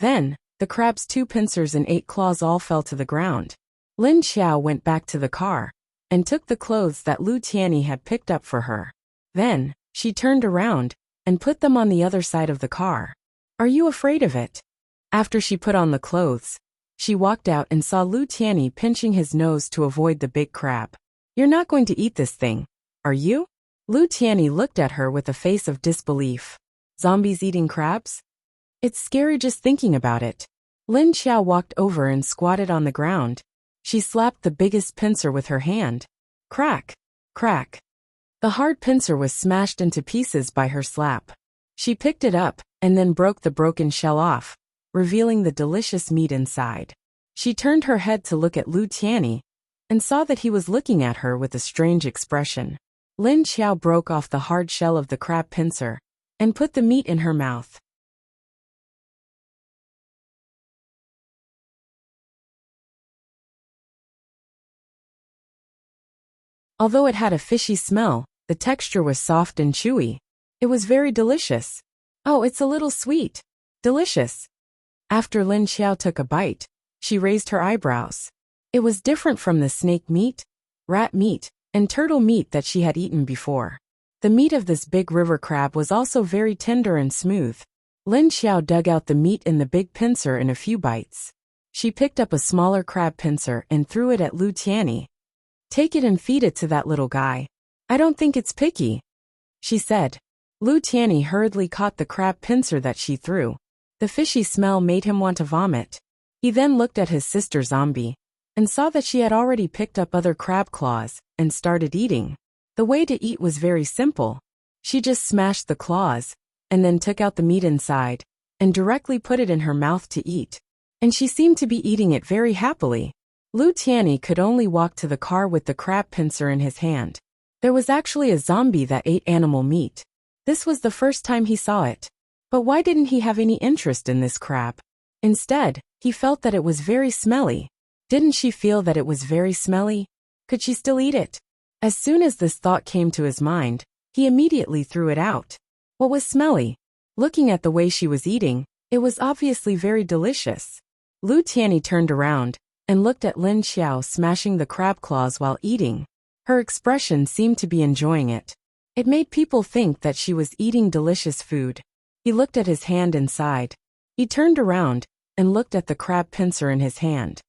Then, the crab's 2 pincers and 8 claws all fell to the ground. Lin Xiao went back to the car and took the clothes that Lu Tianyi had picked up for her. Then, she turned around and put them on the other side of the car. Are you afraid of it? After she put on the clothes, she walked out and saw Lu Tianyi pinching his nose to avoid the big crab. You're not going to eat this thing, are you? Lu Tianyi looked at her with a face of disbelief. Zombies eating crabs? It's scary just thinking about it. Lin Xiao walked over and squatted on the ground. She slapped the biggest pincer with her hand. Crack! Crack! The hard pincer was smashed into pieces by her slap. She picked it up and then broke the broken shell off, revealing the delicious meat inside. She turned her head to look at Lu Tianyi and saw that he was looking at her with a strange expression. Lin Xiao broke off the hard shell of the crab pincer and put the meat in her mouth. Although it had a fishy smell, the texture was soft and chewy. It was very delicious. Oh, it's a little sweet. Delicious. After Lin Xiao took a bite, she raised her eyebrows. It was different from the snake meat, rat meat, and turtle meat that she had eaten before. The meat of this big river crab was also very tender and smooth. Lin Xiao dug out the meat in the big pincer in a few bites. She picked up a smaller crab pincer and threw it at Lu Tianyi. "Take it and feed it to that little guy. I don't think it's picky," she said. Lu Tianyi hurriedly caught the crab pincer that she threw. The fishy smell made him want to vomit. He then looked at his sister zombie and saw that she had already picked up other crab claws and started eating. The way to eat was very simple. She just smashed the claws and then took out the meat inside and directly put it in her mouth to eat. And she seemed to be eating it very happily. Lu Tianyi could only walk to the car with the crab pincer in his hand. There was actually a zombie that ate animal meat. This was the first time he saw it. But why didn't he have any interest in this crab? Instead, he felt that it was very smelly. Didn't she feel that it was very smelly? Could she still eat it? As soon as this thought came to his mind, he immediately threw it out. What was smelly? Looking at the way she was eating, it was obviously very delicious. Lu Tianyi turned around and looked at Lin Xiao smashing the crab claws while eating. Her expression seemed to be enjoying it. It made people think that she was eating delicious food. He looked at his hand inside. He turned around and looked at the crab pincer in his hand.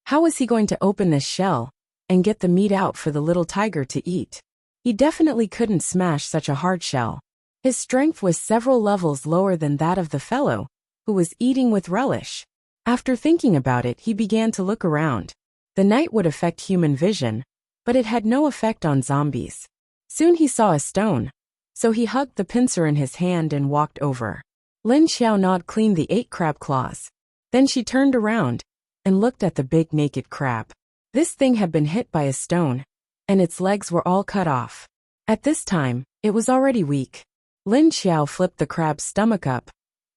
How was he going to open this shell and get the meat out for the little tiger to eat? He definitely couldn't smash such a hard shell. His strength was several levels lower than that of the fellow who was eating with relish. After thinking about it, he began to look around. The night would affect human vision, but it had no effect on zombies. Soon he saw a stone, so he hugged the pincer in his hand and walked over. Lin Xiao gnawed clean the 8 crab claws. Then she turned around and looked at the big naked crab. This thing had been hit by a stone, and its legs were all cut off. At this time, it was already weak. Lin Xiao flipped the crab's stomach up,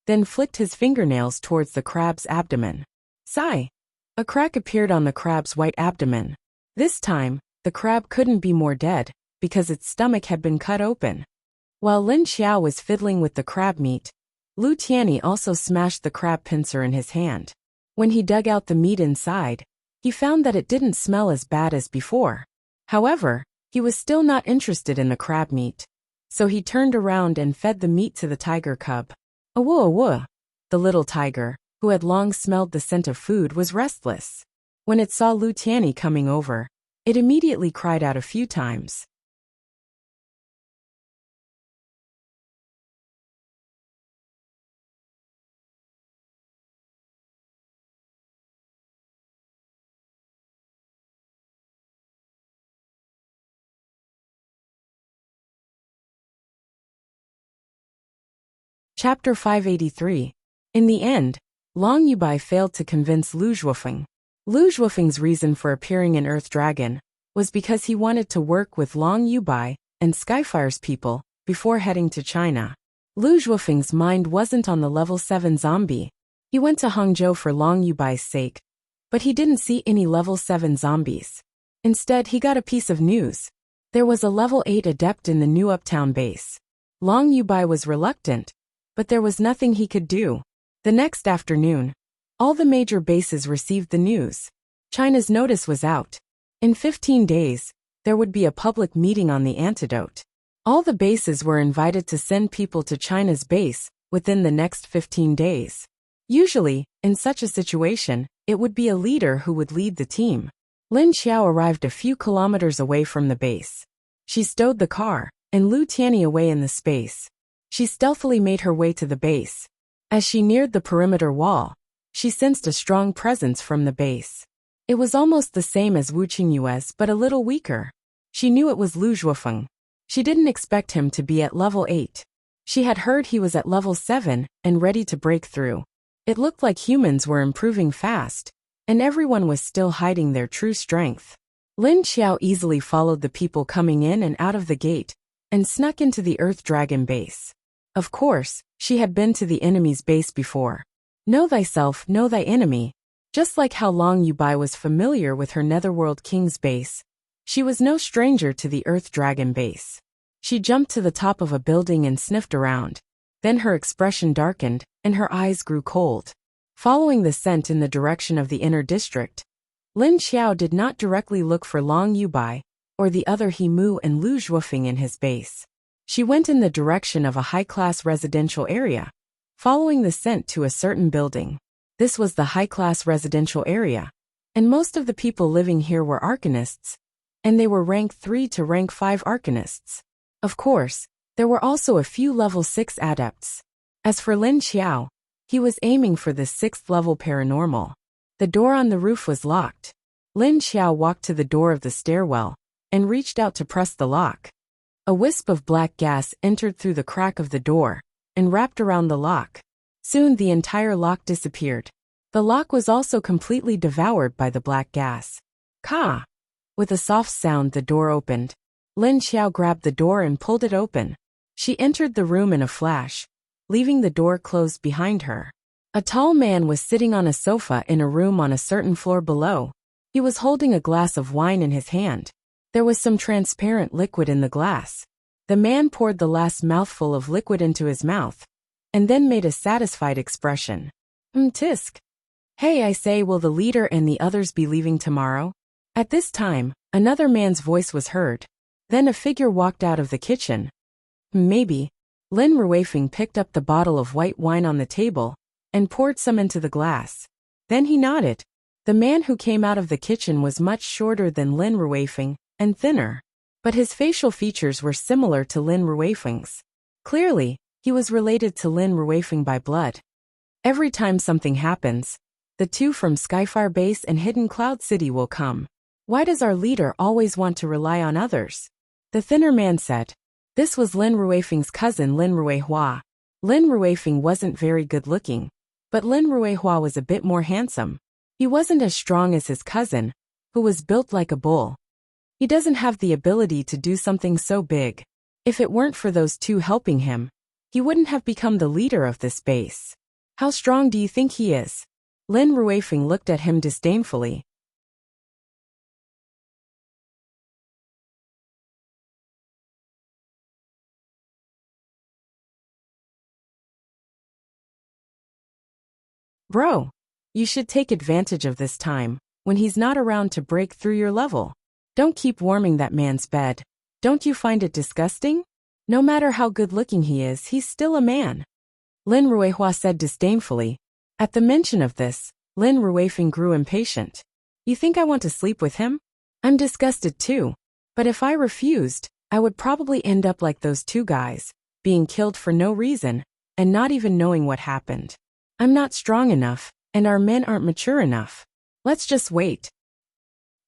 then flicked his fingernails towards the crab's abdomen. Sigh! A crack appeared on the crab's white abdomen. This time, the crab couldn't be more dead, because its stomach had been cut open. While Lin Xiao was fiddling with the crab meat, Lu Tianyi also smashed the crab pincer in his hand. When he dug out the meat inside, he found that it didn't smell as bad as before. However, he was still not interested in the crab meat. So he turned around and fed the meat to the tiger cub. Awoo awoo! The little tiger, who had long smelled the scent of food, was restless. When it saw Lu Tianyi coming over, it immediately cried out a few times. Chapter 583. In the end, Long Yubai failed to convince Lu Zhuofeng. Lu Zhuofeng's reason for appearing in Earth Dragon was because he wanted to work with Long Yubai and Skyfire's people before heading to China. Lu Zhuofeng's mind wasn't on the level 7 zombie. He went to Hangzhou for Long Yubai's sake, but he didn't see any level 7 zombies. Instead, he got a piece of news. There was a level 8 adept in the new Uptown base. Long Yubai was reluctant, but there was nothing he could do. The next afternoon, all the major bases received the news. China's notice was out. In 15 days, there would be a public meeting on the antidote. All the bases were invited to send people to China's base within the next 15 days. Usually, in such a situation, it would be a leader who would lead the team. Lin Xiao arrived a few kilometers away from the base. She stowed the car and Lu Tianyi away in the space. She stealthily made her way to the base. As she neared the perimeter wall, she sensed a strong presence from the base. It was almost the same as Wu Qingyue's, but a little weaker. She knew it was Lu Zhuofeng. She didn't expect him to be at level 8. She had heard he was at level 7 and ready to break through. It looked like humans were improving fast, and everyone was still hiding their true strength. Lin Xiao easily followed the people coming in and out of the gate and snuck into the Earth Dragon base. Of course, she had been to the enemy's base before. Know thyself, know thy enemy. Just like how Long Yubai was familiar with her Netherworld King's base, she was no stranger to the Earth Dragon base. She jumped to the top of a building and sniffed around. Then her expression darkened, and her eyes grew cold. Following the scent in the direction of the inner district, Lin Xiao did not directly look for Long Yubai or the other He Mu and Lu Zhuofeng in his base. She went in the direction of a high-class residential area, following the scent to a certain building. This was the high-class residential area, and most of the people living here were arcanists, and they were rank 3 to rank 5 arcanists. Of course, there were also a few level 6 adepts. As for Lin Qiao, he was aiming for the 6th level paranormal. The door on the roof was locked. Lin Qiao walked to the door of the stairwell and reached out to press the lock. A wisp of black gas entered through the crack of the door and wrapped around the lock. Soon the entire lock disappeared. The lock was also completely devoured by the black gas. Ka! With a soft sound, the door opened. Lin Qiao grabbed the door and pulled it open. She entered the room in a flash, leaving the door closed behind her. A tall man was sitting on a sofa in a room on a certain floor below. He was holding a glass of wine in his hand. There was some transparent liquid in the glass. The man poured the last mouthful of liquid into his mouth, and then made a satisfied expression. Tisk. Hey, I say, will the leader and the others be leaving tomorrow? At this time, another man's voice was heard. Then a figure walked out of the kitchen. Maybe. Lin Ruifeng picked up the bottle of white wine on the table and poured some into the glass. Then he nodded. The man who came out of the kitchen was much shorter than Lin Ruifeng and thinner, but his facial features were similar to Lin Ruifeng's. Clearly, he was related to Lin Ruifeng by blood. Every time something happens, the two from Skyfire Base and Hidden Cloud City will come. Why does our leader always want to rely on others? The thinner man said. This was Lin Ruifeng's cousin Lin Ruihua. Lin Ruifeng wasn't very good looking, but Lin Ruihua was a bit more handsome. He wasn't as strong as his cousin, who was built like a bull. He doesn't have the ability to do something so big. If it weren't for those two helping him, he wouldn't have become the leader of this base. How strong do you think he is? Lin Ruifeng looked at him disdainfully. Bro, you should take advantage of this time, when he's not around to break through your level. Don't keep warming that man's bed. Don't you find it disgusting? No matter how good-looking he is, he's still a man. Lin Ruihua said disdainfully. At the mention of this, Lin Ruifeng grew impatient. You think I want to sleep with him? I'm disgusted too. But if I refused, I would probably end up like those two guys, being killed for no reason, and not even knowing what happened. I'm not strong enough, and our men aren't mature enough. Let's just wait.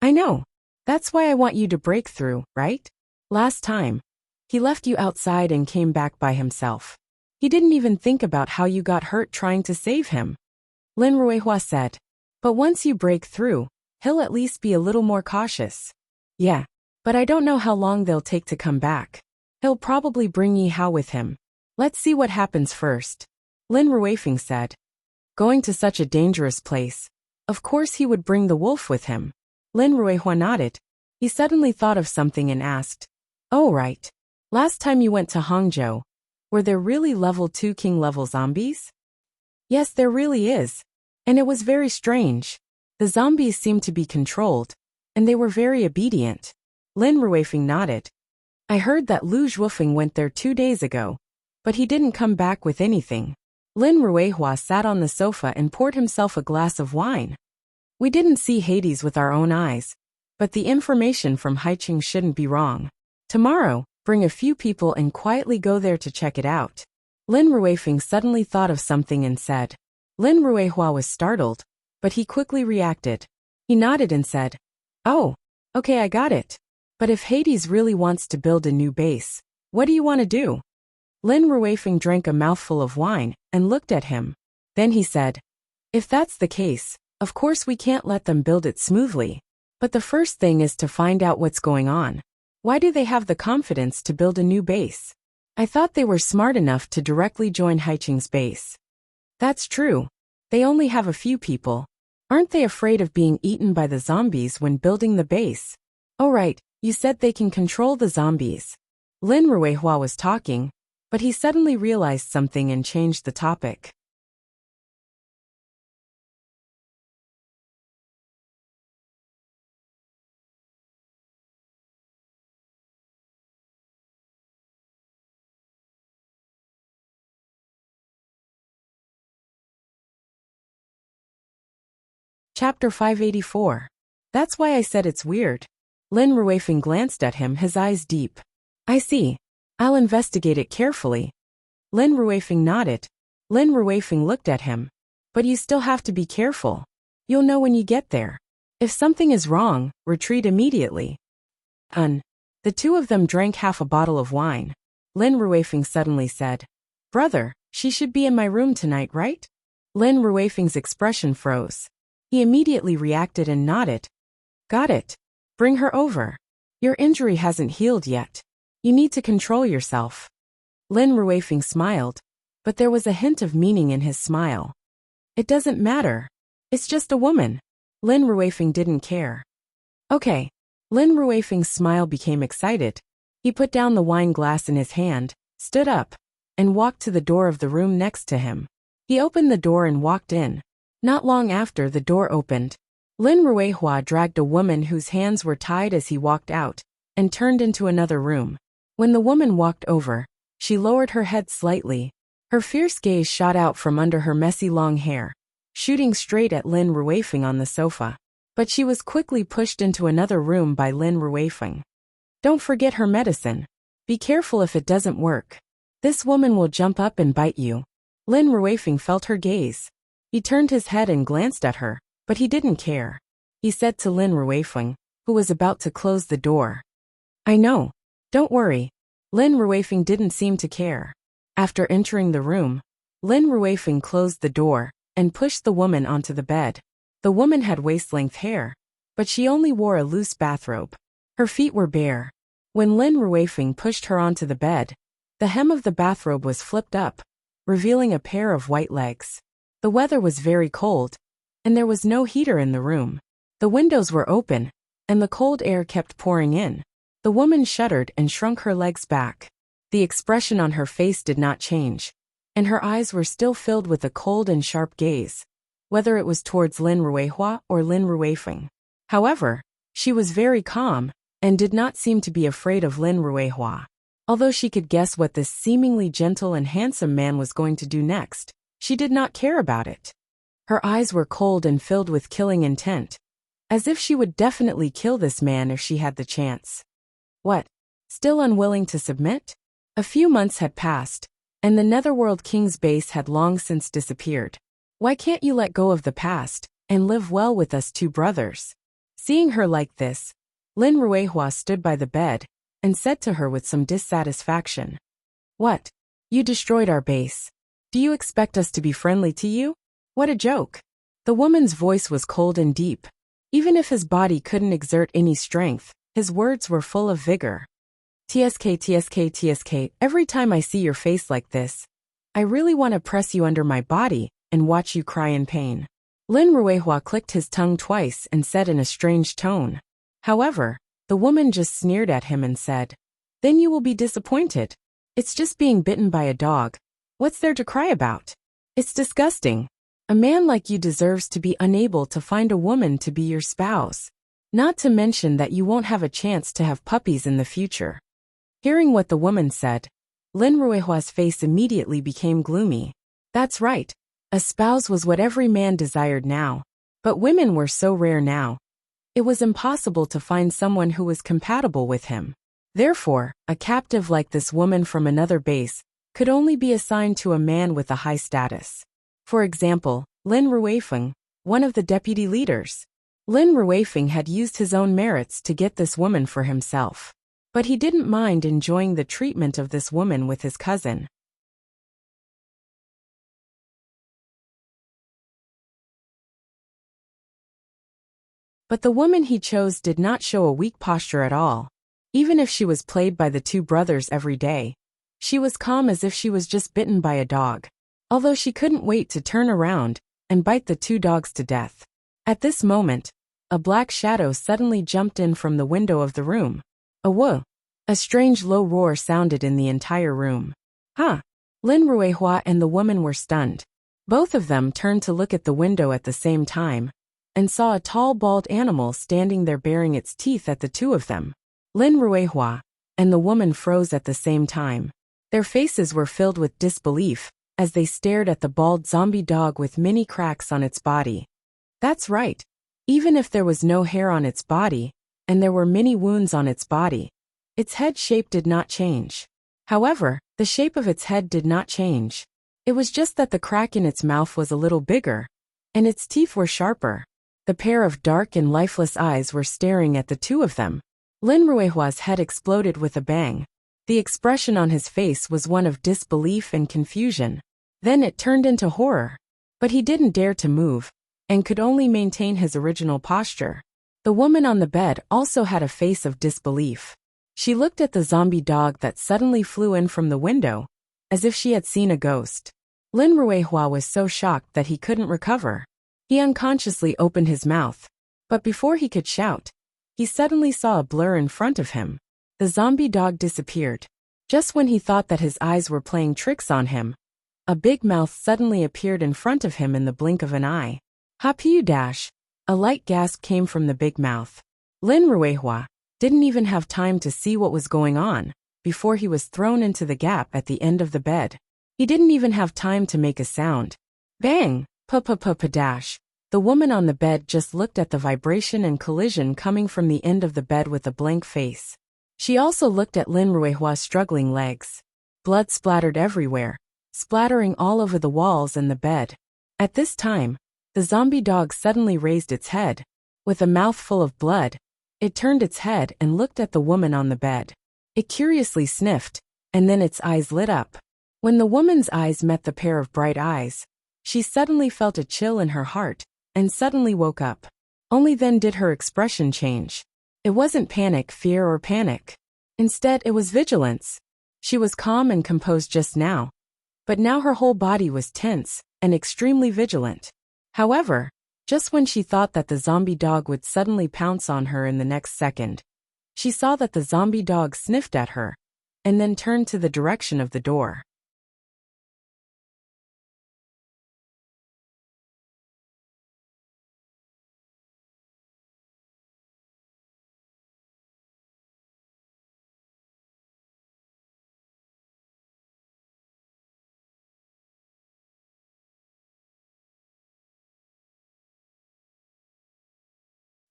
I know. That's why I want you to break through, right? Last time, he left you outside and came back by himself. He didn't even think about how you got hurt trying to save him. Lin Ruihua said. But once you break through, he'll at least be a little more cautious. Yeah, but I don't know how long they'll take to come back. He'll probably bring Yi Hao with him. Let's see what happens first. Lin Ruifeng said. Going to such a dangerous place. Of course he would bring the wolf with him. Lin Ruihua nodded. He suddenly thought of something and asked. Oh right. Last time you went to Hangzhou, were there really level 2 king level zombies? Yes, there really is. And it was very strange. The zombies seemed to be controlled, and they were very obedient. Lin Ruifeng nodded. I heard that Lu Zhuofeng went there 2 days ago, but he didn't come back with anything. Lin Ruihua sat on the sofa and poured himself a glass of wine. We didn't see Hades with our own eyes, but the information from Haiqing shouldn't be wrong. Tomorrow, bring a few people and quietly go there to check it out. Lin Ruifeng suddenly thought of something and said. Lin Ruihua was startled, but he quickly reacted. He nodded and said, Oh, okay, I got it. But if Hades really wants to build a new base, what do you want to do? Lin Ruifeng drank a mouthful of wine and looked at him. Then he said, If that's the case, of course we can't let them build it smoothly. But the first thing is to find out what's going on. Why do they have the confidence to build a new base? I thought they were smart enough to directly join Haiqing's base. That's true. They only have a few people. Aren't they afraid of being eaten by the zombies when building the base? Oh right, you said they can control the zombies. Lin Ruihua was talking, but he suddenly realized something and changed the topic. Chapter 584. That's why I said it's weird. Lin Ruifeng glanced at him, his eyes deep. I see. I'll investigate it carefully. Lin Ruifeng nodded. Lin Ruifeng looked at him. But you still have to be careful. You'll know when you get there. If something is wrong, retreat immediately. The two of them drank half a bottle of wine. Lin Ruifeng suddenly said, Brother, she should be in my room tonight, right? Lin Ruifeng's expression froze. He immediately reacted and nodded. Got it. Bring her over. Your injury hasn't healed yet. You need to control yourself. Lin Ruifeng smiled, but there was a hint of meaning in his smile. It doesn't matter. It's just a woman. Lin Ruifeng didn't care. Okay. Lin Ruifeng's smile became excited. He put down the wine glass in his hand, stood up, and walked to the door of the room next to him. He opened the door and walked in. Not long after the door opened, Lin Ruihua dragged a woman whose hands were tied as he walked out, and turned into another room. When the woman walked over, she lowered her head slightly. Her fierce gaze shot out from under her messy long hair, shooting straight at Lin Ruifeng on the sofa. But she was quickly pushed into another room by Lin Ruifeng. Don't forget her medicine. Be careful if it doesn't work. This woman will jump up and bite you. Lin Ruifeng felt her gaze. He turned his head and glanced at her, but he didn't care. He said to Lin Ruifeng, who was about to close the door. I know. Don't worry. Lin Ruifeng didn't seem to care. After entering the room, Lin Ruifeng closed the door and pushed the woman onto the bed. The woman had waist-length hair, but she only wore a loose bathrobe. Her feet were bare. When Lin Ruifeng pushed her onto the bed, the hem of the bathrobe was flipped up, revealing a pair of white legs. The weather was very cold, and there was no heater in the room. The windows were open, and the cold air kept pouring in. The woman shuddered and shrunk her legs back. The expression on her face did not change, and her eyes were still filled with a cold and sharp gaze, whether it was towards Lin Ruihua or Lin Ruifeng. However, she was very calm, and did not seem to be afraid of Lin Ruihua. Although she could guess what this seemingly gentle and handsome man was going to do next, she did not care about it. Her eyes were cold and filled with killing intent, as if she would definitely kill this man if she had the chance. What? Still unwilling to submit? A few months had passed, and the Netherworld King's base had long since disappeared. Why can't you let go of the past, and live well with us two brothers? Seeing her like this, Lin Ruihua stood by the bed, and said to her with some dissatisfaction. What? You destroyed our base. Do you expect us to be friendly to you? What a joke. The woman's voice was cold and deep. Even if his body couldn't exert any strength, his words were full of vigor. TSK, every time I see your face like this, I really want to press you under my body and watch you cry in pain. Lin Ruihua clicked his tongue twice and said in a strange tone. However, the woman just sneered at him and said, Then you will be disappointed. It's just being bitten by a dog. What's there to cry about? It's disgusting. A man like you deserves to be unable to find a woman to be your spouse. Not to mention that you won't have a chance to have puppies in the future. Hearing what the woman said, Lin Ruihua's face immediately became gloomy. That's right. A spouse was what every man desired now. But women were so rare now. It was impossible to find someone who was compatible with him. Therefore, a captive like this woman from another base could only be assigned to a man with a high status. For example, Lin Ruifeng, one of the deputy leaders. Lin Ruifeng had used his own merits to get this woman for himself. But he didn't mind enjoying the treatment of this woman with his cousin. But the woman he chose did not show a weak posture at all. Even if she was played by the two brothers every day, she was calm as if she was just bitten by a dog. Although she couldn't wait to turn around and bite the two dogs to death. At this moment, a black shadow suddenly jumped in from the window of the room. A whoa! A strange low roar sounded in the entire room. Huh! Lin Ruihua and the woman were stunned. Both of them turned to look at the window at the same time, and saw a tall bald animal standing there baring its teeth at the two of them. Lin Ruihua and the woman froze at the same time. Their faces were filled with disbelief, as they stared at the bald zombie dog with many cracks on its body. That's right, Even if there was no hair on its body, and there were many wounds on its body, its head shape did not change. However, the shape of its head did not change. It was just that the crack in its mouth was a little bigger, and its teeth were sharper. The pair of dark and lifeless eyes were staring at the two of them. Lin Ruihua's head exploded with a bang. The expression on his face was one of disbelief and confusion. Then it turned into horror. But he didn't dare to move, and could only maintain his original posture. The woman on the bed also had a face of disbelief. She looked at the zombie dog that suddenly flew in from the window, as if she had seen a ghost. Lin Ruihua was so shocked that he couldn't recover. He unconsciously opened his mouth, but before he could shout, he suddenly saw a blur in front of him. The zombie dog disappeared. Just when he thought that his eyes were playing tricks on him, a big mouth suddenly appeared in front of him in the blink of an eye. Hapiu dash! A light gasp came from the big mouth. Lin Ruihua didn't even have time to see what was going on before he was thrown into the gap at the end of the bed. He didn't even have time to make a sound. Bang! Pa-pa-pa-pa-dash. The woman on the bed just looked at the vibration and collision coming from the end of the bed with a blank face. She also looked at Lin Ruihua's struggling legs. Blood splattered everywhere, splattering all over the walls and the bed. At this time, the zombie dog suddenly raised its head. With a mouth full of blood, it turned its head and looked at the woman on the bed. It curiously sniffed, and then its eyes lit up. When the woman's eyes met the pair of bright eyes, she suddenly felt a chill in her heart, and suddenly woke up. Only then did her expression change. It wasn't panic, fear, or panic. Instead, it was vigilance. She was calm and composed just now, but now her whole body was tense and extremely vigilant. However, just when she thought that the zombie dog would suddenly pounce on her in the next second, she saw that the zombie dog sniffed at her, and then turned to the direction of the door.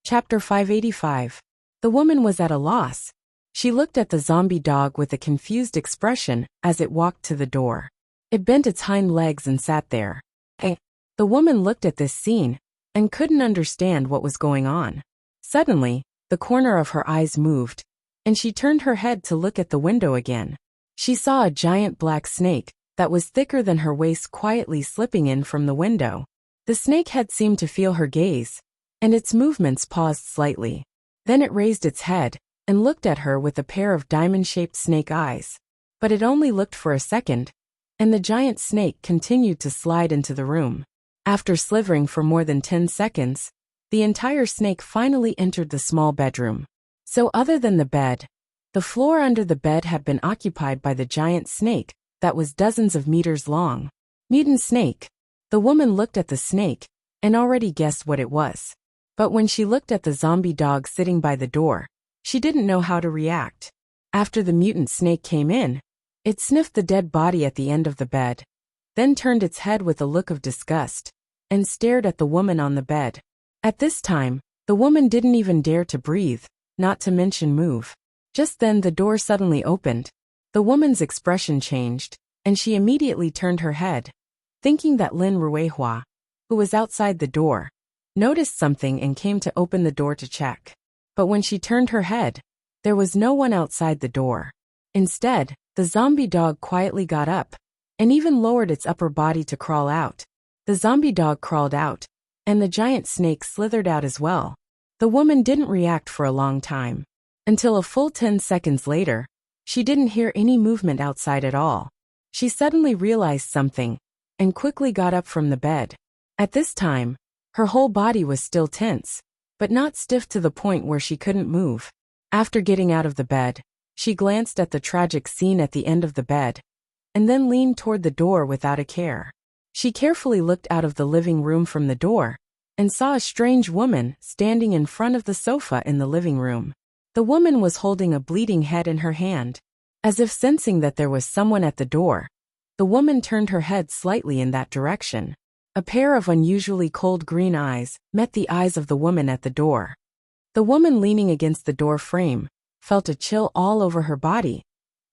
Chapter 585. The woman was at a loss. She looked at the zombie dog with a confused expression as it walked to the door. It bent its hind legs and sat there. The woman looked at this scene and couldn't understand what was going on. Suddenly, the corner of her eyes moved, and she turned her head to look at the window again. She saw a giant black snake that was thicker than her waist quietly slipping in from the window. The snake head seemed to feel her gaze, and its movements paused slightly. Then it raised its head and looked at her with a pair of diamond-shaped snake eyes. But it only looked for a second, and the giant snake continued to slide into the room. After slithering for more than 10 seconds, the entire snake finally entered the small bedroom. So other than the bed, the floor under the bed had been occupied by the giant snake that was dozens of meters long. Mutant snake. The woman looked at the snake and already guessed what it was. But when she looked at the zombie dog sitting by the door, she didn't know how to react. After the mutant snake came in, it sniffed the dead body at the end of the bed, then turned its head with a look of disgust, and stared at the woman on the bed. At this time, the woman didn't even dare to breathe, not to mention move. Just then the door suddenly opened. The woman's expression changed, and she immediately turned her head, thinking that Lin Ruihua, who was outside the door, noticed something and came to open the door to check. But when she turned her head, there was no one outside the door. Instead, the zombie dog quietly got up, and even lowered its upper body to crawl out. The zombie dog crawled out, and the giant snake slithered out as well. The woman didn't react for a long time. Until a full 10 seconds later, she didn't hear any movement outside at all. She suddenly realized something, and quickly got up from the bed. At this time, her whole body was still tense, but not stiff to the point where she couldn't move. After getting out of the bed, she glanced at the tragic scene at the end of the bed, and then leaned toward the door without a care. She carefully looked out of the living room from the door, and saw a strange woman standing in front of the sofa in the living room. The woman was holding a bleeding head in her hand. As if sensing that there was someone at the door, the woman turned her head slightly in that direction. A pair of unusually cold green eyes met the eyes of the woman at the door. The woman leaning against the door frame felt a chill all over her body,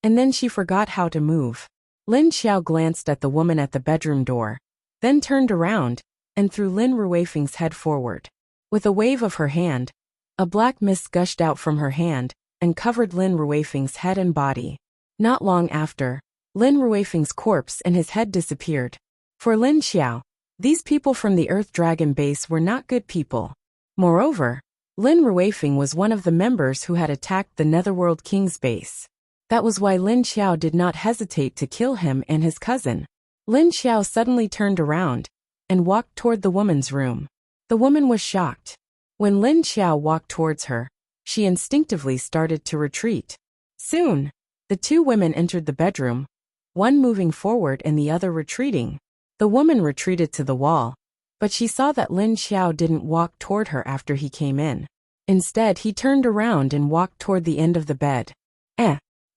and then she forgot how to move. Lin Xiao glanced at the woman at the bedroom door, then turned around and threw Lin Ruifeng's head forward. With a wave of her hand, a black mist gushed out from her hand and covered Lin Ruifeng's head and body. Not long after, Lin Ruifeng's corpse and his head disappeared. For Lin Xiao, these people from the Earth Dragon base were not good people. Moreover, Lin Ruifeng was one of the members who had attacked the Netherworld King's base. That was why Lin Xiao did not hesitate to kill him and his cousin. Lin Xiao suddenly turned around and walked toward the woman's room. The woman was shocked. When Lin Xiao walked towards her, she instinctively started to retreat. Soon, the two women entered the bedroom, one moving forward and the other retreating. The woman retreated to the wall, but she saw that Lin Xiao didn't walk toward her after he came in. Instead, he turned around and walked toward the end of the bed.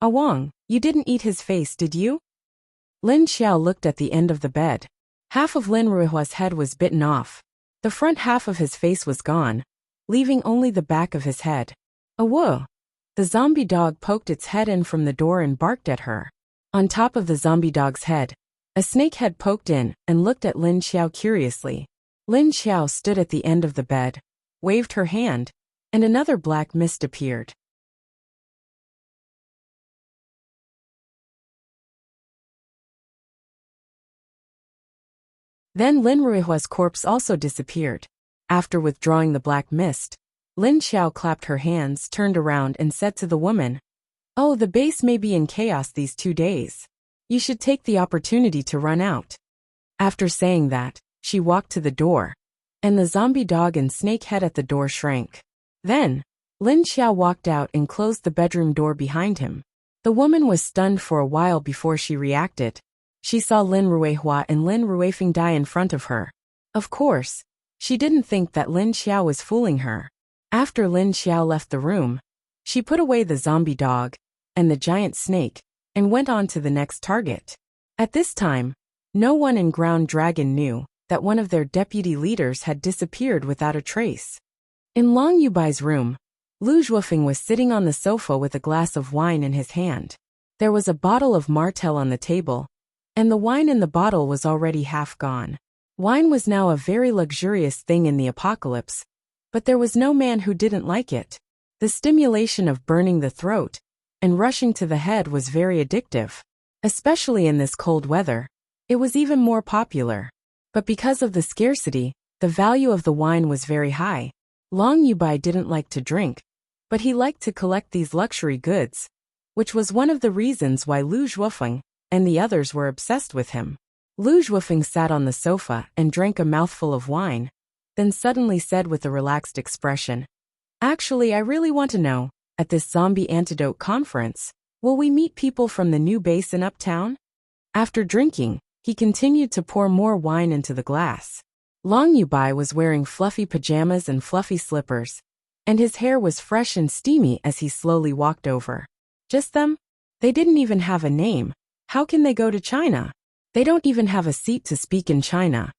Wang, you didn't eat his face, did you? Lin Xiao looked at the end of the bed. Half of Lin Ruihua's head was bitten off. The front half of his face was gone, leaving only the back of his head. Whoa! The zombie dog poked its head in from the door and barked at her. On top of the zombie dog's head, a snake head poked in and looked at Lin Xiao curiously. Lin Xiao stood at the end of the bed, waved her hand, and another black mist appeared. Then Lin Ruihua's corpse also disappeared. After withdrawing the black mist, Lin Xiao clapped her hands, turned around and said to the woman, "Oh, the base may be in chaos these 2 days. You should take the opportunity to run out." After saying that, she walked to the door, and the zombie dog and snake head at the door shrank. Then, Lin Xiao walked out and closed the bedroom door behind him. The woman was stunned for a while before she reacted. She saw Lin Ruihua and Lin Ruifeng die in front of her. Of course, she didn't think that Lin Xiao was fooling her. After Lin Xiao left the room, she put away the zombie dog and the giant snake and went on to the next target. At this time, no one in Ground Dragon knew that one of their deputy leaders had disappeared without a trace. In Long Yubai's room, Lu Zhuofeng was sitting on the sofa with a glass of wine in his hand. There was a bottle of Martell on the table, and the wine in the bottle was already half gone. Wine was now a very luxurious thing in the apocalypse, but there was no man who didn't like it. The stimulation of burning the throat and rushing to the head was very addictive. Especially in this cold weather, it was even more popular. But because of the scarcity, the value of the wine was very high. Long Yubai didn't like to drink, but he liked to collect these luxury goods, which was one of the reasons why Lu Zhuofeng and the others were obsessed with him. Lu Zhuofeng sat on the sofa and drank a mouthful of wine, then suddenly said with a relaxed expression, "Actually, I really want to know, at this zombie antidote conference, will we meet people from the new base in Uptown?" After drinking, he continued to pour more wine into the glass. Long Yubai was wearing fluffy pajamas and fluffy slippers, and his hair was fresh and steamy as he slowly walked over. Just them? They didn't even have a name. How can they go to China? They don't even have a seat to speak in China.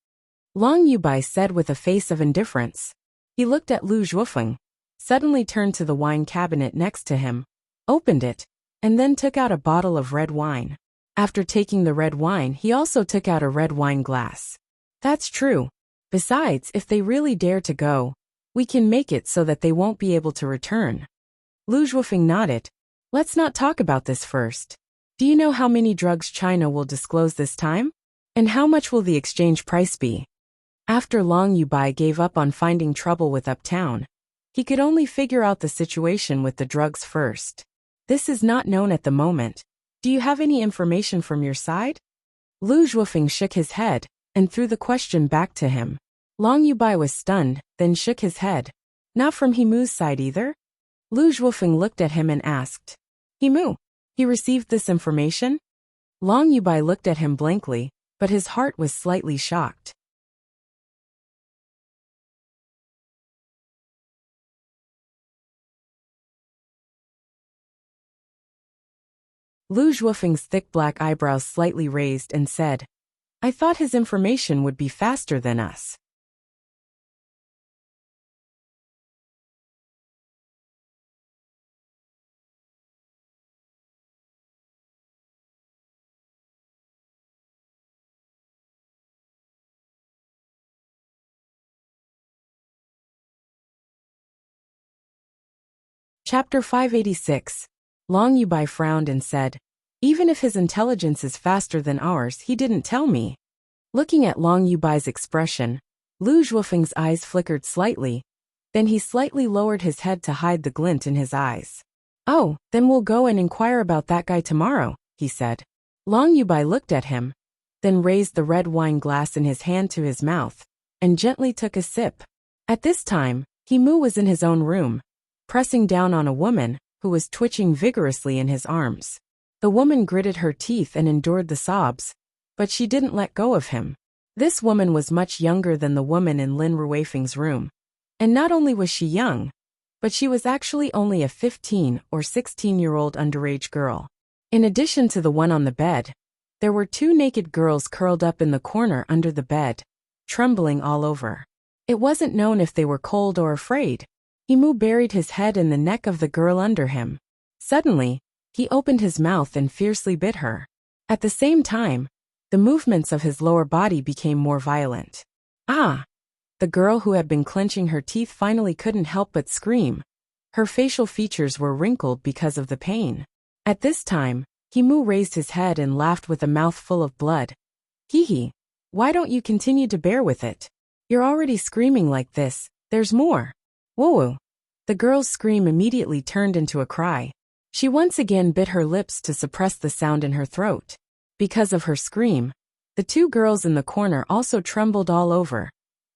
Long Yubai said with a face of indifference. He looked at Lu Zhuofeng, suddenly turned to the wine cabinet next to him, opened it, and then took out a bottle of red wine. After taking the red wine, he also took out a red wine glass. "That's true. Besides, if they really dare to go, we can make it so that they won't be able to return." Lu Zhuofeng nodded. "Let's not talk about this first. Do you know how many drugs China will disclose this time? And how much will the exchange price be?" After Long Yubai gave up on finding trouble with Uptown, he could only figure out the situation with the drugs first. "This is not known at the moment. Do you have any information from your side?" Lu Zhuofeng shook his head and threw the question back to him. Long Yubai was stunned, then shook his head. "Not from Himu's side either?" Lu Zhuofeng looked at him and asked, "Himu, he received this information?" Long Yubai looked at him blankly, but his heart was slightly shocked. Lu Zhuofeng's thick black eyebrows slightly raised and said, I thought his information would be faster than us. Chapter 586. Long Yubai frowned and said, even if his intelligence is faster than ours, he didn't tell me. Looking at Long Yubai's expression, Lu Zhuofeng's eyes flickered slightly, then he slightly lowered his head to hide the glint in his eyes. Oh, then we'll go and inquire about that guy tomorrow, he said. Long Yubai looked at him, then raised the red wine glass in his hand to his mouth, and gently took a sip. At this time, Himu was in his own room, pressing down on a woman who was twitching vigorously in his arms. The woman gritted her teeth and endured the sobs, but she didn't let go of him. This woman was much younger than the woman in Lin Ruifeng's room. And not only was she young, but she was actually only a 15 or 16-year-old underage girl. In addition to the one on the bed, there were two naked girls curled up in the corner under the bed, trembling all over. It wasn't known if they were cold or afraid. Himu buried his head in the neck of the girl under him. Suddenly, he opened his mouth and fiercely bit her. At the same time, the movements of his lower body became more violent. Ah! The girl who had been clenching her teeth finally couldn't help but scream. Her facial features were wrinkled because of the pain. At this time, Himu raised his head and laughed with a mouth full of blood. Hee, why don't you continue to bear with it? You're already screaming like this, there's more. Whoa! The girl's scream immediately turned into a cry. She once again bit her lips to suppress the sound in her throat. Because of her scream, the two girls in the corner also trembled all over,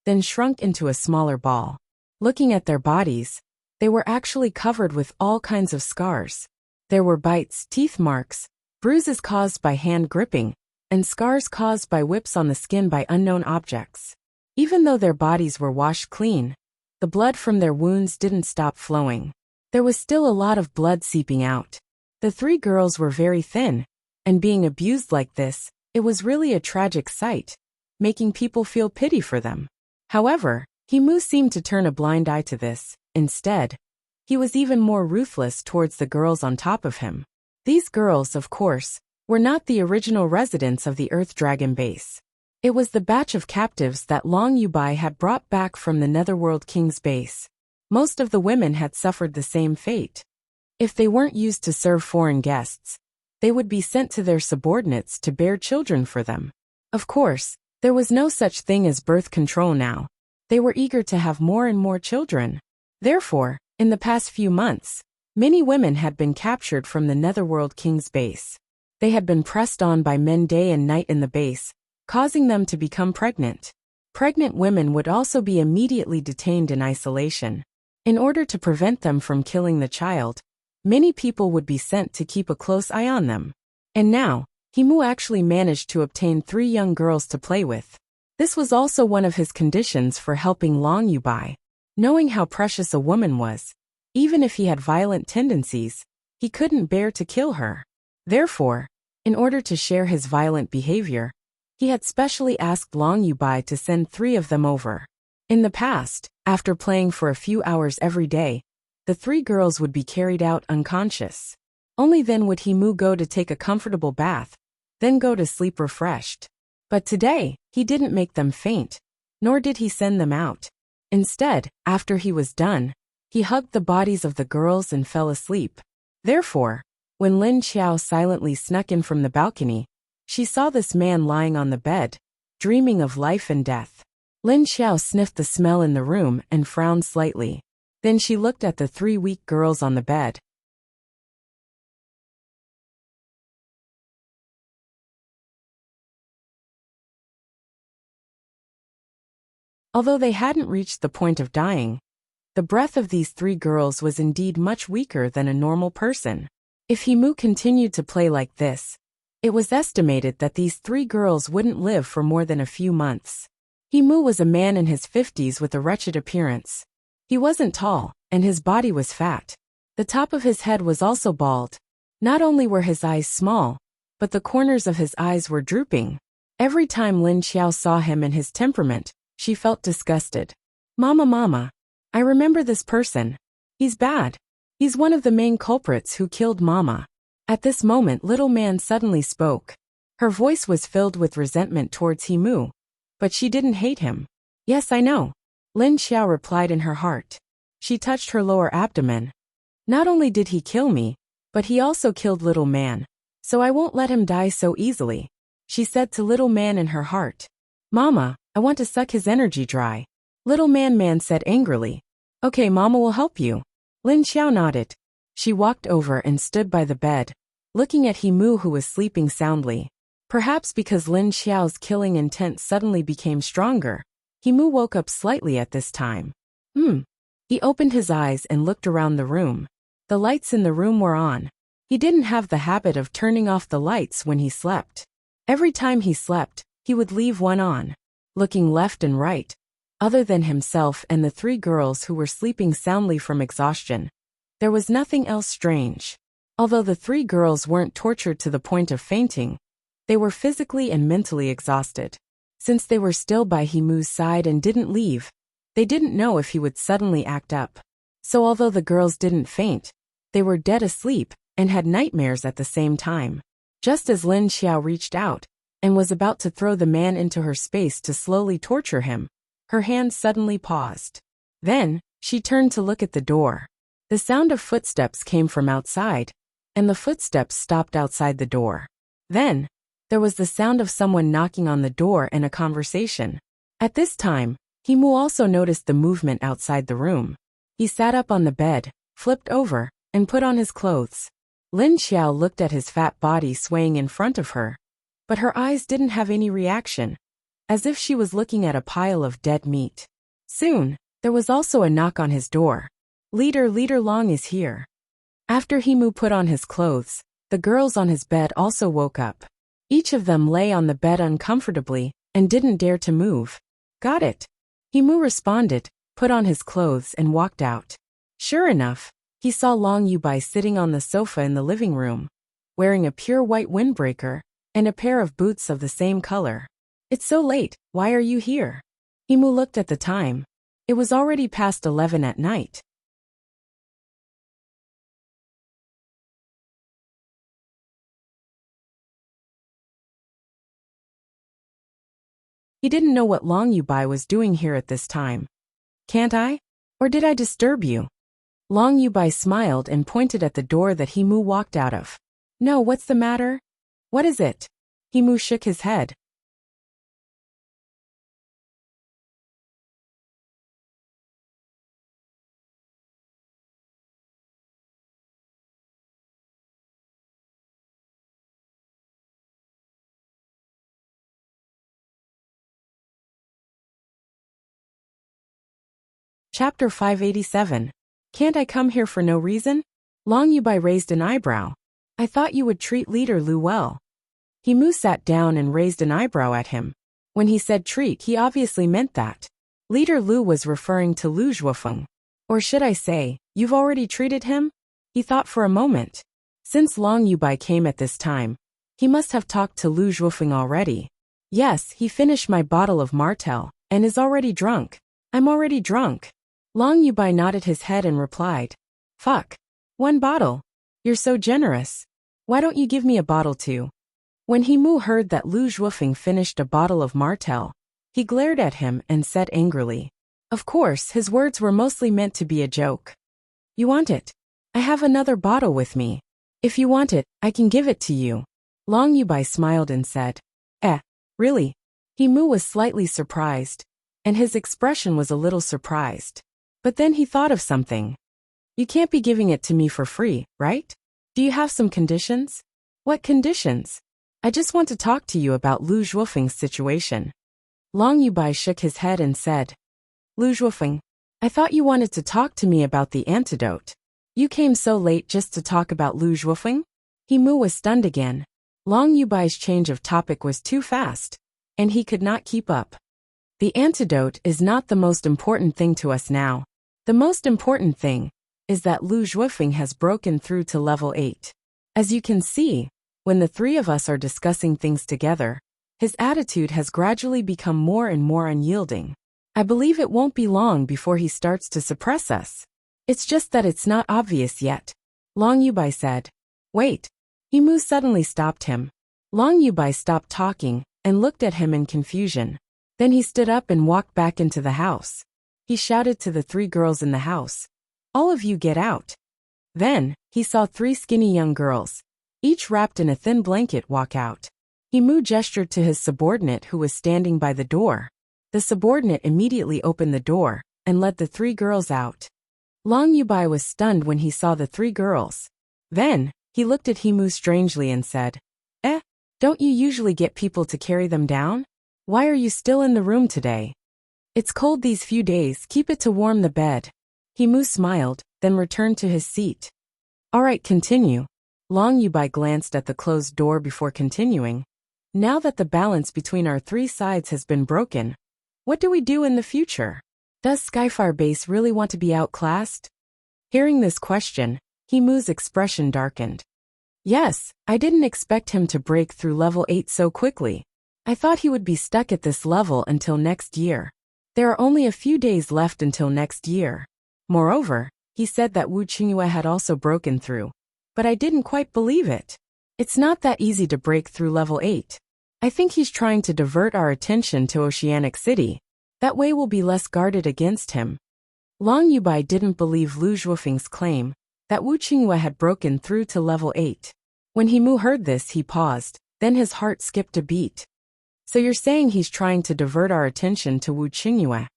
then shrunk into a smaller ball. Looking at their bodies, they were actually covered with all kinds of scars. There were bites, teeth marks, bruises caused by hand gripping, and scars caused by whips on the skin by unknown objects. Even though their bodies were washed clean, the blood from their wounds didn't stop flowing. There was still a lot of blood seeping out. The three girls were very thin, and being abused like this, it was really a tragic sight, making people feel pity for them. However, Himu seemed to turn a blind eye to this. Instead, he was even more ruthless towards the girls on top of him. These girls, of course, were not the original residents of the Earth Dragon base. It was the batch of captives that Long Yubai had brought back from the Netherworld King's base. Most of the women had suffered the same fate. If they weren't used to serve foreign guests, they would be sent to their subordinates to bear children for them. Of course, there was no such thing as birth control now. They were eager to have more and more children. Therefore, in the past few months, many women had been captured from the Netherworld King's base. They had been pressed on by men day and night in the base, causing them to become pregnant. Pregnant women would also be immediately detained in isolation. In order to prevent them from killing the child, many people would be sent to keep a close eye on them. And now, Himu actually managed to obtain 3 young girls to play with. This was also one of his conditions for helping Long Yubai. Knowing how precious a woman was, even if he had violent tendencies, he couldn't bear to kill her. Therefore, in order to share his violent behavior, he had specially asked Long Yubai to send 3 of them over. In the past, after playing for a few hours every day, the 3 girls would be carried out unconscious. Only then would Himu go to take a comfortable bath, then go to sleep refreshed. But today, he didn't make them faint, nor did he send them out. Instead, after he was done, he hugged the bodies of the girls and fell asleep. Therefore, when Lin Xiao silently snuck in from the balcony, she saw this man lying on the bed, dreaming of life and death. Lin Xiao sniffed the smell in the room and frowned slightly. Then she looked at the 3 weak girls on the bed. Although they hadn't reached the point of dying, the breath of these 3 girls was indeed much weaker than a normal person. If Himu continued to play like this, it was estimated that these 3 girls wouldn't live for more than a few months. Himu was a man in his 50s with a wretched appearance. He wasn't tall, and his body was fat. The top of his head was also bald. Not only were his eyes small, but the corners of his eyes were drooping. Every time Lin Xiao saw him and his temperament, she felt disgusted. Mama, I remember this person. He's bad. He's one of the main culprits who killed Mama. At this moment, little man suddenly spoke. Her voice was filled with resentment towards Himu. But she didn't hate him. Yes, I know. Lin Xiao replied in her heart. She touched her lower abdomen. Not only did he kill me, but he also killed little man. So I won't let him die so easily. She said to little man in her heart. Mama, I want to suck his energy dry. Little man said angrily. Okay, Mama will help you. Lin Xiao nodded. She walked over and stood by the bed, looking at Himu who was sleeping soundly. Perhaps because Lin Xiao's killing intent suddenly became stronger, Himu woke up slightly at this time. He opened his eyes and looked around the room. The lights in the room were on. He didn't have the habit of turning off the lights when he slept. Every time he slept, he would leave one on. Looking left and right, other than himself and the three girls who were sleeping soundly from exhaustion, there was nothing else strange. Although the three girls weren't tortured to the point of fainting, they were physically and mentally exhausted. Since they were still by Himu's side and didn't leave, they didn't know if he would suddenly act up. So although the girls didn't faint, they were dead asleep and had nightmares at the same time. Just as Lin Xiao reached out and was about to throw the man into her space to slowly torture him, her hand suddenly paused. Then, she turned to look at the door. The sound of footsteps came from outside, and the footsteps stopped outside the door. Then, there was the sound of someone knocking on the door and a conversation. At this time, Himu also noticed the movement outside the room. He sat up on the bed, flipped over, and put on his clothes. Lin Xiao looked at his fat body swaying in front of her, but her eyes didn't have any reaction, as if she was looking at a pile of dead meat. Soon, there was also a knock on his door. Leader Long is here. After Himu put on his clothes, the girls on his bed also woke up. Each of them lay on the bed uncomfortably and didn't dare to move. Got it. Himu responded, put on his clothes and walked out. Sure enough, he saw Long Yubai sitting on the sofa in the living room, wearing a pure white windbreaker and a pair of boots of the same color. It's so late, why are you here? Himu looked at the time. It was already past 11 at night. He didn't know what Long Yubai was doing here at this time. Can't I? Or did I disturb you? Long Yubai smiled and pointed at the door that Himu walked out of. No, what's the matter? What is it? Himu shook his head. Chapter 587. Can't I come here for no reason? Long Yubai raised an eyebrow. I thought you would treat Leader Lu well. Himu sat down and raised an eyebrow at him. When he said treat, he obviously meant that. Leader Lu was referring to Lu Zhuofeng. Or should I say, you've already treated him? He thought for a moment. Since Long Yubai came at this time, he must have talked to Lu Zhuofeng already. Yes, he finished my bottle of Martel, and is already drunk. I'm already drunk. Long Yubai nodded his head and replied. Fuck. 1 bottle. You're so generous. Why don't you give me a bottle too? When Himu heard that Lu Zhuofeng finished a bottle of Martel, he glared at him and said angrily. Of course, his words were mostly meant to be a joke. You want it? I have another bottle with me. If you want it, I can give it to you. Long Yubai smiled and said. Really? Himu was slightly surprised, and his expression was a little surprised. But then he thought of something. You can't be giving it to me for free, right? Do you have some conditions? What conditions? I just want to talk to you about Lu Zhuofeng's situation. Long Yubai shook his head and said. Lu Zhuofeng, I thought you wanted to talk to me about the antidote. You came so late just to talk about Lu Zhuofeng? Himu was stunned again. Long Yubai's change of topic was too fast, and he could not keep up. The antidote is not the most important thing to us now. The most important thing is that Lu Zhuofeng has broken through to level 8. As you can see, when the three of us are discussing things together, His attitude has gradually become more and more unyielding. I believe it won't be long before he starts to suppress us. It's just that it's not obvious yet. Long Yubai said. Wait. Himu suddenly stopped him. Long Yubai stopped talking and looked at him in confusion. Then he stood up and walked back into the house. He shouted to the 3 girls in the house. All of you get out. Then, he saw 3 skinny young girls, each wrapped in a thin blanket, walk out. Himu gestured to his subordinate who was standing by the door. The subordinate immediately opened the door and led the 3 girls out. Long Yubai was stunned when he saw the 3 girls. Then, he looked at Himu strangely and said, don't you usually get people to carry them down? Why are you still in the room today? It's cold these few days, keep it to warm the bed. Himu smiled, then returned to his seat. Alright, continue. Long Yubai glanced at the closed door before continuing. Now that the balance between our 3 sides has been broken, what do we do in the future? Does Skyfire Base really want to be outclassed? Hearing this question, Himu's expression darkened. Yes, I didn't expect him to break through level 8 so quickly. I thought he would be stuck at this level until next year. There are only a few days left until next year. Moreover, he said that Wu Qingyue had also broken through. But I didn't quite believe it. It's not that easy to break through level 8. I think he's trying to divert our attention to Oceanic City. That way we'll be less guarded against him. Long Yubai didn't believe Lu Zhuofeng's claim that Wu Qingyue had broken through to level 8. When Himu heard this, he paused, then his heart skipped a beat. So you're saying he's trying to divert our attention to Wu Qingyue,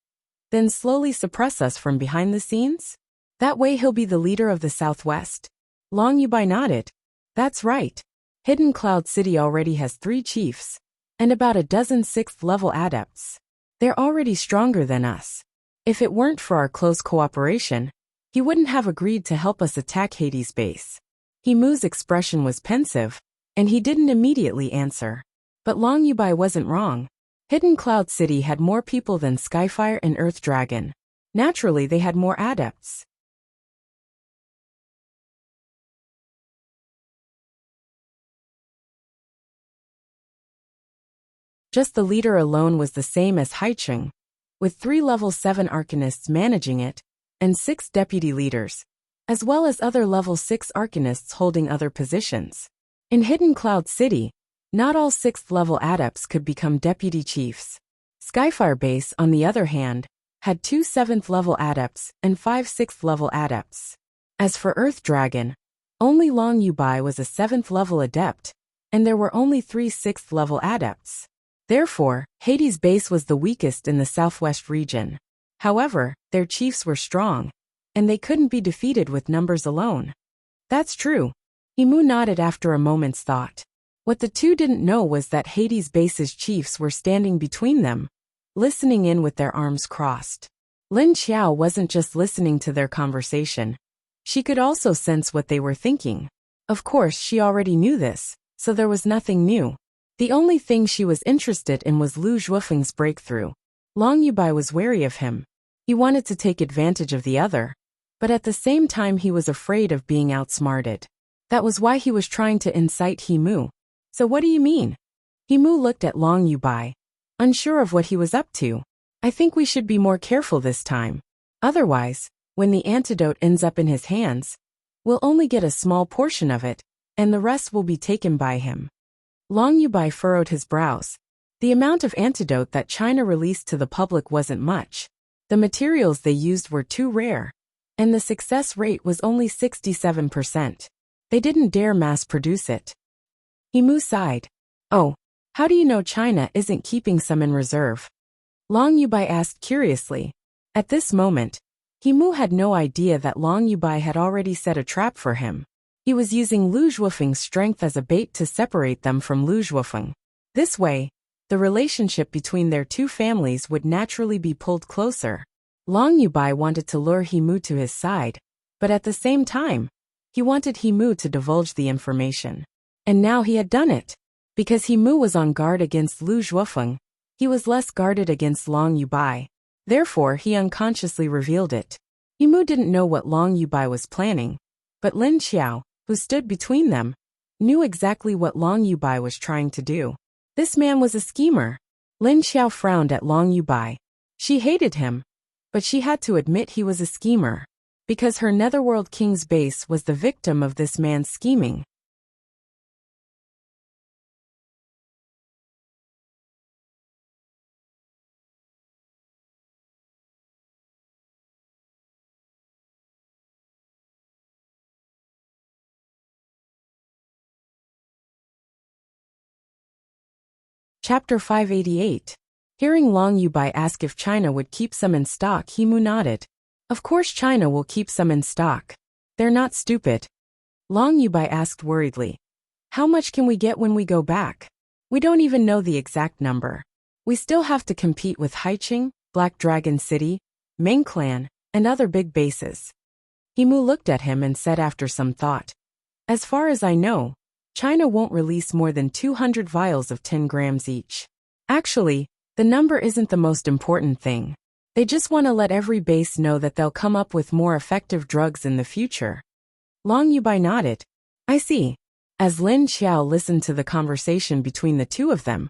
then slowly suppress us from behind the scenes? That way he'll be the leader of the Southwest? Long Yubai nodded. That's right. Hidden Cloud City already has 3 chiefs, and about a dozen 6th-level adepts. They're already stronger than us. If it weren't for our close cooperation, he wouldn't have agreed to help us attack Hades Base. Himu's expression was pensive, and he didn't immediately answer. But Long Yubai wasn't wrong. Hidden Cloud City had more people than Skyfire and Earth Dragon. Naturally, they had more adepts. Just the leader alone was the same as Haicheng, with 3 level 7 arcanists managing it, and 6 deputy leaders, as well as other level 6 arcanists holding other positions. In Hidden Cloud City, not all 6th level adepts could become deputy chiefs. Skyfire Base, on the other hand, had 2 7th level adepts and 5 6th level adepts. As for Earth Dragon, only Long Yubai was a 7th level adept, and there were only 3 6th level adepts. Therefore, Hades Base was the weakest in the southwest region. However, their chiefs were strong, and they couldn't be defeated with numbers alone. That's true. Himu nodded after a moment's thought. What the 2 didn't know was that Hades Base's chiefs were standing between them, listening in with their arms crossed. Lin Xiao wasn't just listening to their conversation. She could also sense what they were thinking. Of course, she already knew this, so there was nothing new. The only thing she was interested in was Lu Zhuofeng's breakthrough. Long Yubai was wary of him. He wanted to take advantage of the other, but at the same time he was afraid of being outsmarted. That was why he was trying to incite Himu. So what do you mean? Himu looked at Long Yubai, unsure of what he was up to. I think we should be more careful this time. Otherwise, when the antidote ends up in his hands, we'll only get a small portion of it, and the rest will be taken by him. Long Yubai furrowed his brows. The amount of antidote that China released to the public wasn't much. The materials they used were too rare, and the success rate was only 67%. They didn't dare mass produce it. Himu sighed. Oh, how do you know China isn't keeping some in reserve? Long Yubai asked curiously. At this moment, Himu had no idea that Long Yubai had already set a trap for him. He was using Lu Zhuofeng's strength as a bait to separate them from Lu Zhuofeng. This way, the relationship between their 2 families would naturally be pulled closer. Long Yubai wanted to lure Himu to his side, but at the same time, he wanted Himu to divulge the information. And now he had done it. Because Himu was on guard against Lu Zhuofeng, he was less guarded against Long Yubai. Therefore, he unconsciously revealed it. Himu didn't know what Long Yubai was planning, but Lin Xiao, who stood between them, knew exactly what Long Yubai was trying to do. This man was a schemer. Lin Xiao frowned at Long Yubai. She hated him, but she had to admit he was a schemer, because her Netherworld King's base was the victim of this man's scheming. Chapter 588. Hearing Long Yubai ask if China would keep some in stock, Himu nodded. Of course China will keep some in stock. They're not stupid. Long Yubai asked worriedly. How much can we get when we go back? We don't even know the exact number. We still have to compete with Haiqing, Black Dragon City, Ming Clan, and other big bases. Himu looked at him and said after some thought. As far as I know, China won't release more than 200 vials of 10 grams each. Actually, the number isn't the most important thing. They just want to let every base know that they'll come up with more effective drugs in the future. Long Yubai nodded. I see. As Lin Xiao listened to the conversation between the two of them,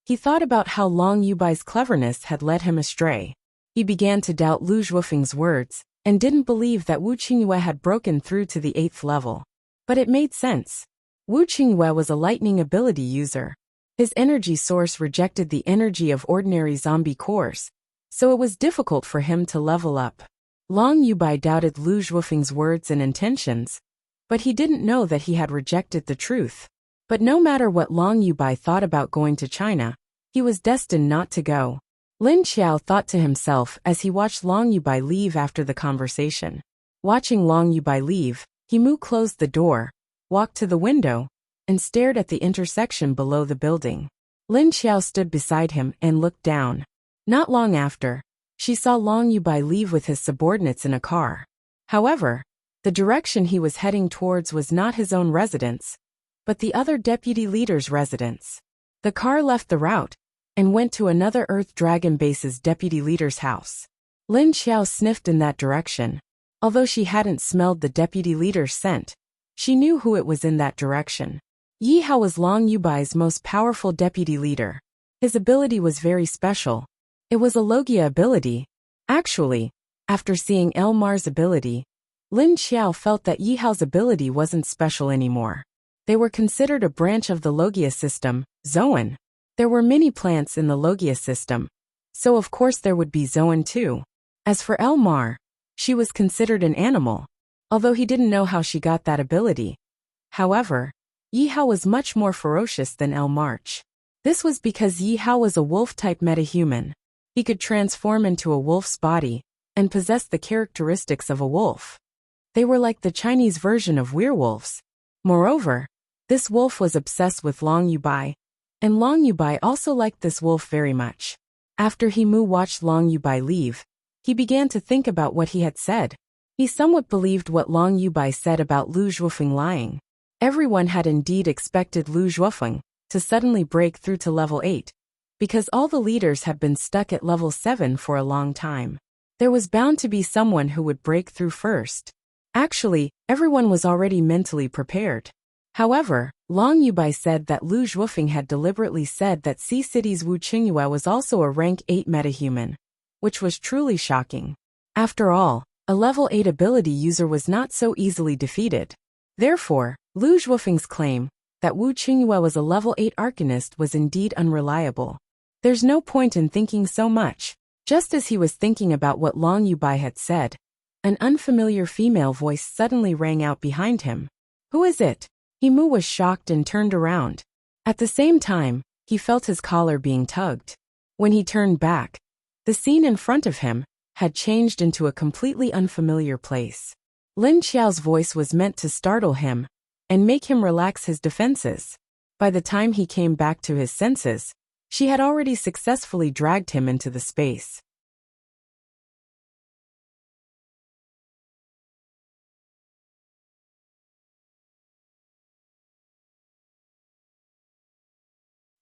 he thought about how Long Yubai's cleverness had led him astray. He began to doubt Lu Zhuofeng's words, and didn't believe that Wu Qingyue had broken through to the 8th level. But it made sense. Wu Qingyue was a lightning ability user. His energy source rejected the energy of ordinary zombie cores, so it was difficult for him to level up. Long Yubai doubted Lu Zhuofeng's words and intentions, but he didn't know that he had rejected the truth. But no matter what Long Yubai thought about going to China, he was destined not to go. Lin Xiao thought to himself as he watched Long Yubai leave after the conversation. Watching Long Yubai leave, Himu closed the door, walked to the window, and stared at the intersection below the building. Lin Xiao stood beside him and looked down. Not long after, she saw Long Yubai leave with his subordinates in a car. However, the direction he was heading towards was not his own residence, but the other deputy leader's residence. The car left the route and went to another Earth Dragon base's deputy leader's house. Lin Xiao sniffed in that direction. Although she hadn't smelled the deputy leader's scent, she knew who it was in that direction. Yi Hao was Long Yubai's most powerful deputy leader. His ability was very special. It was a Logia ability. Actually, after seeing Elmar's ability, Lin Xiao felt that Yi Hao's ability wasn't special anymore. They were considered a branch of the Logia system, Zoan. There were many plants in the Logia system, so of course there would be Zoan too. As for Elmar, she was considered an animal, although he didn't know how she got that ability. However, Yi Hao was much more ferocious than Elmarch. This was because Yi Hao was a wolf-type metahuman. He could transform into a wolf's body and possess the characteristics of a wolf. They were like the Chinese version of werewolves. Moreover, this wolf was obsessed with Long Yubai, and Long Yubai also liked this wolf very much. After Himu watched Long Yubai leave, he began to think about what he had said. He somewhat believed what Long Yubai said about Lu Zhuofeng lying. Everyone had indeed expected Lu Zhuofeng to suddenly break through to level 8, because all the leaders had been stuck at level 7 for a long time. There was bound to be someone who would break through first. Actually, everyone was already mentally prepared. However, Long Yubai said that Lu Zhuofeng had deliberately said that Sea City's Wu Qingyue was also a rank 8 metahuman, which was truly shocking. After all, a level 8 ability user was not so easily defeated. Therefore, Lu Zhuofeng's claim that Wu Qingyue was a level 8 arcanist was indeed unreliable. There's no point in thinking so much. Just as he was thinking about what Long Yubai had said, an unfamiliar female voice suddenly rang out behind him. Who is it? Himu was shocked and turned around. At the same time, he felt his collar being tugged. When he turned back, the scene in front of him had changed into a completely unfamiliar place. Lin Xiao's voice was meant to startle him and make him relax his defenses. By the time he came back to his senses, she had already successfully dragged him into the space.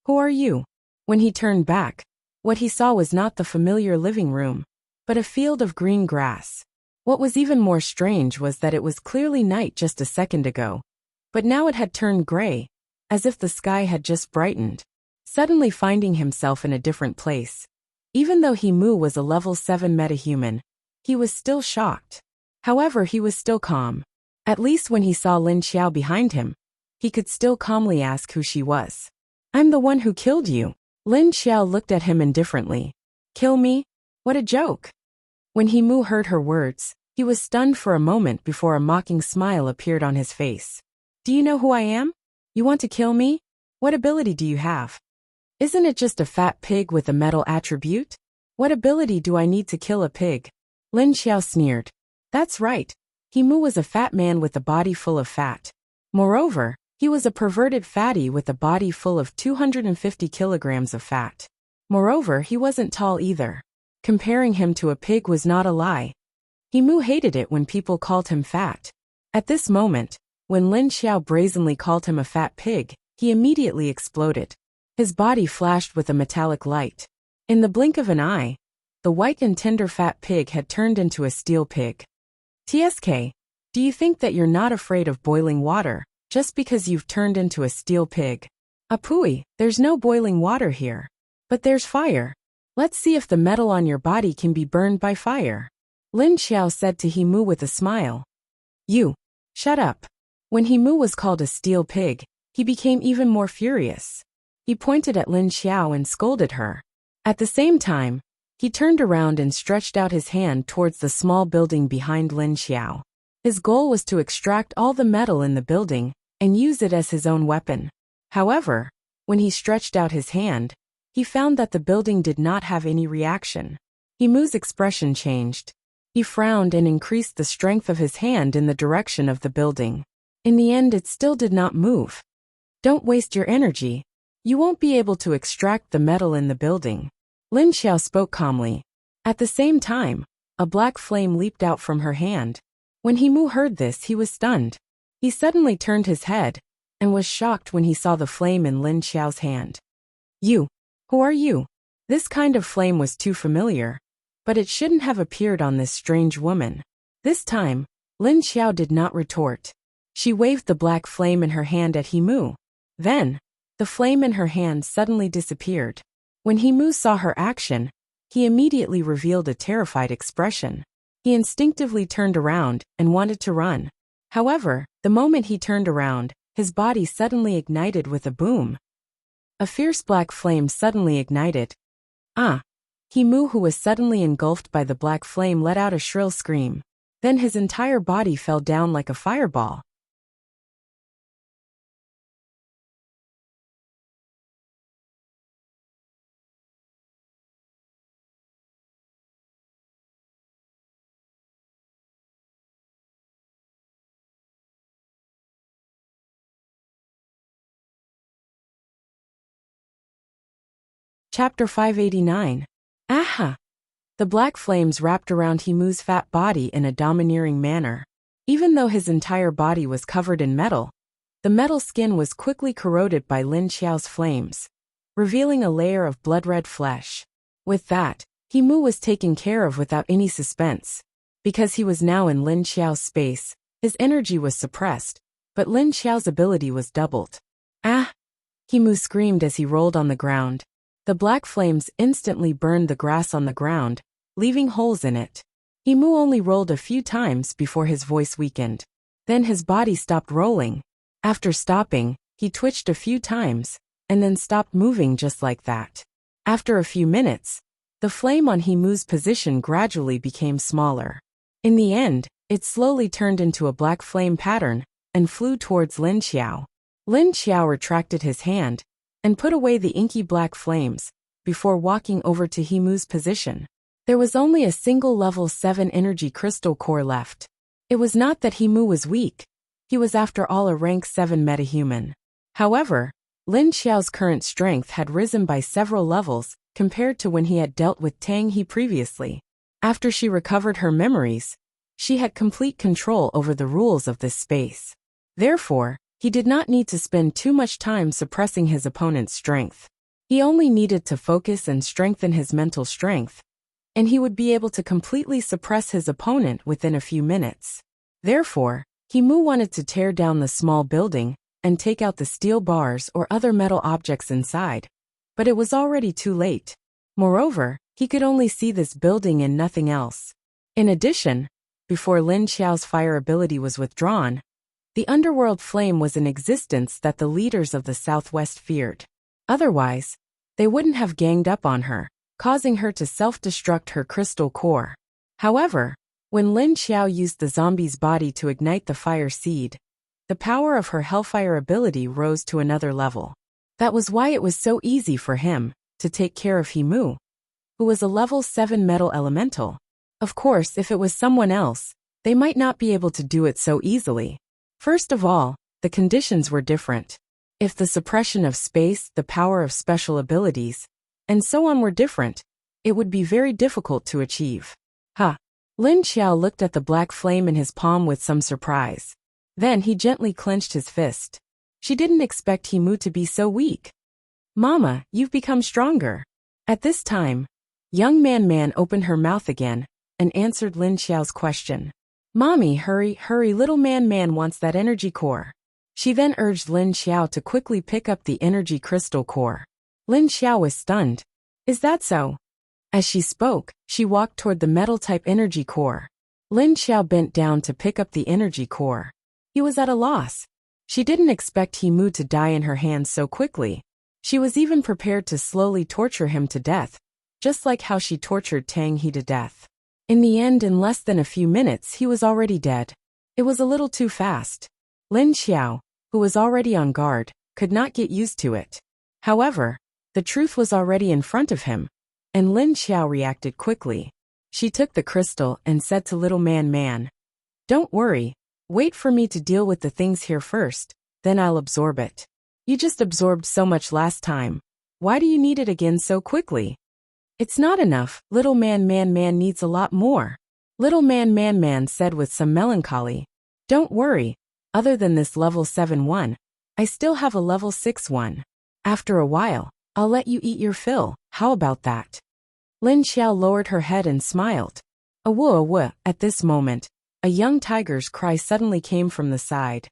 Who are you? When he turned back, what he saw was not the familiar living room, but a field of green grass. What was even more strange was that it was clearly night just a second ago, but now it had turned gray, as if the sky had just brightened. suddenly finding himself in a different place. Even though Himu was a level 7 metahuman, he was still shocked. However, he was still calm. At least when he saw Lin Xiao behind him, he could still calmly ask who she was. I'm the one who killed you. Lin Xiao looked at him indifferently. Kill me? What a joke. When Himu heard her words, he was stunned for a moment before a mocking smile appeared on his face. Do you know who I am? You want to kill me? What ability do you have? Isn't it just a fat pig with a metal attribute? What ability do I need to kill a pig? Lin Xiao sneered. That's right. Himu was a fat man with a body full of fat. Moreover, he was a perverted fatty with a body full of 250 kilograms of fat. Moreover, he wasn't tall either. Comparing him to a pig was not a lie. Himu hated it when people called him fat. At this moment, when Lin Xiao brazenly called him a fat pig, he immediately exploded. His body flashed with a metallic light. In the blink of an eye, the white and tender fat pig had turned into a steel pig. TSK, do you think that you're not afraid of boiling water, just because you've turned into a steel pig? Apui, there's no boiling water here. But there's fire. Let's see if the metal on your body can be burned by fire. Lin Xiao said to Himu with a smile. You. Shut up. When Himu was called a steel pig, he became even more furious. He pointed at Lin Xiao and scolded her. At the same time, he turned around and stretched out his hand towards the small building behind Lin Xiao. His goal was to extract all the metal in the building and use it as his own weapon. However, when he stretched out his hand, he found that the building did not have any reaction. Himu's expression changed. He frowned and increased the strength of his hand in the direction of the building. In the end, it still did not move. Don't waste your energy. You won't be able to extract the metal in the building. Lin Xiao spoke calmly. At the same time, a black flame leaped out from her hand. When Himu heard this, he was stunned. He suddenly turned his head and was shocked when he saw the flame in Lin Xiao's hand. You. Who are you? This kind of flame was too familiar, but it shouldn't have appeared on this strange woman. This time, Lin Xiao did not retort. She waved the black flame in her hand at Himu. Then, the flame in her hand suddenly disappeared. When Himu saw her action, he immediately revealed a terrified expression. He instinctively turned around and wanted to run. However, the moment he turned around, his body suddenly ignited with a boom. A fierce black flame suddenly ignited. Ah! Himu, who was suddenly engulfed by the black flame, let out a shrill scream. Then his entire body fell down like a fireball. Chapter 589. Aha! The black flames wrapped around Himu's fat body in a domineering manner. Even though his entire body was covered in metal, the metal skin was quickly corroded by Lin Xiao's flames, revealing a layer of blood-red flesh. With that, Himu was taken care of without any suspense. Because he was now in Lin Xiao's space, his energy was suppressed, but Lin Xiao's ability was doubled. Ah! Himu screamed as he rolled on the ground. The black flames instantly burned the grass on the ground, leaving holes in it. Himu only rolled a few times before his voice weakened. Then his body stopped rolling. After stopping, he twitched a few times, and then stopped moving just like that. After a few minutes, the flame on Himu's position gradually became smaller. In the end, it slowly turned into a black flame pattern and flew towards Lin Xiao. Lin Xiao retracted his hand and put away the inky black flames before walking over to Himu's position. There was only a single level 7 energy crystal core left. It was not that Himu was weak. He was after all a rank 7 metahuman. However, Lin Xiao's current strength had risen by several levels compared to when he had dealt with Tang He previously. After she recovered her memories, she had complete control over the rules of this space. Therefore, he did not need to spend too much time suppressing his opponent's strength. He only needed to focus and strengthen his mental strength, and he would be able to completely suppress his opponent within a few minutes. Therefore, Himu wanted to tear down the small building and take out the steel bars or other metal objects inside. But it was already too late. Moreover, he could only see this building and nothing else. In addition, before Lin Xiao's fire ability was withdrawn, the underworld flame was in existence that the leaders of the Southwest feared. Otherwise, they wouldn't have ganged up on her, causing her to self-destruct her crystal core. However, when Lin Xiao used the zombie's body to ignite the fire seed, the power of her hellfire ability rose to another level. That was why it was so easy for him to take care of Himu, who was a level 7 metal elemental. Of course, if it was someone else, they might not be able to do it so easily. First of all, the conditions were different. If the suppression of space, the power of special abilities, and so on were different, it would be very difficult to achieve. Lin Xiao looked at the black flame in his palm with some surprise. Then he gently clenched his fist. She didn't expect Himu to be so weak. Mama, you've become stronger. At this time, young Man opened her mouth again and answered Lin Xiao's question. Mommy, hurry, little Man wants that energy core. She then urged Lin Xiao to quickly pick up the energy crystal core. Lin Xiao was stunned. Is that so? As she spoke, she walked toward the metal-type energy core. Lin Xiao bent down to pick up the energy core. He was at a loss. She didn't expect Himu to die in her hands so quickly. She was even prepared to slowly torture him to death, just like how she tortured Tang He to death. In the end, in less than a few minutes, he was already dead. It was a little too fast. Lin Xiao, who was already on guard, could not get used to it. However, the truth was already in front of him, and Lin Xiao reacted quickly. She took the crystal and said to little Man, "Don't worry, wait for me to deal with the things here first, then I'll absorb it. You just absorbed so much last time. Why do you need it again so quickly?" "It's not enough, little Man needs a lot more," little Man said with some melancholy. "Don't worry, other than this level 7 one, I still have a level 6 one. After a while, I'll let you eat your fill, how about that?" Lin Xiao lowered her head and smiled. Awoo. At this moment, a young tiger's cry suddenly came from the side.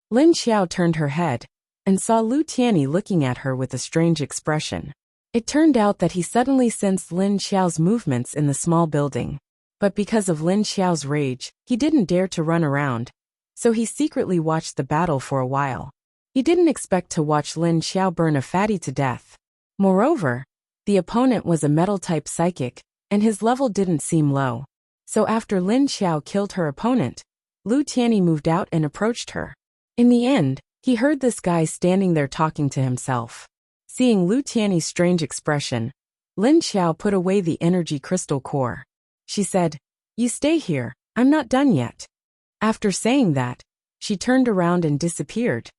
Lin Xiao turned her head and saw Lu Tianyi looking at her with a strange expression. It turned out that he suddenly sensed Lin Xiao's movements in the small building. But because of Lin Xiao's rage, he didn't dare to run around, so he secretly watched the battle for a while. He didn't expect to watch Lin Xiao burn a fatty to death. Moreover, the opponent was a metal-type psychic, and his level didn't seem low. So after Lin Xiao killed her opponent, Lu Tianyi moved out and approached her. In the end, he heard this guy standing there talking to himself. Seeing Lu Tianyi's strange expression, Lin Xiao put away the energy crystal core. She said, "You stay here, I'm not done yet." After saying that, she turned around and disappeared.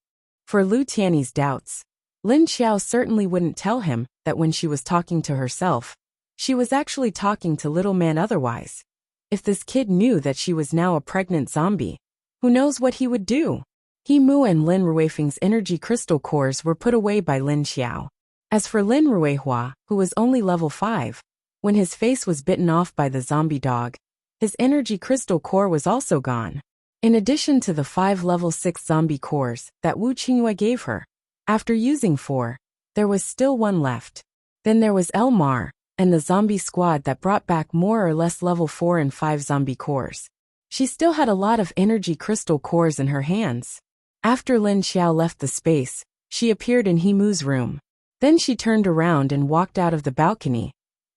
For Lu Tianyi's doubts, Lin Xiao certainly wouldn't tell him that when she was talking to herself, she was actually talking to little Man otherwise. If this kid knew that she was now a pregnant zombie, who knows what he would do? Himu and Lin Ruifeng's energy crystal cores were put away by Lin Xiao. As for Lin Ruihua, who was only level 5, when his face was bitten off by the zombie dog, his energy crystal core was also gone. In addition to the 5 level 6 zombie cores that Wu Qingyue gave her, after using 4, there was still 1 left. Then there was Elmar, and the zombie squad that brought back more or less level 4 and 5 zombie cores. She still had a lot of energy crystal cores in her hands. After Lin Xiao left the space, she appeared in Himu's room. Then she turned around and walked out of the balcony,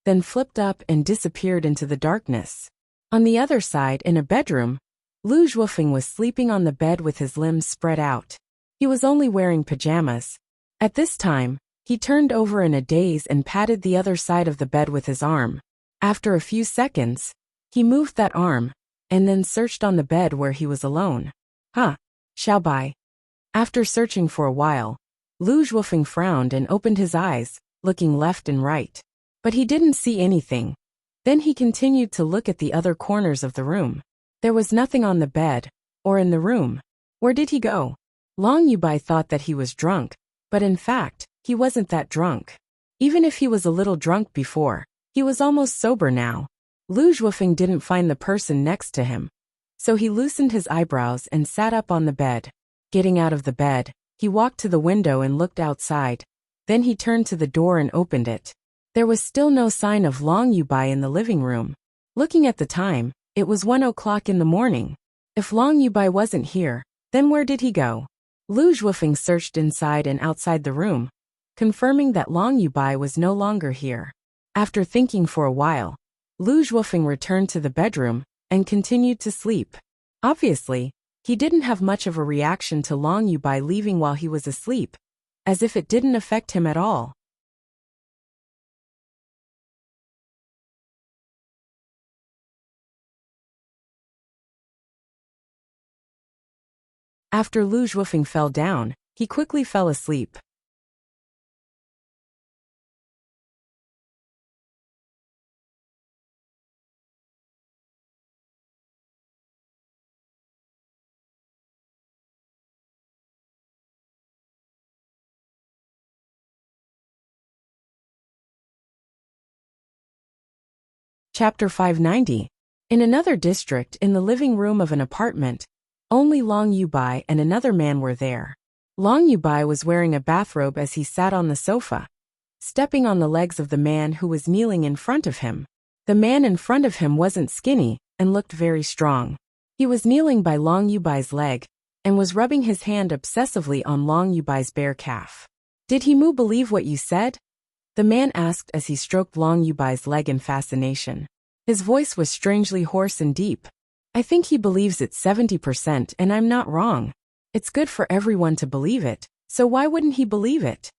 then flipped up and disappeared into the darkness. On the other side, in a bedroom, Lu Zhuofeng was sleeping on the bed with his limbs spread out. He was only wearing pajamas. At this time, he turned over in a daze and patted the other side of the bed with his arm. After a few seconds, he moved that arm, and then searched on the bed where he was alone. Xiaobai. After searching for a while, Lu Zhuofeng frowned and opened his eyes, looking left and right. But he didn't see anything. Then he continued to look at the other corners of the room. There was nothing on the bed, or in the room. Where did he go? Long Yubai thought that he was drunk, but in fact, he wasn't that drunk. Even if he was a little drunk before, He was almost sober now. Lu Zhuofeng didn't find the person next to him. So he loosened his eyebrows and sat up on the bed. Getting out of the bed, he walked to the window and looked outside. Then he turned to the door and opened it. There was still no sign of Long Yubai in the living room. Looking at the time, it was 1 o'clock in the morning. If Long Yubai wasn't here, then where did he go? Lu Zhuofeng searched inside and outside the room, confirming that Long Yubai was no longer here. After thinking for a while, Lu Zhuofeng returned to the bedroom and continued to sleep. Obviously, he didn't have much of a reaction to Long Yubai leaving while he was asleep, as if it didn't affect him at all. After Lu Zhuofeng fell down, he quickly fell asleep. Chapter 590. In another district, in the living room of an apartment, only Long Yubai and another man were there. Long Yubai was wearing a bathrobe as he sat on the sofa, stepping on the legs of the man who was kneeling in front of him. The man in front of him wasn't skinny and looked very strong. He was kneeling by Long Yubai's leg and was rubbing his hand obsessively on Long Yubai's bare calf. "Did he Mu believe what you said?" the man asked as he stroked Long Yubai's leg in fascination. His voice was strangely hoarse and deep. "I think he believes it 70% and I'm not wrong. It's good for everyone to believe it, so why wouldn't he believe it?"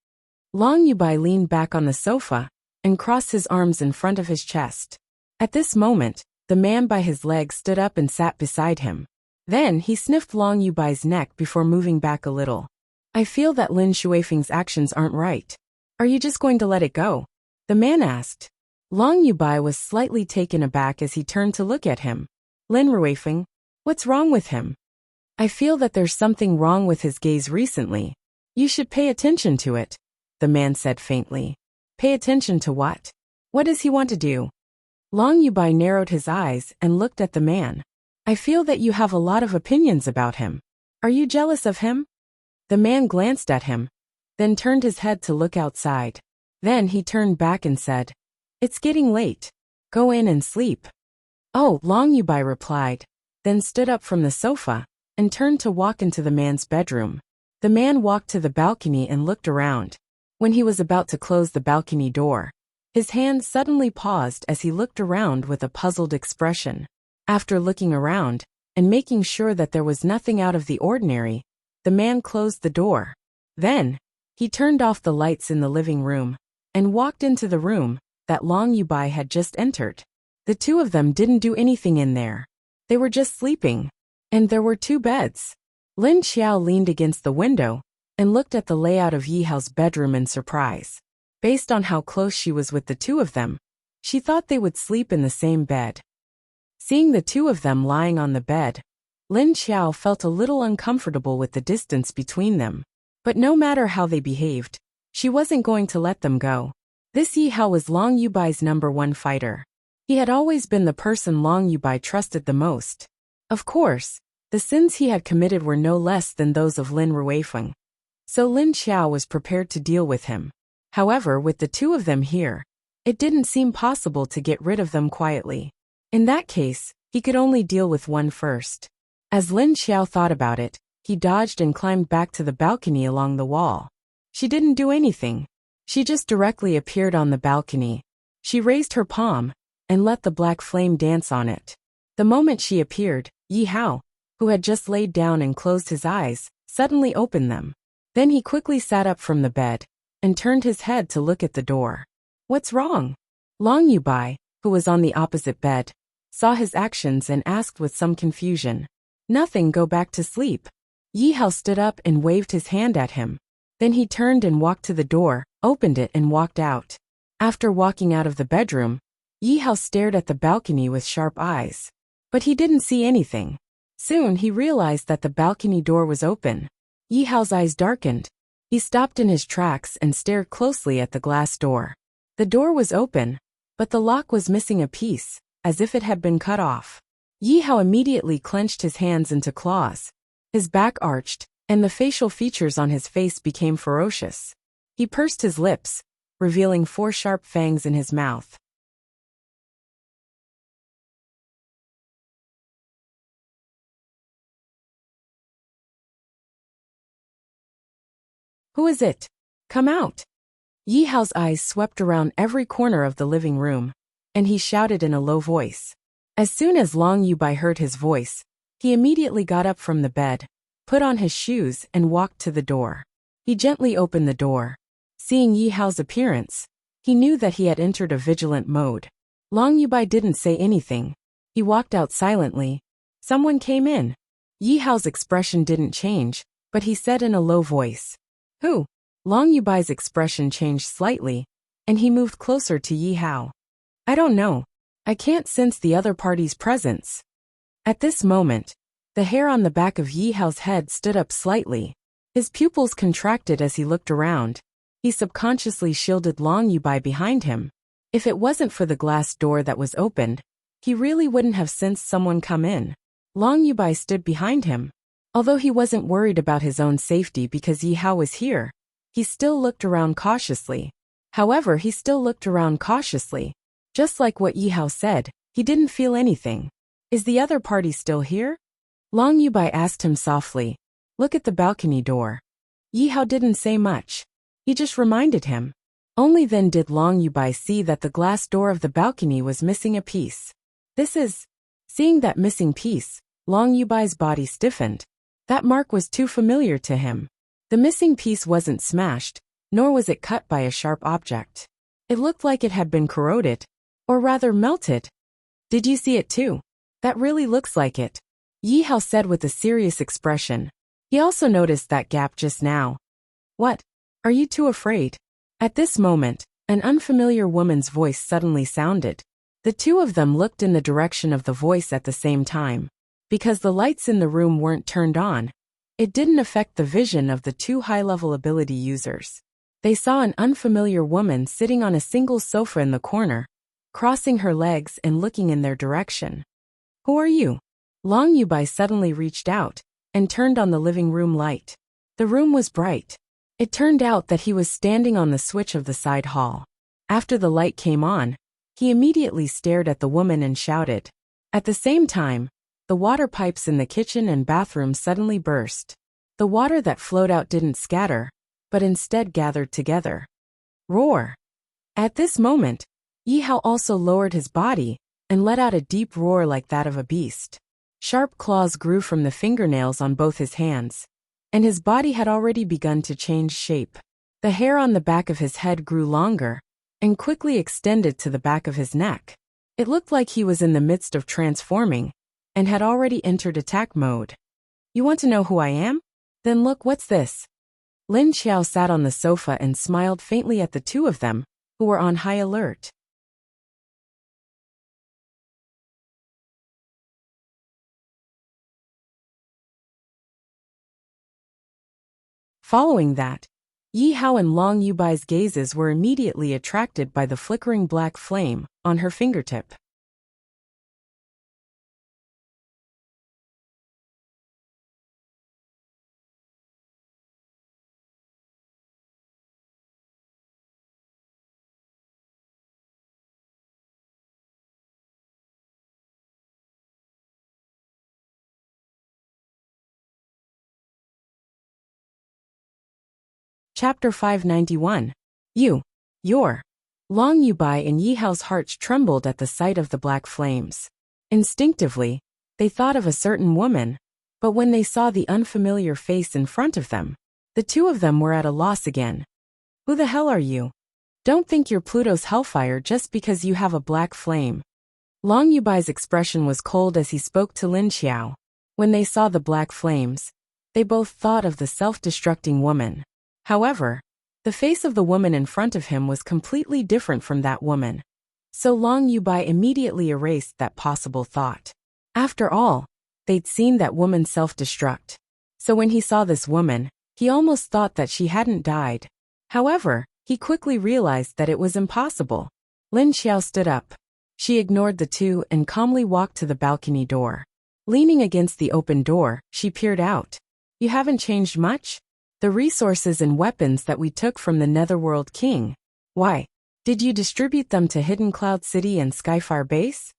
Long Yubai leaned back on the sofa and crossed his arms in front of his chest. At this moment, the man by his leg stood up and sat beside him. Then he sniffed Long Yubai's neck before moving back a little. "I feel that Lin Shuifeng's actions aren't right. Are you just going to let it go?" the man asked. Long Yubai was slightly taken aback as he turned to look at him. "Lin Ruifeng, what's wrong with him?" "I feel that there's something wrong with his gaze recently. You should pay attention to it," the man said faintly. "Pay attention to what? What does he want to do?" Long Yubai narrowed his eyes and looked at the man. "I feel that you have a lot of opinions about him. Are you jealous of him?" The man glanced at him, then turned his head to look outside. Then he turned back and said, "It's getting late. Go in and sleep." "Oh," Long Yubai replied, then stood up from the sofa and turned to walk into the man's bedroom. The man walked to the balcony and looked around. When he was about to close the balcony door, his hand suddenly paused as he looked around with a puzzled expression. After looking around and making sure that there was nothing out of the ordinary, the man closed the door. Then, he turned off the lights in the living room and walked into the room that Long Yubai had just entered. The two of them didn't do anything in there. They were just sleeping. And there were 2 beds. Lin Xiao leaned against the window and looked at the layout of Yi Hao's bedroom in surprise. Based on how close she was with the 2 of them, she thought they would sleep in the same bed. Seeing the 2 of them lying on the bed, Lin Xiao felt a little uncomfortable with the distance between them. But no matter how they behaved, she wasn't going to let them go. This Yi Hao was Long Yubai's #1 fighter. He had always been the person Long Yubai trusted the most. Of course, the sins he had committed were no less than those of Lin Ruifeng. So Lin Xiao was prepared to deal with him. However, with the 2 of them here, it didn't seem possible to get rid of them quietly. In that case, he could only deal with one first. As Lin Xiao thought about it, he dodged and climbed back to the balcony along the wall. She didn't do anything. She just directly appeared on the balcony. She raised her palm and let the black flame dance on it. The moment she appeared, Yi Hao, who had just laid down and closed his eyes, suddenly opened them. Then he quickly sat up from the bed and turned his head to look at the door. "What's wrong?" Long Yubai, who was on the opposite bed, saw his actions and asked with some confusion. "Nothing, go back to sleep." Yi Hao stood up and waved his hand at him. Then he turned and walked to the door, opened it and walked out. After walking out of the bedroom, Yi Hao stared at the balcony with sharp eyes. But he didn't see anything. Soon he realized that the balcony door was open. Yi Hao's eyes darkened. He stopped in his tracks and stared closely at the glass door. The door was open, but the lock was missing a piece, as if it had been cut off. Yi Hao immediately clenched his hands into claws. His back arched, and the facial features on his face became ferocious. He pursed his lips, revealing 4 sharp fangs in his mouth. Who is it? Come out! Yi Hao's eyes swept around every corner of the living room, and he shouted in a low voice. As soon as Long Yubai heard his voice, he immediately got up from the bed, put on his shoes and walked to the door. He gently opened the door. Seeing Yi Hao's appearance, he knew that he had entered a vigilant mode. Long Yubai didn't say anything. He walked out silently. Someone came in. Yi Hao's expression didn't change, but he said in a low voice, "Who?" Long Yubai's expression changed slightly, and he moved closer to Yi Hao. "I don't know. I can't sense the other party's presence." At this moment, the hair on the back of Yi Hao's head stood up slightly. His pupils contracted as he looked around. He subconsciously shielded Long Yubai behind him. If it wasn't for the glass door that was opened, he really wouldn't have sensed someone come in. Long Yubai stood behind him. Although he wasn't worried about his own safety because Yi Hao was here, he still looked around cautiously. However, he still looked around cautiously. Just like what Yi Hao said, he didn't feel anything. Is the other party still here? Long Yubai asked him softly. Look at the balcony door. Yi Hao didn't say much. He just reminded him. Only then did Long Yubai see that the glass door of the balcony was missing a piece. Seeing that missing piece, Long Yubai's body stiffened. That mark was too familiar to him. The missing piece wasn't smashed, nor was it cut by a sharp object. It looked like it had been corroded, or rather melted. Did you see it too? That really looks like it, Yi Hao said with a serious expression. He also noticed that gap just now. What? Are you too afraid? At this moment, an unfamiliar woman's voice suddenly sounded. The two of them looked in the direction of the voice at the same time. Because the lights in the room weren't turned on, it didn't affect the vision of the 2 high-level ability users. They saw an unfamiliar woman sitting on a single sofa in the corner, crossing her legs and looking in their direction. Who are you? Long Yubai suddenly reached out and turned on the living room light. The room was bright. It turned out that he was standing on the switch of the side hall. After the light came on, he immediately stared at the woman and shouted. At the same time, the water pipes in the kitchen and bathroom suddenly burst. The water that flowed out didn't scatter, but instead gathered together. Roar! At this moment, Yi Hao also lowered his body and let out a deep roar like that of a beast. Sharp claws grew from the fingernails on both his hands, and his body had already begun to change shape. The hair on the back of his head grew longer and quickly extended to the back of his neck. It looked like he was in the midst of transforming and had already entered attack mode. You want to know who I am? Then look, what's this? Lin Xiao sat on the sofa and smiled faintly at the two of them, who were on high alert. Following that, Yi Hao and Long Yubai's gazes were immediately attracted by the flickering black flame on her fingertip. Chapter 591. You're. Long Yubai and Yi Hao's hearts trembled at the sight of the black flames. Instinctively, they thought of a certain woman, but when they saw the unfamiliar face in front of them, the two of them were at a loss again. Who the hell are you? Don't think you're Pluto's hellfire just because you have a black flame. Long Yubai's expression was cold as he spoke to Lin Xiao. When they saw the black flames, they both thought of the self-destructing woman. However, the face of the woman in front of him was completely different from that woman. So Long Yubai immediately erased that possible thought. After all, they'd seen that woman self-destruct. So when he saw this woman, he almost thought that she hadn't died. However, he quickly realized that it was impossible. Lin Xiao stood up. She ignored the two and calmly walked to the balcony door. Leaning against the open door, she peered out. You haven't changed much? The resources and weapons that we took from the Netherworld King. Why? Did you distribute them to Hidden Cloud City and Skyfire Base?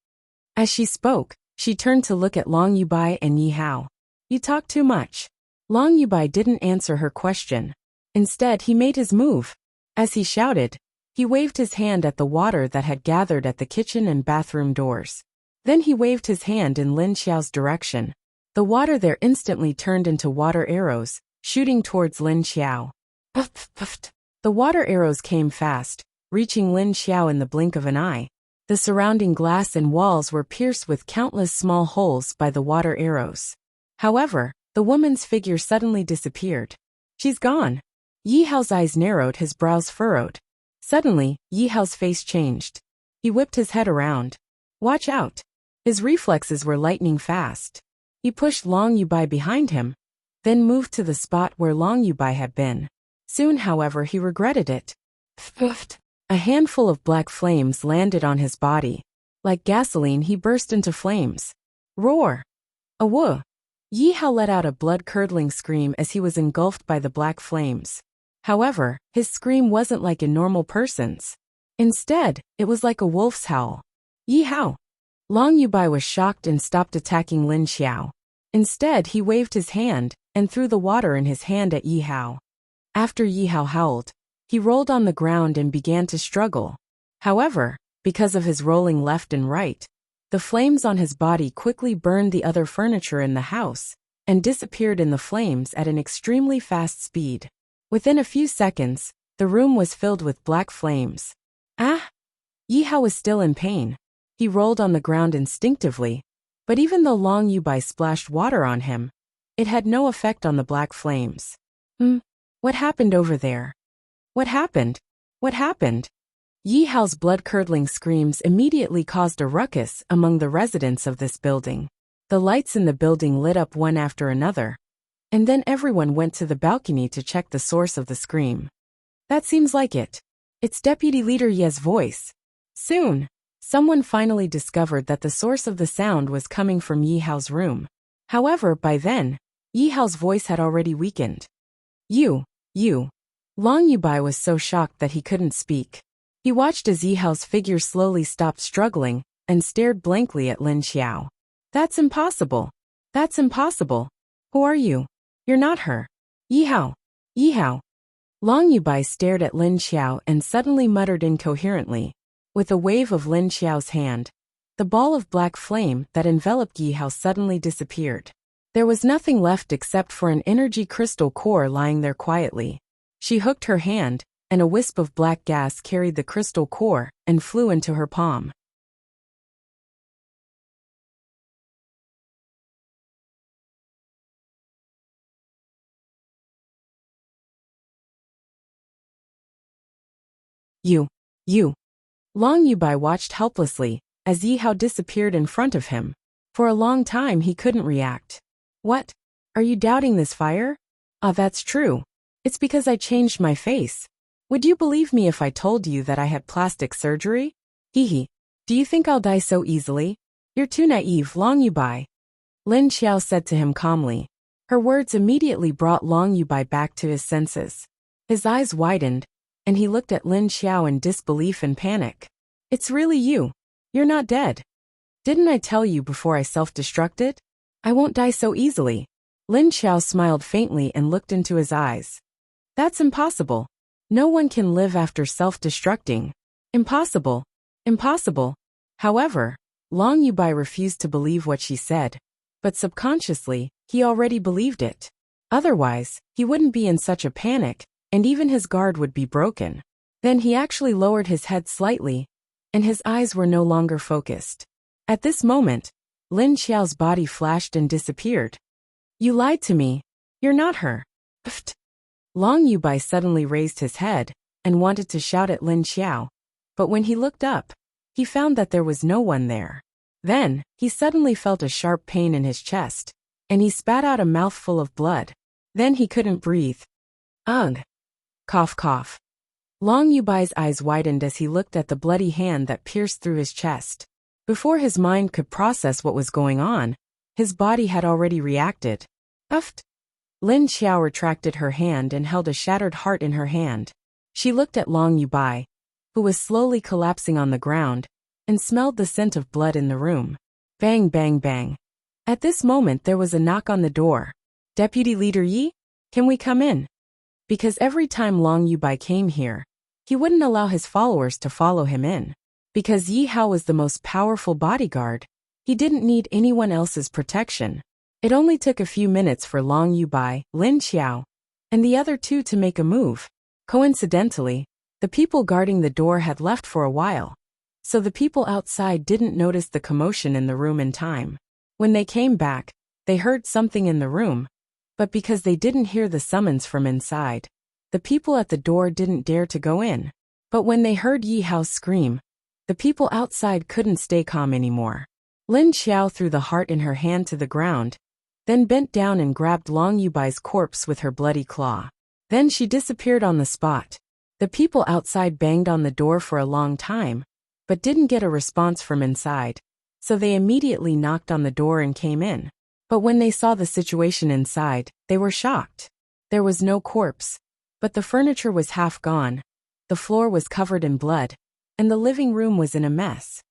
As she spoke, she turned to look at Long Yubai and Yi Hao. You talk too much. Long Yubai didn't answer her question. Instead, he made his move. As he shouted, he waved his hand at the water that had gathered at the kitchen and bathroom doors. Then he waved his hand in Lin Xiao's direction. The water there instantly turned into water arrows, shooting towards Lin Xiao. Puff, puff. The water arrows came fast, reaching Lin Xiao in the blink of an eye. The surrounding glass and walls were pierced with countless small holes by the water arrows. However, the woman's figure suddenly disappeared. She's gone. Yi Hao's eyes narrowed, his brows furrowed. Suddenly, Yi Hao's face changed. He whipped his head around. Watch out. His reflexes were lightning fast. He pushed Long Yubai behind him, then moved to the spot where Long Yubai had been. Soon, however, he regretted it. Puffed. A handful of black flames landed on his body. Like gasoline, he burst into flames. Roar! Awoo! Yi Hao let out a blood-curdling scream as he was engulfed by the black flames. However, his scream wasn't like a normal person's. Instead, it was like a wolf's howl. Yi Hao! Long Yubai was shocked and stopped attacking Lin Xiao. Instead, he waved his hand and threw the water in his hand at Yi Hao. After Yi Hao howled, he rolled on the ground and began to struggle. However, because of his rolling left and right, the flames on his body quickly burned the other furniture in the house and disappeared in the flames at an extremely fast speed. Within a few seconds, the room was filled with black flames. Ah! Yi Hao was still in pain. He rolled on the ground instinctively, but even though Long Yubai splashed water on him, it had no effect on the black flames. What happened over there? What happened? What happened? Yi Hao's blood-curdling screams immediately caused a ruckus among the residents of this building. The lights in the building lit up one after another, and then everyone went to the balcony to check the source of the scream. That seems like it. It's Deputy Leader Ye's voice. Soon, someone finally discovered that the source of the sound was coming from Yi Hao's room. However, by then, Yi Hao's voice had already weakened. You. Long Yubai was so shocked that he couldn't speak. He watched as Yi Hao's figure slowly stopped struggling and stared blankly at Lin Xiao. That's impossible. That's impossible. Who are you? You're not her. Yi Hao. Yi Hao. Long Yubai stared at Lin Xiao and suddenly muttered incoherently. With a wave of Lin Xiao's hand, the ball of black flame that enveloped Yi Hao suddenly disappeared. There was nothing left except for an energy crystal core lying there quietly. She hooked her hand, and a wisp of black gas carried the crystal core and flew into her palm. You. Long Yubai watched helplessly as Yi Hao disappeared in front of him. For a long time he couldn't react. What? Are you doubting this fire? Ah, that's true. It's because I changed my face. Would you believe me if I told you that I had plastic surgery? Hee. Do you think I'll die so easily? You're too naive, Long Yubai. Lin Xiao said to him calmly. Her words immediately brought Long Yubai back to his senses. His eyes widened, and he looked at Lin Xiao in disbelief and panic. It's really you. You're not dead. Didn't I tell you before I self-destructed? I won't die so easily. Lin Xiao smiled faintly and looked into his eyes. That's impossible. No one can live after self-destructing. Impossible. However, Long Yubai refused to believe what she said, but subconsciously, he already believed it. Otherwise, he wouldn't be in such a panic, and even his guard would be broken. Then he actually lowered his head slightly, and his eyes were no longer focused. At this moment, Lin Xiao's body flashed and disappeared. You lied to me. You're not her. Pfft. Long Yubai suddenly raised his head and wanted to shout at Lin Xiao, but when he looked up, he found that there was no one there. Then, he suddenly felt a sharp pain in his chest, and he spat out a mouthful of blood. Then he couldn't breathe. Ugh. Cough, cough. Long Yubai's eyes widened as he looked at the bloody hand that pierced through his chest. Before his mind could process what was going on, his body had already reacted. Uffed. Lin Xiao retracted her hand and held a shattered heart in her hand. She looked at Long Yubai, who was slowly collapsing on the ground, and smelled the scent of blood in the room. Bang, bang, bang. At this moment there was a knock on the door. Deputy Leader Yi? Can we come in? Because every time Long Yubai came here, he wouldn't allow his followers to follow him in. Because Yi Hao was the most powerful bodyguard, he didn't need anyone else's protection. It only took a few minutes for Long Yubai, Lin Xiao, and the other two to make a move. Coincidentally, the people guarding the door had left for a while, so the people outside didn't notice the commotion in the room in time. When they came back, they heard something in the room, but because they didn't hear the summons from inside, the people at the door didn't dare to go in. But when they heard Yi Hao scream, the people outside couldn't stay calm anymore. Lin Xiao threw the heart in her hand to the ground, then bent down and grabbed Long Yubai's corpse with her bloody claw. Then she disappeared on the spot. The people outside banged on the door for a long time, but didn't get a response from inside, so they immediately knocked on the door and came in. But when they saw the situation inside, they were shocked. There was no corpse, but the furniture was half gone, the floor was covered in blood, and the living room was in a mess.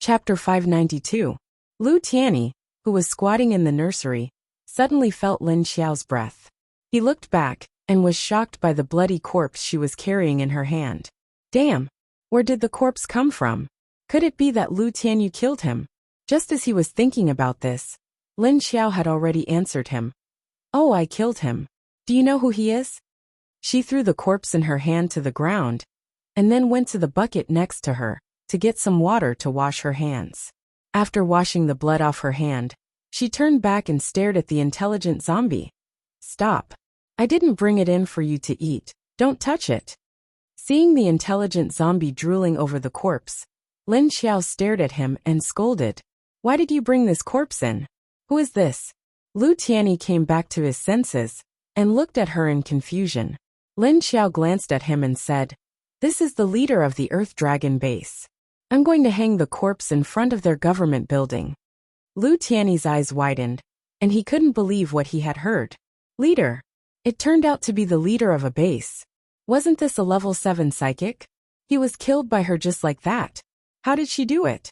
Chapter 592. Lu Tianyi, who was squatting in the nursery, suddenly felt Lin Xiao's breath. He looked back, and was shocked by the bloody corpse she was carrying in her hand. Damn! Where did the corpse come from? Could it be that Lu Tianyi killed him? Just as he was thinking about this, Lin Xiao had already answered him. Oh, I killed him. Do you know who he is? She threw the corpse in her hand to the ground, and then went to the bucket next to her, to get some water to wash her hands. After washing the blood off her hand, she turned back and stared at the intelligent zombie. Stop. I didn't bring it in for you to eat. Don't touch it. Seeing the intelligent zombie drooling over the corpse, Lin Xiao stared at him and scolded. Why did you bring this corpse in? Who is this? Lu Tianyi came back to his senses, and looked at her in confusion. Lin Xiao glanced at him and said, This is the leader of the Earth Dragon base. I'm going to hang the corpse in front of their government building. Lu Tianyi's eyes widened, and he couldn't believe what he had heard. Leader. It turned out to be the leader of a base. Wasn't this a level 7 psychic? He was killed by her just like that. How did she do it?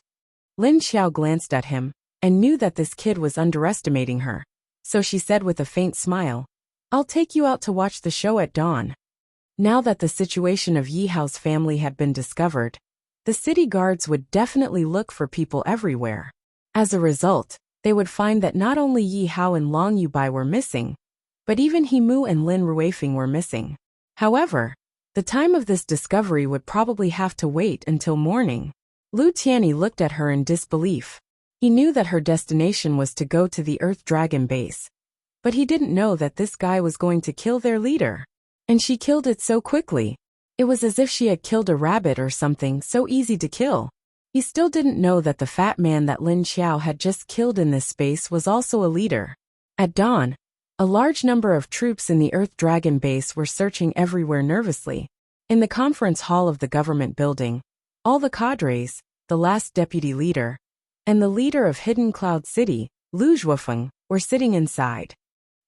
Lin Xiao glanced at him, and knew that this kid was underestimating her. So she said with a faint smile, I'll take you out to watch the show at dawn. Now that the situation of Yi Hao's family had been discovered, the city guards would definitely look for people everywhere. As a result, they would find that not only Yi Hao and Long Yubai were missing, but even He Mu and Lin Ruifeng were missing. However, the time of this discovery would probably have to wait until morning. Lu Tianyi looked at her in disbelief. He knew that her destination was to go to the Earth Dragon base, but he didn't know that this guy was going to kill their leader. And she killed it so quickly. It was as if she had killed a rabbit or something so easy to kill. He still didn't know that the fat man that Lin Xiao had just killed in this space was also a leader. At dawn, a large number of troops in the Earth Dragon base were searching everywhere nervously. In the conference hall of the government building, all the cadres, the last deputy leader, and the leader of Hidden Cloud City, Lu Zhuofeng, were sitting inside.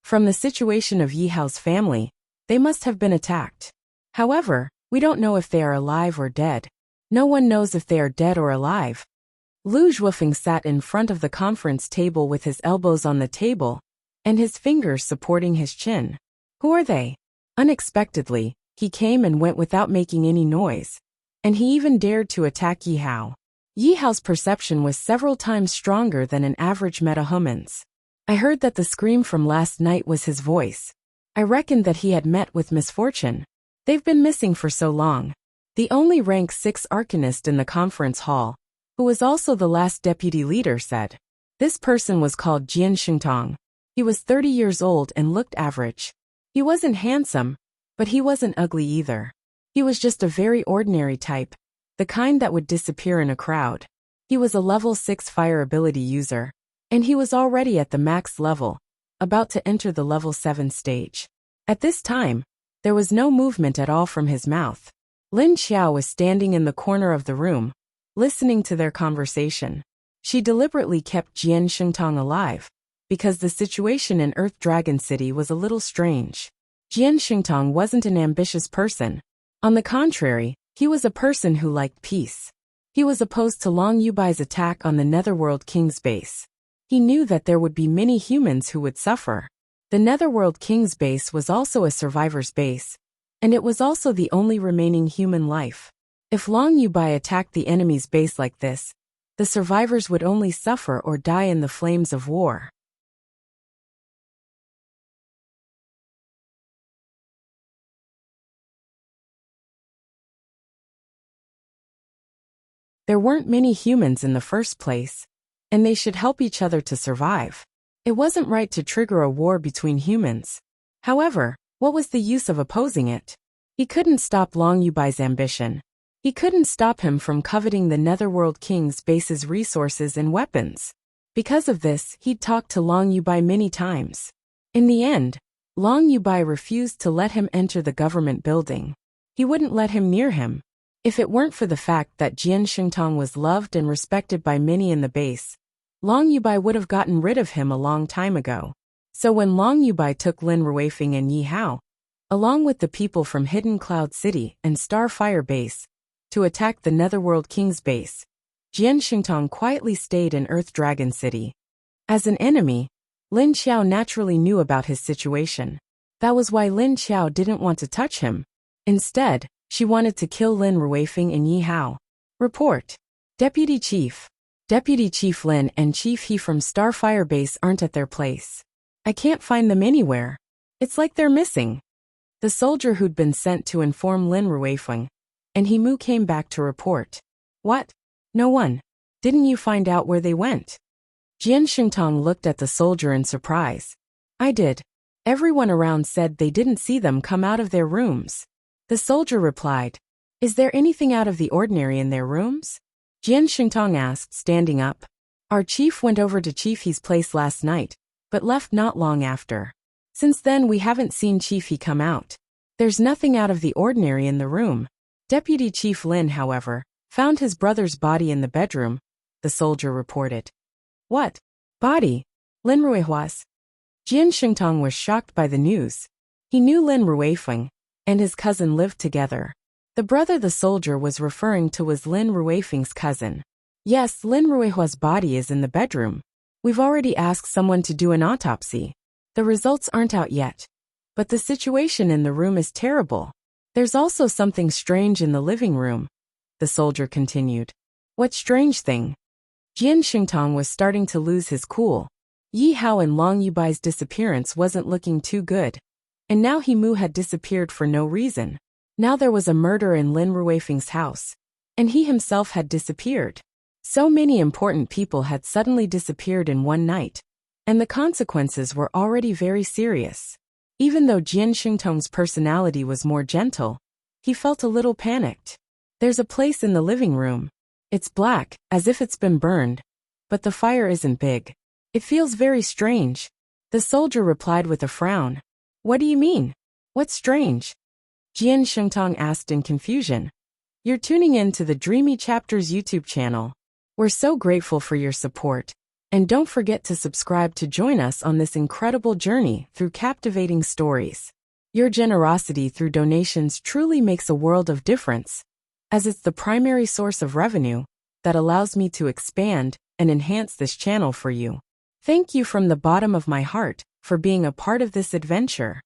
From the situation of Yi Hao's family, they must have been attacked. However, we don't know if they are alive or dead. No one knows if they are dead or alive. Lu Zhuofeng sat in front of the conference table with his elbows on the table, and his fingers supporting his chin. Who are they? Unexpectedly, he came and went without making any noise, and he even dared to attack Yi Hao. Yi Hao's perception was several times stronger than an average metahuman's. I heard that the scream from last night was his voice. I reckoned that he had met with misfortune. They've been missing for so long. The only rank 6 arcanist in the conference hall, who was also the last deputy leader, said. This person was called Jian Shengtong. He was 30 years old and looked average. He wasn't handsome, but he wasn't ugly either. He was just a very ordinary type, the kind that would disappear in a crowd. He was a level 6 fire ability user, and he was already at the max level, about to enter the level 7 stage. At this time, there was no movement at all from his mouth. Lin Xiao was standing in the corner of the room, listening to their conversation. She deliberately kept Jian Shengtong alive, because the situation in Earth Dragon City was a little strange. Jian Shengtong wasn't an ambitious person. On the contrary, he was a person who liked peace. He was opposed to Long Yubai's attack on the Netherworld King's base. He knew that there would be many humans who would suffer. The Netherworld King's base was also a survivor's base, and it was also the only remaining human life. If Long Yubai attacked the enemy's base like this, the survivors would only suffer or die in the flames of war. There weren't many humans in the first place, and they should help each other to survive. It wasn't right to trigger a war between humans. However, what was the use of opposing it? He couldn't stop Long Yubai's ambition. He couldn't stop him from coveting the Netherworld King's base's resources and weapons. Because of this, he'd talked to Long Yubai many times. In the end, Long Yubai refused to let him enter the government building. He wouldn't let him near him. If it weren't for the fact that Jian Shengtong was loved and respected by many in the base, Long Yubai would have gotten rid of him a long time ago. So when Long Yubai took Lin Ruifeng and Yi Hao, along with the people from Hidden Cloud City and Starfire Base, to attack the Netherworld King's base, Jian Shengtong quietly stayed in Earth Dragon City. As an enemy, Lin Xiao naturally knew about his situation. That was why Lin Xiao didn't want to touch him. Instead, she wanted to kill Lin Ruifeng and Yi Hao. Report. Deputy Chief. Deputy Chief Lin and Chief He from Starfire Base aren't at their place. I can't find them anywhere. It's like they're missing. The soldier who'd been sent to inform Lin Ruifeng and He Mu came back to report. What? No one. Didn't you find out where they went? Jian Shengtong looked at the soldier in surprise. I did. Everyone around said they didn't see them come out of their rooms. The soldier replied. Is there anything out of the ordinary in their rooms? Jian Shengtong asked, standing up. Our chief went over to Chief He's place last night, but left not long after. Since then we haven't seen Chief He come out. There's nothing out of the ordinary in the room. Deputy Chief Lin, however, found his brother's body in the bedroom, the soldier reported. What? Body? Lin Ruihua's? Jian Shengtong was shocked by the news. He knew Lin Ruifeng and his cousin lived together. The brother the soldier was referring to was Lin Ruifeng's cousin. Yes, Lin Ruihua's body is in the bedroom. We've already asked someone to do an autopsy. The results aren't out yet. But the situation in the room is terrible. There's also something strange in the living room, the soldier continued. What strange thing? Jian Shengtong was starting to lose his cool. Yi Hao and Long Yubai's disappearance wasn't looking too good. And now He Mu had disappeared for no reason. Now there was a murder in Lin Ruifeng's house. And he himself had disappeared. So many important people had suddenly disappeared in one night. And the consequences were already very serious. Even though Jian Shengtong's personality was more gentle, he felt a little panicked. There's a place in the living room. It's black, as if it's been burned. But the fire isn't big. It feels very strange. The soldier replied with a frown. What do you mean? What's strange? Jian Shengtong asked in confusion. You're tuning in to the Dreamy Chapters YouTube channel. We're so grateful for your support. And don't forget to subscribe to join us on this incredible journey through captivating stories. Your generosity through donations truly makes a world of difference, as it's the primary source of revenue that allows me to expand and enhance this channel for you. Thank you from the bottom of my heart for being a part of this adventure.